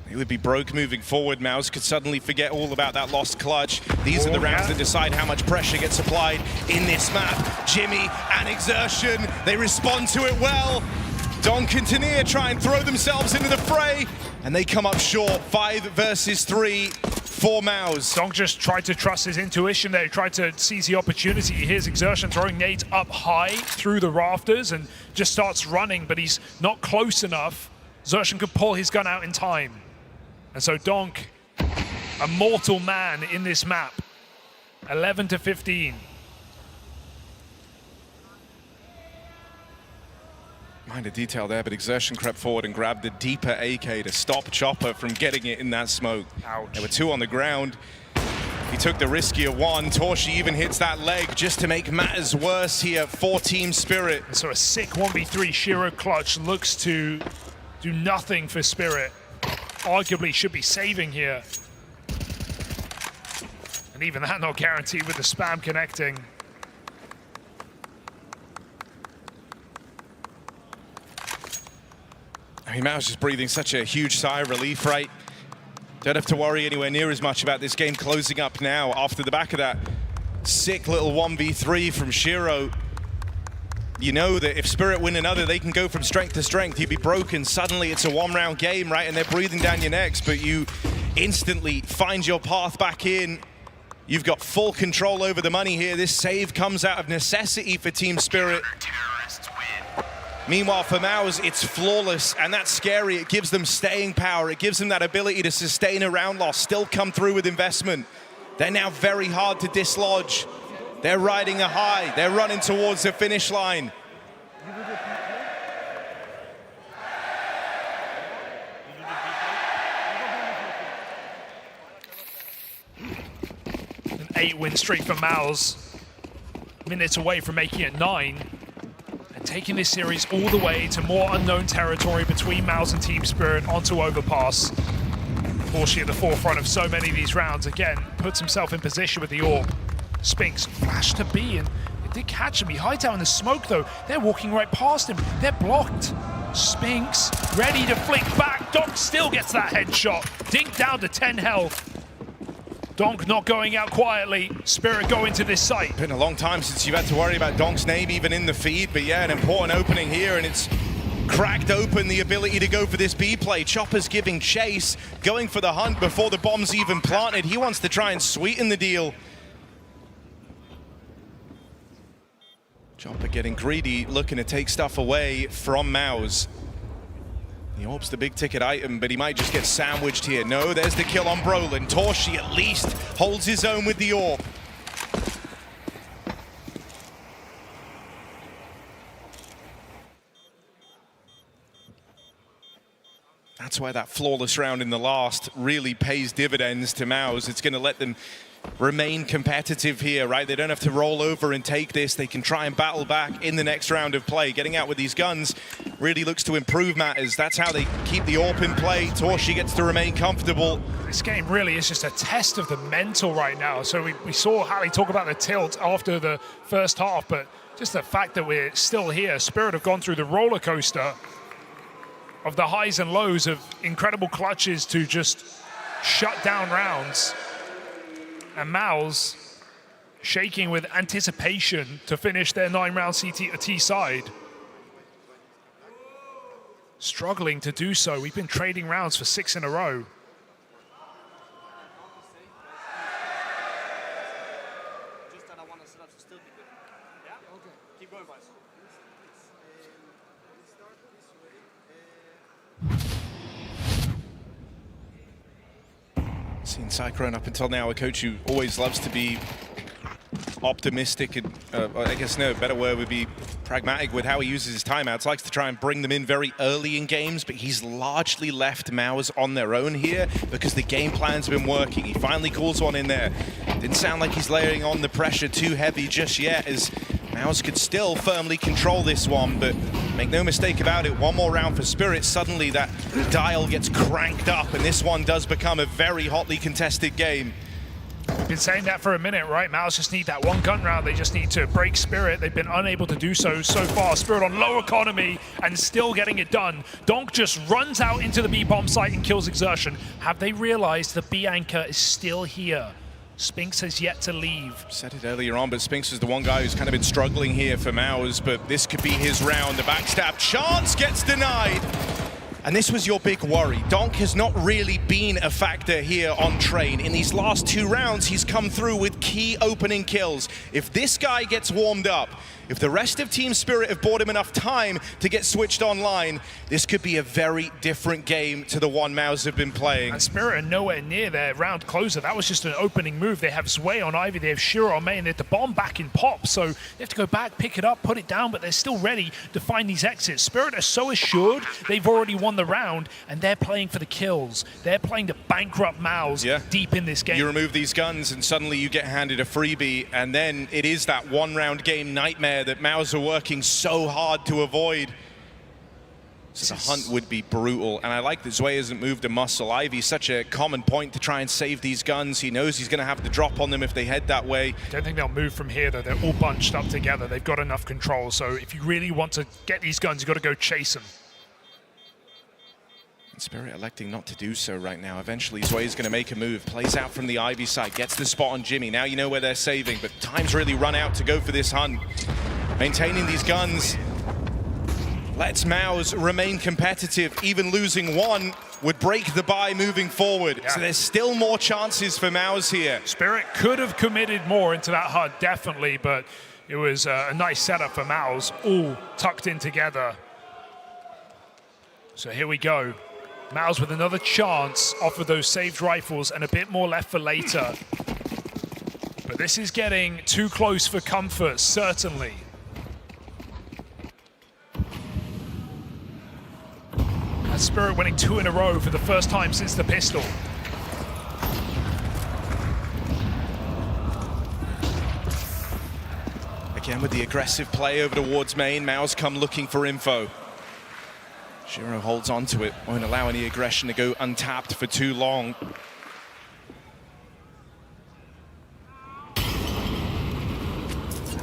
They would be broke moving forward. MOUZ could suddenly forget all about that lost clutch. These are the rounds that decide how much pressure gets applied in this map. Jimmy and Exertion, they respond to it well. Donk and Tania try and throw themselves into the fray, and they come up short. 5 versus 3 for MOUZ. Donk just tried to trust his intuition there, tried to seize the opportunity. Here's Exertion throwing nades up high through the rafters and just starts running, but he's not close enough. Exertion could pull his gun out in time. And so Donk, a mortal man in this map, 11-15. Mind a detail there, but Exertion crept forward and grabbed the deeper AK to stop Chopper from getting it in that smoke. Ouch. There were 2 on the ground. He took the riskier one. torzsi even hits that leg just to make matters worse here for Team Spirit. So a sick 1v3 Shiro clutch looks to do nothing for Spirit. Arguably should be saving here. And even that not guaranteed with the spam connecting. I mean, MOUZ just breathing such a huge sigh of relief, right? Don't have to worry anywhere near as much about this game closing up now after the back of that sick little 1v3 from Shiro. You know that if Spirit win another, they can go from strength to strength. You'd be broken. Suddenly it's a 1-round game, right? And they're breathing down your necks, but you instantly find your path back in. You've got full control over the money here. This save comes out of necessity for Team Spirit. Meanwhile, for MOUZ, it's flawless, and that's scary. It gives them staying power. It gives them that ability to sustain a round loss, still come through with investment. They're now very hard to dislodge. They're riding a high. They're running towards the finish line. An 8-win streak for MOUZ. Minutes away from making it 9. And taking this series all the way to more unknown territory between MOUZ and Team Spirit onto Overpass. torzsi at the forefront of so many of these rounds. Again, puts himself in position with the AWP. Spinks flash to B, and it did catch him. He hides out in the smoke, though. They're walking right past him. They're blocked. Spinks ready to flick back. Donk still gets that headshot. Dink down to 10 health. Donk not going out quietly. Spirit go into this site. Been a long time since you've had to worry about Donk's name even in the feed, but yeah, an important opening here, and it's cracked open the ability to go for this B play. Chopper's giving chase, going for the hunt before the bomb's even planted. He wants to try and sweeten the deal. Chopper getting greedy, looking to take stuff away from MOUZ. The orb's the big ticket item, but he might just get sandwiched here. No, there's the kill on Brollan. torzsi at least holds his own with the orb. That's why that flawless round in the last really pays dividends to MIBR. It's going to let them remain competitive here, right? They don't have to roll over and take this. They can try and battle back in the next round of play. Getting out with these guns really looks to improve matters. That's how they keep the AWP in play. torzsi gets to remain comfortable. This game really is just a test of the mental right now. So we saw Hallie talk about the tilt after the first half, but just the fact that we're still here. Spirit have gone through the roller coaster of the highs and lows of incredible clutches to just shut down rounds. And MIBR shaking with anticipation to finish their 9-round T side. Struggling to do so. We've been trading rounds for 6 in a row. Seen Cyclone up until now, a coach who always loves to be optimistic and, I guess no, a better word would be pragmatic with how he uses his timeouts. Likes to try and bring them in very early in games, but he's largely left MIBR on their own here because the game plan's been working. He finally calls one in there. Didn't sound like he's layering on the pressure too heavy just yet, as MIBR could still firmly control this one, but make no mistake about it, one more round for Spirit, suddenly that dial gets cranked up, and this one does become a very hotly contested game. We've been saying that for a minute, right? MIBR just need that one gun round. They just need to break Spirit. They've been unable to do so far. Spirit on low economy and still getting it done. Donk just runs out into the B-bomb site and kills Exertion. Have they realized the B anchor is still here? Spinx has yet to leave. Said it earlier on, but Spinx is the one guy who's kind of been struggling here for MIBR, but this could be his round. The backstab chance gets denied. And this was your big worry. Donk has not really been a factor here on Train. In these last 2 rounds, he's come through with key opening kills. If this guy gets warmed up, if the rest of Team Spirit have bought him enough time to get switched online, this could be a very different game to the one MIBR have been playing. And Spirit are nowhere near their round closer. That was just an opening move. They have ZywOo on Ivy, they have Shiro on main, they have the bomb back in pop, so they have to go back, pick it up, put it down, but they're still ready to find these exits. Spirit are so assured they've already won the round, and they're playing for the kills. They're playing to bankrupt MIBR deep in this game. You remove these guns and suddenly you get handed a freebie, and then it is that one-round game nightmare that MIBR are working so hard to avoid. So the hunt would be brutal, and I like that ZywOo hasn't moved a muscle. Ivy's such a common point to try and save these guns. He knows he's going to have to drop on them if they head that way. Don't think they'll move from here, though. They're all bunched up together. They've got enough control, so if you really want to get these guns, you've got to go chase them. Spirit electing not to do so right now. Eventually, ZywOo's going to make a move. Plays out from the Ivy side, gets the spot on Jimmy. Now you know where they're saving, but time's really run out to go for this hunt. Maintaining these guns lets MIBR remain competitive. Even losing one would break the bye moving forward. So there's still more chances for MIBR here. Spirit could have committed more into that HUD, definitely, but it was a nice setup for MIBR, all tucked in together. So here we go. MIBR with another chance off of those saved rifles and a bit more left for later. But this is getting too close for comfort, certainly. And Spirit winning 2 in a row for the first time since the pistol. Again with the aggressive play over towards main, MIBR's come looking for info. Shiro holds on to it, won't allow any aggression to go untapped for too long.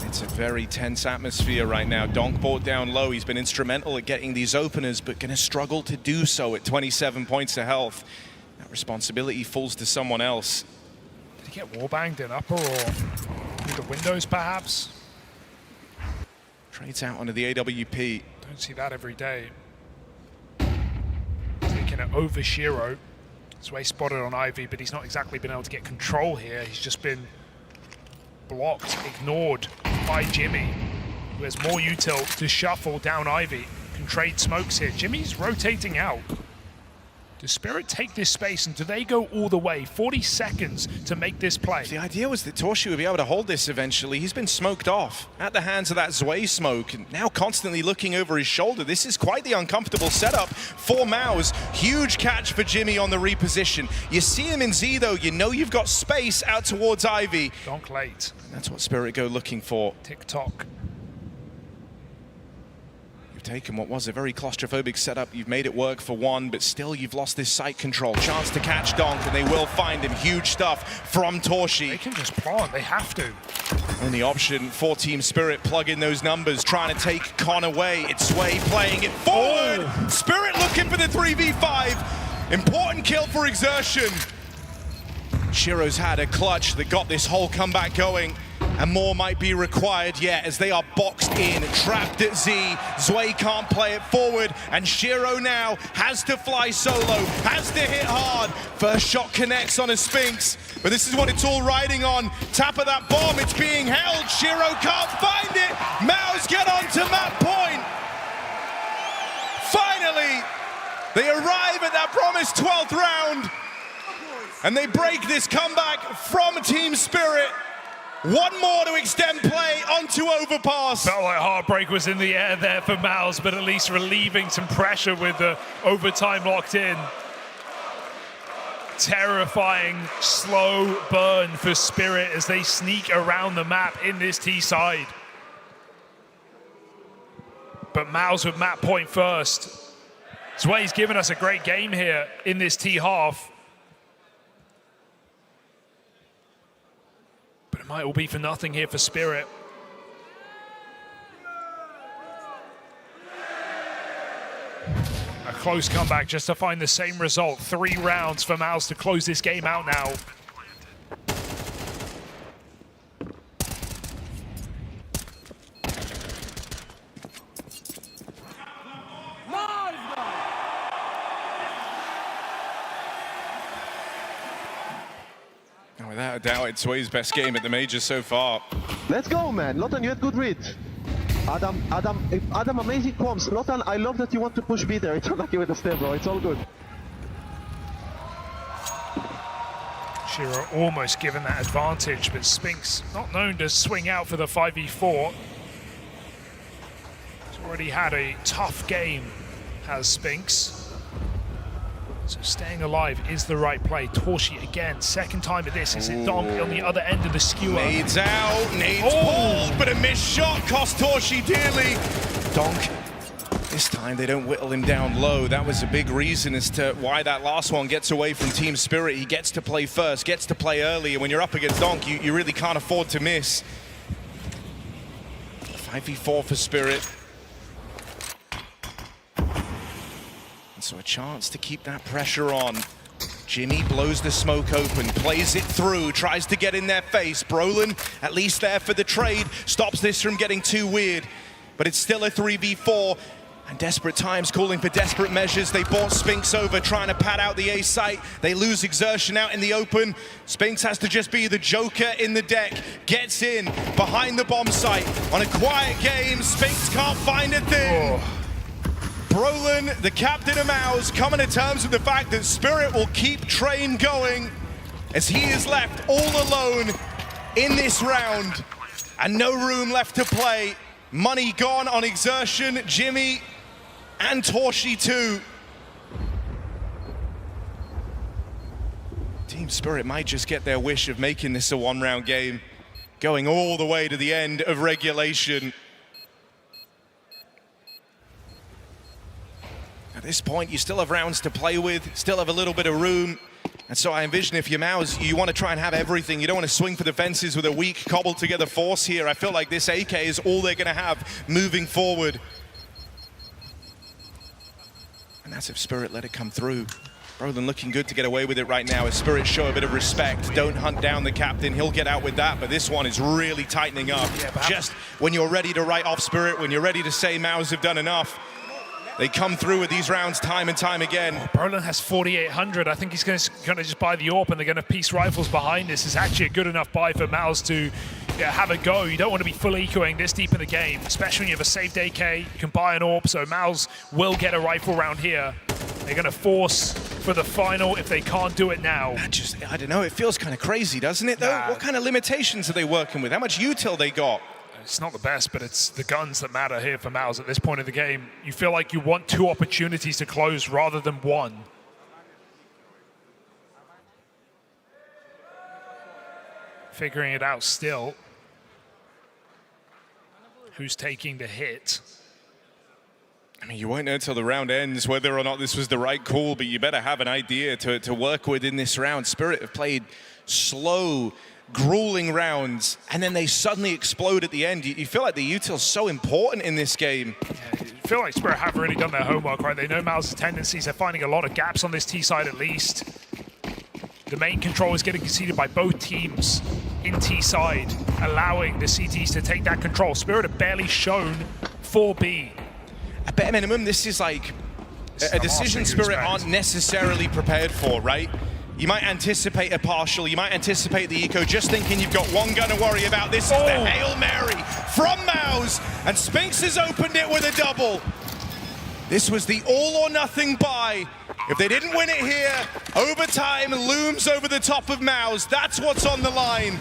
It's a very tense atmosphere right now. Donk brought down low. He's been instrumental at getting these openers, but going to struggle to do so at 27 points of health. That responsibility falls to someone else. Did he get wallbanged in upper or through the windows, perhaps? Trades out onto the AWP. Don't see that every day. Taking it over Shiro. ZywOo spotted on Ivy, but he's not exactly been able to get control here. He's just been blocked, ignored by Jimmy, who has more util to shuffle down Ivy. Can trade smokes here. Jimmy's rotating out. Does Spirit take this space and do they go all the way? 40 seconds to make this play. The idea was that torzsi would be able to hold this eventually. He's been smoked off at the hands of that ZywOo smoke, and now constantly looking over his shoulder. This is quite the uncomfortable setup for MIBR. Huge catch for Jimmy on the reposition. You see him in Z though, you know you've got space out towards Ivy. Donk late. And that's what Spirit go looking for. Tick-tock. Taken what was a very claustrophobic setup. You've made it work for one, but still you've lost this sight control. Chance to catch Donk, and they will find him. Huge stuff from torzsi. They can just plant, they have to. And the option for Team Spirit, plug in those numbers, trying to take Con away. It's ZywOo playing it forward. Oh. Spirit looking for the 3v5. Important kill for Exertion. Shiro's had a clutch that got this whole comeback going, and more might be required yet as they are boxed in, trapped at Z. ZywOo can't play it forward, and Shiro now has to fly solo, has to hit hard. First shot connects on a Spinx, but this is what it's all riding on. Tap of that bomb, it's being held. Shiro can't find it. MIBR get onto map point. Finally, they arrive at that promised 12th round, and they break this comeback from Team Spirit. One more to extend play onto overpass. Felt like heartbreak was in the air there for MIBR, but at least relieving some pressure with the overtime locked in. Terrifying, slow burn for Spirit as they sneak around the map in this T side. But MIBR with map point first. ZywOo's given us a great game here in this T half. It might all be for nothing here for Spirit. A close comeback just to find the same result. 3 rounds for MIBR to close this game out now. Without a doubt, it's ZywOo's best game at the major so far. Let's go, man. Lotan, you had good read. Adam, amazing comms. Lotan, I love that you want to push B there. It's not like you with the step, bro. It's all good. Shiro almost given that advantage, but Spinx not known to swing out for the 5v4. He's already had a tough game, has Spinx. So staying alive is the right play. torzsi again, second time of this. Is it donk on the other end of the skewer? Nades out, nades pulled, but a missed shot cost torzsi dearly. Donk, this time they don't whittle him down low. That was a big reason as to why that last one gets away from Team Spirit. He gets to play first, gets to play early, and when you're up against donk, you really can't afford to miss. 5v4 for Spirit. So a chance to keep that pressure on. Jimmy blows the smoke open, plays it through, tries to get in their face. Brollan, at least there for the trade, stops this from getting too weird. But it's still a 3v4, and desperate times calling for desperate measures. They bought Spinx over, trying to pad out the A site. They lose Exertion out in the open. Spinx has to just be the joker in the deck. Gets in behind the bomb site. On a quiet game, Spinx can't find a thing. Brollan, the captain of MIBR, coming to terms with the fact that Spirit will keep train going as he is left all alone in this round and no room left to play. Money gone on Exertion, Jimmy, and torzsi too. Team Spirit might just get their wish of making this a one-round game, going all the way to the end of regulation. At this point, you still have rounds to play with, still have a little bit of room. And so I envision if you're MIBR, you want to try and have everything. You don't want to swing for the fences with a weak, cobbled together force here. I feel like this AK is all they're going to have moving forward. And that's if Spirit let it come through. Brollan looking good to get away with it right now as Spirit show a bit of respect. Don't hunt down the captain, he'll get out with that, but this one is really tightening up. Just when you're ready to write off Spirit, when you're ready to say MIBR have done enough, they come through with these rounds time and time again. Brollan has 4,800. I think he's going to just buy the AWP, and they're going to piece rifles behind this. It's actually a good enough buy for MIBR to yeah, have a go. You don't want to be full ecoing this deep in the game, especially when you have a saved AK. You can buy an AWP, so malbs will get a rifle round here. They're going to force for the final if they can't do it now. I don't know, it feels kind of crazy, doesn't it, though? Nah. What kind of limitations are they working with? How much util they got? It's not the best, but it's the guns that matter here for malbs at this point of the game. You feel like you want 2 opportunities to close rather than 1. Figuring it out still. Who's taking the hit? I mean, you won't know until the round ends whether or not this was the right call, but you better have an idea to work with in this round. Spirit have played slow, grueling rounds, and then they suddenly explode at the end. You feel like the util's so important in this game. Yeah, I feel like Spirit have really done their homework, right? They know malbs' tendencies. They're finding a lot of gaps on this T side at least. The main control is getting conceded by both teams in T side, allowing the CTs to take that control. Spirit have barely shown 4B. At bare minimum, this is like a decision Spirit aren't necessarily prepared for, right? You might anticipate a partial, you might anticipate the eco, just thinking you've got 1 gun to worry about. This is the Hail Mary from malbs, and Spinks has opened it with a double. This was the all or nothing buy. If they didn't win it here, overtime looms over the top of malbs. That's what's on the line.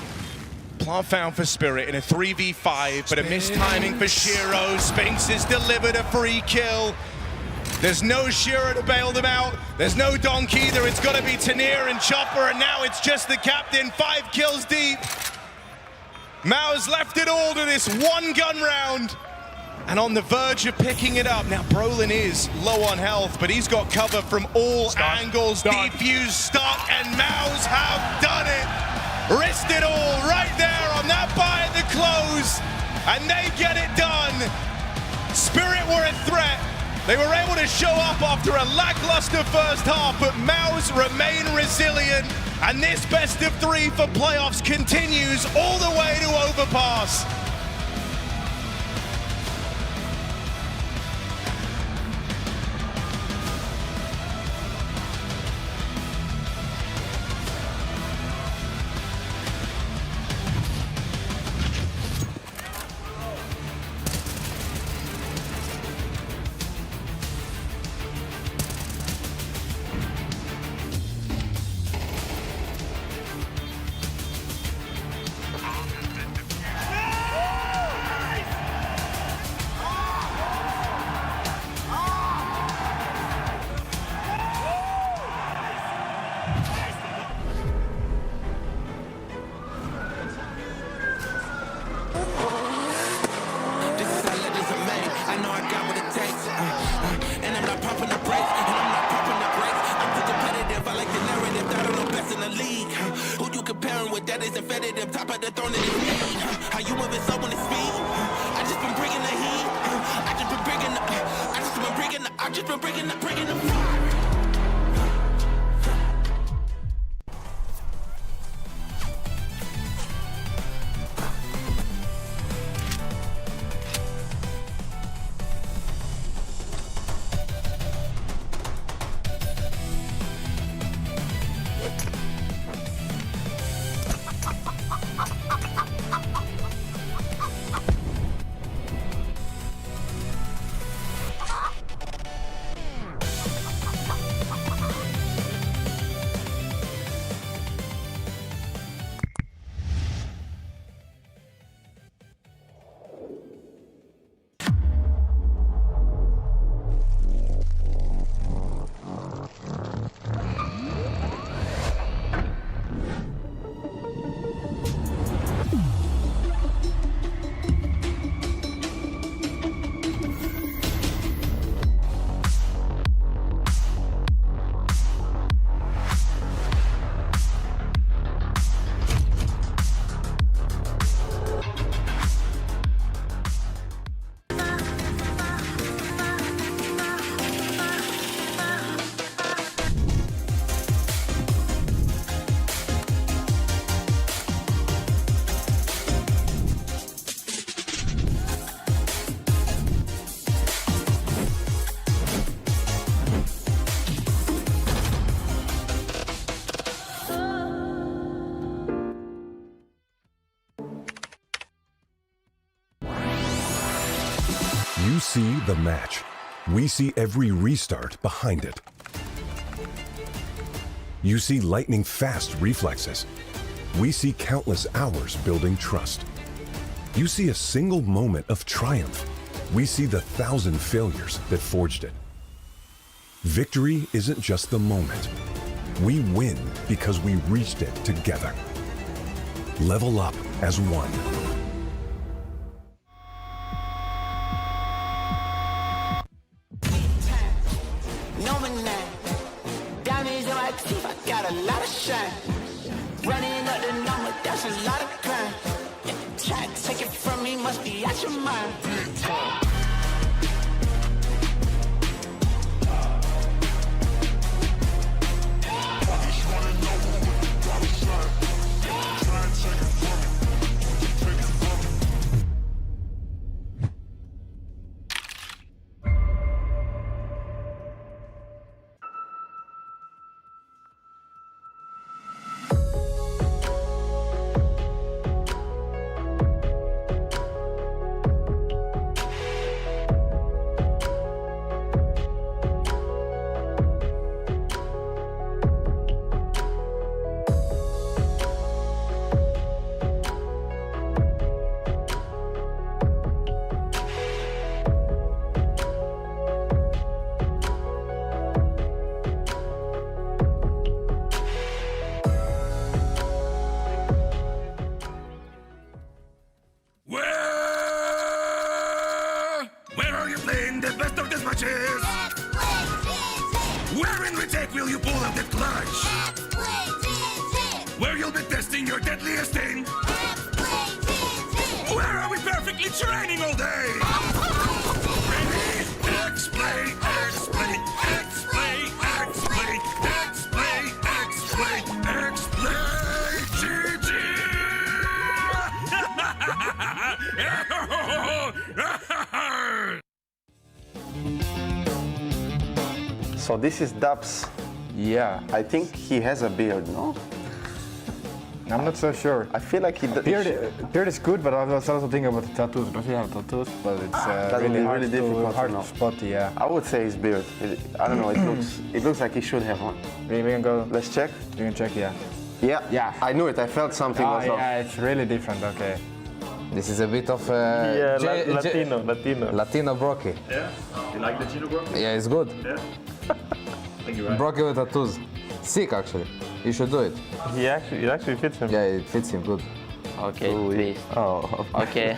Plant found for Spirit in a 3v5, but a missed timing for Shiro. Spinks has delivered a free kill. There's no Shiro to bail them out. There's no donk either. It's got to be Tanir and Chopper, and now it's just the captain. 5 kills deep. malbs left it all to this 1-gun round, and on the verge of picking it up. Now Brollan is low on health, but he's got cover from all angles. Defuse stuck, and malbs have done it. Risked it all right there on that buy at the close, and they get it done. Spirit were a threat. They were able to show up after a lackluster first half, but malbs remain resilient, and this best of 3 for playoffs continues all the way to Overpass. see the match. We see every restart behind it. You see lightning-fast reflexes. We see countless hours building trust. You see a single moment of triumph. We see the 1,000 failures that forged it. Victory isn't just the moment. We win because we reached it together. Level up as one. Diamonds in my teeth, I got a lot of shine. Running up the number, that's a lot of crime. Try to take it from me, must be out your mind. Where are you playing the best of these matches? Where in retake will you pull up that clutch? Where you'll be testing your deadliest thing? Where are we perfectly training all day? Ready? X-play, X-play, X-play, X-play, X-play, X-play, X-play, GG! So this is Dubs. Yeah. I think he has a beard, no? I'm not so sure. I feel like he... Beard is good, but I was also thinking about the tattoos. Does he have tattoos? But it's really difficult to spot, yeah. I would say his beard. I don't know, it looks like he should have one. We can go... Let's check? You can check, yeah. Yeah, I knew it. I felt something was off. Yeah, it's really different, okay. This is a bit of Latino brocky. Yeah? You like the Latino brocky? Yeah, it's good. Yeah? Thank you, Ryan. Brocky with tattoos. Sick, actually. You should do it. It actually fits him. Yeah, it fits him good. Okay, please. Oh. Okay.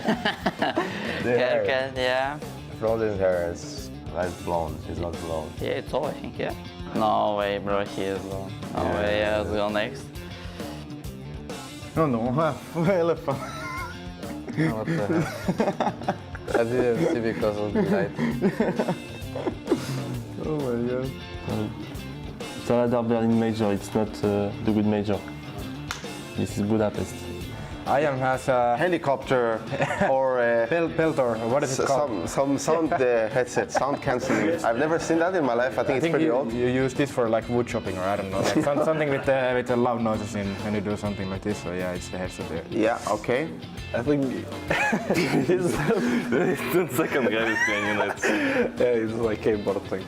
Yeah. Brollan's hair is blonde. He's not blonde. Yeah, it's all, I think, yeah. No way, bro, he is blonde. No way, yeah, let's go next. No, elephant. What the hell? I didn't see because of the light. Oh my god. StarLadder Berlin Major, it's not the good major. This is Budapest. Ian has a helicopter or a peltor. What is it called? Some sound headset, sound cancelling. I've never seen that in my life. I think it's pretty old. You use this for like wood chopping or I don't know, like something with the loud noises in when you do something like this. So yeah, it's the headset there. Yeah. Okay. I think he's the second guy who's playing in it. Yeah, it's like keyboard thing.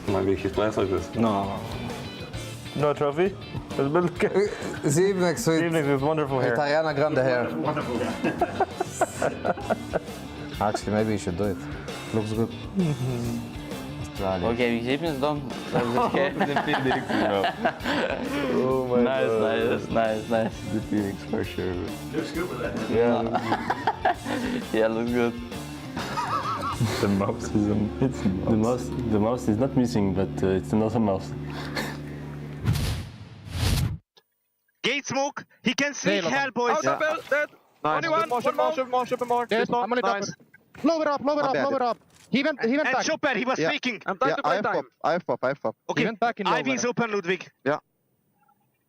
Maybe he plays like this. No. No trophy? Zivnex with wonderful hair. Ariana Grande hair. Wonderful. Actually, maybe you should do it. Looks good. Okay, Zivnex done. Oh my god. Nice. The Phoenix for sure. Looks good with that. Yeah. Yeah, looks good. The mouse is the mouse is not missing, but it's another mouse. Gate smoke. He can sneak hell, boys. Out of bell, dead. Nice. Only one more. Yes, I'm on it. Nice. Blow it up. He went back. And Chopper, he was sneaking. I have pop. Okay, He went back in Ivy is open, Ludwig. Yeah.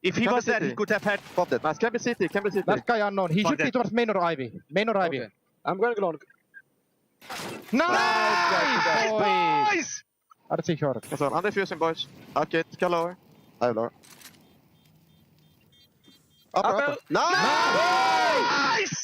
If he was there, he could have had... Pop that. Nice, can be city. That guy unknown. He should be towards main or Ivy. Okay. I'm going long. Nice, boys! Hade sig köret. I'm defusing, boys. Okay, ska lower. I have lower. Up. Nice!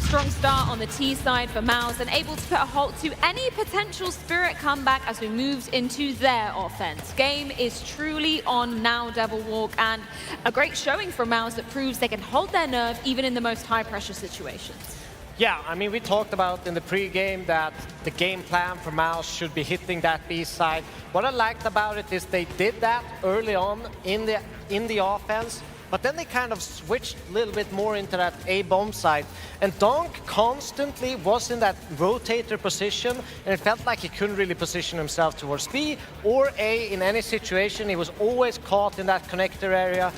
Strong start on the T side for MIBR and able to put a halt to any potential Spirit comeback as we move into their offense. Game is truly on now, Devil Walk, and a great showing from MIBR that proves they can hold their nerve even in the most high-pressure situations. Yeah, I mean, we talked about in the pre-game that the game plan for MIBR should be hitting that B side. What I liked about it is they did that early on in the offense, but then they kind of switched a little bit more into that A bomb side. And donk constantly was in that rotator position, and it felt like he couldn't really position himself towards B or A in any situation. He was always caught in that connector area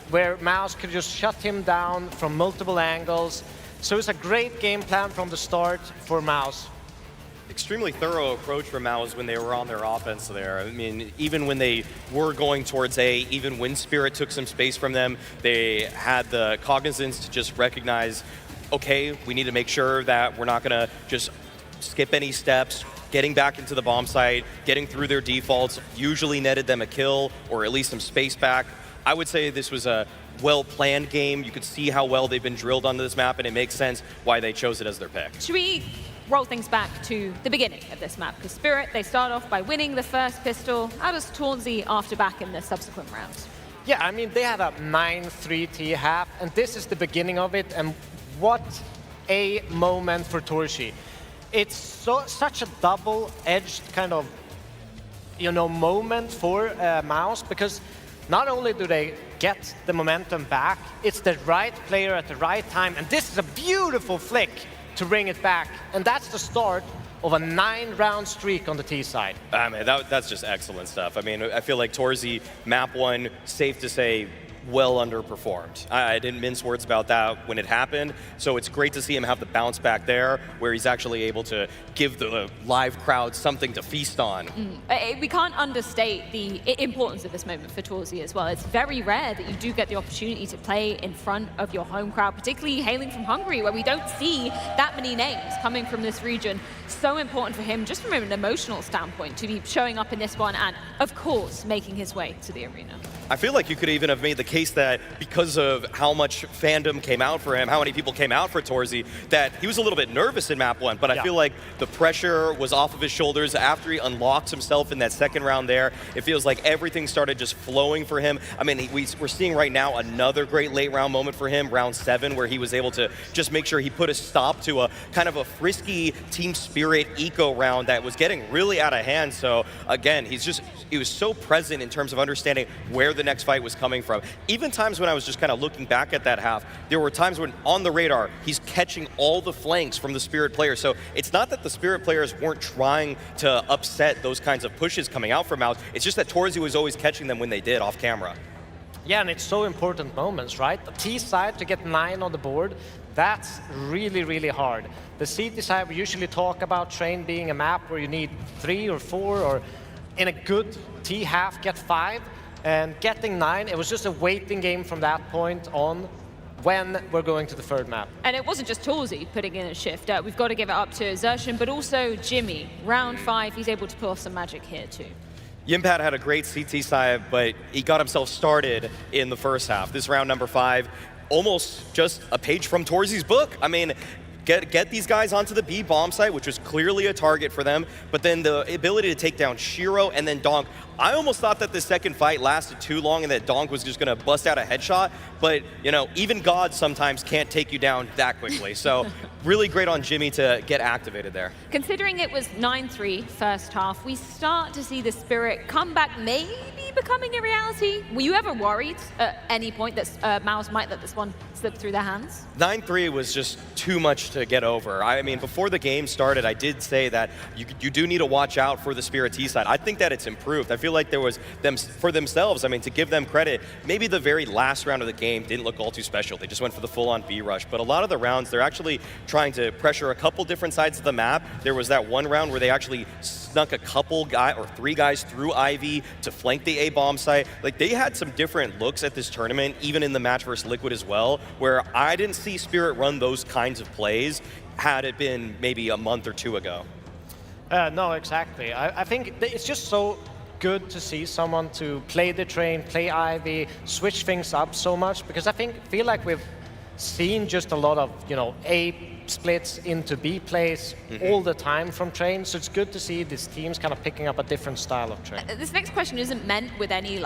where MIBR could just shut him down from multiple angles. So it's a great game plan from the start for MIBR. Extremely thorough approach for MIBR when they were on their offense there. I mean, even when they were going towards A, even when Spirit took some space from them, they had the cognizance to just recognize, okay, we need to make sure that we're not gonna just skip any steps. Getting back into the bomb site, getting through their defaults, usually netted them a kill or at least some space back. I would say this was a well-planned game. You could see how well they've been drilled onto this map, and it makes sense why they chose it as their pick. Should we roll things back to the beginning of this map? Because Spirit, they start off by winning the first pistol. How does torzsi after back in the subsequent rounds? Yeah, I mean, they had a 9-3 T half, and this is the beginning of it, and what a moment for torzsi. It's such a double-edged kind of, you know, moment for MIBR, because not only do they get the momentum back, it's the right player at the right time, and this is a beautiful flick to bring it back, and that's the start of a 9-round streak on the T side. I mean, that's just excellent stuff. I mean, I feel like torzsi, map 1, safe to say, well underperformed. I didn't mince words about that when it happened, so it's great to see him have the bounce back there, where he's actually able to give the live crowd something to feast on. We can't understate the importance of this moment for torzsi as well. It's very rare that you do get the opportunity to play in front of your home crowd, particularly hailing from Hungary, where we don't see that many names coming from this region. So important for him, just from an emotional standpoint, to be showing up in this one and, of course, making his way to the arena. I feel like you could even have made the case that because of how much fandom came out for him, how many people came out for torzsi, that he was a little bit nervous in map 1, but I feel like the pressure was off of his shoulders after he unlocks himself in that second round there. It feels like everything started just flowing for him. I mean, we're seeing right now another great late round moment for him, round 7, where he was able to just make sure he put a stop to a kind of a frisky team spirit eco round that was getting really out of hand. So again, he was so present in terms of understanding where the next fight was coming from. Even times when I was just kind of looking back at that half, there were times when on the radar, he's catching all the flanks from the Spirit players. So it's not that the Spirit players weren't trying to upset those kinds of pushes coming out from MIBR. It's just that torzsi was always catching them when they did off camera. Yeah, and it's so important moments, right? The T side to get 9 on the board, that's really, really hard. The CT side, we usually talk about Train being a map where you need 3 or 4, or in a good T half, get 5. And getting 9, it was just a waiting game from that point on when we're going to the third map. And it wasn't just torzsi putting in a shift. We've got to give it up to Xerxin, but also Jimmy. Round 5, he's able to pull off some magic here too. Jimpphat had a great CT side, but he got himself started in the first half. This round number 5, almost just a page from torzsi's book. I mean, get these guys onto the B bomb site, which was clearly a target for them, but then the ability to take down Shiro and then donk. I almost thought that the second fight lasted too long and that donk was just gonna bust out a headshot, but you know, even God sometimes can't take you down that quickly. So really great on Jimmy to get activated there. Considering it was 9-3 first half, we start to see the Spirit come back, maybe becoming a reality. Were you ever worried at any point that MIBR might let this one slip through their hands? 9-3 was just too much to get over. I mean, before the game started, I did say that you do need to watch out for the Spirit T side. I think that it's improved. I feel like there was them for themselves. I mean, to give them credit, maybe the very last round of the game didn't look all too special. They just went for the full-on B rush. But a lot of the rounds, they're actually trying to pressure a couple different sides of the map. There was that one round where they actually snuck a couple or 3 guys through Ivy to flank the A bomb site. Like, they had some different looks at this tournament, even in the match versus Liquid as well, where I didn't see Spirit run those kinds of plays had it been maybe a month or 2 ago. No, exactly. I think it's just so good to see someone to play the Train, play Ivy, switch things up so much, because I feel like we've seen just a lot of, A splits into B plays all the time from Train, so it's good to see these teams kind of picking up a different style of Train. This next question isn't meant with any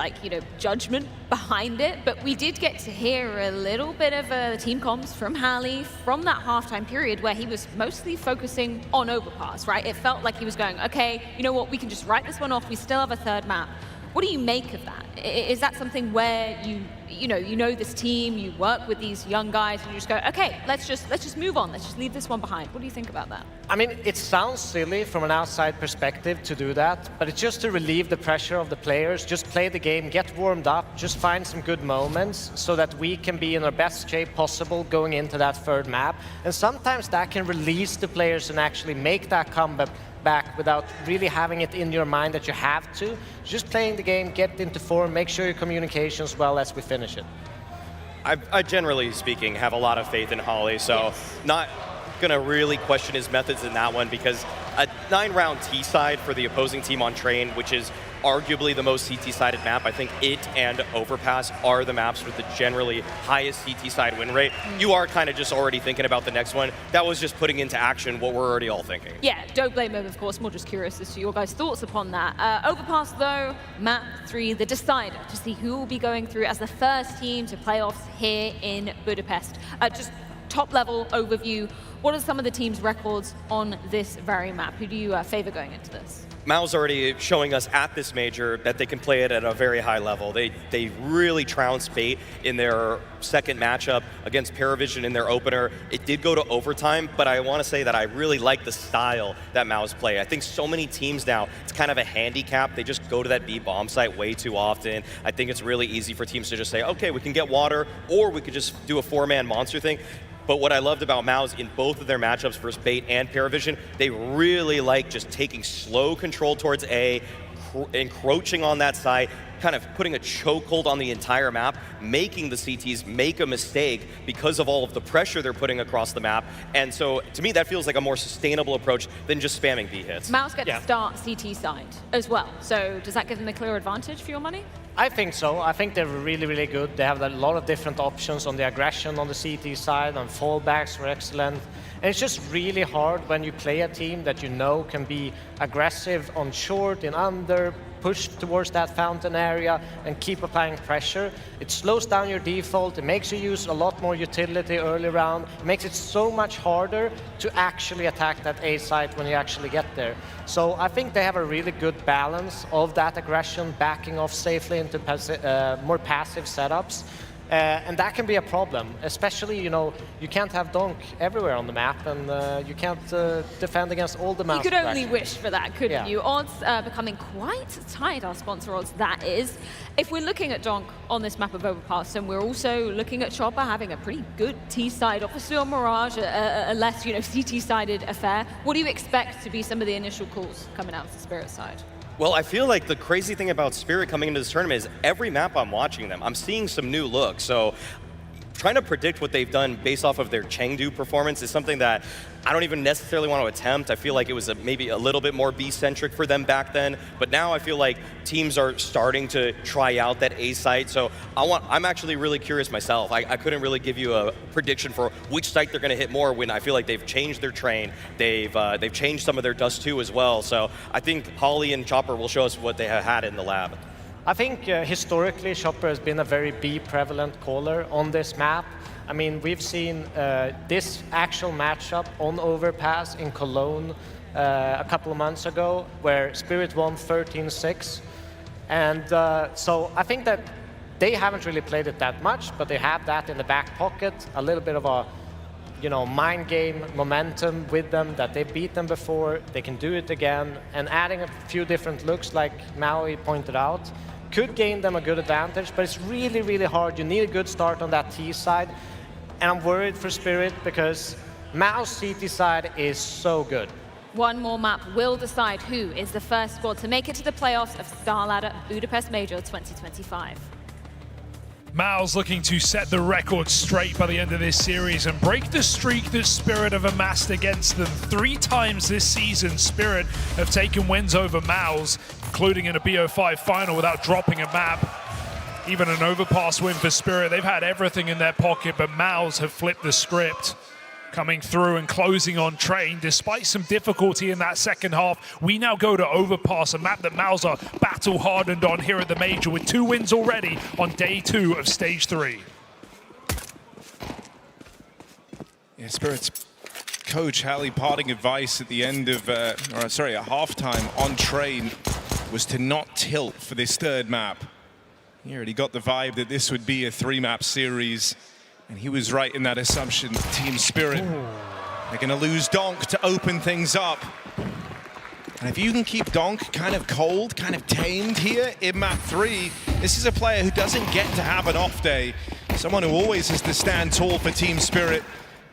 judgment behind it, but we did get to hear a little bit of team comms from Halley from that halftime period where he was mostly focusing on overpass, right? It felt like he was going, okay, you know what, we can just write this one off, we still have a third map. What do you make of that? Is that something where you know this team, you work with these young guys, and you just go, okay, let's just move on, let's just leave this one behind? What do you think about that? I mean, it sounds silly from an outside perspective to do that, but it's just to relieve the pressure of the players. Just play the game, get warmed up, just find some good moments so that we can be in our best shape possible going into that third map. And sometimes that can release the players and actually make that comeback back without really having it in your mind that you have to. Just playing the game, get into form, make sure your communication's well as we finish it. I generally speaking have a lot of faith in Holly, so not gonna really question his methods in that one, because a 9-round T side for the opposing team on Train, which is arguably the most CT-sided map. I think it and Overpass are the maps with the generally highest CT side win rate. You are kind of just already thinking about the next one. That was just putting into action what we're already all thinking. Yeah, don't blame him, of course. More just curious as to your guys' thoughts upon that. Overpass, though, map 3, the decider, to see who will be going through as the first team to playoffs here in Budapest. Just top-level overview, what are some of the team's records on this very map? Who do you favor going into this? Mal's already showing us at this major that they can play it at a very high level. They really trounced Bait in their second matchup against Paravision in their opener. It did go to overtime, but I want to say that I really like the style that Mal's play. I think so many teams now, it's kind of a handicap. They just go to that B bomb site way too often. I think it's really easy for teams to just say, okay, we can get water, or we could just do a 4-man monster thing. But what I loved about MOUZ in both of their matchups versus Bait and Paravision, they really like just taking slow control towards A, encroaching on that side, kind of putting a chokehold on the entire map, making the CTs make a mistake because of all of the pressure they're putting across the map. And so, to me, that feels like a more sustainable approach than just spamming B hits. MOUZ get to start CT side as well. So does that give them a clear advantage for your money? I think so. I think they're really, really good. They have a lot of different options on the aggression on the CT side, and fallbacks were excellent. And it's just really hard when you play a team that you know can be aggressive on short, in under, push towards that fountain area, and keep applying pressure. It slows down your default. It makes you use a lot more utility early round. It makes it so much harder to actually attack that A site when you actually get there. So I think they have a really good balance of that aggression, backing off safely into more passive setups. And that can be a problem, especially, you can't have donk everywhere on the map, and you can't defend against all the mouse. You could only wish for that, couldn't you? Odds becoming quite tight, our sponsor odds, that is. If we're looking at donk on this map of Overpass, and we're also looking at Chopper having a pretty good T-side, obviously on Mirage, a less, CT-sided affair, what do you expect to be some of the initial calls coming out of the Spirit side? Well, I feel like the crazy thing about Spirit coming into this tournament is every map I'm watching them, I'm seeing some new looks. So trying to predict what they've done based off of their Chengdu performance is something that I don't even necessarily want to attempt. I feel like it was maybe a little bit more B-centric for them back then, but now I feel like teams are starting to try out that A site. So I'm actually really curious myself. I couldn't really give you a prediction for which site they're going to hit more when I feel like they've changed their train. They've changed some of their dust too as well. So I think Holly and Chopper will show us what they have had in the lab. I think historically Chopper has been a very B-prevalent caller on this map. I mean, we've seen this actual matchup on Overpass in Cologne a couple of months ago, where Spirit won 13-6. And so I think that they haven't really played it that much, but they have that in the back pocket, a little bit of a mind game momentum with them, that they've beat them before, they can do it again, and adding a few different looks, like Maui pointed out, could gain them a good advantage, but it's really, really hard. You need a good start on that T side, and I'm worried for Spirit because MOUZ CT side is so good. One more map will decide who is the first squad to make it to the playoffs of StarLadder Budapest Major 2025. MOUZ looking to set the record straight by the end of this series and break the streak that Spirit have amassed against them. 3 times this season, Spirit have taken wins over MOUZ, including in a BO5 final without dropping a map. even an overpass win for Spirit. They've had everything in their pocket, but MOUZ have flipped the script, coming through and closing on Train. Despite some difficulty in that second half, we now go to Overpass, a map that MOUZ are battle-hardened on here at the Major, with 2 wins already on day 2 of Stage 3. Yeah, Spirit's coach Hallie parting advice at the end of, at halftime on Train was to not tilt for this third map. He already got the vibe that this would be a 3-map series, and he was right in that assumption. Team Spirit, they're gonna lose Donk to open things up. And if you can keep Donk kind of cold, kind of tamed here in map 3, this is a player who doesn't get to have an off day. Someone who always has to stand tall for Team Spirit.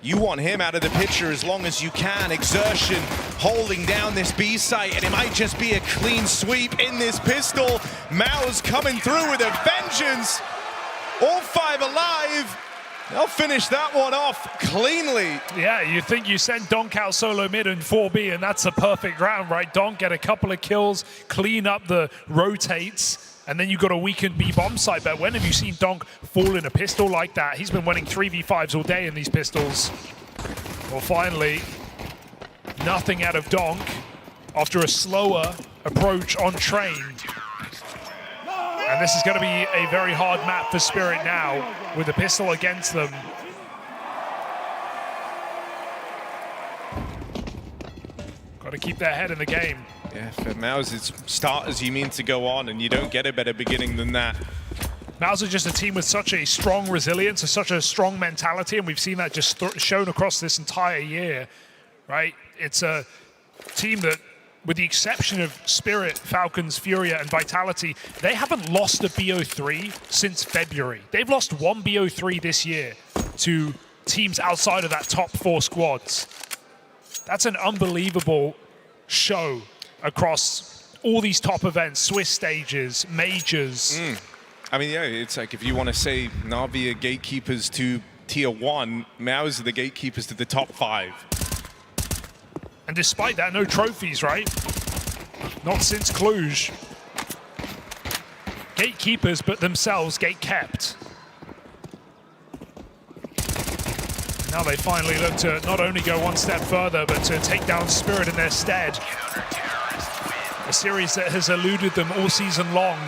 You want him out of the picture as long as you can. Exertion holding down this B site, and it might just be a clean sweep in this pistol. MOUZ coming through with a vengeance. All 5 alive. They'll finish that one off cleanly. Yeah, you think you send Donk out solo mid in 4B, and that's a perfect round, right? Donk get a couple of kills, clean up the rotates, and then you've got a weakened B-bomb site. But when have you seen Donk fall in a pistol like that? He's been winning 3v5s all day in these pistols. Well, finally, nothing out of Donk after a slower approach on Train. And this is going to be a very hard map for Spirit now, with the pistol against them. Got to keep their head in the game. Yeah, for MOUZ, it's start as you mean to go on, and you don't get a better beginning than that. MOUZ are just a team with such a strong resilience and such a strong mentality, and we've seen that just shown across this entire year, right? It's a team that, with the exception of Spirit, Falcons, Furia, and Vitality, they haven't lost a BO3 since February. They've lost 1 BO3 this year to teams outside of that top 4 squads. That's an unbelievable show across all these top events, Swiss stages, majors. I mean, yeah, it's like if you want to say Na'Vi are gatekeepers to tier 1, MOUZ are the gatekeepers to the top 5. And despite that, no trophies, right? Not since Cluj. Gatekeepers, but themselves gate-kept. Now they finally look to not only go one step further, but to take down Spirit in their stead. A series that has eluded them all season long.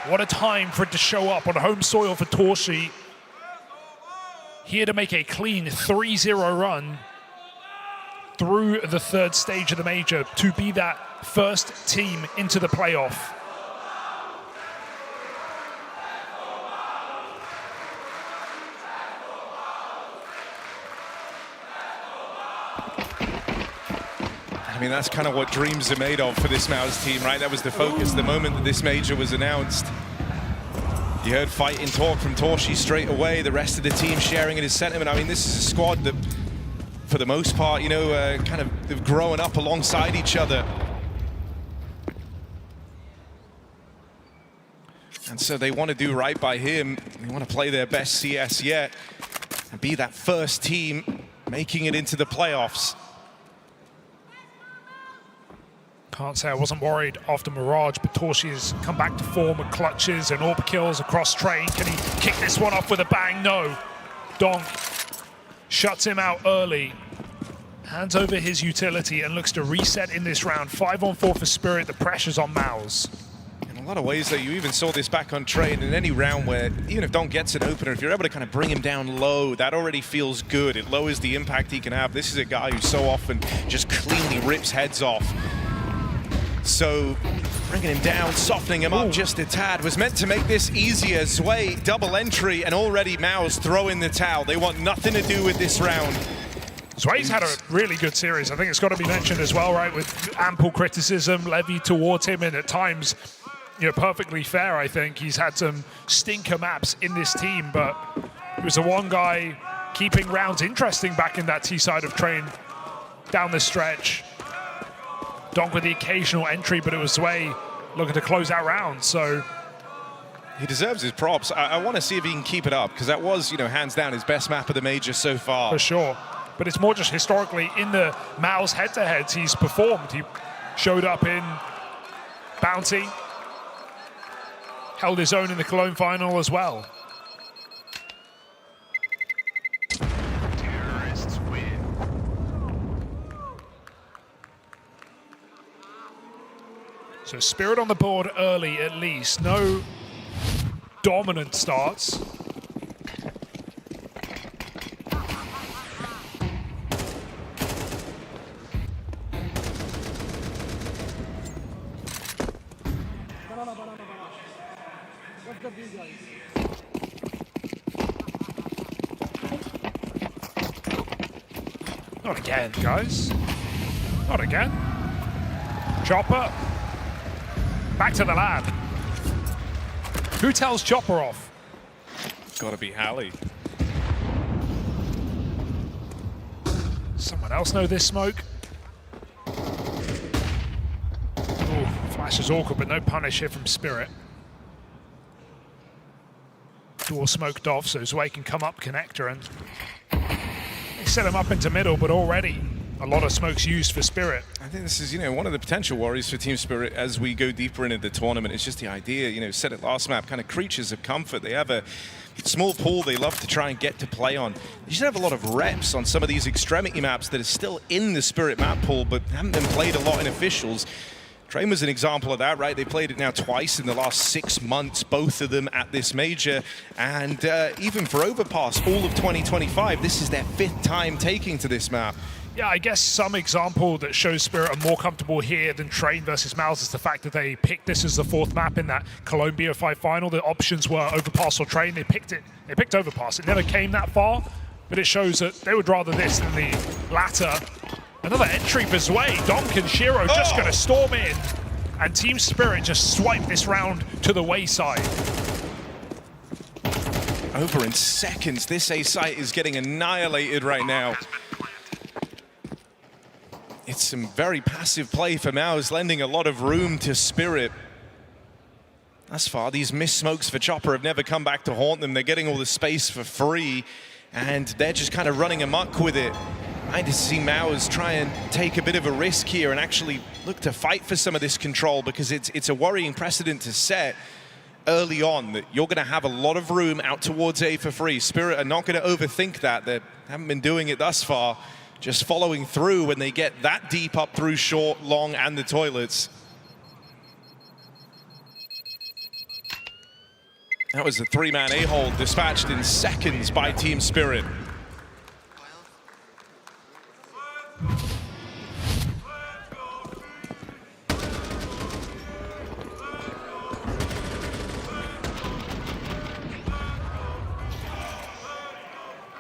What a time for it to show up on home soil for torzsi. Here to make a clean 3-0 run through the 3rd stage of the Major to be that first team into the playoff. I mean, that's kind of what dreams are made of for this MOUZ team, right? That was the focus the moment that this Major was announced. You heard fighting talk from torzsi straight away, the rest of the team sharing in his sentiment. I mean, this is a squad that, for the most part, you know, kind of they've grown up alongside each other. And so they want to do right by him. They want to play their best CS yet and be that first team making it into the playoffs. Can't say I wasn't worried after Mirage, but torzsi has come back to form with clutches and AWP kills across Train. Can he kick this one off with a bang? No. Donk shuts him out early, hands over his utility, and looks to reset in this round. 5-on-4 for Spirit, the pressure's on MOUZ. In a lot of ways, though, you even saw this back on Train in any round where, even if Donk gets an opener, if you're able to kind of bring him down low, that already feels good. It lowers the impact he can have. This is a guy who so often just cleanly rips heads off. So bringing him down, softening him up just a tad, was meant to make this easier. ZywOo, double entry, and already MOUZ throw in the towel. They want nothing to do with this round. ZywOo's had a really good series. I think it's got to be mentioned as well, right? With ample criticism levied towards him, and at times, you know, perfectly fair, I think. He's had some stinker maps in this team, but he was the one guy keeping rounds interesting back in that T side of Train down the stretch. Donk with the occasional entry, but it was ZywOo looking to close out rounds, so. He deserves his props. I want to see if he can keep it up, because that was, you know, hands down his best map of the Major so far. For sure. But it's more just historically in the MOUZ head-to-heads he's performed. He showed up in Bounty, held his own in the Cologne final as well. Terrorists win. So Spirit on the board early at least. No dominant starts. Not again, guys. Not again. Chopper. Back to the lab. Who tells Chopper off? Gotta be Hallie. Someone else know this smoke? Ooh, flash is awkward, but no punish here from Spirit. Door smoked off, so ZywOo can come up connector, and they set him up into middle, but already a lot of smokes used for Spirit. I think this is, one of the potential worries for Team Spirit as we go deeper into the tournament. It's just the idea, said it last map, kind of creatures of comfort. They have a small pool they love to try and get to play on. You should have a lot of reps on some of these extremity maps that are still in the Spirit map pool, but haven't been played a lot in officials. Train was an example of that, right? They played it now twice in the last 6 months, both of them at this major. And even for Overpass, all of 2025, this is their 5th time taking to this map. Yeah, I guess some example that shows Spirit are more comfortable here than Train versus MIBR is the fact that they picked this as the 4th map in that Cologne BO5 final. The options were Overpass or Train. They picked it. They picked Overpass. It never came that far, but it shows that they would rather this than the latter. Another entry for ZywOo. Donk and Shiro just going to storm in, and Team Spirit just swipe this round to the wayside. Over in seconds, this A site is getting annihilated right now. It's some very passive play for MIBR, lending a lot of room to Spirit. Thus far, these missed smokes for Chopper have never come back to haunt them. They're getting all the space for free, and they're just kind of running amok with it. I need to see MIBR try and take a bit of a risk here and actually look to fight for some of this control, because it's a worrying precedent to set early on that you're going to have a lot of room out towards A for free. Spirit are not going to overthink that. They haven't been doing it thus far. Just following through when they get that deep up through short, long, and the toilets. That was a 3-man A-hole dispatched in seconds by Team Spirit.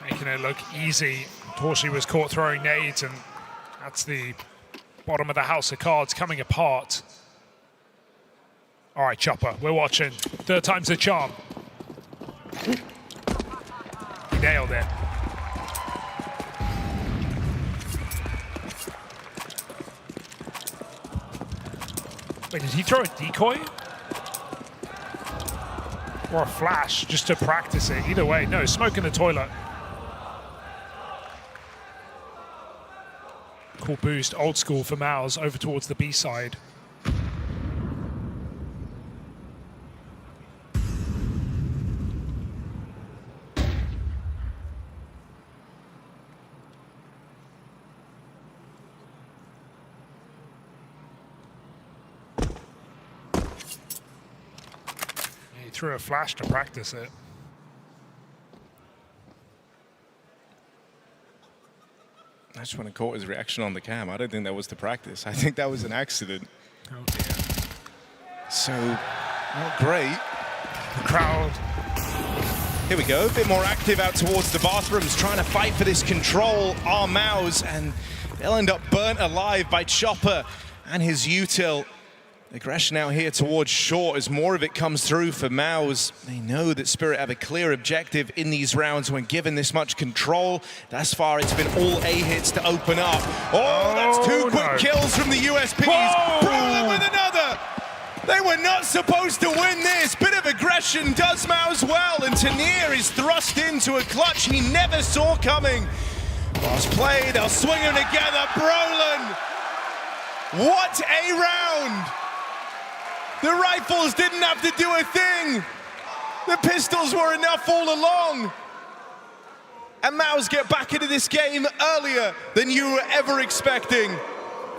Making it look easy. Torzsi was caught throwing nades, and that's the bottom of the house of cards coming apart. All right, Chopper, we're watching. 3rd time's the charm. He nailed it. Wait, did he throw a decoy? Or a flash, just to practice it? Either way, no, smoke in the toilet. Cool boost, old school for MIBR over towards the B side. He threw a flash to practice it. I just want to caught his reaction on the cam. I don't think that was to practice. I think that was an accident. Oh dear. So, not great. The crowd. Here we go, a bit more active out towards the bathrooms, trying to fight for this control. Our MIBR, and they'll end up burnt alive by Chopper and his util. Aggression out here towards short as more of it comes through for MIBR. They know that Spirit have a clear objective in these rounds when given this much control. Thus far, it's been all A hits to open up. Oh, that's 2 quick kills from the USPs. Brollan with another. They were not supposed to win this. Bit of aggression does MIBR well, and Tanir is thrust into a clutch he never saw coming. Last play, they'll swing him together. Brollan, what a round! The rifles didn't have to do a thing. The pistols were enough all along. And MIBR get back into this game earlier than you were ever expecting.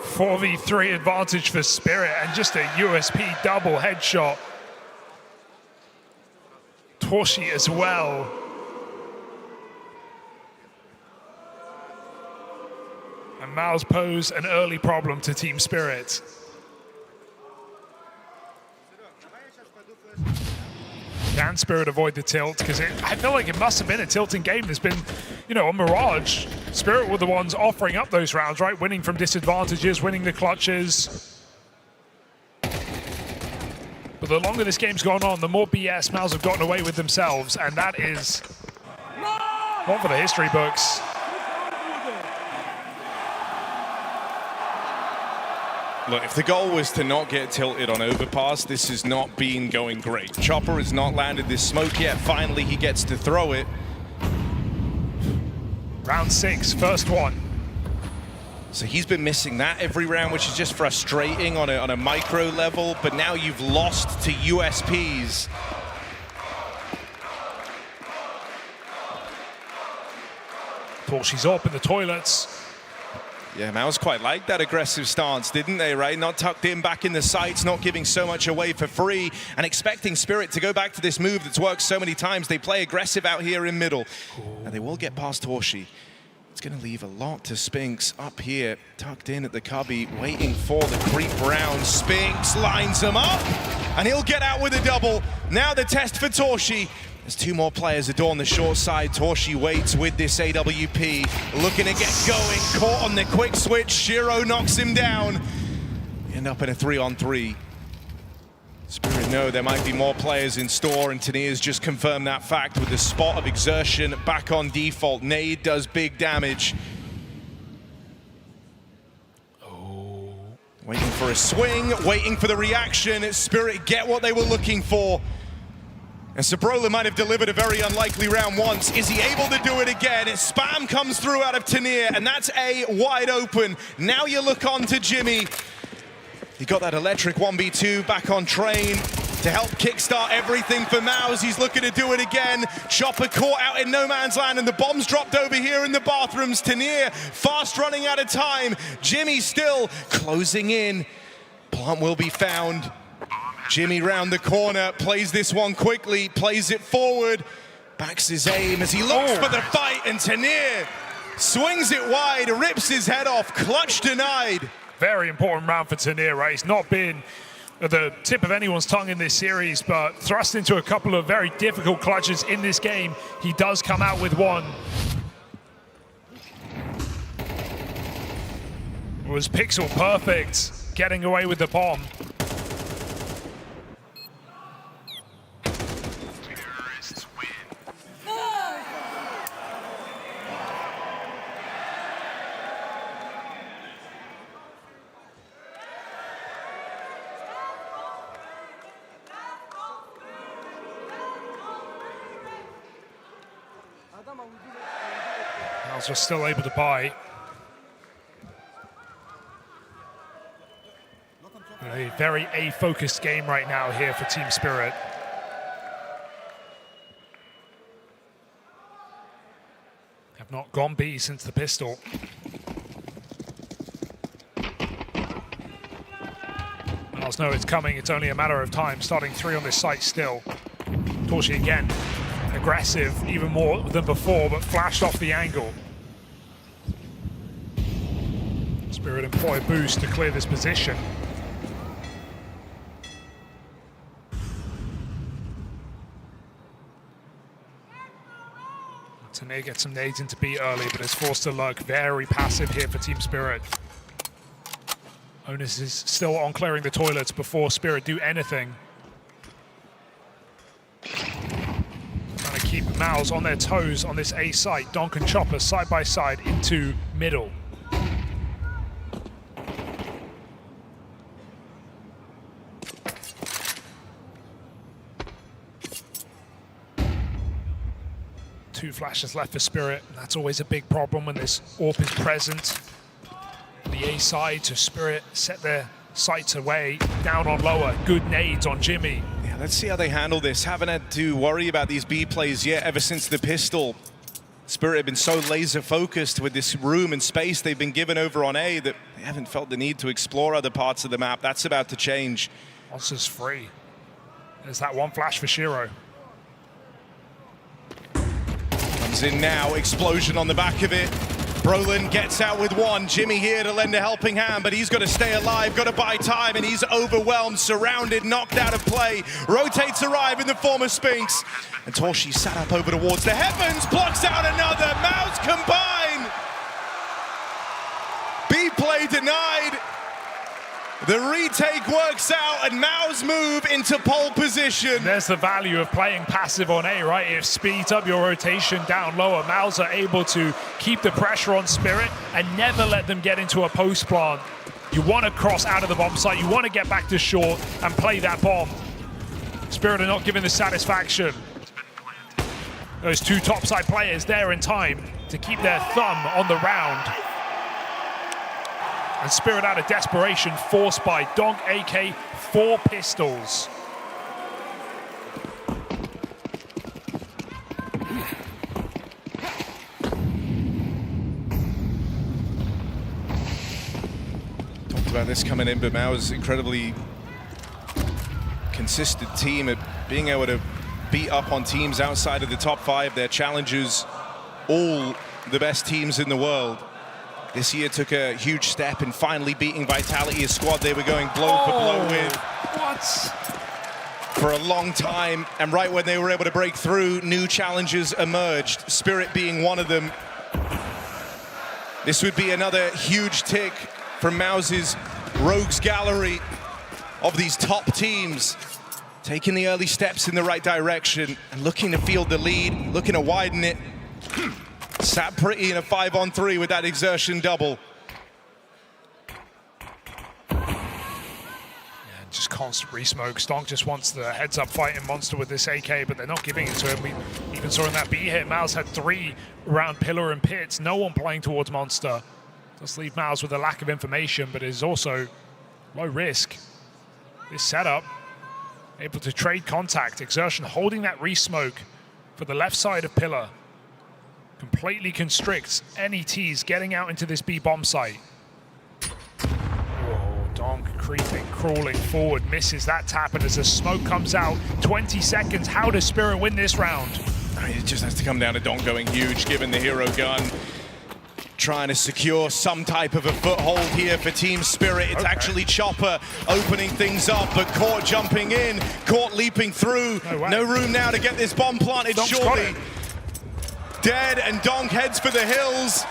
4v3 advantage for Spirit and just a USP double headshot. torzsi as well. And MIBR pose an early problem to Team Spirit. Can Spirit avoid the tilt? Because I feel like it must have been a tilting game. There's been, you know, on Mirage, Spirit were the ones offering up those rounds, right? Winning from disadvantages, winning the clutches. But the longer this game's gone on, the more BS MIBR have gotten away with themselves, and that is one for the history books. Look, if the goal was to not get tilted on overpass, this has not been going great. Chopper has not landed this smoke yet. Finally, he gets to throw it. Round 6, first one. So he's been missing that every round, which is just frustrating on a micro level, but now you've lost to USPs. torzsi's up in the toilets. Yeah, MIBR quite liked that aggressive stance, didn't they, right? Not tucked in back in the sights, not giving so much away for free, and expecting Spirit to go back to this move that's worked so many times. They play aggressive out here in middle, and they will get past torzsi. It's going to leave a lot to Spinks up here, tucked in at the cubby, waiting for the creep round. Spinks lines him up, and he'll get out with a double. Now the test for torzsi. There's two more players adorn the short side. torzsi waits with this AWP, looking to get going. Caught on the quick switch. Shiro knocks him down. End up in a 3-on-3. Spirit know there might be more players in store, and Tania's just confirmed that fact with the spot of exertion back on default. Nade does big damage. Oh. Waiting for a swing, waiting for the reaction. Spirit get what they were looking for. And so Brollan might have delivered a very unlikely round once. Is he able to do it again? Spam comes through out of Tania, and that's A wide open. Now you look on to Jimmy. He got that electric 1v2 back on train to help kickstart everything for MIBR. He's looking to do it again. Chopper caught out in no man's land, and the bomb's dropped over here in the bathrooms. Tania fast running out of time. Jimmy still closing in. Plant will be found. Jimmy round the corner, plays this one quickly, plays it forward, backs his aim as he looks for the fight, and Tania swings it wide, rips his head off, clutch denied. Very important round for Tania, right? He's not been at the tip of anyone's tongue in this series, but thrust into a couple of very difficult clutches in this game. He does come out with one. It was pixel perfect, getting away with the bomb. MIBR still able to buy. A very A-focused game right now here for Team Spirit. Have not gone B since the pistol. MIBR know it's coming, it's only a matter of time. Starting 3 on this site still. torzsi again. Aggressive, even more than before, but flashed off the angle. Spirit employ boost to clear this position. Tania gets some nades into B early, but is forced to lurk. Very passive here for Team Spirit. Onus is still on clearing the toilets before Spirit do anything. Trying to keep MIBR on their toes on this A site. Donk and Chopper side by side into middle. Two flashes left for Spirit. That's always a big problem when this AWP is present. The A side, so Spirit set their sights away, down on lower, good nades on Jimmy. Yeah, let's see how they handle this. Haven't had to worry about these B plays yet ever since the pistol. Spirit have been so laser focused with this room and space they've been given over on A that they haven't felt the need to explore other parts of the map. That's about to change. Monster's free. There's that one flash for Shiro. Comes in now, explosion on the back of it. Brollan gets out with one. Jimmy here to lend a helping hand, but he's got to stay alive, got to buy time, and he's overwhelmed, surrounded, knocked out of play. Rotates arrive in the form of Spinks. And torzsi sat up over towards the heavens, blocks out another. MIBR combine. B play denied. The retake works out, and MIBR move into pole position. There's the value of playing passive on A, right? It speeds up your rotation down lower. MIBR are able to keep the pressure on Spirit and never let them get into a post plant. You want to cross out of the bomb site. You want to get back to short and play that bomb. Spirit are not giving the satisfaction. Those two topside players there in time to keep their thumb on the round. And Spirit out of desperation, forced by donk, AK, 4 pistols. Talked about this coming in, but MIBR's incredibly consistent team at being able to beat up on teams outside of the top 5. Their challengers, all the best teams in the world. This year took a huge step in finally beating Vitality, a squad they were going blow for blow with. What? For a long time, and right when they were able to break through, new challenges emerged, Spirit being one of them. This would be another huge tick from MIBR's rogues gallery of these top teams, taking the early steps in the right direction and looking to field the lead, looking to widen it. Sat pretty in a 5-on-3 with that exertion double. Just constant re-smoke. Stonk just wants the heads-up fighting monster with this AK, but they're not giving it to him. We even saw in that B hit, MIBR had 3 around Pillar and Pits. No one playing towards Monster. Does leave MIBR with a lack of information, but is also low risk. This setup, able to trade contact. Exertion holding that re-smoke for the left side of Pillar. Completely constricts any T's getting out into this B bomb site. Whoa, donk creeping, crawling forward, misses that tap, and as the smoke comes out, 20 seconds, how does Spirit win this round? It just has to come down to donk going huge, given the hero gun. Trying to secure some type of a foothold here for Team Spirit. It's actually Chopper opening things up, but Court jumping in, Court leaping through. No room now to get this bomb planted, surely. Dead, and donk heads for the hills.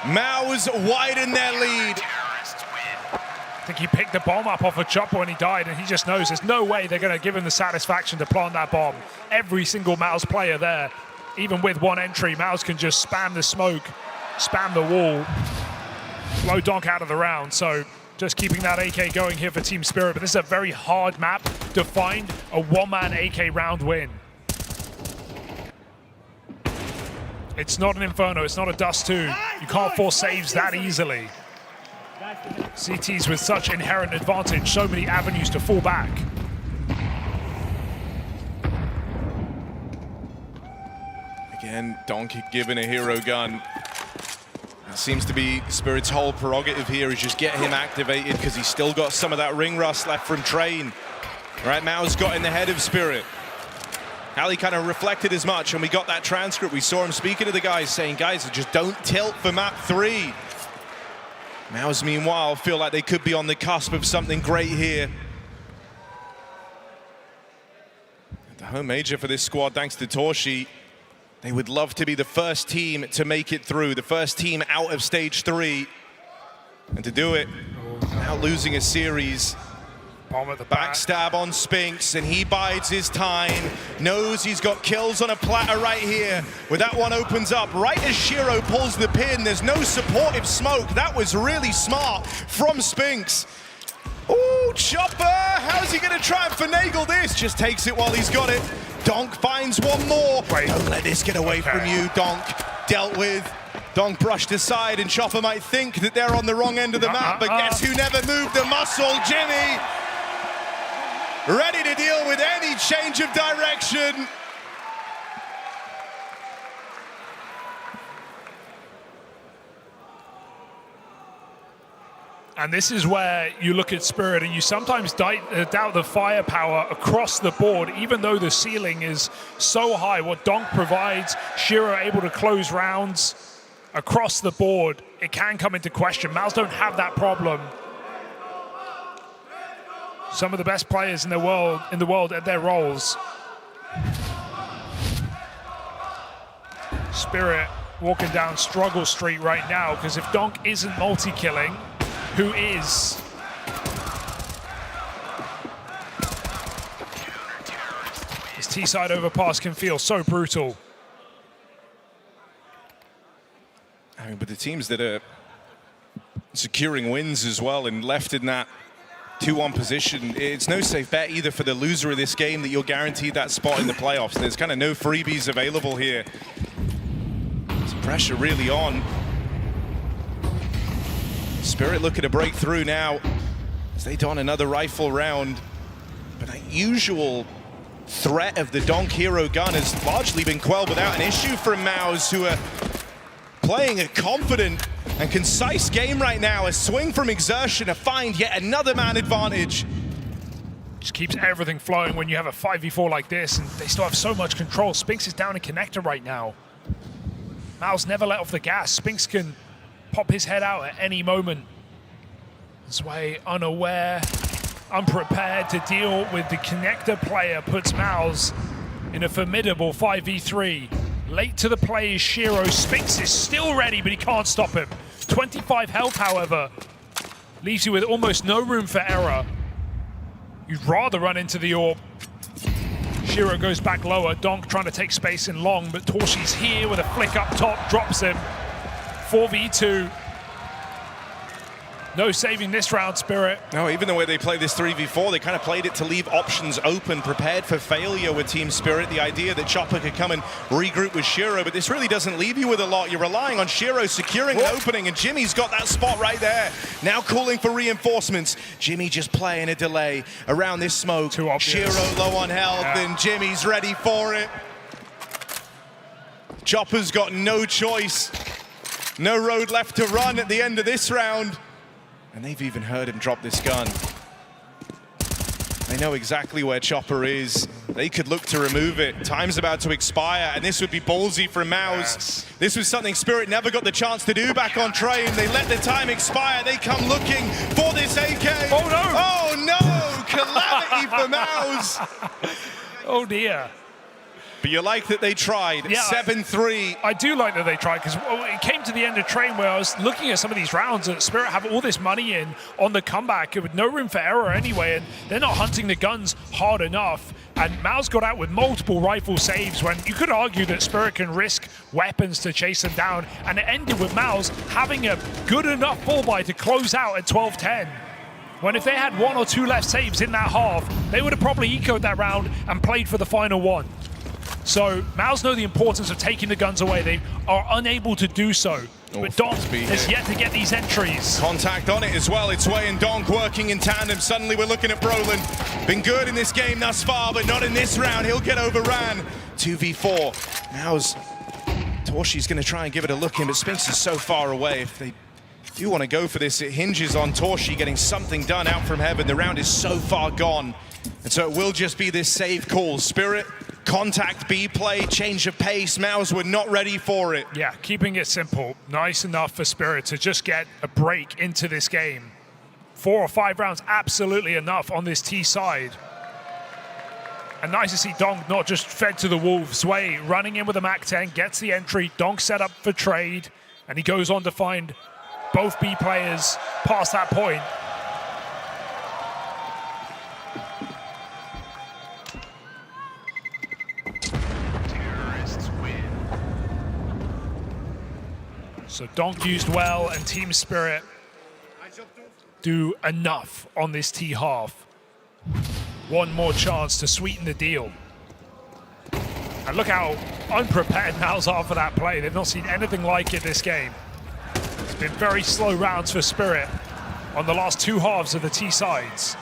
MIBR widen their lead. I think he picked the bomb up off of Chopper when he died, and he just knows there's no way they're going to give him the satisfaction to plant that bomb. Every single MIBR player there, even with one entry, MIBR can just spam the smoke, spam the wall, blow donk out of the round. So just keeping that AK going here for Team Spirit, but this is a very hard map to find a one-man AK round win. It's not an Inferno, it's not a Dust 2. You can't force saves that easily. CT's with such inherent advantage, so many avenues to fall back. Again, donk given a hero gun. It seems to be Spirit's whole prerogative here is just get him activated because he's still got some of that ring rust left from Train. Right, MIBR's got in the head of Spirit. Ali kind of reflected as much, and we got that transcript. We saw him speaking to the guys, saying, guys, just don't tilt for map 3. MIBR, meanwhile, feel like they could be on the cusp of something great here. The home major for this squad, thanks to torzsi. They would love to be the first team to make it through, the first team out of stage 3. And to do it, without losing a series. Bomb at the backstab on Spinks, and he bides his time. Knows he's got kills on a platter right here. Where that one opens up, right as Shiro pulls the pin, there's no supportive smoke. That was really smart from Spinks. Ooh, Chopper! How's he gonna try and finagle this? Just takes it while he's got it. Donk finds one more. Don't let this get away from you, donk. Dealt with. Donk brushed aside, and Chopper might think that they're on the wrong end of the map, but guess who never moved a muscle? Jimmy, ready to deal with any change of direction. And this is where you look at Spirit and you sometimes doubt the firepower across the board, even though the ceiling is so high. What Donk provides, Shiro able to close rounds across the board, it can come into question. MIBR don't have that problem. Some of the best players in the world at their roles. Spirit walking down struggle street right now, because if Donk isn't multi-killing, who is? This T-side overpass can feel so brutal. I mean, but the teams that are securing wins as well and left in that 2-1 position, it's no safe bet either for the loser of this game that you're guaranteed that spot in the playoffs. There's kind of no freebies available here. There's pressure really on. Spirit looking to break through now as they don another rifle round. But that usual threat of the Donk hero gun has largely been quelled without an issue from MIBR, who are playing a confident and concise game right now. A swing from exertion to find yet another man advantage. Just keeps everything flowing when you have a 5v4 like this, and they still have so much control. Spinx is down in connector right now. MIBR's never let off the gas. Spinx can pop his head out at any moment. ZywOo unaware, unprepared to deal with the connector player, puts MIBR in a formidable 5v3. Late to the play is Shiro. Spinx is still ready, but he can't stop him. 25 health, however, leaves you with almost no room for error. You'd rather run into the orb. Shiro goes back lower. Donk trying to take space in long, but torzsi's here with a flick up top, drops him. 4v2. No saving this round, Spirit. No, even the way they play this 3v4, they kind of played it to leave options open, prepared for failure with Team Spirit. The idea that Chopper could come and regroup with Shiro, but this really doesn't leave you with a lot. You're relying on Shiro securing an opening, and Jimmy's got that spot right there. Now calling for reinforcements. Jimmy just playing a delay around this smoke. Shiro low on health, and Jimmy's ready for it. Chopper's got no choice. No road left to run at the end of this round. And they've even heard him drop this gun. They know exactly where Chopper is. They could look to remove it. Time's about to expire, and this would be ballsy from MIBR. Yes. This was something Spirit never got the chance to do back on train. They let the time expire. They come looking for this AK. Oh no! Oh no! Calamity for MIBR. Oh dear. But you like that they tried. Yeah, 7-3. I do like that they tried, because it came to the end of train where I was looking at some of these rounds that Spirit have all this money in on the comeback with no room for error anyway, and they're not hunting the guns hard enough. And MIBR's got out with multiple rifle saves when you could argue that Spirit can risk weapons to chase them down, and it ended with MIBR having a good enough fall by to close out at 12-10. When if they had 1 or 2 left saves in that half, they would have probably ecoed that round and played for the final one. So MIBR know the importance of taking the guns away. They are unable to do so. But Donk has yet to get these entries. Contact on it as well. It's ZywOo and Donk working in tandem. Suddenly we're looking at Brollan. Been good in this game thus far, but not in this round. He'll get overran. 2v4. MIBR's torzsi's going to try and give it a look in, but Spinx is so far away. If they do want to go for this, it hinges on torzsi getting something done out from heaven. The round is so far gone. And so it will just be this save call. Spirit, contact B play, change of pace. MIBR were not ready for it. Yeah, keeping it simple. Nice enough for Spirit to just get a break into this game. 4 or 5 rounds, absolutely enough on this T side. And nice to see Donk not just fed to the wolves. ZywOo running in with a MAC-10, gets the entry. Donk set up for trade, and he goes on to find both B players past that point. So Donk used well, and Team Spirit do enough on this T half. One more chance to sweeten the deal. And look how unprepared MIBR are for that play. They've not seen anything like it this game. It's been very slow rounds for Spirit on the last two halves of the T sides.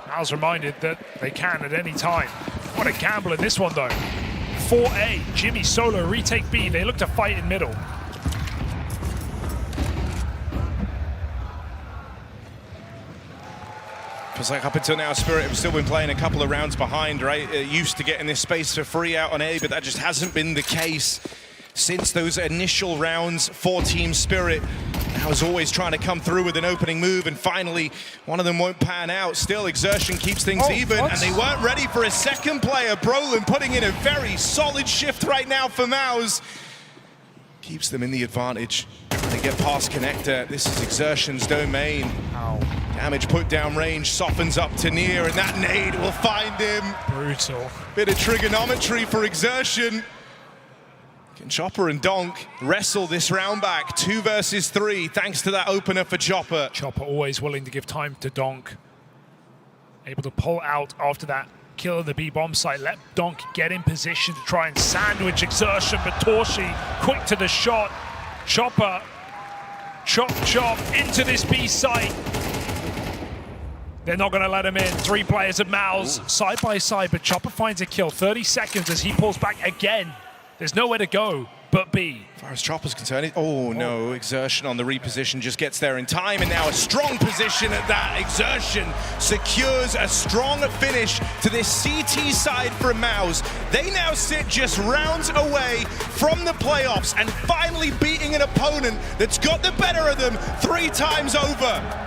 MIBR reminded that they can at any time. What a gamble in this one though. 4A, Jimmy solo, retake B. They look to fight in middle. Feels like up until now, Spirit have still been playing a couple of rounds behind, right? Used to getting this space for free out on A, but that just hasn't been the case since those initial rounds for Team Spirit. I was always trying to come through with an opening move, and finally, one of them won't pan out. Still, exertion keeps things even, and they weren't ready for a second player. Brollan putting in a very solid shift right now for MIBR. Keeps them in the advantage. They get past connector. This is exertion's domain. Damage put down range, softens up to near, and that nade will find him. Brutal. Bit of trigonometry for exertion. Can Chopper and Donk wrestle this round back? 2 versus 3, thanks to that opener for Chopper. Chopper always willing to give time to Donk. Able to pull out after that kill of the B bomb site. Let Donk get in position to try and sandwich exertion, but torzsi quick to the shot. Chopper, chop into this B site. They're not going to let him in. 3 players of MIBR side by side, but Chopper finds a kill. 30 seconds as he pulls back again. There's nowhere to go but B. As far as Chopper's concerned, no, exertion on the reposition just gets there in time, and now a strong position at that. Exertion secures a strong finish to this CT side for MIBR. They now sit just rounds away from the playoffs and finally beating an opponent that's got the better of them 3 times over.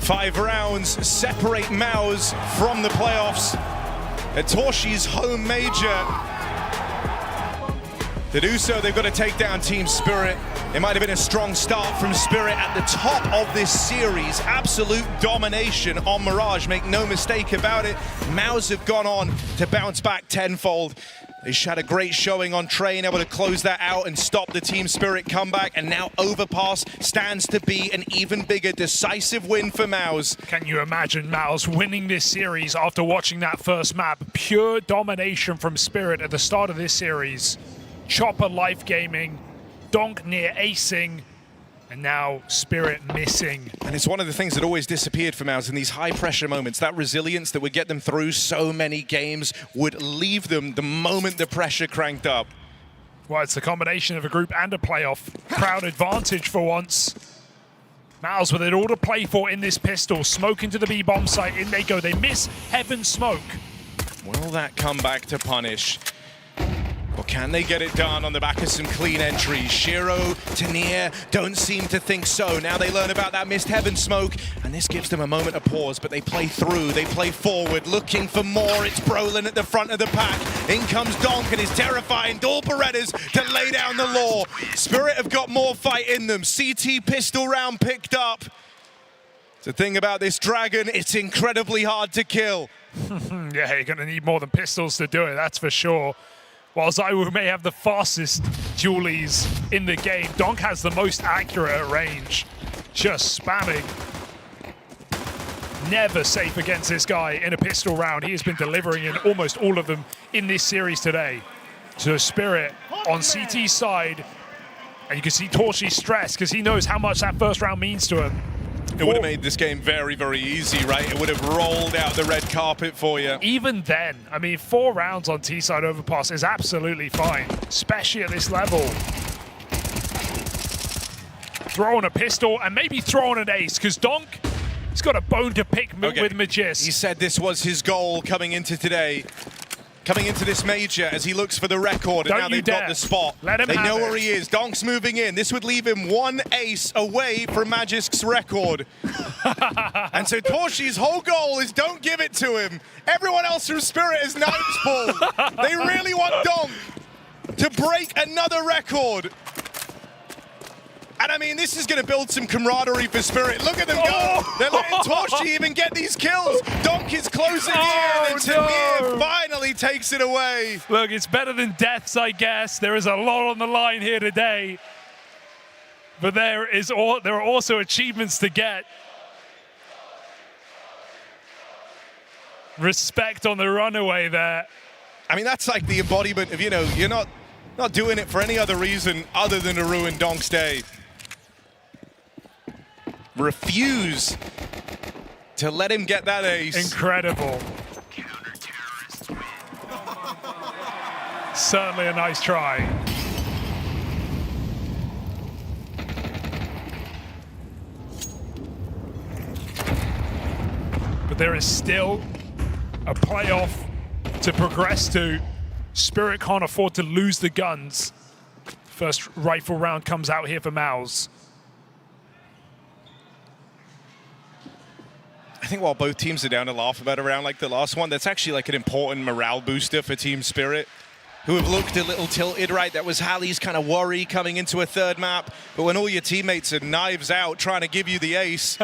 Five rounds separate MIBR from the playoffs at torzsi's home major. To do so, they've got to take down Team Spirit. It might have been a strong start from Spirit at the top of this series. Absolute domination on Mirage, make no mistake about it. MIBR have gone on to bounce back tenfold. They had a great showing on Train, able to close that out and stop the Team Spirit comeback, and now Overpass stands to be an even bigger decisive win for MIBR. Can you imagine MIBR winning this series after watching that first map? Pure domination from Spirit at the start of this series. Chopper life gaming, Donk near acing, and now Spirit missing. And it's one of the things that always disappeared for MIBR in these high pressure moments. That resilience that would get them through so many games would leave them the moment the pressure cranked up. Well, it's a combination of a group and a playoff. Crowd advantage for once. malbs with it all to play for in this pistol. Smoke into the B-bomb site. In they go. They miss Heaven Smoke. Will that come back to punish? Or can they get it done on the back of some clean entries? Shiro, Tanier don't seem to think so. Now they learn about that missed Heaven Smoke, and this gives them a moment of pause, but they play through, they play forward, looking for more. It's Brollan at the front of the pack. In comes Donk and his terrifying dual Berettas to lay down the law. Spirit have got more fight in them. CT pistol round picked up. The thing about this Dragon, it's incredibly hard to kill. Yeah, you're going to need more than pistols to do it, that's for sure. While ZywOo may have the fastest dualies in the game, Donk has the most accurate at range. Just spamming. Never safe against this guy in a pistol round. He has been delivering in almost all of them in this series today. So Spirit on CT's side, and you can see torzsi stressed because he knows how much that first round means to him. It would have made this game very, very easy, right? It would have rolled out the red carpet for you. Even then, I mean, 4 rounds on T-side overpass is absolutely fine, especially at this level. Throwing a pistol and maybe throwing an ace, because Donk, he's got a bone to pick with Magis. He said this was his goal coming into today. Coming into this major as he looks for the record, and now they've got the spot. They know where he is. Donk's moving in. This would leave him 1 ace away from Magic's record. And so torzsi's whole goal is don't give it to him. Everyone else from Spirit is knives ball. They really want Donk to break another record. And I mean, this is going to build some camaraderie for Spirit. Look at them go. They're letting torzsi even get these kills. Donk is closing in, and Tanier finally takes it away. Look, it's better than deaths, I guess. There is a lot on the line here today. But there are also achievements to get. Respect on the runaway there. I mean, that's like the embodiment of, you know, you're not doing it for any other reason other than to ruin Donk's day. Refuse to let him get that ace. Incredible. Certainly a nice try. But there is still a playoff to progress to. Spirit can't afford to lose the guns. First rifle round comes out here for malbs. I think while both teams are down to laugh about a round like the last one, that's actually like an important morale booster for Team Spirit, who have looked a little tilted, right? That was Hallie's kind of worry coming into a third map. But when all your teammates are knives out trying to give you the ace,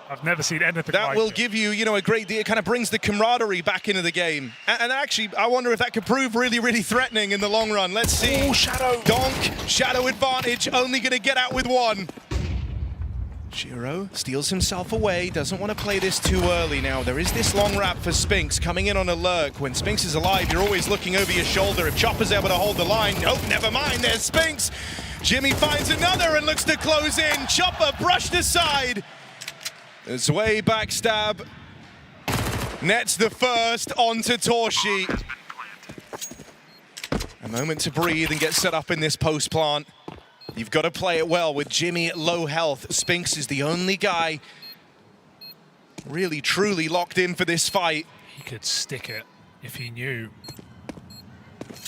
I've never seen anything that like will it. give you, you know, a great deal. It kind of brings the camaraderie back into the game. And actually, I wonder if that could prove really, really threatening in the long run. Let's see. Oh, Shadow. Donk, Shadow advantage, only going to get out with 1. Shiro steals himself away, doesn't want to play this too early now. There is this long wrap for Spinks coming in on a lurk. When Spinks is alive, you're always looking over your shoulder. If Chopper's able to hold the line, nope, never mind, there's Spinks. Jimmy finds another and looks to close in. Chopper brushed aside. ZywOo backstab. Nets the first onto torzsi. A moment to breathe and get set up in this post plant. You've got to play it well with Jimmy at low health. Spinks is the only guy really, truly locked in for this fight. He could stick it if he knew.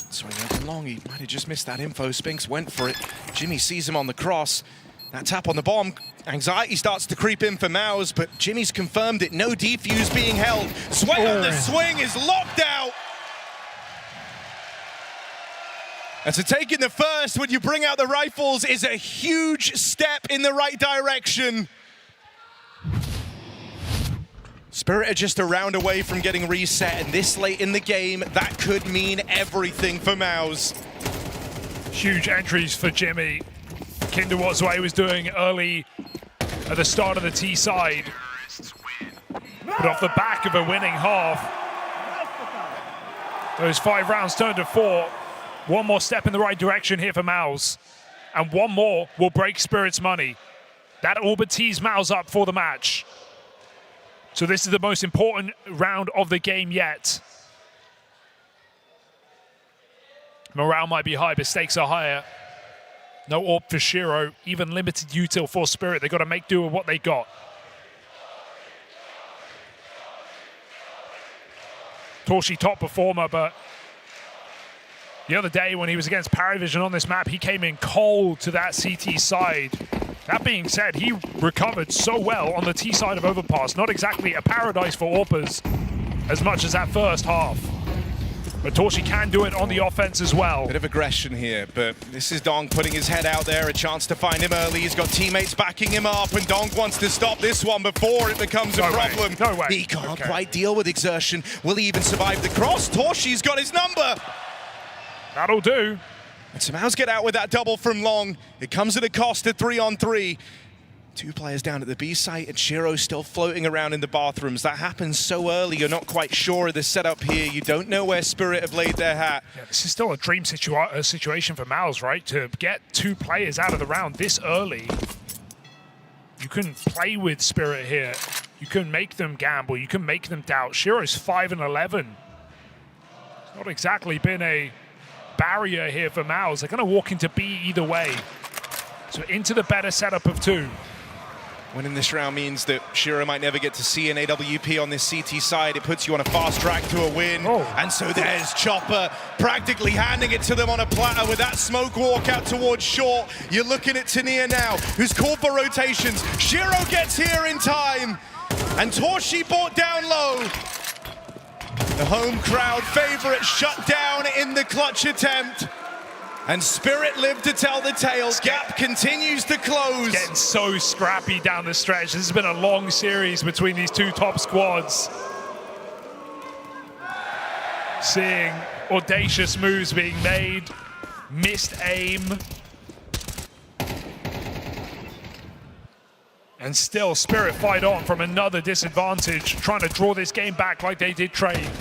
So he went long. He might have just missed that info. Spinks went for it. Jimmy sees him on the cross. That tap on the bomb. Anxiety starts to creep in for malbs, but Jimmy's confirmed it. No defuse being held. ZywOo on the swing is locked out. And so taking the first when you bring out the rifles is a huge step in the right direction. Spirit are just a round away from getting reset, and this late in the game, that could mean everything for malbs. Huge entries for Jimmy. Akin to what ZywOo was doing early at the start of the T side. But off the back of a winning half, those 5 rounds turned to 4. 1 more step in the right direction here for malbs. And 1 more will break Spirit's money. That all but tees malbs up for the match. So this is the most important round of the game yet. Morale might be high, but stakes are higher. No AWP for Shiro, even limited util for Spirit. They got to make do with what they got. torzsi top performer, but the other day when he was against Paravision on this map, he came in cold to that CT side. That being said, he recovered so well on the T side of Overpass. Not exactly a paradise for AWPers as much as that first half. But torzsi can do it on the offense as well. Bit of aggression here, but this is Donk putting his head out there, a chance to find him early. He's got teammates backing him up, and Donk wants to stop this one before it becomes a problem. No way. He can't quite deal with exertion. Will he even survive the cross? torzsi's got his number. That'll do. And so mau's get out with that double from long. It comes at a cost of 3-on-3. 2 players down at the B site, and Shiro's still floating around in the bathrooms. That happens so early, you're not quite sure of the setup here. You don't know where Spirit have laid their hat. Yeah, this is still a dream situation for maus, right? To get 2 players out of the round this early. You can play with Spirit here. You can make them gamble. You can make them doubt. Shiro's 5-11. It's not exactly been a barrier here for maus. They're going to walk into B either way. So into the better setup of 2. Winning this round means that Shiro might never get to see an AWP on this CT side. It puts you on a fast track to a win. And so there's Chopper practically handing it to them on a platter with that smoke walk out towards short. You're looking at Tania now, who's called for rotations. Shiro gets here in time, and torzsi brought down low. The home crowd favorite shut down in the clutch attempt. And Spirit lived to tell the tale. Gap continues to close. Getting so scrappy down the stretch. This has been a long series between these 2 top squads. Seeing audacious moves being made, missed aim. And still Spirit fight on from another disadvantage, trying to draw this game back like they did trade.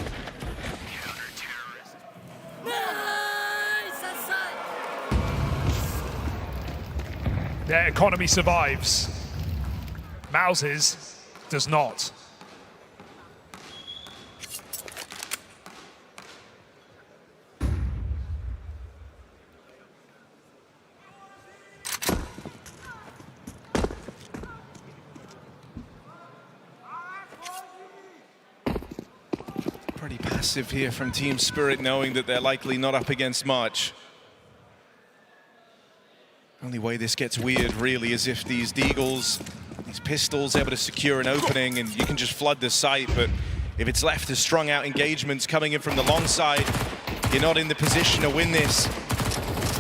Their economy survives. maus's does not. Pretty passive here from Team Spirit, knowing that they're likely not up against much. Only way this gets weird, really, is if these deagles, these pistols, able to secure an opening and you can just flood the site. But if it's left as strung out engagements coming in from the long side, you're not in the position to win this.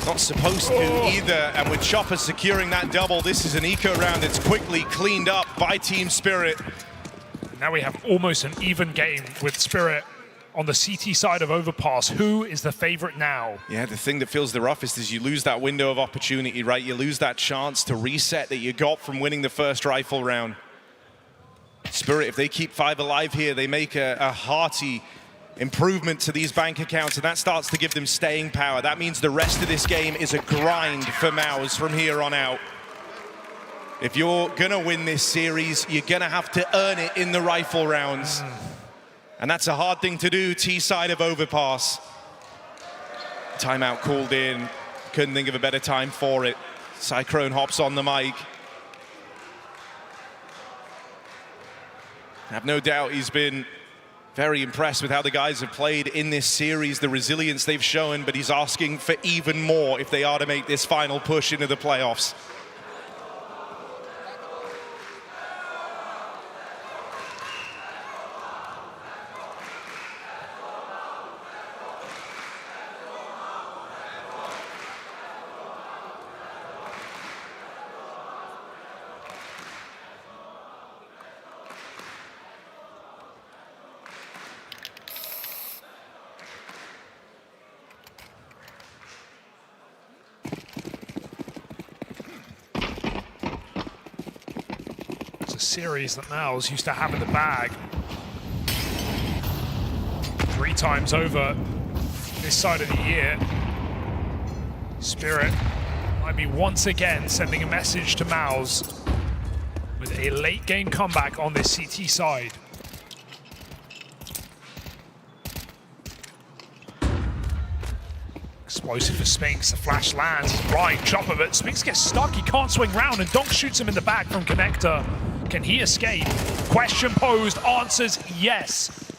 Not supposed to either. And with Chopper securing that double, this is an eco round that's quickly cleaned up by Team Spirit. Now we have almost an even game with Spirit on the CT side of Overpass. Who is the favorite now? Yeah, the thing that feels the roughest is you lose that window of opportunity, right? You lose that chance to reset that you got from winning the first rifle round. Spirit, if they keep 5 alive here, they make a hearty improvement to these bank accounts, and that starts to give them staying power. That means the rest of this game is a grind for maus from here on out. If you're gonna win this series, you're gonna have to earn it in the rifle rounds. And that's a hard thing to do, T side of Overpass. Timeout called in. Couldn't think of a better time for it. Cyclone hops on the mic. I have no doubt he's been very impressed with how the guys have played in this series, the resilience they've shown, but he's asking for even more if they are to make this final push into the playoffs. Series that maus used to have in the bag 3 times over this side of the year. Spirit might be once again sending a message to maus with a late game comeback on this CT side. Explosive for Spinks, the flash lands, right chopper, but Spinks gets stuck, he can't swing round, and Donk shoots him in the back from Connector. Can he escape? Question posed, answers yes.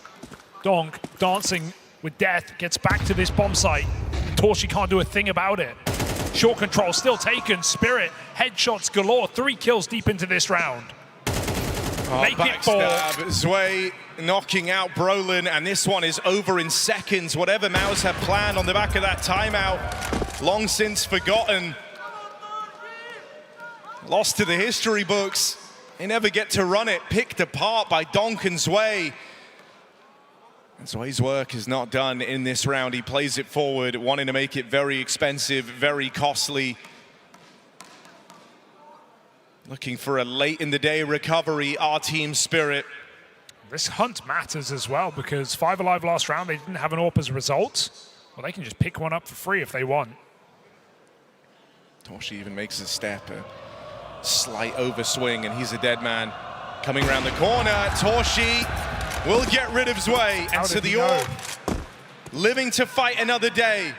Donk, dancing with death, gets back to this bomb site. torzsi can't do a thing about it. Short control still taken, Spirit, headshots galore, 3 kills deep into this round. Make it 4. ZywOo knocking out Brollan, and this one is over in seconds. Whatever MIBR had planned on the back of that timeout, long since forgotten. Lost to the history books. They never get to run it, picked apart by donk and ZywOo. And ZywOo's work is not done in this round. He plays it forward, wanting to make it very expensive, very costly. Looking for a late in the day recovery, our team Spirit. This hunt matters as well, because 5 alive last round, they didn't have an AWP as a result. Well, they can just pick one up for free if they want. torzsi even makes a step, a slight overswing, and he's a dead man. Coming around the corner, torzsi will get rid of ZywOo, and to the AWP, living to fight another day.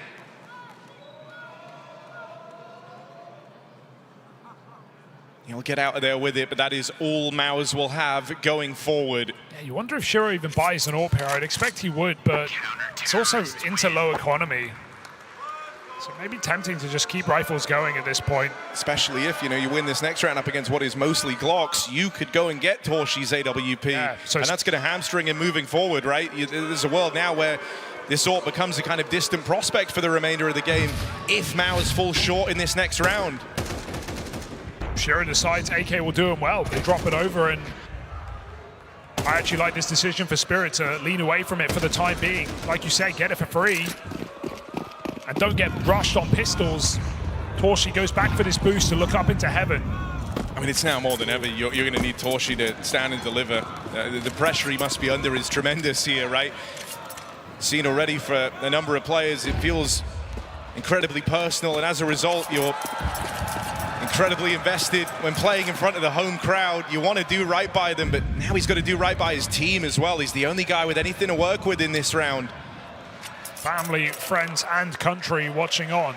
He'll get out of there with it, but that is all MIBR will have going forward. Yeah, you wonder if Shiro even buys an AWP here. I'd expect he would, but it's also into low economy. So maybe tempting to just keep rifles going at this point. Especially if, you win this next round up against what is mostly Glocks, you could go and get torzsi's AWP. Yeah, and that's going to hamstring him moving forward, right? There's a world now where this AWP becomes a kind of distant prospect for the remainder of the game if MIBR falls short in this next round. Shiro decides AK will do him well. They drop it over, and I actually like this decision for Spirit to lean away from it for the time being. Like you said, get it for free. And don't get rushed on pistols. torzsi goes back for this boost to look up into heaven. I mean, it's now more than ever. You're going to need torzsi to stand and deliver. The pressure he must be under is tremendous here, right? Seen already for a number of players, it feels incredibly personal, and as a result, you're incredibly invested when playing in front of the home crowd. You want to do right by them, but now he's got to do right by his team as well. He's the only guy with anything to work with in this round. Family, friends, and country watching on.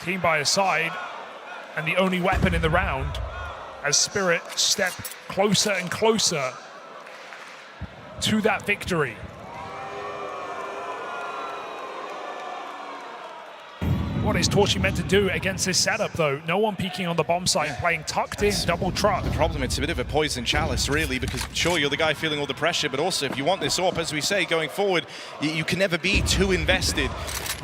Team by his side, and the only weapon in the round as Spirit step closer and closer to that victory. What is torzsi meant to do against this setup, though? No one peeking on the bomb site, playing tucked in, double truck. The problem, it's a bit of a poison chalice, really, because sure, you're the guy feeling all the pressure, but also if you want this AWP, as we say, going forward, you can never be too invested.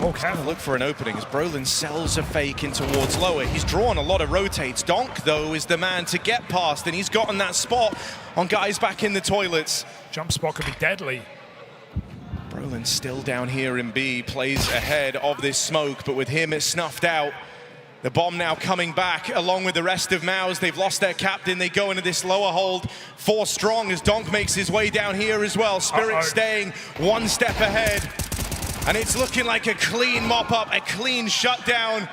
Okay. Look for an opening as Brollan sells a fake in towards lower. He's drawn a lot of rotates. Donk, though, is the man to get past, and he's gotten that spot on guys back in the toilets. Jump spot could be deadly. Brollan still down here in B, plays ahead of this smoke, but with him it's snuffed out. The bomb now coming back along with the rest of MIBR. They've lost their captain. They go into this lower hold. 4 strong as donk makes his way down here as well. Spirit staying 1 step ahead. And it's looking like a clean mop-up, a clean shutdown.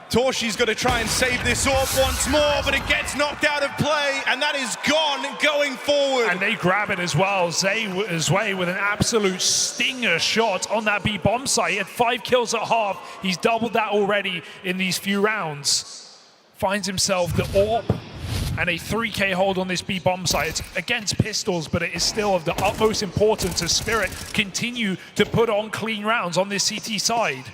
torzsi's got to try and save this AWP once more, but it gets knocked out of play, and that is gone going forward. And they grab it as well. ZywOo with an absolute stinger shot on that B bomb site. He had 5 kills at half. He's doubled that already in these few rounds. Finds himself the AWP and a 3K hold on this B bomb site. It's against pistols, but it is still of the utmost importance as Spirit continue to put on clean rounds on this CT side.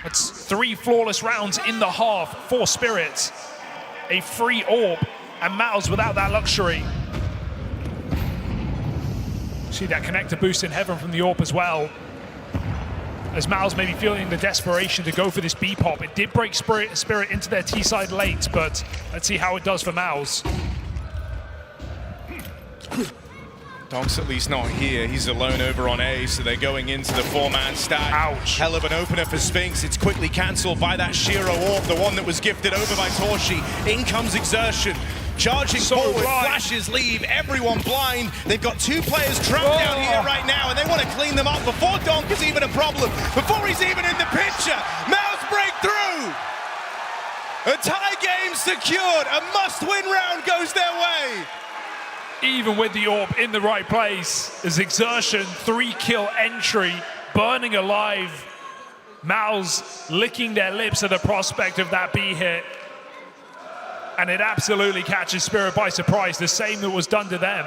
It's 3 flawless rounds in the half for Spirit. A free AWP, and MIBR without that luxury. See that connector boost in heaven from the AWP as well. As MIBR may be feeling the desperation to go for this B pop. It did break Spirit into their T side late, but let's see how it does for MIBR. Donk's at least not here. He's alone over on A, so they're going into the 4-man stack. Ouch. Hell of an opener for Spinks. It's quickly cancelled by that Shiro AWP, the one that was gifted over by torzsi. In comes Exertion. Charging forward, flashes leave, everyone blind. They've got 2 players trapped down here right now, and they want to clean them up before donk is even a problem, before he's even in the picture. MIBR break through. A tie game secured. A must-win round goes their way. Even with the AWP in the right place, his exertion, 3-kill entry, burning alive. MIBR licking their lips at the prospect of that B hit. And it absolutely catches Spirit by surprise, the same that was done to them.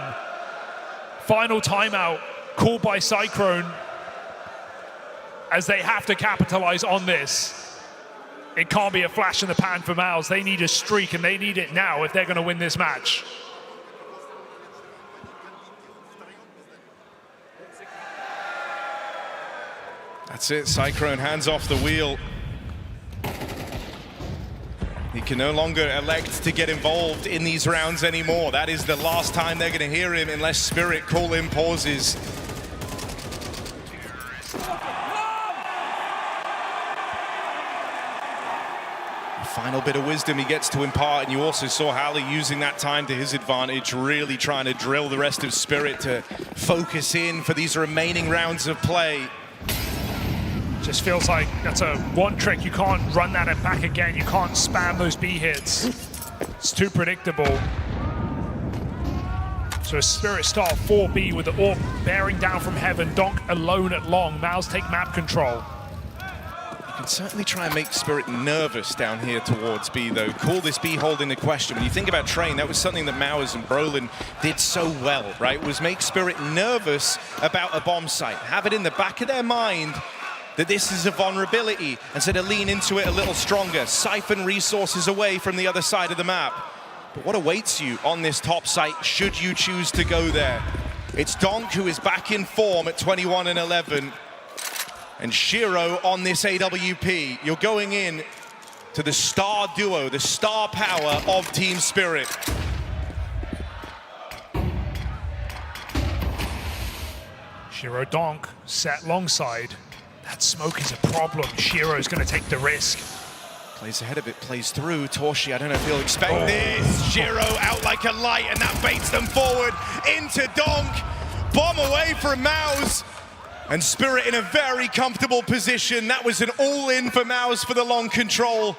Final timeout called by Cyclone as they have to capitalize on this. It can't be a flash in the pan for MIBR. They need a streak, and they need it now if they're going to win this match. That's it, Cyclone hands off the wheel. He can no longer elect to get involved in these rounds anymore. That is the last time they're going to hear him unless Spirit call in pauses. Final bit of wisdom he gets to impart, and you also saw Halley using that time to his advantage, really trying to drill the rest of Spirit to focus in for these remaining rounds of play. Just feels like that's a one trick. You can't run that and back again. You can't spam those B hits. It's too predictable. So a Spirit start 4B with the AWP bearing down from heaven. Donk alone at long. MIBR take map control. You can certainly try and make Spirit nervous down here towards B, though. Call this B hold into question. When you think about Train, that was something that MIBR and Brollan did so well, right? Was make Spirit nervous about a bomb site. Have it in the back of their mind that this is a vulnerability, and so to lean into it a little stronger, siphon resources away from the other side of the map. But what awaits you on this top site should you choose to go there? It's Donk who is back in form at 21 and 11, and Shiro on this AWP. You're going in to the star duo, the star power of Team Spirit. Shiro Donk set alongside. That smoke is a problem. Shiro's going to take the risk. Plays ahead of it, plays through. Torzsi, I don't know if he'll expect this. Shiro out like a light, and that baits them forward into Donk. Bomb away from MIBR. And Spirit in a very comfortable position. That was an all-in for MIBR for the long control.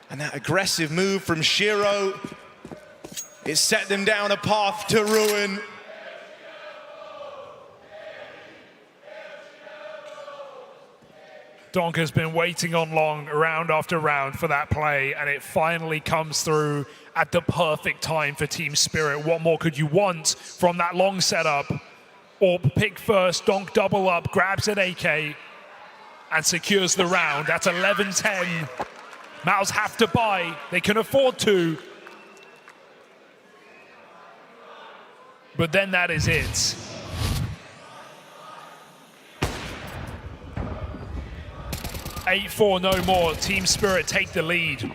And that aggressive move from Shiro, it set them down a path to ruin. Donk has been waiting on long round after round for that play, and it finally comes through at the perfect time for Team Spirit. What more could you want from that long setup? Or pick first, Donk double up, grabs an AK, and secures the round. That's 11-10. MIBR have to buy. They can afford to. But then that is it. $8-4, no more. Team Spirit take the lead.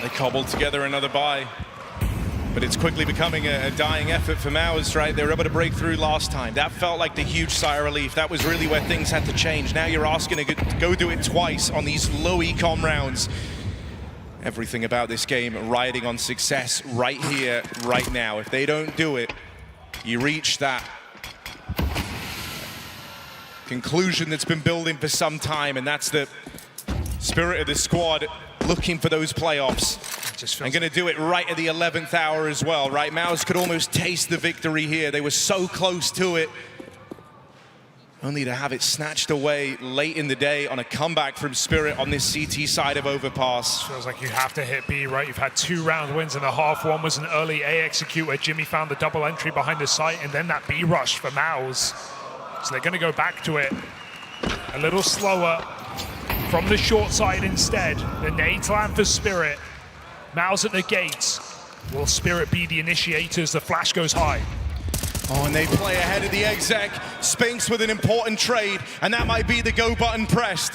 They cobbled together another buy, but it's quickly becoming a dying effort for MIBR, right? They were able to break through last time. That felt like the huge sigh of relief. That was really where things had to change. Now you're asking to go do it twice on these low econ rounds. Everything about this game riding on success right here, right now. If they don't do it, you reach that conclusion that's been building for some time, and that's the spirit of the squad looking for those playoffs. And going to do it right at the 11th hour as well, right? MIBR could almost taste the victory here. They were so close to it, only to have it snatched away late in the day on a comeback from Spirit on this CT side of Overpass. Feels like you have to hit B, right? You've had 2 round wins in the half. One was an early A execute where Jimmy found the double entry behind the site, and then that B rush for MIBR. So they're going to go back to it a little slower from the short side instead. The nades land for Spirit. MIBR at the gates. Will Spirit be the initiators? The flash goes high. Oh, and they play ahead of the exec. Spinks with an important trade, and that might be the go button pressed.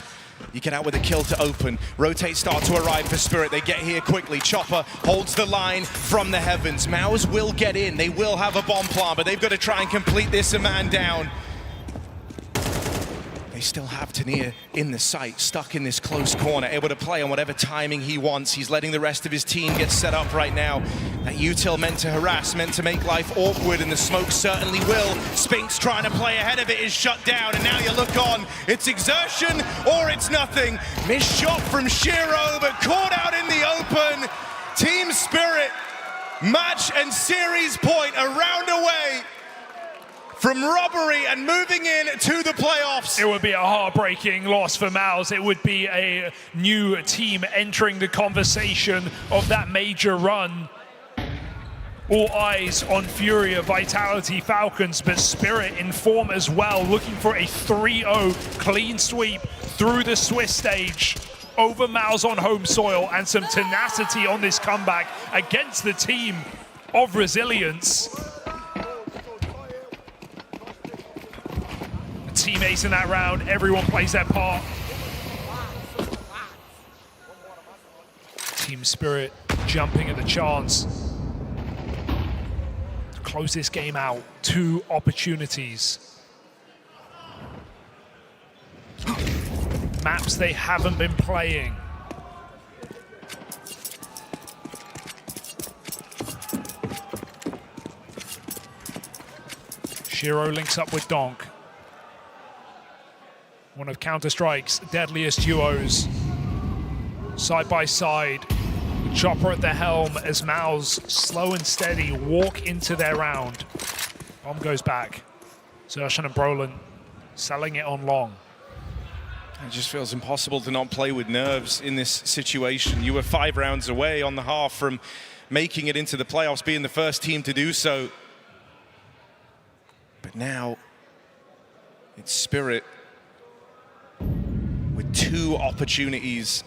You get out with a kill to open. Rotate start to arrive for Spirit. They get here quickly. Chopper holds the line from the heavens. MIBR will get in. They will have a bomb plant, but they've got to try and complete this a man down. They still have Tania in the sight, stuck in this close corner, able to play on whatever timing he wants. He's letting the rest of his team get set up right now. That util meant to harass, meant to make life awkward, and the smoke certainly will. Spinks trying to play ahead of it is shut down, and now you look on. It's exertion or it's nothing. Missed shot from Shiro, but caught out in the open. Team Spirit, match and series point, a round away from robbery and moving in to the playoffs. It would be a heartbreaking loss for MIBR. It would be a new team entering the conversation of that major run. All eyes on Furia, Vitality, Falcons, but Spirit in form as well, looking for a 3-0 clean sweep through the Swiss stage over MIBR on home soil, and some tenacity on this comeback against the team of Resilience. Teammates in that round, everyone plays their part. Team Spirit jumping at the chance to close this game out. 2 opportunities. Maps they haven't been playing. Shiro links up with Donk. One of Counter-Strike's deadliest duos. Side by side, with Chopper at the helm as MIBR's slow and steady walk into their round. Bomb goes back. Zershan and Brollan selling it on long. It just feels impossible to not play with nerves in this situation. You were 5 rounds away on the half from making it into the playoffs, being the first team to do so. But now, it's Spirit with 2 opportunities.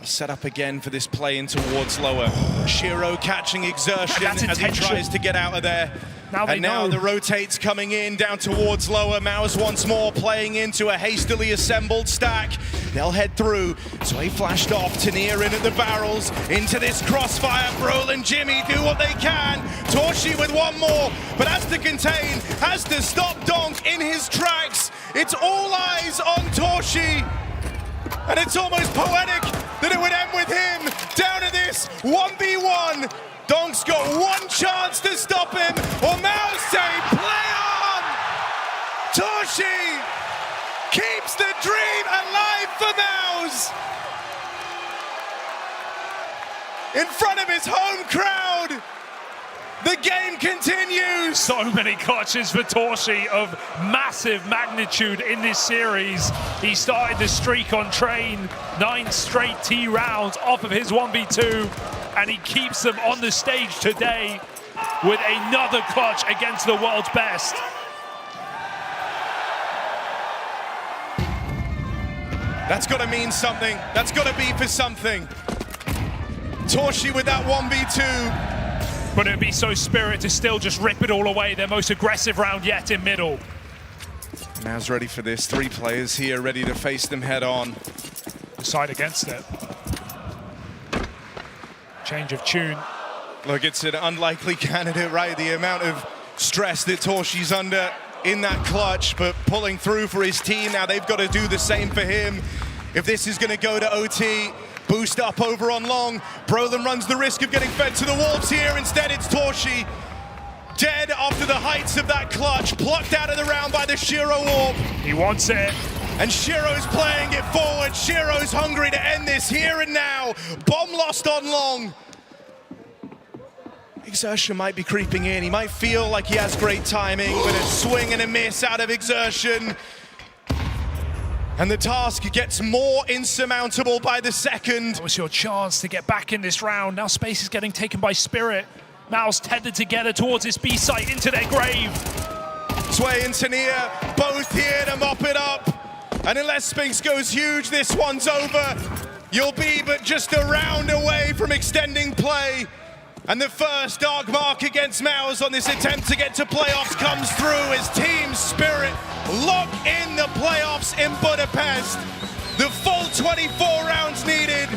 Set up again for this play in towards lower. Shiro catching exertion as he tries to get out of there. Now the rotates coming in down towards lower. MIBR's once more playing into a hastily assembled stack. They'll head through. So he flashed off. Tania in at the barrels. Into this crossfire. Brollan, Jimmy do what they can. torzsi with one more, but has to contain, has to stop Donk in his tracks. It's all eyes on torzsi. And it's almost poetic that it would end with him down to this 1v1. Donk's got one chance to stop him, or MIBR say, play on! torzsi keeps the dream alive for MIBR. In front of his home crowd, the game continues. So many clutches for torzsi of massive magnitude in this series. He started the streak on train, 9 straight T rounds off of his 1v2, and he keeps them on the stage today with another clutch against the world's best. That's got to mean something. That's got to be for something. torzsi with that 1v2. But it'd be so Spirit to still just rip it all away. Their most aggressive round yet in middle. MIBR's ready for this. 3 players here ready to face them head on. Decide against it. Change of tune. Look, it's an unlikely candidate, right? The amount of stress that torzsi's under in that clutch, but pulling through for his team. Now they've got to do the same for him. If this is going to go to OT, boost up over on long. Brollan runs the risk of getting fed to the wolves here. Instead, it's torzsi. Dead after the heights of that clutch. Plucked out of the round by the Shiro orb. He wants it. And Shiro's playing it forward. Shiro's hungry to end this here and now. Bomb lost on long. Exertion might be creeping in. He might feel like he has great timing, but a swing and a miss out of Exertion. And the task gets more insurmountable by the second. That was your chance to get back in this round. Now space is getting taken by Spirit. MIBR's tethered together towards this B site into their grave. Sway and Tania both here to mop it up. And unless Spinks goes huge, this one's over. You'll be but just a round away from extending play. And the first dark mark against MIBR on this attempt to get to playoffs comes through as Team Spirit lock in the playoffs in Budapest. The full 24 rounds needed,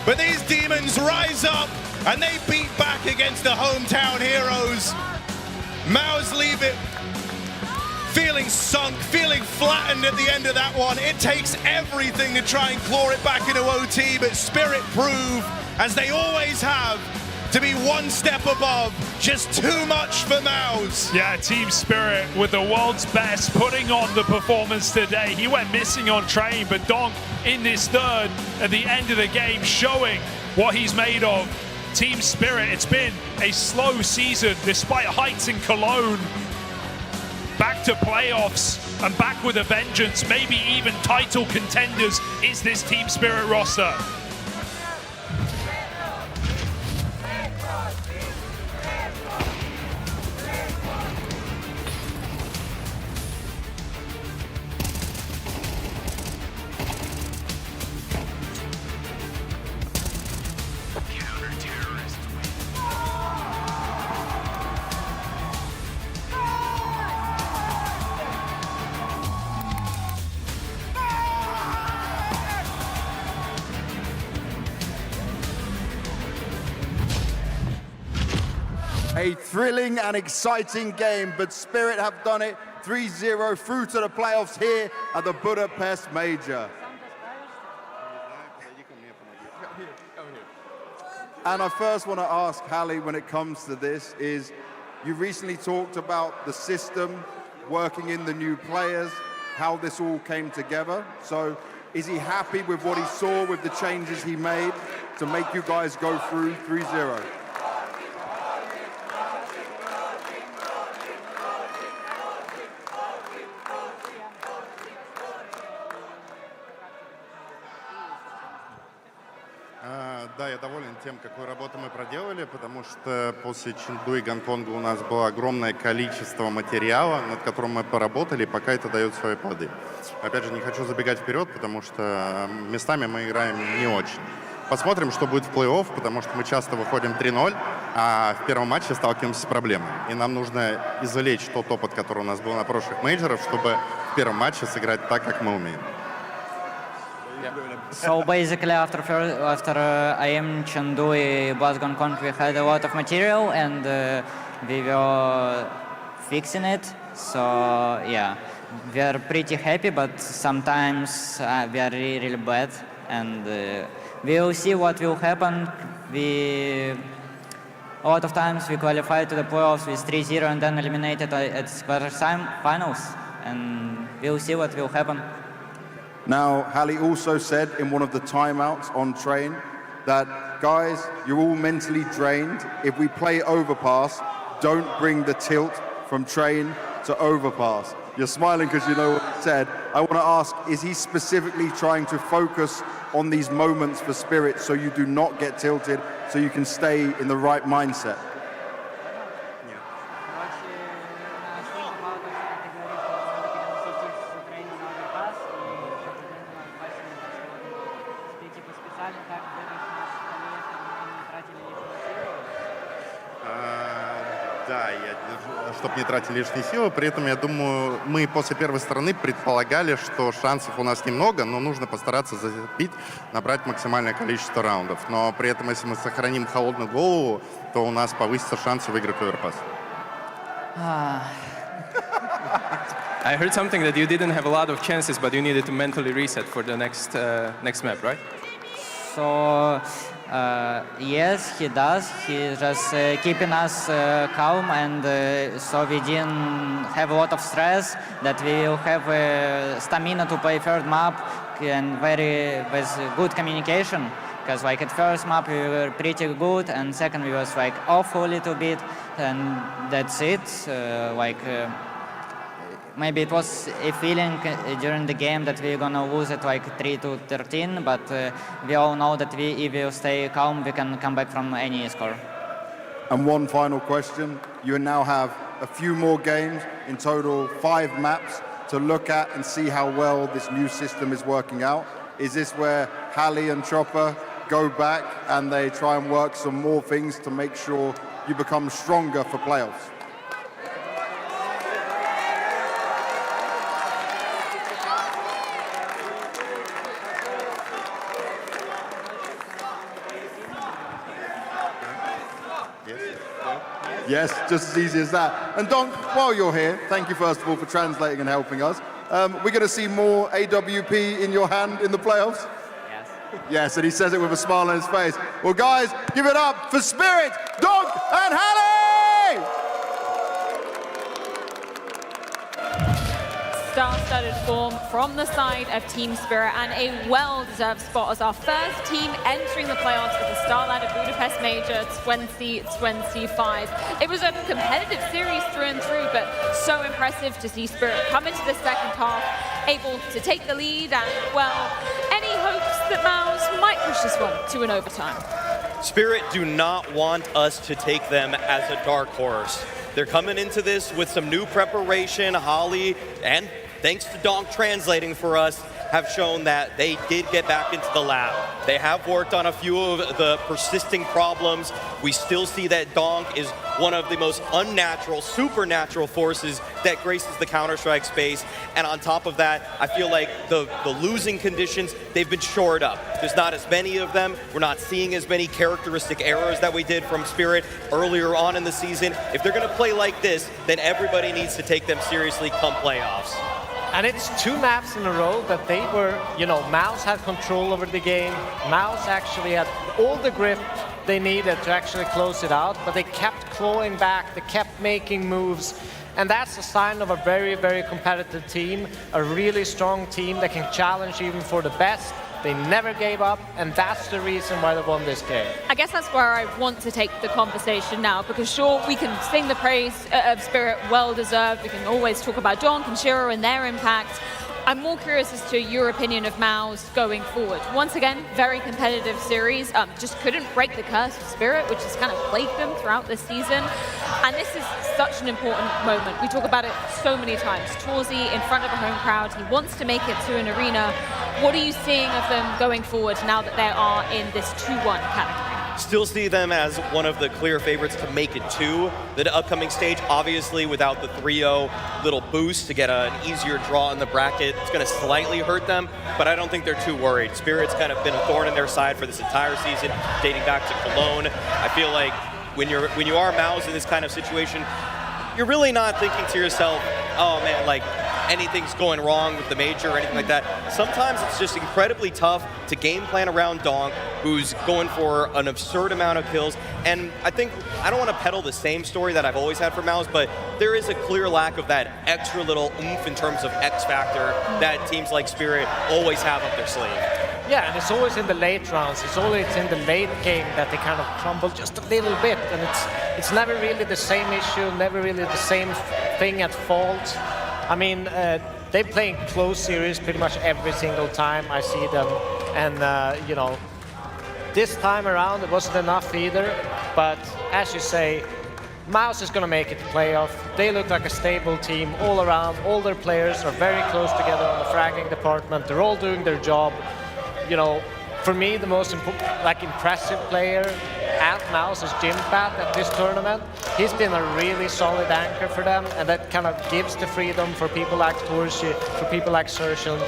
but these demons rise up and they beat back against the hometown heroes. MIBR leave it feeling sunk, feeling flattened at the end of that one. It takes everything to try and claw it back into OT, but Spirit prove, as they always have, to be one step above. Just too much for MOUZ. Yeah, Team Spirit with the world's best putting on the performance today. He went missing on Train, but Donk in this third at the end of the game showing what he's made of. Team Spirit, it's been a slow season despite heights in Cologne. Back to playoffs and back with a vengeance, maybe even title contenders is this Team Spirit roster. A thrilling and exciting game, but Spirit have done it 3-0 through to the playoffs here at the Budapest Major. And I first want to ask Hallie, when it comes to this, is you recently talked about the system, working in the new players, how this all came together. So is he happy with what he saw, with the changes he made to make you guys go through 3-0? Да, я доволен тем, какую работу мы проделали, потому что после Чэнду и Гонконга у нас было огромное количество материала, над которым мы поработали, пока это дает свои плоды. Опять же, не хочу забегать вперед, потому что местами мы играем не очень. Посмотрим, что будет в плей-офф, потому что мы часто выходим 3-0, а в первом матче сталкиваемся с проблемой. И нам нужно извлечь тот опыт, который у нас был на прошлых мейджорах, чтобы в первом матче сыграть так, как мы умеем. So basically, after IM Chengdu plus Gongkong, we had a lot of material and we were fixing it. So yeah, we are pretty happy, but sometimes we are really bad, and we will see what will happen. A lot of times we qualified to the playoffs with 3-0 and then eliminated at quarterfinals, and we'll see what will happen. Now, Hallie also said in one of the timeouts on Train that, guys, you're all mentally drained. If we play overpass, don't bring the tilt from Train to overpass. You're smiling because you know what he said. I want to ask, is he specifically trying to focus on these moments for Spirit so you do not get tilted, so you can stay in the right mindset? Чтобы не тратить лишние силы. При этом, я думаю, мы после первой стороны предполагали, что шансов у нас немного, но нужно постараться зацепить, набрать максимальное количество раундов. Но при этом, если мы сохраним холодную голову, то у нас повысятся шансы выиграть оверпас. I heard something that you didn't have a lot of chances, but you needed to mentally reset for the next map, right? So yes, he does. He's just keeping us calm, and so we didn't have a lot of stress. That we will have stamina to play third map and with good communication. Because like at first map we were pretty good, and second we was like off a little bit, and that's it. Maybe it was a feeling during the game that we're gonna lose it like 3-13, but we all know that if we stay calm, we can come back from any score. And one final question. You now have a few more games, in total 5 maps, to look at and see how well this new system is working out. Is this where Hallie and Chopper go back and they try and work some more things to make sure you become stronger for playoffs? Yes, just as easy as that. And Donk, while you're here, thank you first of all for translating and helping us. We're going to see more AWP in your hand in the playoffs? Yes. Yes, and he says it with a smile on his face. Well, guys, give it up for Spirit, Donk, and Hallie! Star-studded form from the side of Team Spirit, and a well-deserved spot as our first team entering the playoffs of the StarLadder Budapest Major 2025. It was a competitive series through and through, but so impressive to see Spirit come into the second half, able to take the lead, and, well, any hopes that MIBR might push this one to an overtime? Spirit do not want us to take them as a dark horse. They're coming into this with some new preparation. Holly, and thanks to Donk translating for us, have shown that they did get back into the lab. They have worked on a few of the persisting problems. We still see that Donk is one of the most unnatural, supernatural forces that graces the Counter-Strike space. And on top of that, I feel like the losing conditions, they've been shored up. There's not as many of them. We're not seeing as many characteristic errors that we did from Spirit earlier on in the season. If they're gonna play like this, then everybody needs to take them seriously come playoffs. And it's 2 maps in a row that they were, MIBR had control over the game. MIBR actually had all the grip they needed to actually close it out, but they kept clawing back, they kept making moves. And that's a sign of a very, very competitive team, a really strong team that can challenge even for the best. They never gave up, and that's the reason why they won this game. I guess that's where I want to take the conversation now, because sure, we can sing the praise of Spirit, well-deserved. We can always talk about Donk and Shiro and their impact. I'm more curious as to your opinion of MIBR's going forward. Once again, very competitive series. Just couldn't break the curse of Spirit, which has kind of plagued them throughout this season. And this is such an important moment. We talk about it so many times. torzsi in front of a home crowd. He wants to make it to an arena. What are you seeing of them going forward now that they are in this 2-1 category? Still see them as one of the clear favorites to make it to the upcoming stage. Obviously, without the 3-0 little boost to get an easier draw in the bracket, it's going to slightly hurt them, but I don't think they're too worried. Spirit's kind of been a thorn in their side for this entire season, dating back to Cologne. I feel like when you are MIBR in this kind of situation, you're really not thinking to yourself, oh man, like anything's going wrong with the major or anything like that. Sometimes it's just incredibly tough to game plan around Donk, who's going for an absurd amount of kills. And I think, I don't want to peddle the same story that I've always had for MIBR, but there is a clear lack of that extra little oomph in terms of X factor that teams like Spirit always have up their sleeve. Yeah, and it's always in the late rounds. It's always in the late game that they kind of crumble just a little bit, and it's never really the same issue, never really the same thing at fault. I mean, they're playing close series pretty much every single time I see them, and this time around it wasn't enough either. But as you say, MIBR is going to make it to playoff. They look like a stable team all around. All their players are very close together on the fragging department. They're all doing their job. For me, the most impressive player at MIBR is Jimpphat at this tournament. He's been a really solid anchor for them, and that kind of gives the freedom for people like torzsi, for people like Sertians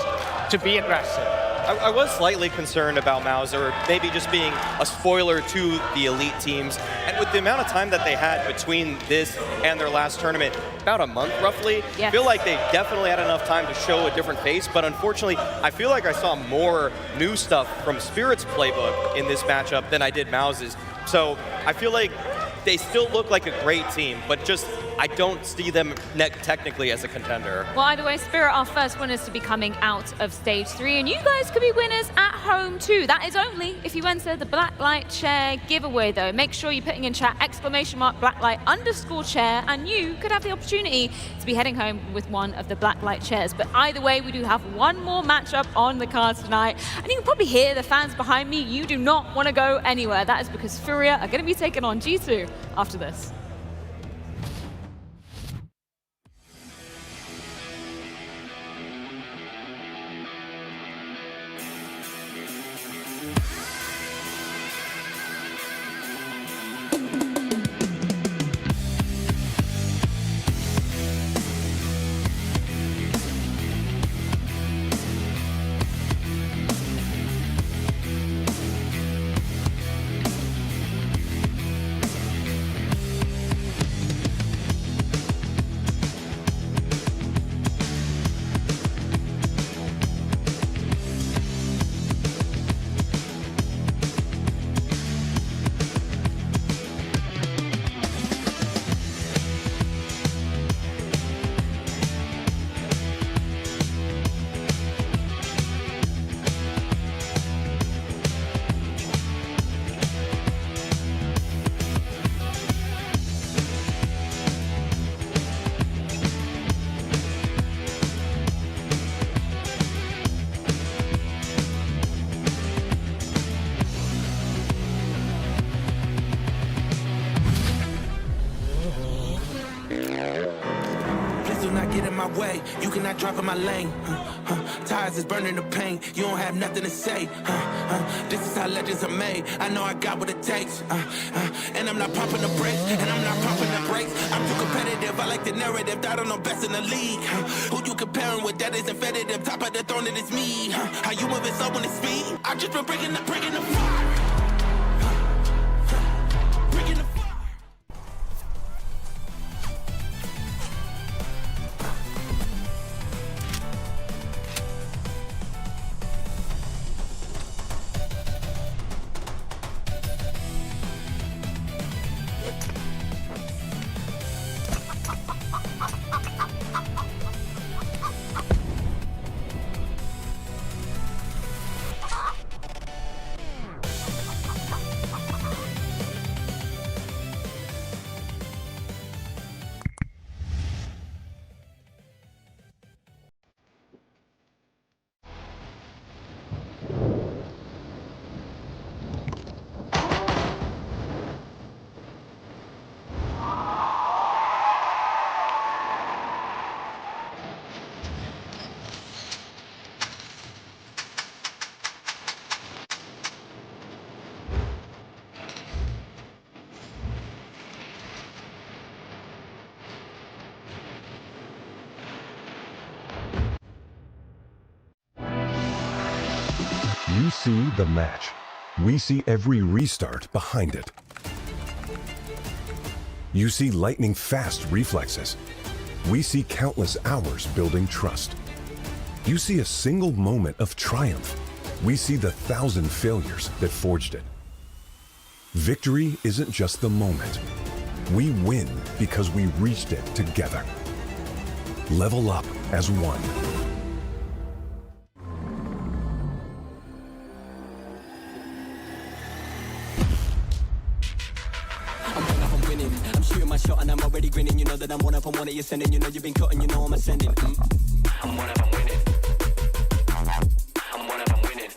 to be aggressive. I was slightly concerned about MIBR, or maybe just being a spoiler to the elite teams. And with the amount of time that they had between this and their last tournament, about a month roughly, yes. I feel like they definitely had enough time to show a different face. But unfortunately, I feel like I saw more new stuff from Spirit's playbook in this matchup than I did MIBR's. So I feel like they still look like a great team, but just I don't see them technically as a contender. Well, either way, Spirit are first winners to be coming out of stage 3, and you guys could be winners at home too. That is only if you enter the Blacklight Chair giveaway though. Make sure you're putting in chat _Blacklight_chair, and you could have the opportunity to be heading home with one of the Blacklight chairs. But either way, we do have one more matchup on the cards tonight, and you can probably hear the fans behind me. You do not want to go anywhere. That is because Furia are going to be taking on G2 after this. do not get in my way. You cannot drive in my lane. Tires is burning the pain. You don't have nothing to say. This is how legends are made. I know I got what it takes. And I'm not popping the brakes. And I'm not popping the brakes. I'm too competitive. I like the narrative. I don't know best in the league. Who you comparing with? That isn't competitive. Top of the throne, it is me. How you moving slow when it's speed? I just been bringing the fire. Bringing the fire. You see the match. We see every restart behind it. You see lightning-fast reflexes. We see countless hours building trust. You see a single moment of triumph. We see the 1,000 failures that forged it. Victory isn't just the moment. We win because we reached it together. Level up as one. I'm shooting my shot and I'm already grinning. You know that I'm one up on one that you're sending. You know you've been cutting, you know I'm ascending. I'm one up, I'm winning. I'm one up, I'm winning. I'm one up, I'm winning.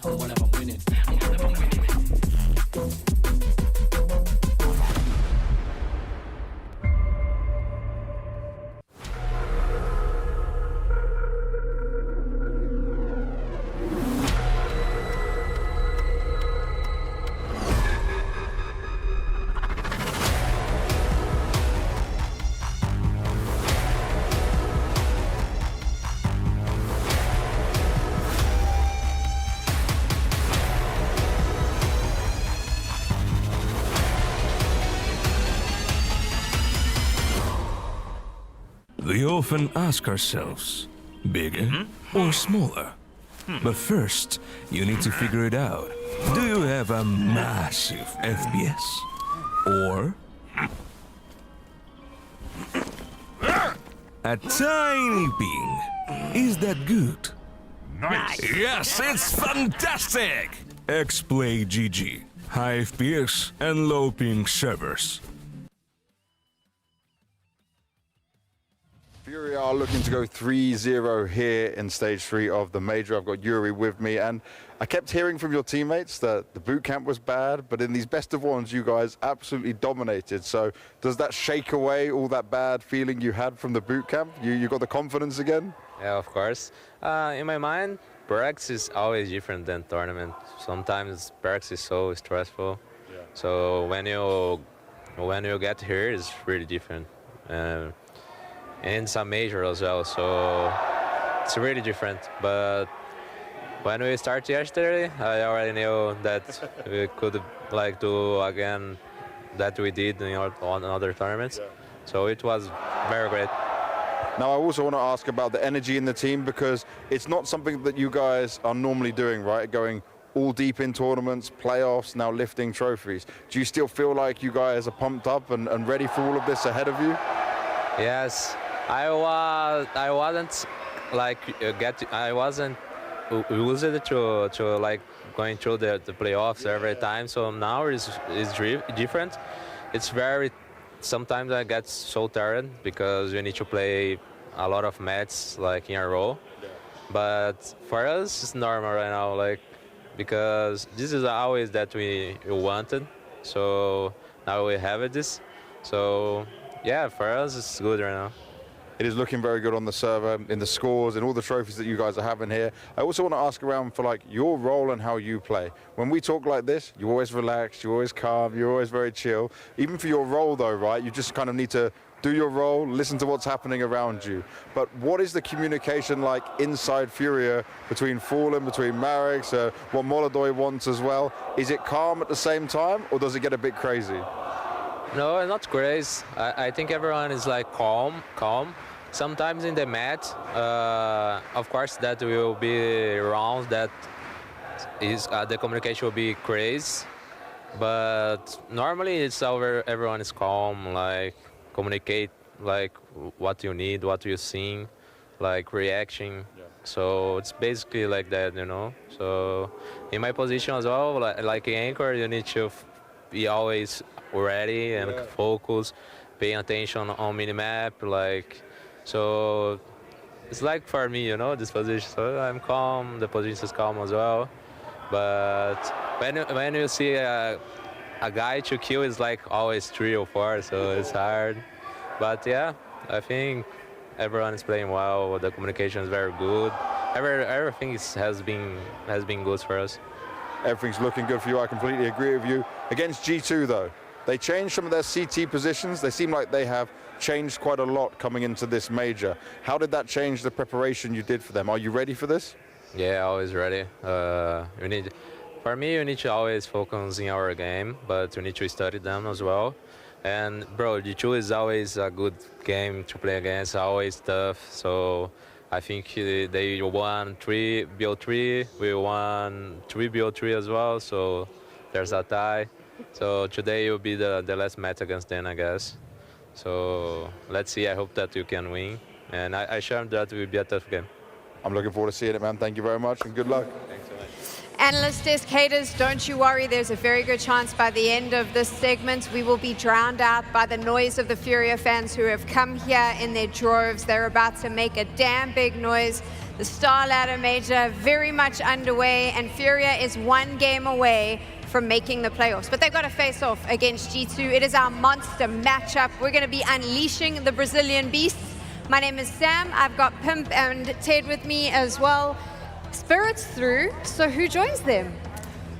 I'm one up, I'm winning. We often ask ourselves, bigger or smaller? But first, you need to figure it out. Do you have a massive FPS? Or a tiny ping? Is that good? Nice. Yes, it's fantastic! X-Play GG, high FPS and low ping servers. Furia are looking to go 3-0 here in stage 3 of the major. I've got Yuri with me, and I kept hearing from your teammates that the boot camp was bad, but in these best of ones, you guys absolutely dominated. So does that shake away all that bad feeling you had from the boot camp? You got the confidence again? Yeah, of course. In my mind, Perks is always different than tournament. Sometimes Perks is so stressful. Yeah. So when you get here, it's really different. And some major as well, so it's really different. But when we started yesterday, I already knew that we could like do again that we did on other tournaments. Yeah. So it was very great. Now I also want to ask about the energy in the team, because it's not something that you guys are normally doing, right? Going all deep in tournaments, playoffs, now lifting trophies. Do you still feel like you guys are pumped up and ready for all of this ahead of you? Yes. I wasn't like I wasn't used to like going through the playoffs every time. So now it's different. It's very. Sometimes I get so tired because you need to play a lot of matches like in a row. Yeah. But for us, it's normal right now, like because this is always that we wanted. So now we have this. So yeah, for us it's good right now. It is looking very good on the server, in the scores, and all the trophies that you guys are having here. I also want to ask around for like your role and how you play. When we talk like this, you're always relaxed, you're always calm, you're always very chill. Even for your role though, right, you just kind of need to do your role, listen to what's happening around you. But what is the communication like inside Furia between Fallen, between Marix, what Molodoi wants as well? Is it calm at the same time, or does it get a bit crazy? No, not crazy. I think everyone is like calm. Sometimes in the mat, of course, that will be rounds that is the communication will be crazy. But normally it's over. Everyone is calm, like communicate, like what you need, what you're seeing, like reaction. Yeah. So it's basically like that, you know. So in my position as well, like anchor, you need to be always ready and focus, paying attention on minimap, like. So it's like for me, you know, this position. So I'm calm, the position is calm as well. But when you see a guy to kill, it's like always 3 or 4, so it's hard. But yeah, I think everyone is playing well. The communication is very good. Everything has been good for us. Everything's looking good for you. I completely agree with you. Against G2 though, they changed some of their CT positions. They seem like they have changed quite a lot coming into this major. How did that change the preparation you did for them? Are you ready for this? Yeah, always ready. For me, you need to always focus in our game, but you need to study them as well. And bro, G2 is always a good game to play against, always tough. So I think they won 3-BO3, we won 3-BO3 as well. So there's a tie. So today will be the last match against them, I guess. So let's see, I hope that you can win. And I sure that will be a tough game. I'm looking forward to seeing it, man. Thank you very much and good luck. Thanks so much. Analyst desk haters, don't you worry. There's a very good chance by the end of this segment we will be drowned out by the noise of the Furia fans who have come here in their droves. They're about to make a damn big noise. The StarLadder Major very much underway, and Furia is 1 game away from making the playoffs. But they've got to face off against G2. It is our monster matchup. We're going to be unleashing the Brazilian beasts. My name is Sam. I've got Pimp and Ted with me as well. Spirit's through, so who joins them?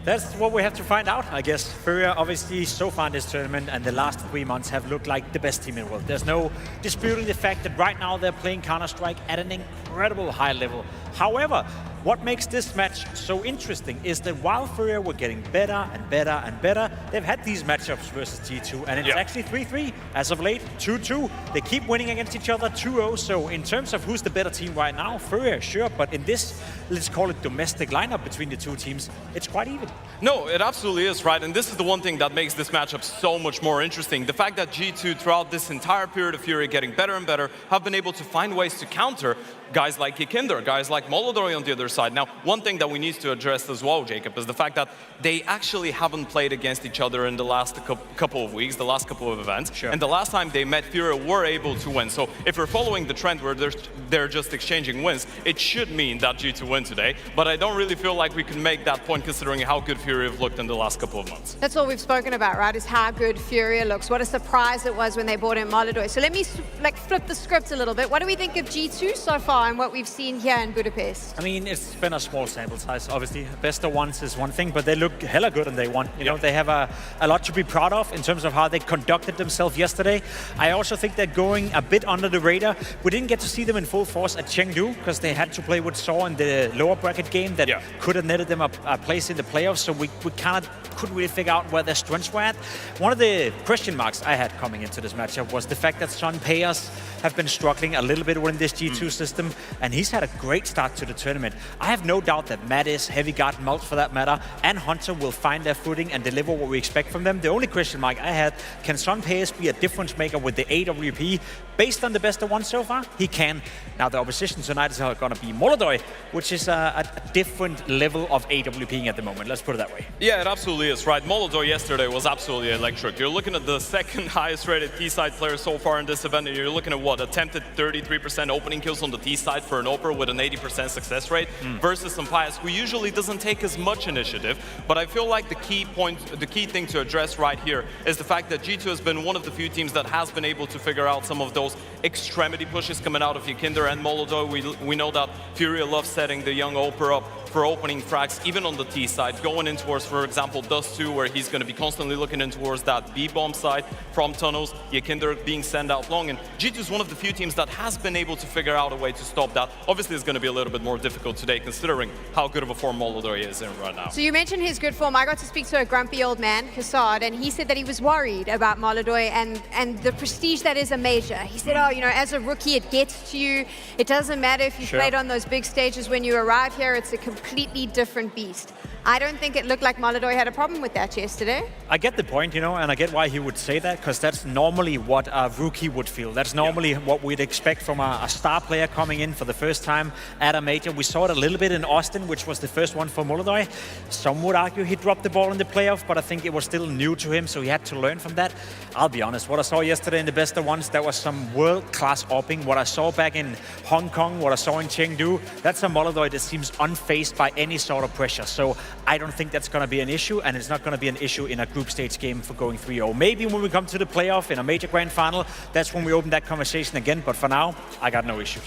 That's what we have to find out, I guess. Furia, obviously, so far in this tournament and the last 3 months have looked like the best team in the world. There's no disputing the fact that right now they're playing Counter-Strike at an incredible high level. However, what makes this match so interesting is that while Furia were getting better and better and better, they've had these matchups versus G2, and it's actually 3-3 as of late, 2-2. They keep winning against each other, 2-0. So in terms of who's the better team right now, Furia, sure, but in this, let's call it domestic lineup between the two teams, it's quite even. No, it absolutely is, right? And this is the one thing that makes this matchup so much more interesting. The fact that G2, throughout this entire period of Furia getting better and better, have been able to find ways to counter guys like kyxsan, guys like Molodoi on the other side. Now, one thing that we need to address as well, Jacob, is the fact that they actually haven't played against each other in the last couple of weeks, the last couple of events. Sure. And the last time they met, Furia were able to win. So if we're following the trend where they're just exchanging wins, it should mean that G2 win today. But I don't really feel like we can make that point considering how good Furia have looked in the last couple of months. That's all we've spoken about, right, is how good Furia looks. What a surprise it was when they brought in Molodoi. So let me flip the script a little bit. What do we think of G2 so far and what we've seen here in Budapest? I mean, it's been a small sample size, obviously. Best of ones is one thing, but they look hella good and they won. You know, they have a lot to be proud of in terms of how they conducted themselves yesterday. I also think they're going a bit under the radar. We didn't get to see them in full force at Chengdu because they had to play with Saw in the lower bracket game that could have netted them a place in the playoffs, so we kind of couldn't really figure out where their strengths were at. One of the question marks I had coming into this matchup was the fact that Son Payers have been struggling a little bit within this G2 system, and he's had a great start to the tournament. I have no doubt that Mattis, HeavyGoD, Malbs for that matter, and Hunter will find their footing and deliver what we expect from them. The only question mark I had, can Son Payers be a difference maker with the AWP? Based on the best of one so far, he can. Now the opposition tonight is going to be Molodoi, which is a different level of AWPing at the moment. Let's put it that way. Yeah, it absolutely is, right? Molodoi yesterday was absolutely electric. You're looking at the second highest rated T-side player so far in this event, and you're looking at what? what, attempted 33% opening kills on the T side for an Oper with an 80% success rate versus Sampayas, who usually doesn't take as much initiative. But I feel like the key thing to address right here is the fact that G2 has been one of the few teams that has been able to figure out some of those extremity pushes coming out of kyxsan and molbsMd. We know that Furia loves setting the young Oper up for opening frags, even on the T side, going in towards, for example, Dust 2, where he's going to be constantly looking in towards that B-bomb side from tunnels, kyxsan being sent out long, and G2 is one of the few teams that has been able to figure out a way to stop that. Obviously, it's going to be a little bit more difficult today, considering how good of a form molbsMd is in right now. So you mentioned his good form. I got to speak to a grumpy old man, kyxsan, and he said that he was worried about molbsMd and the prestige that is a major. He said, oh, you know, as a rookie, it gets to you. It doesn't matter if you played on those big stages. When you arrive here, it's a completely different beast. I don't think it looked like molbsMd had a problem with that yesterday. I get the point, you know, and I get why he would say that, because that's normally what a rookie would feel. That's normally what we'd expect from a star player coming in for the first time at a major. We saw it a little bit in Austin, which was the first one for molbsMd. Some would argue he dropped the ball in the playoff, but I think it was still new to him, so he had to learn from that. I'll be honest, what I saw yesterday in the best of ones, that was some world-class opping. What I saw back in Hong Kong, what I saw in Chengdu, that's a molbsMd that seems unfazed by any sort of pressure. So I don't think that's going to be an issue, and it's not going to be an issue in a group stage game for going 3-0. Maybe when we come to the playoff in a major grand final, that's when we open that conversation again, but for now, I got no issues.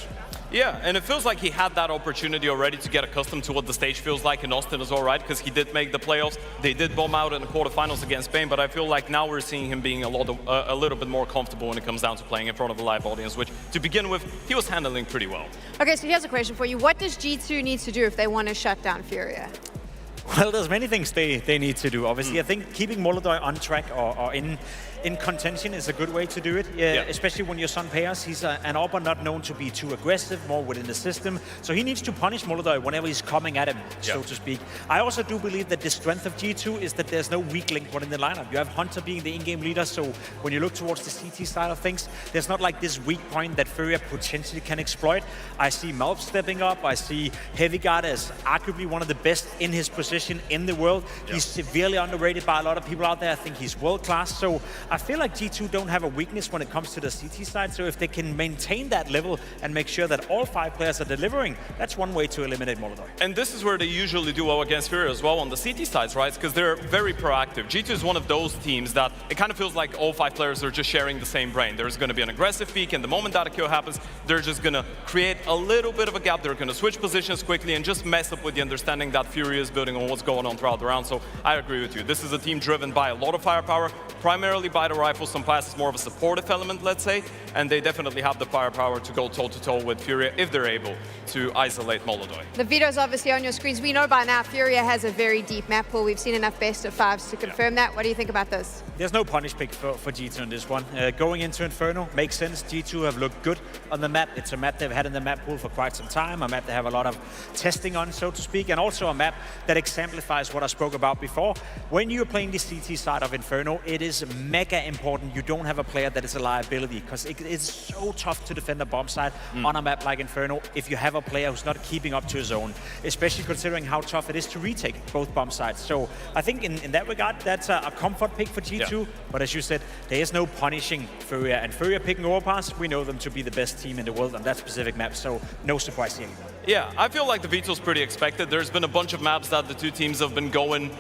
Yeah, and it feels like he had that opportunity already to get accustomed to what the stage feels like in Austin as well, right? Because he did make the playoffs. They did bomb out in the quarterfinals against Spain, but I feel like now we're seeing him being a little bit more comfortable when it comes down to playing in front of a live audience, which, to begin with, he was handling pretty well. Okay, so here's a question for you. What does G2 need to do if they want to shut down Furia? Well, there's many things they need to do. Obviously, I think keeping molbsMd on track or in contention is a good way to do it, especially when your son Payas. He's an Oper not known to be too aggressive, more within the system. So he needs to punish molbsMd whenever he's coming at him, so to speak. I also do believe that the strength of G2 is that there's no weak link within the lineup. You have Hunter being the in-game leader, so when you look towards the CT side of things, there's not like this weak point that Furia potentially can exploit. I see malbs stepping up. I see HeavyGoD as arguably one of the best in his position in the world. He's severely underrated by a lot of people out there. I think he's world-class. So I feel like G2 don't have a weakness when it comes to the CT side. So if they can maintain that level and make sure that all 5 players are delivering, that's one way to eliminate molbsMd. And this is where they usually do well against Furia as well on the CT sides, right? Because they're very proactive. G2 is one of those teams that it kind of feels like all 5 players are just sharing the same brain. There's going to be an aggressive peak, and the moment that a kill happens, they're just going to create a little bit of a gap. They're going to switch positions quickly and just mess up with the understanding that Furia is building on what's going on throughout the round. So I agree with you. This is a team driven by a lot of firepower, primarily by the rifles. Sampayas is more of a supportive element, let's say, and they definitely have the firepower to go toe-to-toe with Furia if they're able to isolate molbsMd. The Veto's obviously on your screens. We know by now Furia has a very deep map pool. We've seen enough best of 5s to confirm that. What do you think about this? There's no punish pick for G2 in this one. Going into Inferno makes sense. G2 have looked good on the map. It's a map they've had in the map pool for quite some time, a map they have a lot of testing on, so to speak, and also a map that exemplifies what I spoke about before. When you're playing the CT side of Inferno, it is mega important you don't have a player that is a liability, because it is so tough to defend a bomb side on a map like Inferno if you have a player who's not keeping up to his own, especially considering how tough it is to retake both bomb sides. So I think in that regard, that's a comfort pick for G2, but as you said, there is no punishing Furia, and Furia picking overpass, we know them to be the best team in the world on that specific map, so no surprise here. Yeah, I feel like the Veto's pretty expected. There's been a bunch of maps that the 2 teams have been going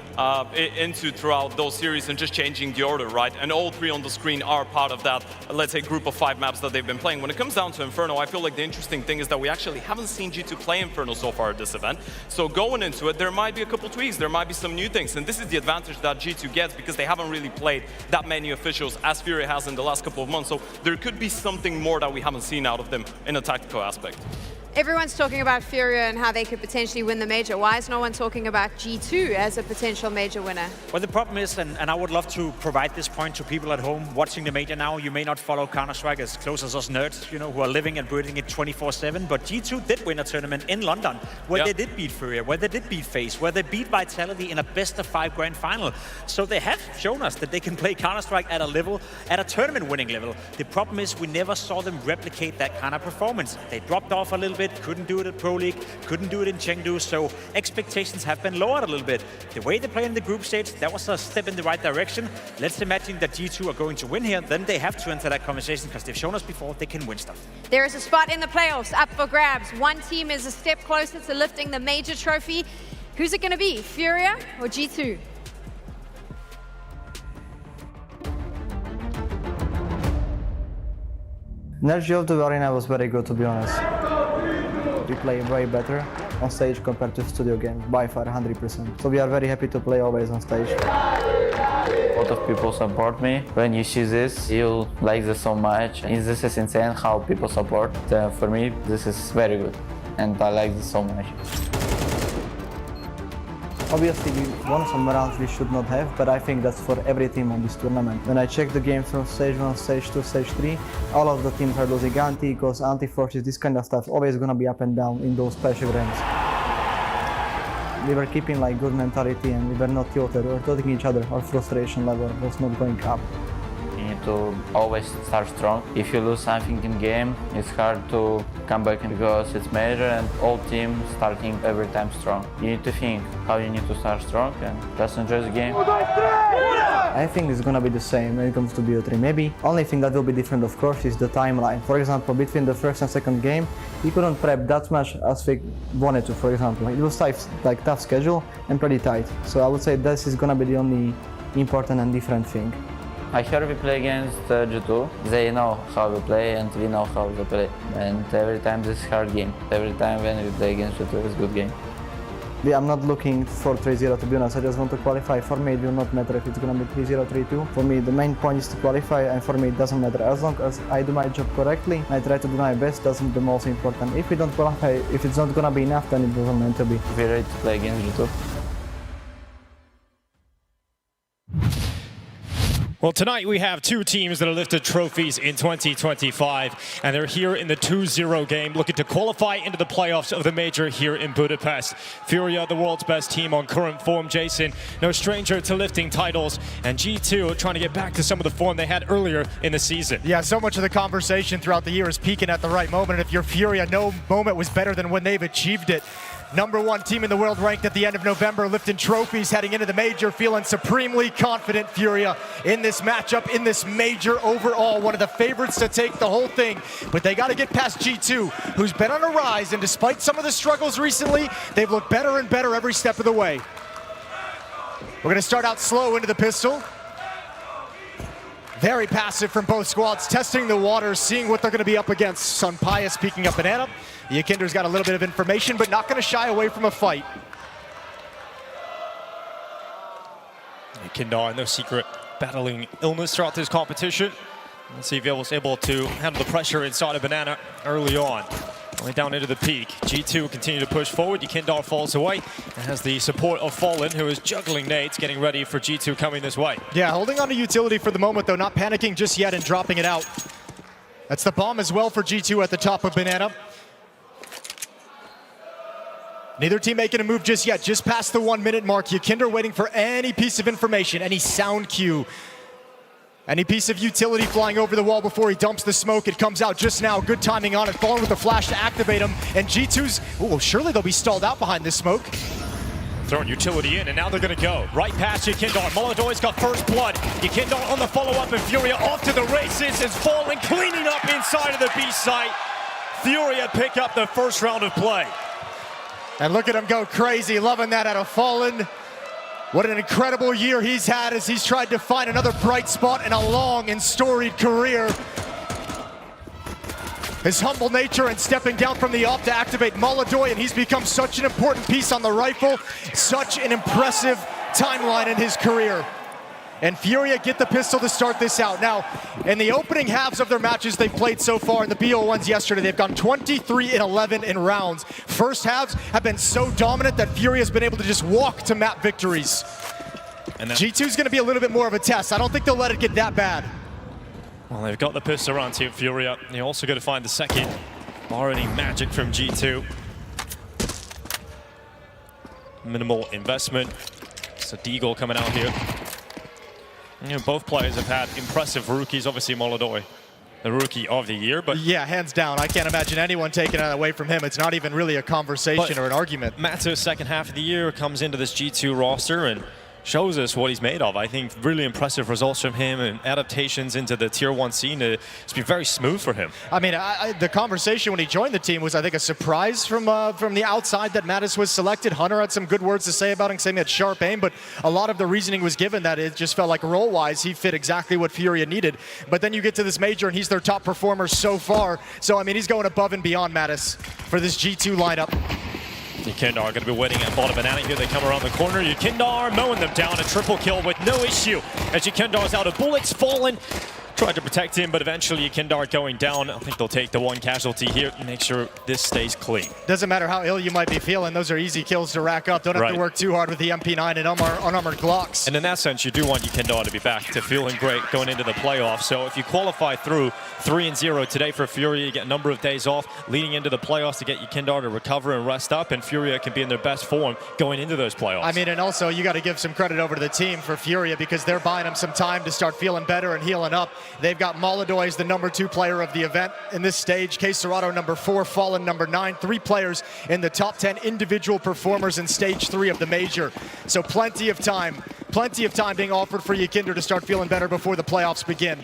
into throughout those series and just changing the order, right? And all 3 on the screen are part of that, let's say, group of 5 maps that they've been playing. When it comes down to Inferno, I feel like the interesting thing is that we actually haven't seen G2 play Inferno so far at this event. So going into it, there might be a couple tweaks, there might be some new things, and this is the advantage that G2 gets because they haven't really played that many officials as Furia has in the last couple of months. So there could be something more that we haven't seen out of them in a tactical aspect. Everyone's talking about Furia and how they could potentially win the major. Why is no one talking about G2 as a potential major winner? Well, the problem is, and I would love to provide this point to people at home watching the major now, you may not follow Counter-Strike as close as us nerds, you know, who are living and breathing it 24/7, but G2 did win a tournament in London where they did beat Furia, where they did beat FaZe, where they beat Vitality in a best-of-5 grand final. So they have shown us that they can play Counter-Strike at a level, at a tournament-winning level. The problem is we never saw them replicate that kind of performance. They dropped off a little bit it, couldn't do it at Pro League, couldn't do it in Chengdu, so expectations have been lowered a little bit. The way they play in the group stage, that was a step in the right direction. Let's imagine that G2 are going to win here, then they have to enter that conversation because they've shown us before they can win stuff. There is a spot in the playoffs up for grabs. One team is a step closer to lifting the major trophy. Who's it going to be, Furia or G2? Energy of the arena was very good, to be honest. We play way better on stage compared to studio games, by far 100%. So we are very happy to play always on stage. A lot of people support me. When you see this, you like this so much. This is insane how people support. For me, this is very good, and I like this so much. Obviously, we won some rounds we should not have, but I think that's for every team on this tournament. When I check the game from stage 1, stage 2, stage 3, all of the teams are losing anti-ecos, anti-forces, this kind of stuff. Always gonna be up and down in those passive ranks. We were keeping like good mentality and we were not tilted or tilting each other. Our frustration level was not going up. You need to always start strong. If you lose something in game, it's hard to come back because it's major and all teams starting every time strong. You need to think how you need to start strong and just enjoy the game. I think it's gonna be the same when it comes to BO3. Maybe only thing that will be different, of course, is the timeline. For example, between the first and second game, we couldn't prep that much as we wanted to, for example. It was tough schedule and pretty tight. So I would say this is gonna be the only important and different thing. I heard we play against G2. They know how we play and we know how they play. And every time this is hard game. Every time when we play against G2 it's a good game. I'm not looking for 3-0, to be honest. I just want to qualify. For me, it will not matter if it's going to be 3-0, 3-2. For me, the main point is to qualify, and for me, it doesn't matter. As long as I do my job correctly, I try to do my best, that's the most important. If we don't qualify, if it's not going to be enough, then it doesn't meant to be. We're ready to play against G2. Well, tonight we have two teams that have lifted trophies in 2025, and they're here in the 2-0 game, looking to qualify into the playoffs of the major here in Budapest. Furia, the world's best team on current form. Jason, no stranger to lifting titles, and G2 trying to get back to some of the form they had earlier in the season. Yeah, so much of the conversation throughout the year is peaking at the right moment, and if you're Furia, no moment was better than when they've achieved it. #1 team in the world ranked at the end of November, lifting trophies, heading into the major, feeling supremely confident, Furia, in this matchup, in this major overall. One of the favorites to take the whole thing, but they got to get past G2, who's been on a rise, and despite some of the struggles recently, they've looked better and better every step of the way. We're going to start out slow into the pistol. Very passive from both squads, testing the waters, seeing what they're going to be up against. Sun Pius peeking up Banana. Yakinder's got a little bit of information, but not going to shy away from a fight. Yakinder, no secret, battling illness throughout this competition. Let's see if he was able to handle the pressure inside of Banana early on. Only down into the peak. G2 continue to push forward. Yakinder falls away and has the support of Fallen, who is juggling nades, getting ready for G2 coming this way. Yeah, holding on to utility for the moment, though, not panicking just yet and dropping it out. That's the bomb as well for G2 at the top of Banana. Neither team making a move just yet, just past the 1 minute mark. Yakinder waiting for any piece of information, any sound cue, any piece of utility flying over the wall before he dumps the smoke. It comes out just now, good timing on it, falling with the flash to activate him, and G2's, oh, surely they'll be stalled out behind this smoke. Throwing utility in, and now they're going to go right past Yakinder. Molodoy's got first blood. Yakinder on the follow-up, and Furia off to the races, is falling, cleaning up inside of the B site. Furia pick up the first round of play. And look at him go crazy, loving that out of Fallen. What an incredible year he's had as he's tried to find another bright spot in a long and storied career. His humble nature and stepping down from the off to activate Molodoy, and he's become such an important piece on the rifle, such an impressive timeline in his career. And Furia get the pistol to start this out. Now, in the opening halves of their matches they've played so far, in the BO1s yesterday, they've gone 23-11 in rounds. First halves have been so dominant that Furia's been able to just walk to map victories. And G2's gonna be a little bit more of a test. I don't think they'll let it get that bad. Well, they've got the pistol on Team Furia. They're also going to find the second. Borrowing magic from G2. Minimal investment. It's a Deagle coming out here. You know, both players have had impressive rookies, obviously Molodoy. the Rookie of the Year. But yeah, hands down. I can't imagine anyone taking it away from him. It's not even really a conversation or an argument. Matto's second half of the year comes into this G2 roster and shows us what he's made of. I think really impressive results from him and adaptations into the Tier 1 scene. It's been very smooth for him. I mean, the conversation when he joined the team was, I think, a surprise from the outside that Mattis was selected. Hunter had some good words to say about him, saying he had sharp aim, but a lot of the reasoning was given that it just felt like role-wise he fit exactly what Furia needed. But then you get to this major and he's their top performer so far. So, I mean, he's going above and beyond Mattis for this G2 lineup. YuKindar going to be waiting at bottom banana here. They come around the corner. YuKindar mowing them down. A triple kill with no issue. As YuKindar's out of bullets, Fallen tried to protect him, but eventually YuKindar going down. I think they'll take the one casualty here and make sure this stays clean. Doesn't matter how ill you might be feeling. Those are easy kills to rack up. Don't have to work too hard with the MP9 and unarmored Glocks. And in that sense, you do want YuKindar to be back to feeling great going into the playoffs. So if you qualify through 3-0 today for Furia, you get a number of days off leading into the playoffs to get YuKindar to recover and rest up, and Furia can be in their best form going into those playoffs. I mean, and also you got to give some credit over to the team for Furia because they're buying them some time to start feeling better and healing up. They've got Molodoi as the #2 player of the event in this stage, kyxsan #4, Fallen #9, 3 players in the top 10 individual performers in stage 3 of the major. So plenty of time being offered for YuKindar to start feeling better before the playoffs begin.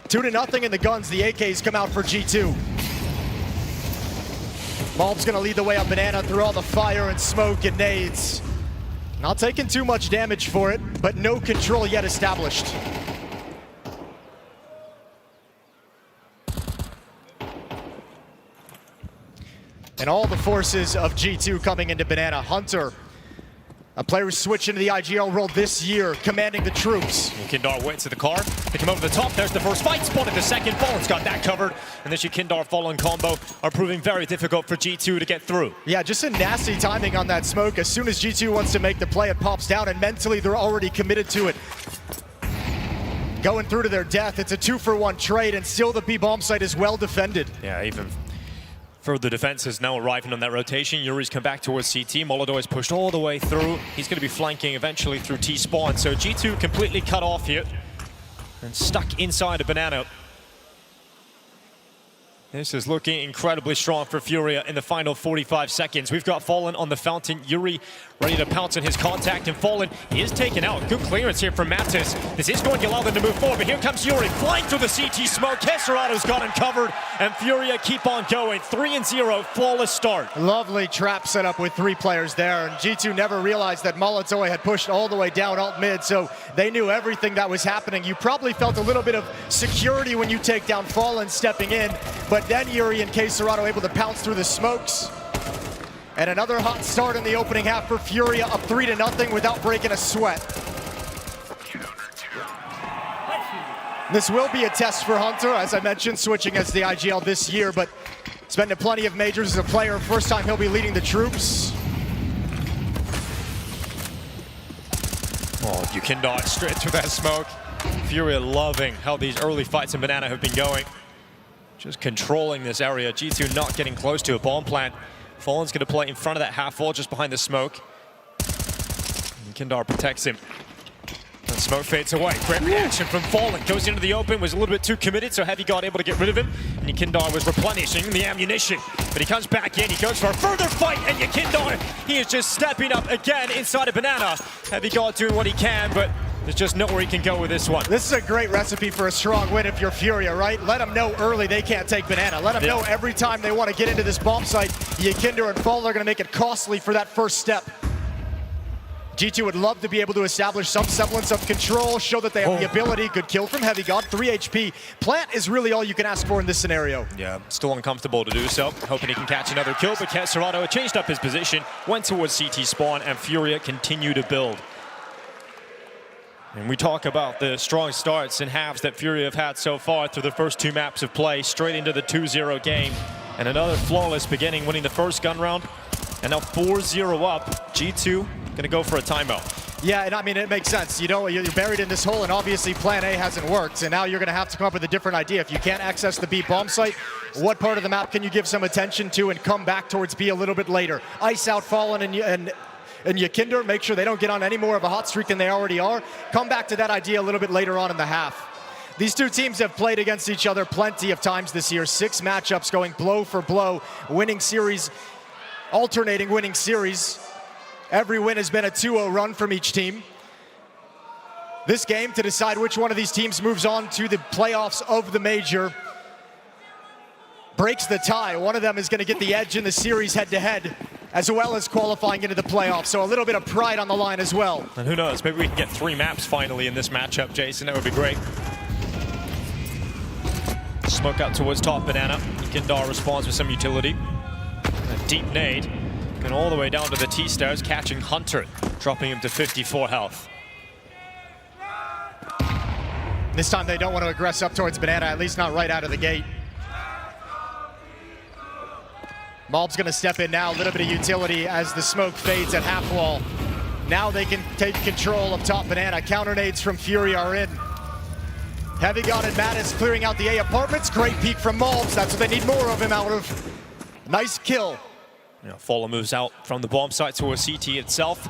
2-0 in the guns. The AKs come out for G2. malb's gonna lead the way up banana through all the fire and smoke and nades. Not taking too much damage for it, but no control yet established. And all the forces of G2 coming into banana. Hunter, a player who's switched into the IGL role this year, commanding the troops. YuKindar waits at the car. They come over the top. There's the first fight. Spotted the second. Fallen's got that covered. And this YuKindar Fallen combo are proving very difficult for G2 to get through. Yeah, just a nasty timing on that smoke. As soon as G2 wants to make the play, it pops down, and mentally they're already committed to it. Going through to their death. It's a 2-for-1 trade, and still the B bomb site is well defended. Yeah, even further defenses now arriving on that rotation. Yuri's come back towards CT. Molodoi is pushed all the way through. He's going to be flanking eventually through T-spawn. So G2 completely cut off here and stuck inside a banana. This is looking incredibly strong for Furia in the final 45 seconds. We've got Fallen on the fountain. Yuri ready to pounce on his contact, and Fallen is taken out. Good clearance here from Mattis. This is going to allow them to move forward, but here comes Yuri flying through the CT smoke. kyxsan's got him covered, and Furia keep on going. 3-0, flawless start. Lovely trap set up with 3 players there, and G2 never realized that Molodoi had pushed all the way down alt mid, so they knew everything that was happening. You probably felt a little bit of security when you take down Fallen stepping in, but then Yuri and kyxsan able to pounce through the smokes. And another hot start in the opening half for Furia, up 3-0 without breaking a sweat. This will be a test for Hunter, as I mentioned, switching as the IGL this year, but spending plenty of majors as a player. First time he'll be leading the troops. Oh, YuKindar straight through that smoke. Furia loving how these early fights in banana have been going. Just controlling this area. G2 not getting close to a bomb plant. Fallen's going to play in front of that half wall just behind the smoke. YuKindar protects him. The smoke fades away. Great reaction from Fallen. Goes into the open, was a little bit too committed, so HeavyGoD able to get rid of him. And YuKindar was replenishing the ammunition. But he comes back in, he goes for a further fight, and YuKindar, he is just stepping up again inside a banana. HeavyGoD doing what he can, but there's just nowhere he can go with this one. This is a great recipe for a strong win if you're Furia, right? Let them know early they can't take banana. Let them know every time they want to get into this bomb site, YuKindar and Fallen are going to make it costly for that first step. G2 would love to be able to establish some semblance of control, show that they have the ability. Good kill from HeavyGoD, 3 HP. Plant is really all you can ask for in this scenario. Yeah, still uncomfortable to do so. Hoping he can catch another kill, but kyxsan changed up his position, went towards CT spawn, and Furia continue to build. And we talk about the strong starts and halves that Furia have had so far through the first 2 maps of play, straight into the 2-0 game. And another flawless beginning, winning the first gun round. And now 4-0 up. G2 gonna go for a timeout. Yeah, and I mean, it makes sense. You know, you're buried in this hole, and obviously plan A hasn't worked. And now you're gonna have to come up with a different idea. If you can't access the B bomb site, what part of the map can you give some attention to and come back towards B a little bit later? Ice out Fallen and YuKindar, make sure they don't get on any more of a hot streak than they already are. Come back to that idea a little bit later on in the half. These two teams have played against each other plenty of times this year. 6 matchups going blow for blow, winning series, alternating winning series. Every win has been a 2-0 run from each team. This game to decide which one of these teams moves on to the playoffs of the major breaks the tie. One of them is going to get the edge in the series head-to-head, as well as qualifying into the playoffs. So a little bit of pride on the line as well. And who knows, maybe we can get 3 maps finally in this matchup, Jason. That would be great. Smoke out towards top banana. kyxsan responds with some utility. A deep nade. Going all the way down to the T-stairs, catching Hunter, dropping him to 54 health. This time they don't want to aggress up towards banana, at least not right out of the gate. malb's going to step in now, a little bit of utility as the smoke fades at half wall. Now they can take control of top banana. Counter nades from Furia are in. HeavyGoD and Mattis clearing out the A apartments. Great peek from malbs. That's what they need more of him out of. Nice kill. You know, Fallen moves out from the bomb site towards CT itself.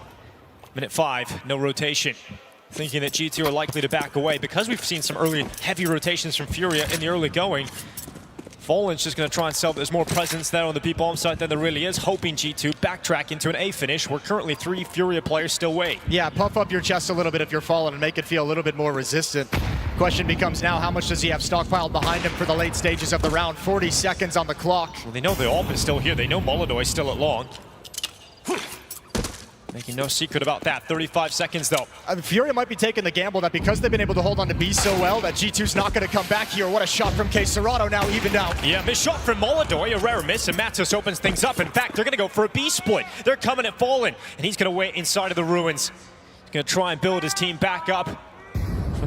Minute 5, no rotation. Thinking that G2 are likely to back away because we've seen some early heavy rotations from Furia in the early going. Fallen's just going to try and sell there's more presence there on the B bomb site than there really is, hoping G2 backtrack into an A finish where currently 3 Furia players still wait. Yeah, puff up your chest a little bit if you're Fallen and make it feel a little bit more resistant. Question becomes now, how much does he have stockpiled behind him for the late stages of the round? 40 seconds on the clock. Well, they know the AWP is still here. They know Molodoi is still at long. Making no secret about that. 35 seconds, though. Furia might be taking the gamble that because they've been able to hold on to B so well, that G2's not going to come back here. What a shot from kyxsan now evened out. Yeah, miss shot from Molodoi, a rare miss, and mattis opens things up. In fact, they're going to go for a B split. They're coming at Fallen, and he's going to wait inside of the ruins. He's going to try and build his team back up.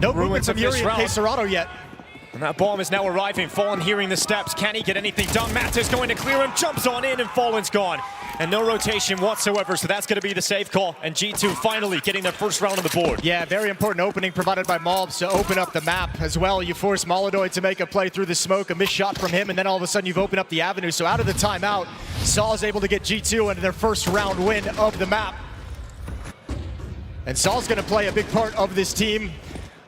No movement from Furia and kyxsan yet. And that bomb is now arriving. Fallen hearing the steps. Can he get anything done? mattis going to clear him, jumps on in, and Fallen's gone. And no rotation whatsoever, so that's going to be the safe call. And G2 finally getting their first round on the board. Yeah, very important opening provided by malbs to open up the map as well. You force Molodoi to make a play through the smoke, a missed shot from him, and then all of a sudden you've opened up the avenue. So out of the timeout, Saul is able to get G2 into their first round win of the map. And Saul's going to play a big part of this team.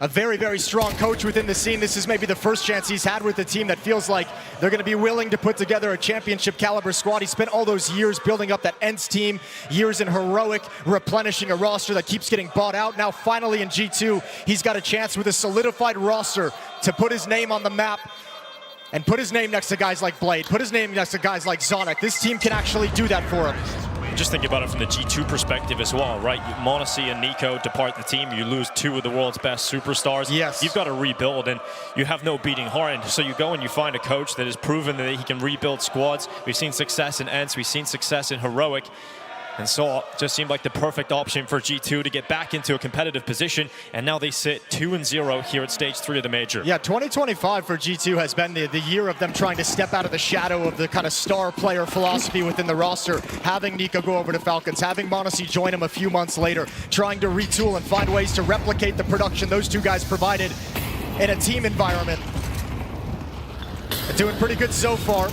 A very, very strong coach within the scene. This is maybe the first chance he's had with a team that feels like they're going to be willing to put together a championship caliber squad. He spent all those years building up that ENCE team, years in Heroic, replenishing a roster that keeps getting bought out. Now finally in G2, he's got a chance with a solidified roster to put his name on the map and put his name next to guys like Blade, put his name next to guys like Zonic. This team can actually do that for him. Just think about it from the G2 perspective as well, right? m0NESY and NiKo depart the team. You lose 2 of the world's best superstars. Yes. You've got to rebuild, and you have no beating heart. And so you go and you find a coach that has proven that he can rebuild squads. We've seen success in ENCE. We've seen success in Heroic. And so it just seemed like the perfect option for G2 to get back into a competitive position. And now they sit 2-0 here at stage 3 of the major. Yeah, 2025 for G2 has been the year of them trying to step out of the shadow of the kind of star player philosophy within the roster. Having NiKo go over to Falcons, having m0NESY join him a few months later, trying to retool and find ways to replicate the production those two guys provided in a team environment. Doing pretty good so far.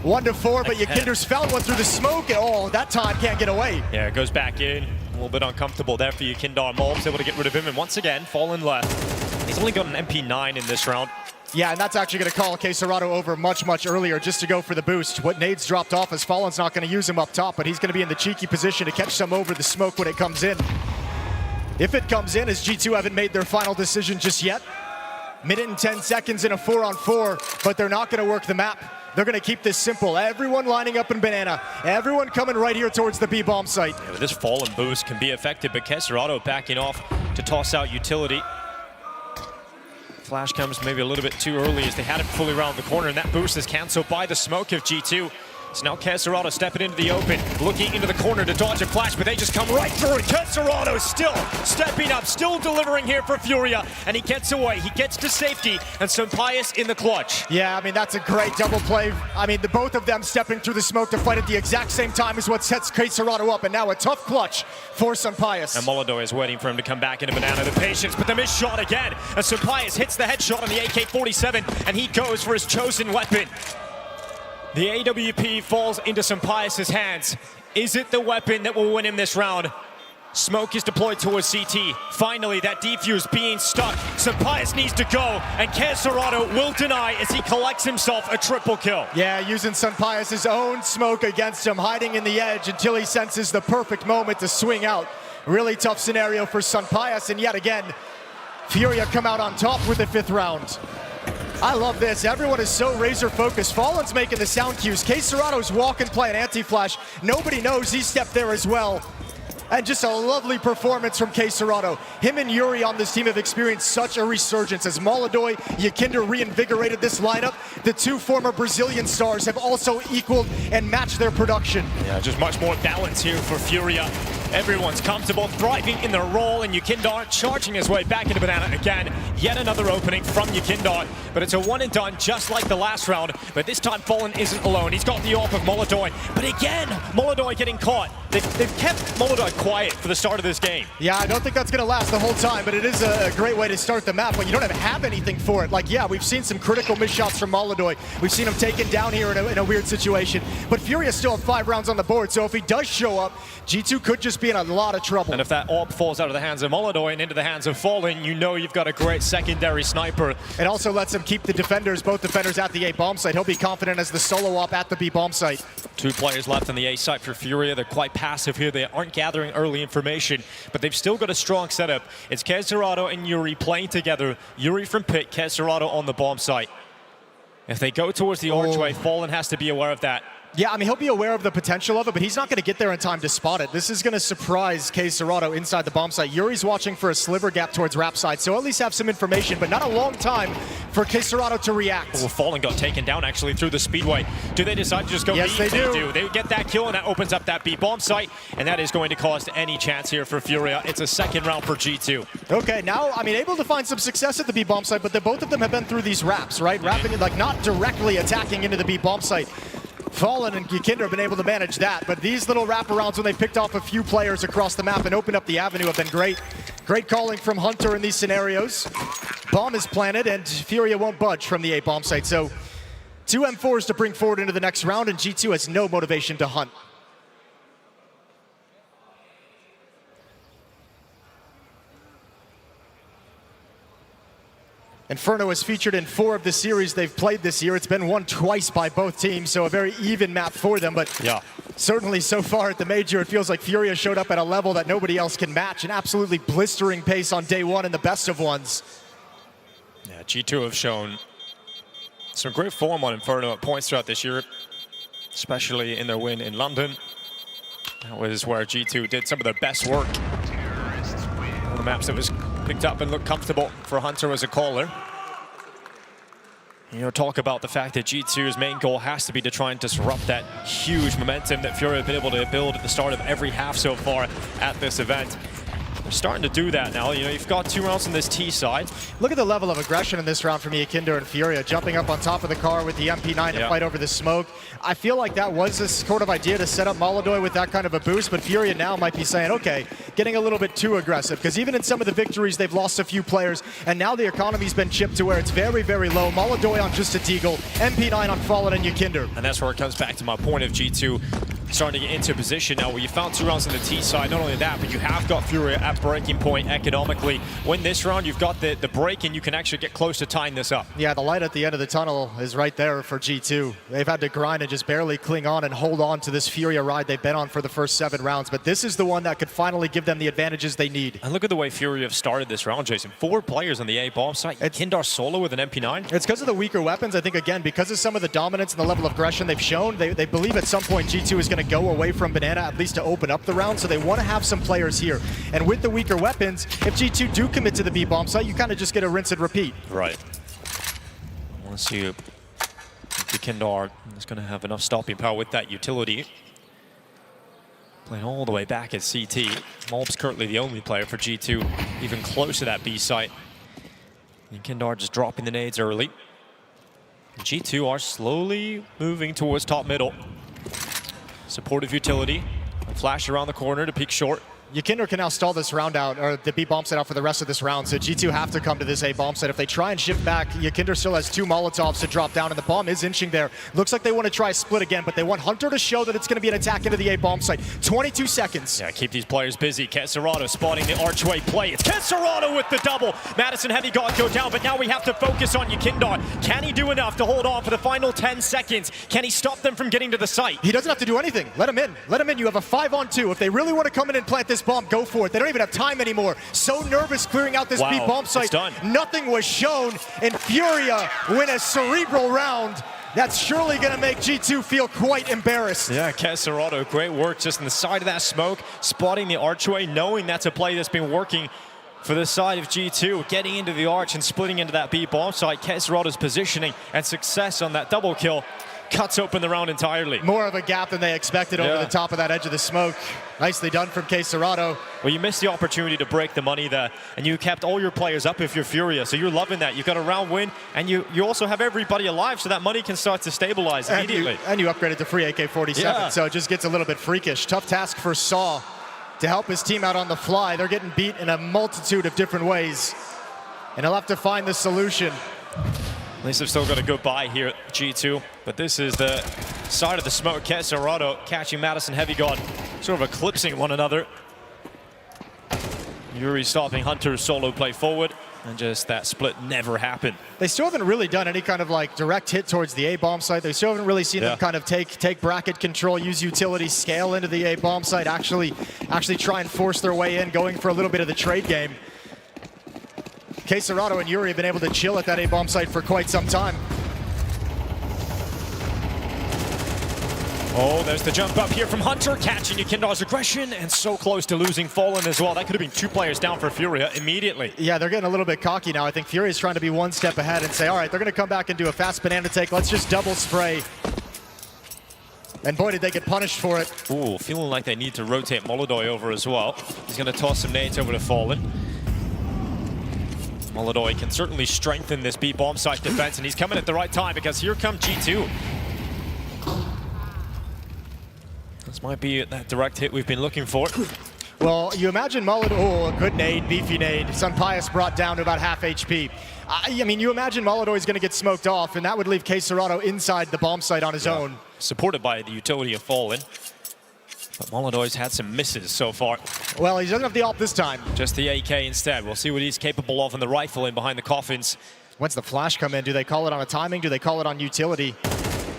1-4, but kyxsan's found one through the smoke. Oh, that time can't get away. Yeah, it goes back in. A little bit uncomfortable there for kyxsan. malb's able to get rid of him, and once again, Fallen left. He's only got an MP9 in this round. Yeah, and that's actually going to call kyxsan over much, much earlier just to go for the boost. What nades dropped off as Fallen's not going to use him up top, but he's going to be in the cheeky position to catch some over the smoke when it comes in. If it comes in, as G2 haven't made their final decision just yet. Minute and 10 seconds in a 4-on-4, but they're not going to work the map. They're going to keep this simple. Everyone lining up in banana. Everyone coming right here towards the B-bomb site. Yeah, this Fallen boost can be effective, but kyxsan backing off to toss out utility. Flash comes maybe a little bit too early as they had it fully around the corner, and that boost is canceled by the smoke of G2. So now kyxsan stepping into the open, looking into the corner to dodge a flash, but they just come right through it. kyxsan still stepping up, still delivering here for Furia, and he gets away. He gets to safety, and Sampayas in the clutch. Yeah, I mean, that's a great double play. I mean, the both of them stepping through the smoke to fight at the exact same time is what sets kyxsan up, and now a tough clutch for Sampayas. And Molodoi is waiting for him to come back into banana. The patience, but the missed shot again, as Sampayas hits the headshot on the AK-47, and he goes for his chosen weapon. The AWP falls into Sampayas' hands. Is it the weapon that will win him this round? Smoke is deployed towards CT. Finally, that defuse being stuck. ZywOo needs to go, and kyxsan will deny as he collects himself a triple kill. Yeah, using ZywOo's own smoke against him, hiding in the edge until he senses the perfect moment to swing out. Really tough scenario for ZywOo, and yet again, Furia come out on top with the 5th round. I love this. Everyone is so razor focused. Fallen's making the sound cues. kyxsan's walk and play an anti-flash. Nobody knows he stepped there as well. And just a lovely performance from kyxsan. Him and Yuri on this team have experienced such a resurgence as malbsMd, YEKINDR reinvigorated this lineup. The 2 former Brazilian stars have also equaled and matched their production. Yeah, just much more balance here for Furia. Everyone's comfortable, thriving in their role, and YEKINDR charging his way back into Banana again. Yet another opening from YEKINDR, but it's a one and done just like the last round. But this time Fallen isn't alone. He's got the AWP of malbsMd, but again, malbsMd getting caught. They've kept malbsMd quiet for the start of this game. Yeah, I don't think that's going to last the whole time, but it is a great way to start the map, but you don't have anything for it. Like, yeah, we've seen some critical miss shots from malbsMd. We've seen him taken down here in a weird situation, but Furia still have 5 rounds on the board, so if he does show up, G2 could just be in a lot of trouble. And if that AWP falls out of the hands of malbsMd and into the hands of Fallen, you know you've got a great secondary sniper. It also lets him keep the defenders, both defenders at the A bomb site. He'll be confident as the solo AWP at the B bomb site. 2 players left on the A site for Furia. They're quite passive here. They aren't gathering early information, but they've still got a strong setup. It's kyxsan and Yuri playing together. Yuri from pit, kyxsan on the bomb site. If they go towards the archway, Fallen has to be aware of that. Yeah, I mean, he'll be aware of the potential of it, but he's not going to get there in time to spot it. This is going to surprise kyxsan inside the bomb site. Yuri's watching for a sliver gap towards Rap side, so at least have some information, but not a long time for kyxsan to react. Well, Fallen got taken down actually through the speedway. Do they decide to just go yes, B? They do. They get that kill, and that opens up that B bomb site, and that is going to cost any chance here for Furia. It's a 2nd round for G2. Okay, now, I mean, able to find some success at the B bomb site, but both of them have been through these Raps, right? Rapping, like, not directly attacking into the B bomb site. Fallen and YEKINDR have been able to manage that, but these little wraparounds when they picked off a few players across the map and opened up the avenue have been great. Great calling from Hunter in these scenarios. Bomb is planted and Furia won't budge from the A bomb site, so 2 M4s to bring forward into the next round, and G2 has no motivation to hunt. Inferno is featured in 4 of the series they've played this year. It's been won twice by both teams, so a very even map for them. But yeah, certainly so far at the Major, it feels like Furia showed up at a level that nobody else can match. An absolutely blistering pace on day 1 in the best of ones. Yeah, G2 have shown some great form on Inferno at points throughout this year, especially in their win in London. That was where G2 did some of their best work. One of the maps that was picked up and looked comfortable for Hunter as a caller. You know, talk about the fact that G2's main goal has to be to try and disrupt that huge momentum that Furia have been able to build at the start of every half so far at this event. They're starting to do that now. You know, you've got 2 rounds on this T side. Look at the level of aggression in this round from YEKINDR and Furia, jumping up on top of the car with the MP9 to fight over the smoke. I feel like that was a sort of idea to set up malbsMd with that kind of a boost, but Furia now might be saying, okay, getting a little bit too aggressive, because even in some of the victories, they've lost a few players, and now the economy's been chipped to where it's very, very low. malbsMd on just a Deagle, MP9 on Fallen and YEKINDR. And that's where it comes back to my point of G2 starting to get into a position now where you found 2 rounds on the T side. Not only that, but you have got Furia at breaking point economically. Win this round, you've got the break, and you can actually get close to tying this up. Yeah, the light at the end of the tunnel is right there for G2. They've had to grind and just barely cling on and hold on to this Furia ride they've been on for the first 7 rounds, but this is the one that could finally give them the advantages they need. And look at the way Furia have started this round, Jason. 4 players on the A bomb site. YEKINDR solo with an MP9. It's because of the weaker weapons. I think, again, because of some of the dominance and the level of aggression they've shown, they believe at some point G2 is going to go away from Banana, at least to open up the round, so they want to have some players here. And with the weaker weapons, if G2 do commit to the B bomb site, you kind of just get a rinse and repeat. Right. I want to see if YEKINDR is going to have enough stopping power with that utility. Playing all the way back at CT. malbsMd currently the only player for G2 even close to that B site. YEKINDR just dropping the nades early. G2 are slowly moving towards top middle. Supportive utility. A flash around the corner to peek short. Ykinder can now stall this round out, or the B bomb site out for the rest of this round, so G2 have to come to this A bomb site. If they try and shift back, Ykinder still has 2 Molotovs to drop down, and the bomb is inching there. Looks like they want to try a split again, but they want Hunter to show that it's going to be an attack into the A bomb site. 22 seconds. Yeah, keep these players busy. kyxsan spotting the archway play. It's kyxsan with the double. Madison HeavyGoD go down, but now we have to focus on Ykinder. Can he do enough to hold on for the final 10 seconds? Can he stop them from getting to the site? He doesn't have to do anything. Let him in. Let him in. You have a 5-on-2. If they really want to come in and plant this bomb, go for it. They don't even have time anymore. So nervous clearing out this B bomb site. It's done. Nothing was shown, and Furia win a cerebral round. That's surely going to make G2 feel quite embarrassed. Yeah, kyxsan, great work just on the side of that smoke, spotting the archway, knowing that's a play that's been working for the side of G2, getting into the arch and splitting into that B bomb site. kyxsan's positioning and success on that double kill cuts open the round entirely. More of a gap than they expected over the top of that edge of the smoke. Nicely done from kyxsan. Well, you missed the opportunity to break the money there, and you kept all your players up if you're Furia, so you're loving that. You got a round win, and you also have everybody alive, so that money can start to stabilize immediately. And you upgraded to free AK-47, so it just gets a little bit freakish. Tough task for Saw to help his team out on the fly. They're getting beat in a multitude of different ways, and he'll have to find the solution. At least they've still got a good buy here at G2, but this is the side of the smoke. kyxsan catching Madison HeavyGoD, sort of eclipsing one another. Yuri stopping Hunter's solo play forward, and just that split never happened. They still haven't really done any kind of like direct hit towards the A bomb site. They still haven't really seen them kind of take bracket control, use utility, scale into the A bomb site, actually try and force their way in, going for a little bit of the trade game. kyxsan and Yuri have been able to chill at that A bomb site for quite some time. Oh, there's the jump up here from Hunter, catching Ykinder's aggression, and so close to losing Fallen as well. That could have been 2 players down for Furia immediately. Yeah, they're getting a little bit cocky now. I think Furia's trying to be 1 step ahead and say, all right, they're going to come back and do a fast banana take. Let's just double spray. And boy, did they get punished for it. Ooh, feeling like they need to rotate Molodoi over as well. He's going to toss some nades over to Fallen. Molodoi can certainly strengthen this B bomb site defense, and he's coming at the right time because here comes G2. This might be that direct hit we've been looking for. Well, you imagine Molodoi, a good nade, beefy nade. Sunpius brought down to about half HP. I mean, you imagine Molodoi going to get smoked off, and that would leave kyxsan inside the bomb site on his own. Supported by the utility of Fallen. But Molodoi's had some misses so far. Well, he doesn't have the ult this time. Just the AK instead. We'll see what he's capable of in the rifle in behind the coffins. Once the flash come in, do they call it on a timing? Do they call it on utility?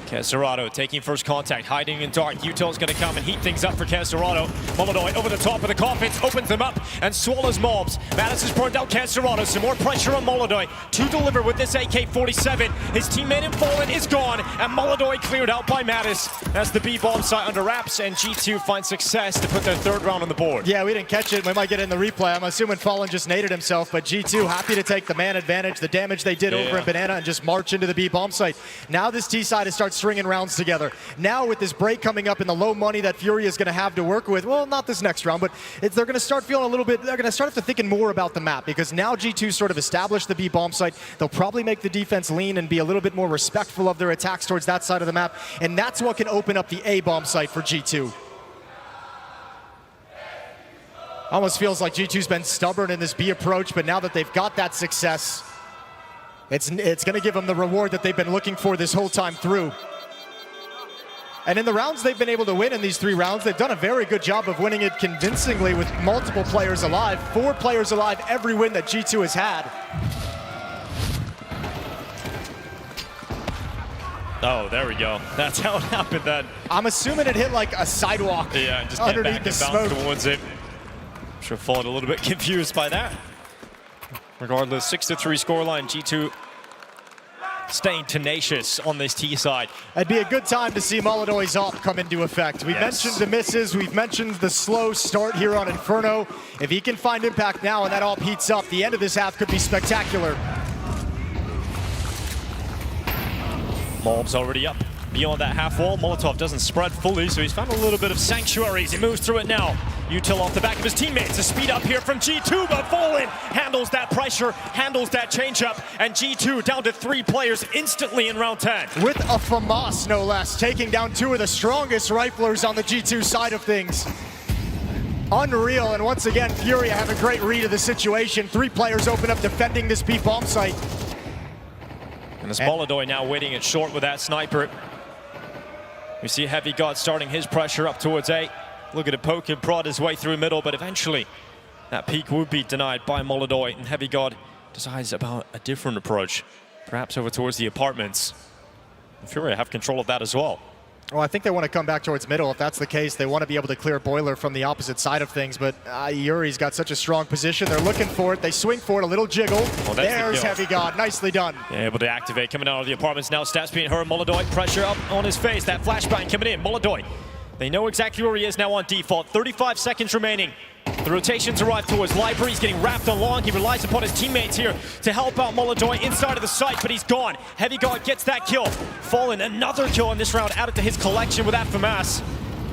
kyxsan taking first contact, hiding in dark. Util's going to come and heat things up for kyxsan. Molodoi over the top of the coffins, opens them up and swallows mobs. Madison's burned out kyxsan. Some more pressure on Molodoi to deliver with this AK-47. His teammate in Fallen is gone, and Molodoi cleared out by Madis. That's the B-bomb site under wraps, and G2 finds success to put their 3rd round on the board. Yeah, we didn't catch it. We might get it in the replay. I'm assuming Fallen just naded himself, but G2 happy to take the man advantage, the damage they did over in Banana, and just march into the B-bomb site. Now this T side has started stringing rounds together. Now with this break coming up and the low money that Furia is going to have to work with, well, not this next round, but they're going to start feeling a little bit, they're going to start thinking more about the map, because now G2 sort of established the B bomb site. They'll probably make the defense lean and be a little bit more respectful of their attacks towards that side of the map, and that's what can open up the A bomb site for G2. Almost feels like G2's been stubborn in this B approach, but now that they've got that success, it's going to give them the reward that they've been looking for this whole time through. And in the rounds they've been able to win in these 3 rounds, they've done a very good job of winning it convincingly with multiple players alive. 4 players alive every win that G2 has had. Oh, there we go. That's how it happened then. I'm assuming it hit like a sidewalk just underneath the smoke. Towards it. I'm sure Fallen a little bit confused by that. Regardless, 6-3 scoreline. G2 staying tenacious on this T side. It'd be a good time to see Molodoi's ult come into effect. We mentioned the misses, we've mentioned the slow start here on Inferno. If he can find impact now and that ult heats up, the end of this half could be spectacular. Mob's already up beyond that half wall. Molotov doesn't spread fully, so he's found a little bit of sanctuary as he moves through it now. Util off the back of his teammates. A speed up here from G2, but Fallen handles that pressure, handles that changeup, and G2 down to 3 players instantly in round 10. With a FaMAS, no less, taking down 2 of the strongest riflers on the G2 side of things. Unreal, and once again, Furia have a great read of the situation. 3 players open up defending this B bomb site. And it's molbsMd now waiting at short with that sniper. We see HeavyGoD starting his pressure up towards A. Look at it, poke and prod his way through middle, but eventually that peak would be denied by molbsMd, and HeavyGoD decides about a different approach, perhaps over towards the apartments. And Furia have control of that as well. Well, I think they want to come back towards middle. If that's the case, they want to be able to clear Boiler from the opposite side of things, but Yuri's got such a strong position. They're looking for it. They swing for it, a little jiggle. There's HeavyGoD, nicely done. Yeah, able to activate, coming out of the apartments now. Stats being heard, molbsMd, pressure up on his face. That flashbang coming in, molbsMd. They know exactly where he is now on default. 35 seconds remaining. The rotations arrive towards Library. He's getting wrapped on long. He relies upon his teammates here to help out molbsMd inside of the site, but he's gone. HeavyGoD gets that kill. Fallen, another kill in this round added to his collection with that FaMAS.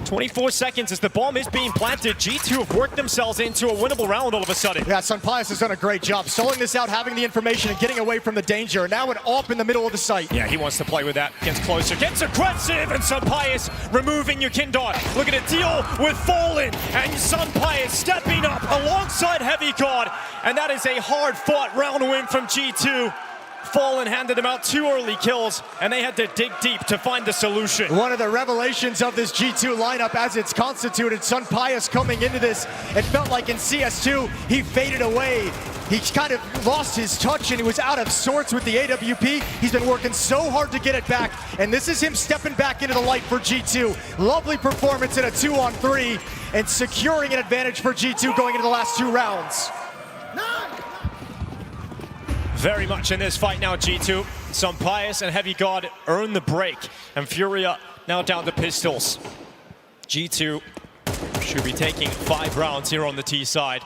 24 seconds as the bomb is being planted. G2 have worked themselves into a winnable round all of a sudden. Yeah, Sunpius has done a great job stalling this out, having the information and getting away from the danger. Now an AWP in the middle of the site. Yeah, he wants to play with that. Gets closer, gets aggressive, and Sunpius removing YuKindar. Look at it, deal with Fallen, and Sunpius stepping up alongside HeavyGoD. And that is a hard-fought round win from G2. Fallen handed them out 2 early kills, and they had to dig deep to find the solution. One of the revelations of this G2 lineup as it's constituted, Sunpius coming into this, it felt like in CS2, he faded away. He kind of lost his touch and he was out of sorts with the AWP. He's been working so hard to get it back, and this is him stepping back into the light for G2. Lovely performance in a 2-on-3, and securing an advantage for G2 going into the last 2 rounds. Very much in this fight now, G2. Sunpius and HeavyGoD earn the break, and Furia now down to pistols. G2 should be taking 5 rounds here on the T side.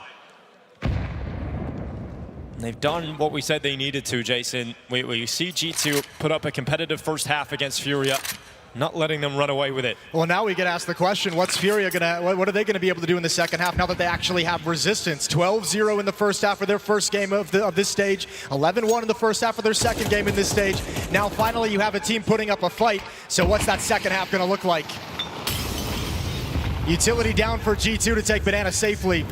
They've done what we said they needed to, Jason. We see G2 put up a competitive first half against Furia, not letting them run away with it. Well, now we get asked the question, what's Furia what are they gonna be able to do in the second half now that they actually have resistance? 12-0 in the first half of their first game of this stage, 11-1 in the first half of their second game in this stage. Now finally you have a team putting up a fight, so what's that second half gonna look like? Utility down for G2 to take Banana safely.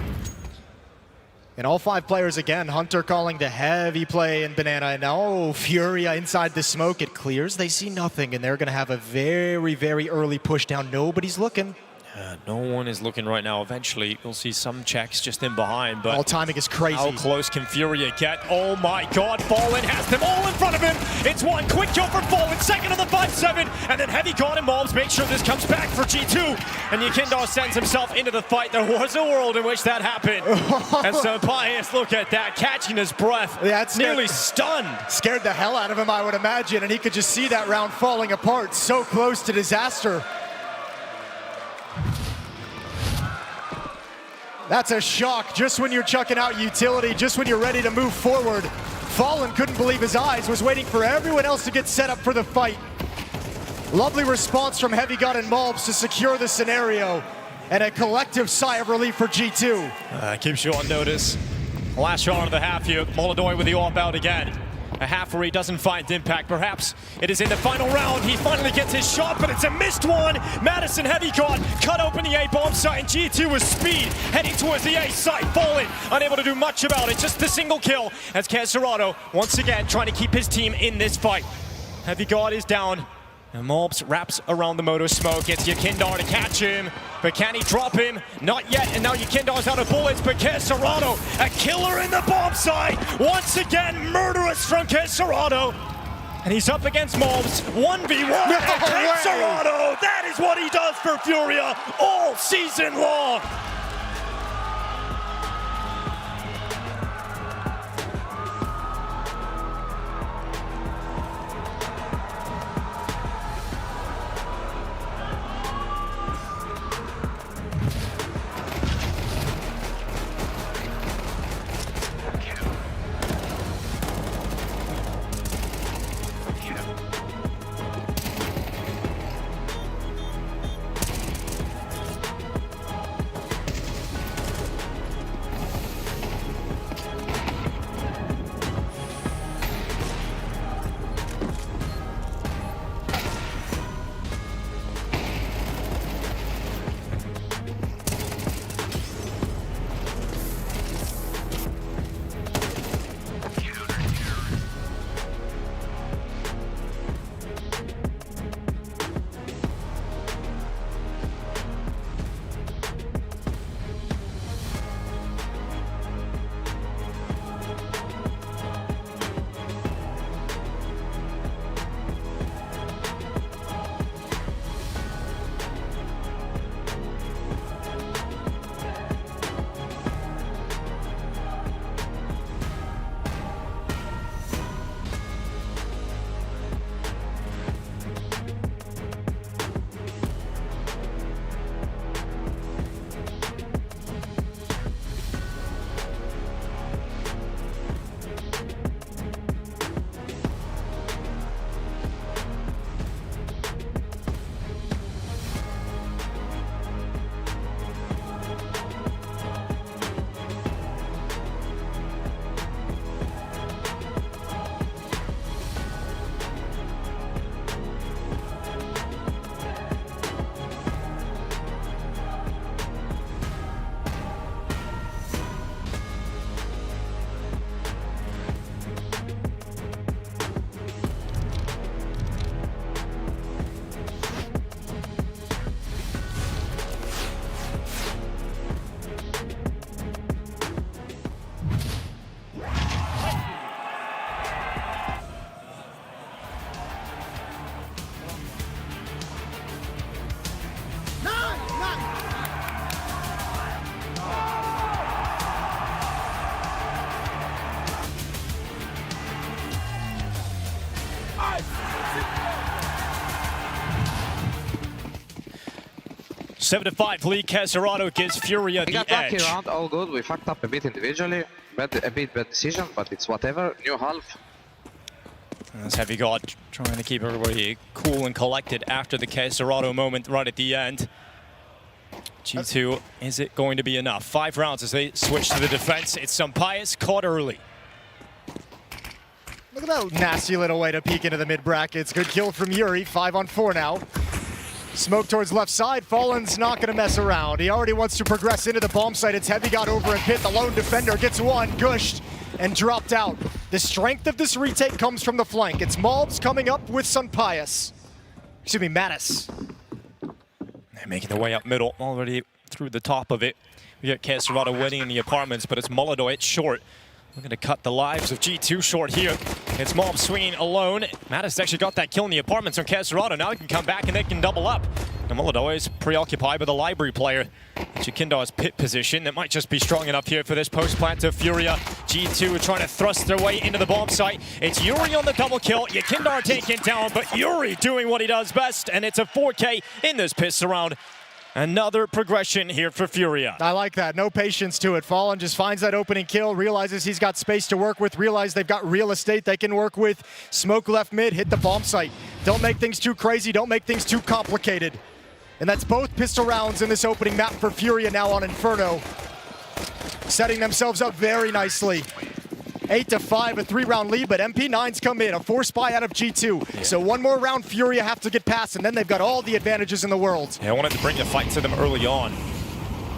And all 5 players again, Hunter calling the heavy play in Banana, and now Furia inside the smoke, it clears, they see nothing, and they're gonna have a very, very early push down. Nobody's looking. No one is looking right now. Eventually, you'll see some checks just in behind, but all timing is crazy. How close can Furia get? Oh my God, Fallen has them all in front of him. It's one quick kill for Fallen, second on the 5-7, and then HeavyGoD and malbs make sure this comes back for G2, and YuKindar sends himself into the fight. There was a world in which that happened. And so Pius, look at that, catching his breath, nearly stunned. Scared the hell out of him, I would imagine, and he could just see that round falling apart. So close to disaster. That's a shock, just when you're chucking out utility, just when you're ready to move forward. Fallen couldn't believe his eyes, was waiting for everyone else to get set up for the fight. Lovely response from HeavyGoD and malbs to secure the scenario, and a collective sigh of relief for G2. Keeps you on notice. Last round of the half here, molbsMd with the AWP out again. A half where he doesn't find impact. Perhaps it is in the final round. He finally gets his shot, but it's a missed one. Madison HeavyGoD cut open the A bomb site, and G2 with speed heading towards the A site. Fallen unable to do much about it. Just the single kill as kyxsan once again trying to keep his team in this fight. HeavyGoD is down. And malbs wraps around the motor smoke, gets YuKindar to catch him, but can he drop him? Not yet, and now YuKindar's out of bullets, but kyxsan, a killer in the bomb site! Once again, murderous from kyxsan! And he's up against malbs, 1v1, and kyxsan, that is what he does for Furia all season long! 7-5 lead. kyxsan gives Furia We the got lucky edge. round, all good. We fucked up a bit individually. A bit bad decision, but it's whatever. New half. That's HeavyGoD trying to keep everybody cool and collected after the kyxsan moment right at the end. G2, is it going to be enough? 5 rounds as they switch to the defense. It's Jimpphat caught early. Look at that nasty little way to peek into the mid brackets. Good kill from Yuri, 5-on-4 now. Smoke towards left side. Fallen's not going to mess around. He already wants to progress into the bomb site. It's HeavyGoD over in pit. The lone defender gets one, gushed, and dropped out. The strength of this retake comes from the flank. It's malbs coming up with Jimpphat. Excuse me, Mattis. They're making their way up middle, already through the top of it. We got kyxsan winning in the apartments, but it's malbsMd. It's short. Looking to cut the lives of G2 short here. It's malbs swinging alone. Mattis actually got that kill in the apartments on kyxsan. Now he can come back and they can double up. And malbsMd is preoccupied with a library player. kyxsan's pit position. That might just be strong enough here for this post plant of Furia. G2 trying to thrust their way into the bomb site. It's Yuri on the double kill. kyxsan taken down, but Yuri doing what he does best. And it's a 4K in this pit surround. Another progression here for Furia. I like that. No patience to it. Fallen just finds that opening kill, realizes he's got space to work with, realize they've got real estate they can work with. Smoke left mid, hit the bomb site. Don't make things too crazy, don't make things too complicated. And that's both pistol rounds in this opening map for Furia now on Inferno. Setting themselves up very nicely. 8-5, a 3-round lead, but MP9's come in, a force buy out of G2. Yeah. So one more round Furia have to get past, and then they've got all the advantages in the world. Yeah, I wanted to bring the fight to them early on.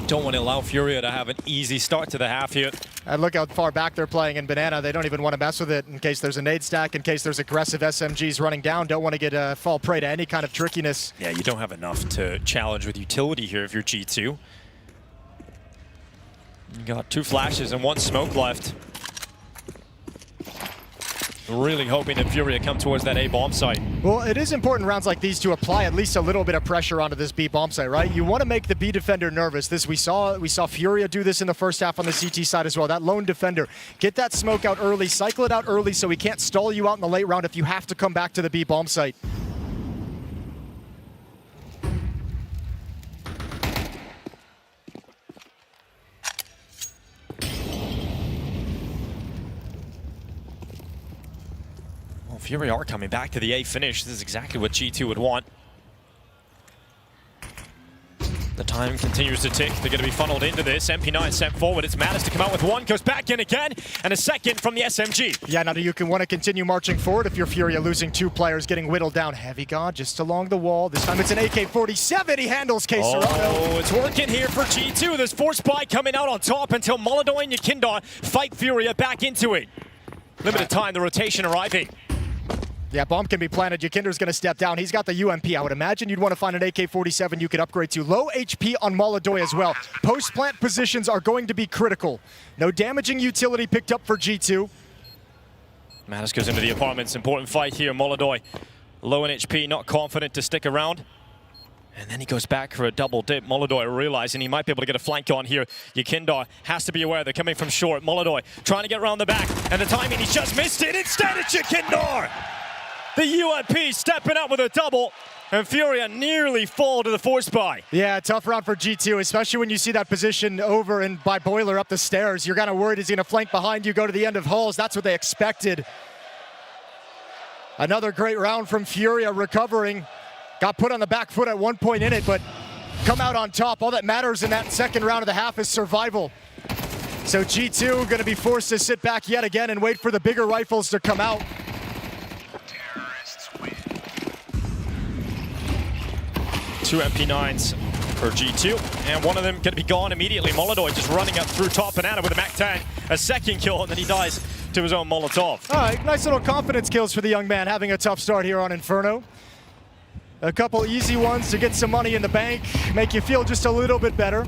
Don't want to allow Furia to have an easy start to the half here. And look how far back they're playing in Banana. They don't even want to mess with it in case there's a nade stack, in case there's aggressive SMGs running down. Don't want to get fall prey to any kind of trickiness. Yeah, you don't have enough to challenge with utility here if you're G2. You got 2 flashes and 1 smoke left. Really hoping that Furia come towards that A bomb site. Well, it is important rounds like these to apply at least a little bit of pressure onto this B bomb site, right? You want to make the B defender nervous. We saw Furia do this in the first half on the CT side as well. That lone defender, get that smoke out early, cycle it out early so he can't stall you out in the late round if you have to come back to the B bomb site. Furia are coming back to the A finish. This is exactly what G2 would want. The time continues to tick. They're going to be funneled into this. MP9 sent forward. It's Mattis to come out with 1. Goes back in again. And a second from the SMG. Yeah, now you can want to continue marching forward if you're Furia losing 2 players, getting whittled down. HeavyGoD just along the wall. This time it's an AK-47. He handles kyxsan. Oh, it's working here for G2. There's force buy coming out on top until malbsMd and kyxsan fight Furia back into it. Limited time, the rotation arriving. Yeah, bomb can be planted. kyxsan's going to step down. He's got the UMP. I would imagine you'd want to find an AK-47 you could upgrade to. Low HP on malbsMd as well. Post-plant positions are going to be critical. No damaging utility picked up for G2. Mattis goes into the apartments. Important fight here. malbsMd low in HP, not confident to stick around. And then he goes back for a double dip. malbsMd realizing he might be able to get a flank on here. kyxsan has to be aware they're coming from short. malbsMd trying to get around the back. And the timing, he's just missed it. Instead, it's kyxsan. The UMP stepping up with a double, and Furia nearly fall to the force buy. Yeah, tough round for G2, especially when you see that position over and by Boiler up the stairs. You're kind of worried he's going to flank behind you, go to the end of halls. That's what they expected. Another great round from Furia, recovering. Got put on the back foot at one point in it, but come out on top. All that matters in that second round of the half is survival. So G2 going to be forced to sit back yet again and wait for the bigger rifles to come out. 2 MP9s for G2, and one of them going to be gone immediately. malbsMd just running up through top banana with a MAC-10, a second kill, and then he dies to his own Molotov. All right, nice little confidence kills for the young man, having a tough start here on Inferno. A couple easy ones to get some money in the bank, make you feel just a little bit better.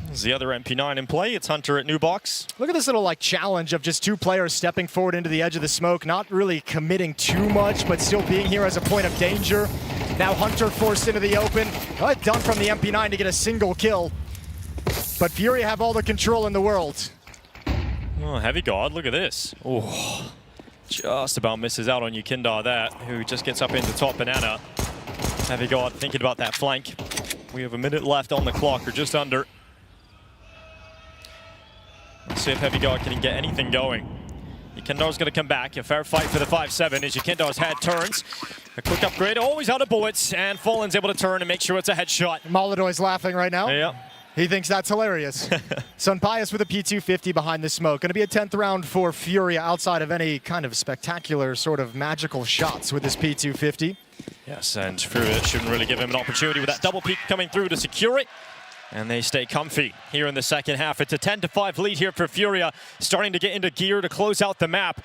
There's the other MP9 in play. It's Hunter at new box. Look at this little challenge of just 2 players stepping forward into the edge of the smoke, not really committing too much, but still being here as a point of danger. Now Hunter forced into the open. Done from the MP9 to get a single kill. But Furia have all the control in the world. Oh, HeavyGoD, look at this. Oh, just about misses out on kyxsan that, who just gets up into top banana. HeavyGoD thinking about that flank. We have a minute left on the clock, or just under. Let's see if HeavyGoD can get anything going. Yikindar's going to come back. A fair fight for the 5-7 as Yikindar's head turns. A quick upgrade, always out of bullets, and Fallen's able to turn and make sure it's a headshot. Molodoy's laughing right now. Yeah. He thinks that's hilarious. Sunpius with a P250 behind the smoke. Going to be a 10th round for Furia outside of any kind of spectacular sort of magical shots with this P250. Yes, and Furia shouldn't really give him an opportunity with that double peak coming through to secure it. And they stay comfy here in the second half. It's a 10-5 lead here for Furia, starting to get into gear to close out the map.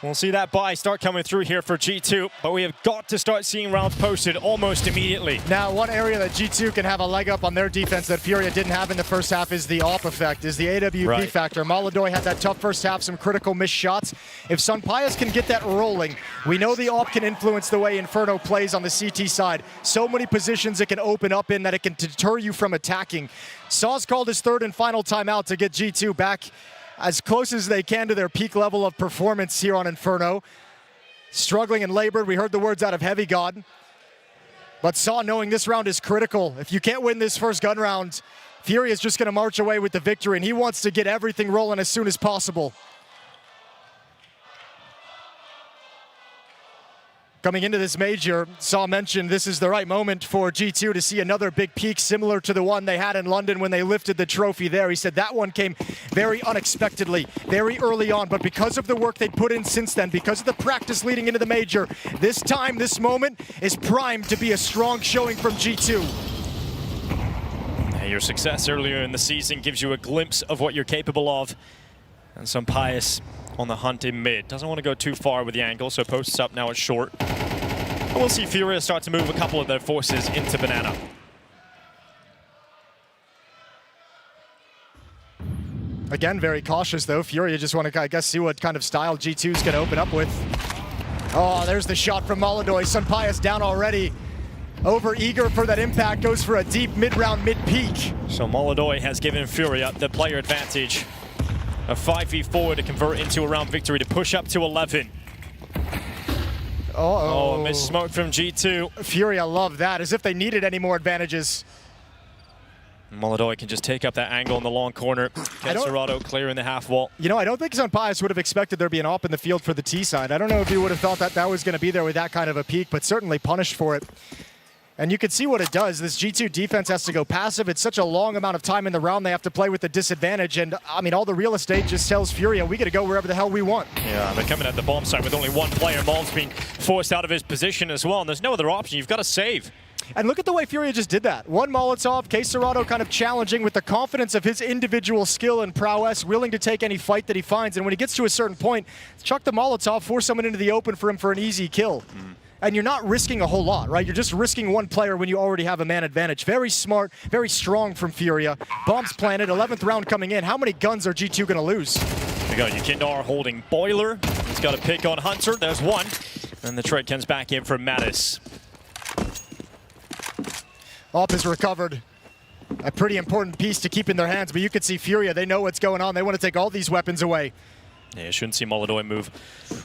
We'll see that buy start coming through here for G2, but we have got to start seeing rounds posted almost immediately. Now, one area that G2 can have a leg up on their defense that Furia didn't have in the first half is the AWP effect, is the AWP factor. Molodoy had that tough first half, some critical missed shots. If Sunpius can get that rolling, we know the AWP can influence the way Inferno plays on the CT side. So many positions it can open up in that it can deter you from attacking. Saw's called his third and final timeout to get G2 back as close as they can to their peak level of performance here on Inferno. Struggling and labored, we heard the words out of HeavyGoD. But Saw knowing this round is critical. If you can't win this first gun round, Furia is just going to march away with the victory, and he wants to get everything rolling as soon as possible. Coming into this major, Saw mentioned this is the right moment for G2 to see another big peak similar to the one they had in London when they lifted the trophy there. He said that one came very unexpectedly, very early on, but because of the work they'd put in since then, because of the practice leading into the major, this time, this moment is primed to be a strong showing from G2. Your success earlier in the season gives you a glimpse of what you're capable of. And Sunpius on the hunt in mid. Doesn't want to go too far with the angle, so posts up now at short. And we'll see Furia start to move a couple of their forces into banana. Again, very cautious though. Furia just want to, I guess, see what kind of style G2's going to open up with. Oh, there's the shot from Molodoy. Sunpius down already. Over eager for that impact, goes for a deep mid-round, mid-peak. So Molodoy has given Furia the player advantage. A 5v4 to convert into a round victory to push up to 11. Oh, missed smoke from G2. Furia love that, as if they needed any more advantages. Molodoy can just take up that angle in the long corner. kyxsan clearing the half wall. You know, I don't think Sunpius would have expected there to be an AWP in the field for the T side. I don't know if he would have thought that that was going to be there with that kind of a peak, but certainly punished for it. And you can see what it does. This G2 defense has to go passive. It's such a long amount of time in the round they have to play with the disadvantage. And, I mean, all the real estate just tells Furia, we got to go wherever the hell we want. Yeah, they're coming at the bomb site with only one player. Mal's being forced out of his position as well. And there's no other option. You've got to save. And look at the way Furia just did that. One Molotov, kyxsan kind of challenging with the confidence of his individual skill and prowess, willing to take any fight that he finds. And when he gets to a certain point, chuck the Molotov, force someone into the open for him for an easy kill. And you're not risking a whole lot, right? You're just risking one player when you already have a man advantage. Very smart, very strong from Furia. Bombs planted, 11th round coming in. How many guns are G2 going to lose? We got Yikindar holding Boiler. He's got a pick on Hunter. There's one. And the trade comes back in from Mattis. AWP is recovered. A pretty important piece to keep in their hands, but you can see Furia, they know what's going on. They want to take all these weapons away. Yeah, shouldn't see Molodoy move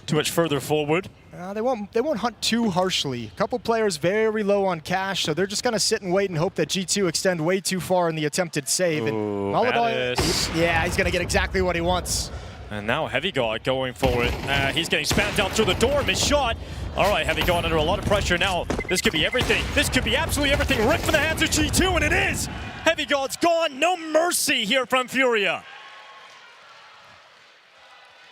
too much further forward. They won't hunt too harshly. A couple players very low on cash, so they're just going to sit and wait and hope that G2 extend way too far in the attempted save. And Molodoy, he's going to get exactly what he wants. And now HeavyGoD going for it. He's getting spammed down through the door, missed shot. All right, HeavyGoD under a lot of pressure now. This could be everything. This could be absolutely everything ripped from the hands of G2, and it is! HeavyGoD's gone, no mercy here from Furia.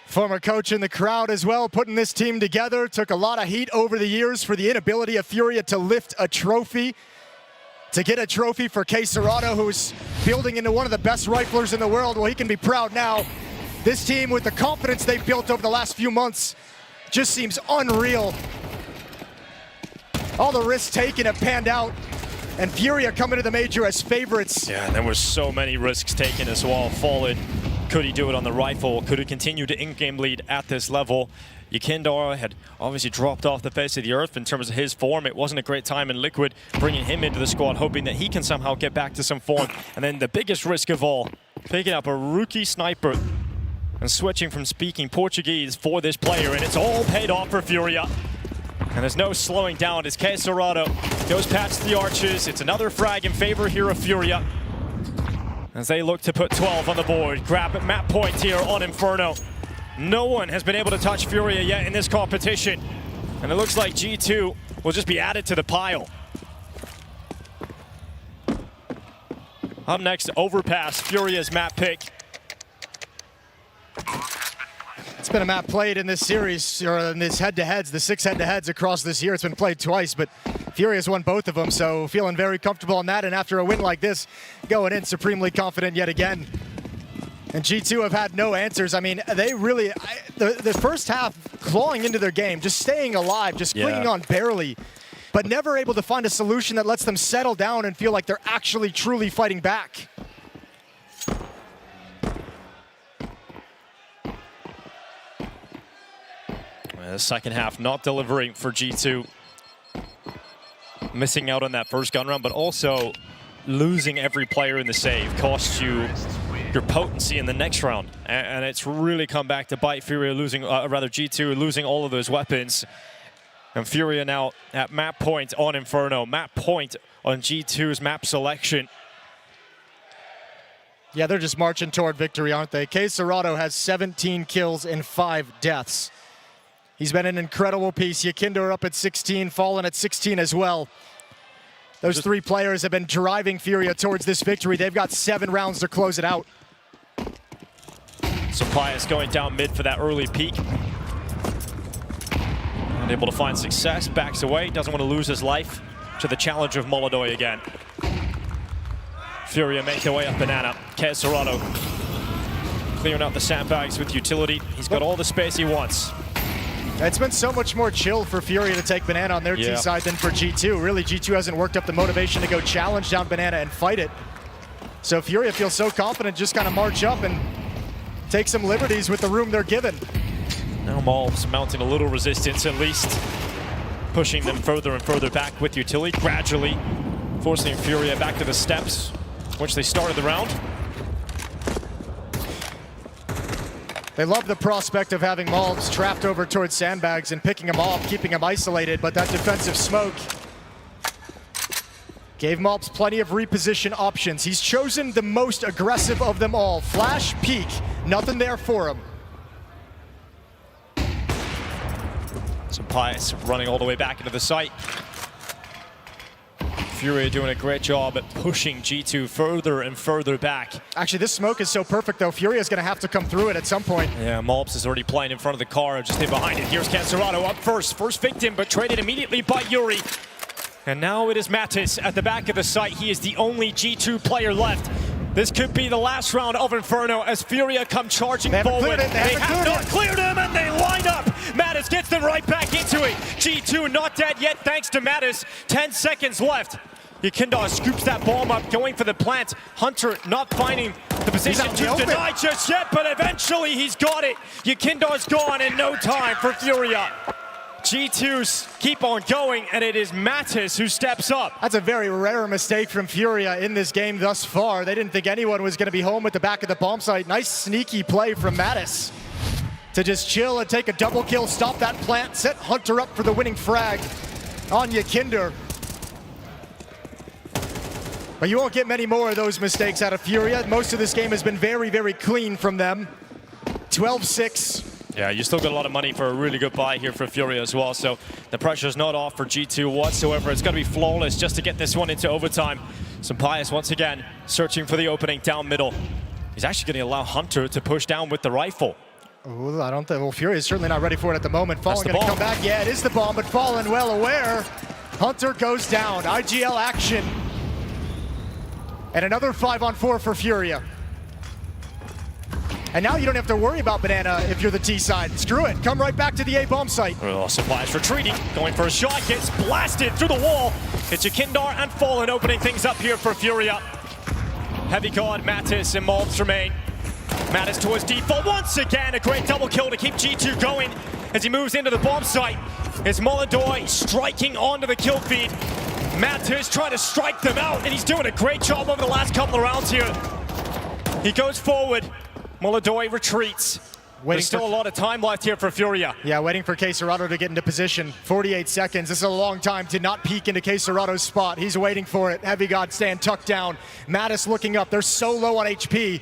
Former coach in the crowd as well, putting this team together. Took a lot of heat over the years for the inability of Furia to lift a trophy. To get a trophy for kyxsan, who's building into one of the best riflers in the world. Well, he can be proud now. This team, with the confidence they've built over the last few months, just seems unreal. All the risks taken have panned out. And Furia coming to the major as favorites. Yeah, and there were so many risks taken as well. Fallen. Could he do it on the rifle? Could he continue to in-game lead at this level? Yikindar had obviously dropped off the face of the earth in terms of his form. It wasn't a great time in Liquid, bringing him into the squad, hoping that he can somehow get back to some form. And then the biggest risk of all, picking up a rookie sniper and switching from speaking Portuguese for this player, and it's all paid off for Furia. And there's no slowing down as kyxsan goes past the arches. It's another frag in favor here of Furia, as they look to put 12 on the board. Grab at map point here on Inferno. No one has been able to touch Furia yet in this competition. And it looks like G2 will just be added to the pile. Up next, Overpass, Furia's map pick. It's been a map played in this series, or in this head-to-heads, the 6 head-to-heads across this year. It's been played twice, but Furia's won both of them, so feeling very comfortable on that. And after a win like this, going in supremely confident yet again. And G2 have had no answers. I mean, they really, the first half clawing into their game, just staying alive, just clinging on barely, but never able to find a solution that lets them settle down and feel like they're actually truly fighting back. The second half not delivering for G2. Missing out on that first gun round, but also losing every player in the save costs you your potency in the next round. And it's really come back to bite Furia, losing, rather G2 losing all of those weapons. And Furia now at map point on Inferno, map point on G2's map selection. Yeah, they're just marching toward victory, aren't they? kyxsan has 17 kills and 5 deaths. He's been an incredible piece. YKindor up at 16, Fallen at 16 as well. Those 3 players have been driving Furia towards this victory. They've got 7 rounds to close it out. So Pius going down mid for that early peek. Unable to find success, backs away, doesn't want to lose his life to the challenge of Molodoi again. Furia make their way up banana. kyxsan clearing out the sandbags with utility. He's got all the space he wants. It's been so much more chill for Furia to take banana on their T side than for G2. Really, G2 hasn't worked up the motivation to go challenge down banana and fight it. So Furia feels so confident, just kind of march up and take some liberties with the room they're given. Now malbs mounting a little resistance, at least pushing them further and further back with utility, gradually forcing Furia back to the steps, which they started the round. They love the prospect of having malbs trapped over towards sandbags and picking them off, keeping them isolated, but that defensive smoke gave malbs plenty of reposition options. He's chosen the most aggressive of them all. Flash, peek, nothing there for him. So Pius running all the way back into the site. Furia doing a great job at pushing G2 further and further back. Actually, this smoke is so perfect, though. Furia's going to have to come through it at some point. Yeah, malbs is already playing in front of the car, just in behind it. Here's kyxsan up first. First victim, but traded immediately by Yuri. And now it is Mattis at the back of the site. He is the only G2 player left. This could be the last round of Inferno as Furia come charging forward. They have not cleared him, and they line up. Mattis gets them right back into it. G2 not dead yet, thanks to Mattis. 10 seconds left. YKindor scoops that bomb up, going for the plant. Hunter not finding the position to deny just yet, but eventually he's got it. YKindor's gone in no time for Furia. G2's keep on going, and it is Mattis who steps up. That's a very rare mistake from Furia in this game thus far. They didn't think anyone was going to be home at the back of the bomb site. Nice sneaky play from Mattis to just chill and take a double kill, stop that plant, set Hunter up for the winning frag on YKindor. But you won't get many more of those mistakes out of Furia. Most of this game has been very, very clean from them. 12-6. Yeah, you still got a lot of money for a really good buy here for Furia as well, so the pressure's not off for G2 whatsoever. It's got to be flawless just to get this one into overtime. Pius once again searching for the opening down middle. He's actually going to allow Hunter to push down with the rifle. Ooh, I don't think, well, Furia is certainly not ready for it at the moment. Fallen going to come back. Yeah, it is the bomb, but Fallen well aware. Hunter goes down. IGL action. And another 5-on-4 for Furia. And now you don't have to worry about banana if you're the T side. Screw it, come right back to the A bomb site. Oh, Pius retreating, going for a shot, gets blasted through the wall. It's YKindor and Fallen opening things up here for Furia. HeavyGoD, Mattis, and malbs remain. Mattis towards default once again, a great double kill to keep G2 going as he moves into the bomb site. It's Molodoi striking onto the kill feed. Mattis trying to strike them out, and he's doing a great job over the last couple of rounds here. He goes forward. Molodoi retreats. There's still a lot of time left here for Furia. Yeah, waiting for kyxsan to get into position. 48 seconds. This is a long time to not peek into kyxsan's spot. He's waiting for it. HeavyGoD stand tucked down. Mattis looking up. They're so low on HP.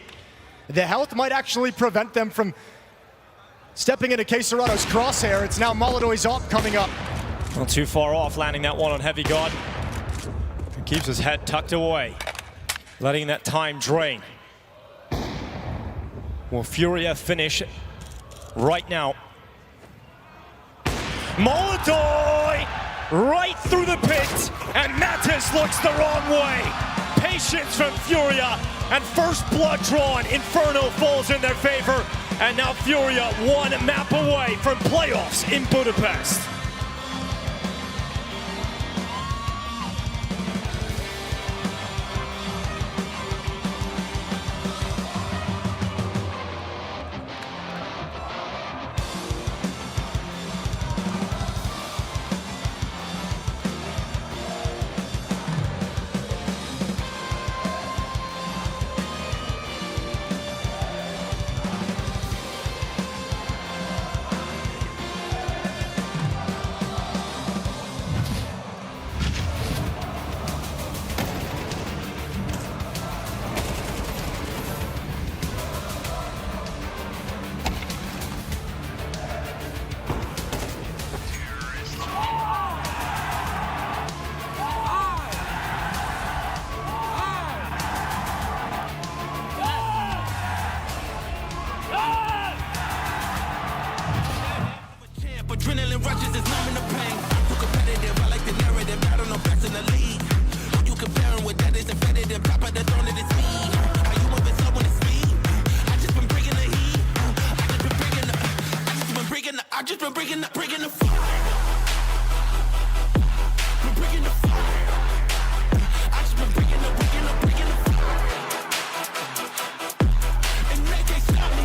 The health might actually prevent them from stepping into kyxsan's crosshair. It's now Molodoy's op coming up. Not too far off, landing that one on HeavyGoD. He keeps his head tucked away, letting that time drain. Will Furia finish right now? Molodoy right through the pit, and Mattis looks the wrong way. Patience from Furia, and first blood drawn. Inferno falls in their favor, and now Furia one map away from playoffs in Budapest. Adrenaline rushes is numbing the pain. Too competitive, I like the narrative. I don't know best in the league. Who you comparing with that is embedded in top of the throne it is me. Are you moving slow when it's speed? I just been bringing the heat. I just been bringing the fire. Been bringing the fire. I just been bringing the fire. And they can't stop me.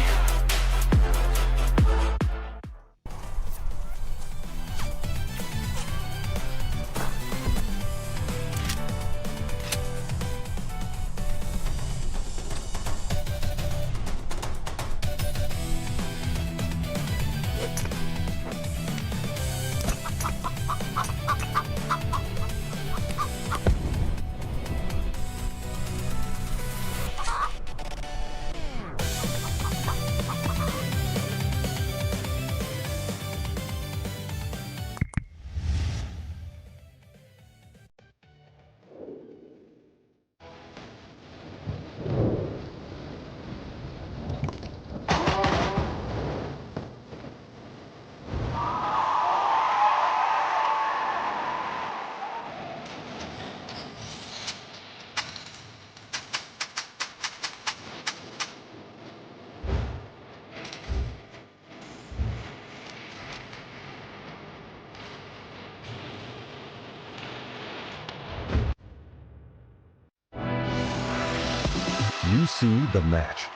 You see the match.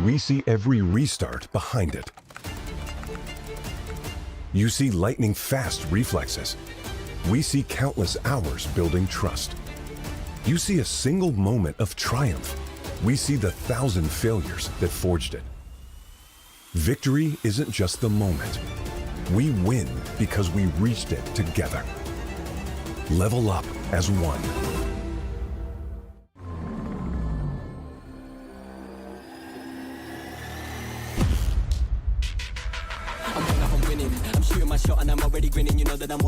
We see every restart behind it. You see lightning-fast reflexes. We see countless hours building trust. You see a single moment of triumph. We see the 1,000 failures that forged it. Victory isn't just the moment. We win because we reached it together. Level up as one. I'm shooting my shot and I'm already grinning. You know that I'm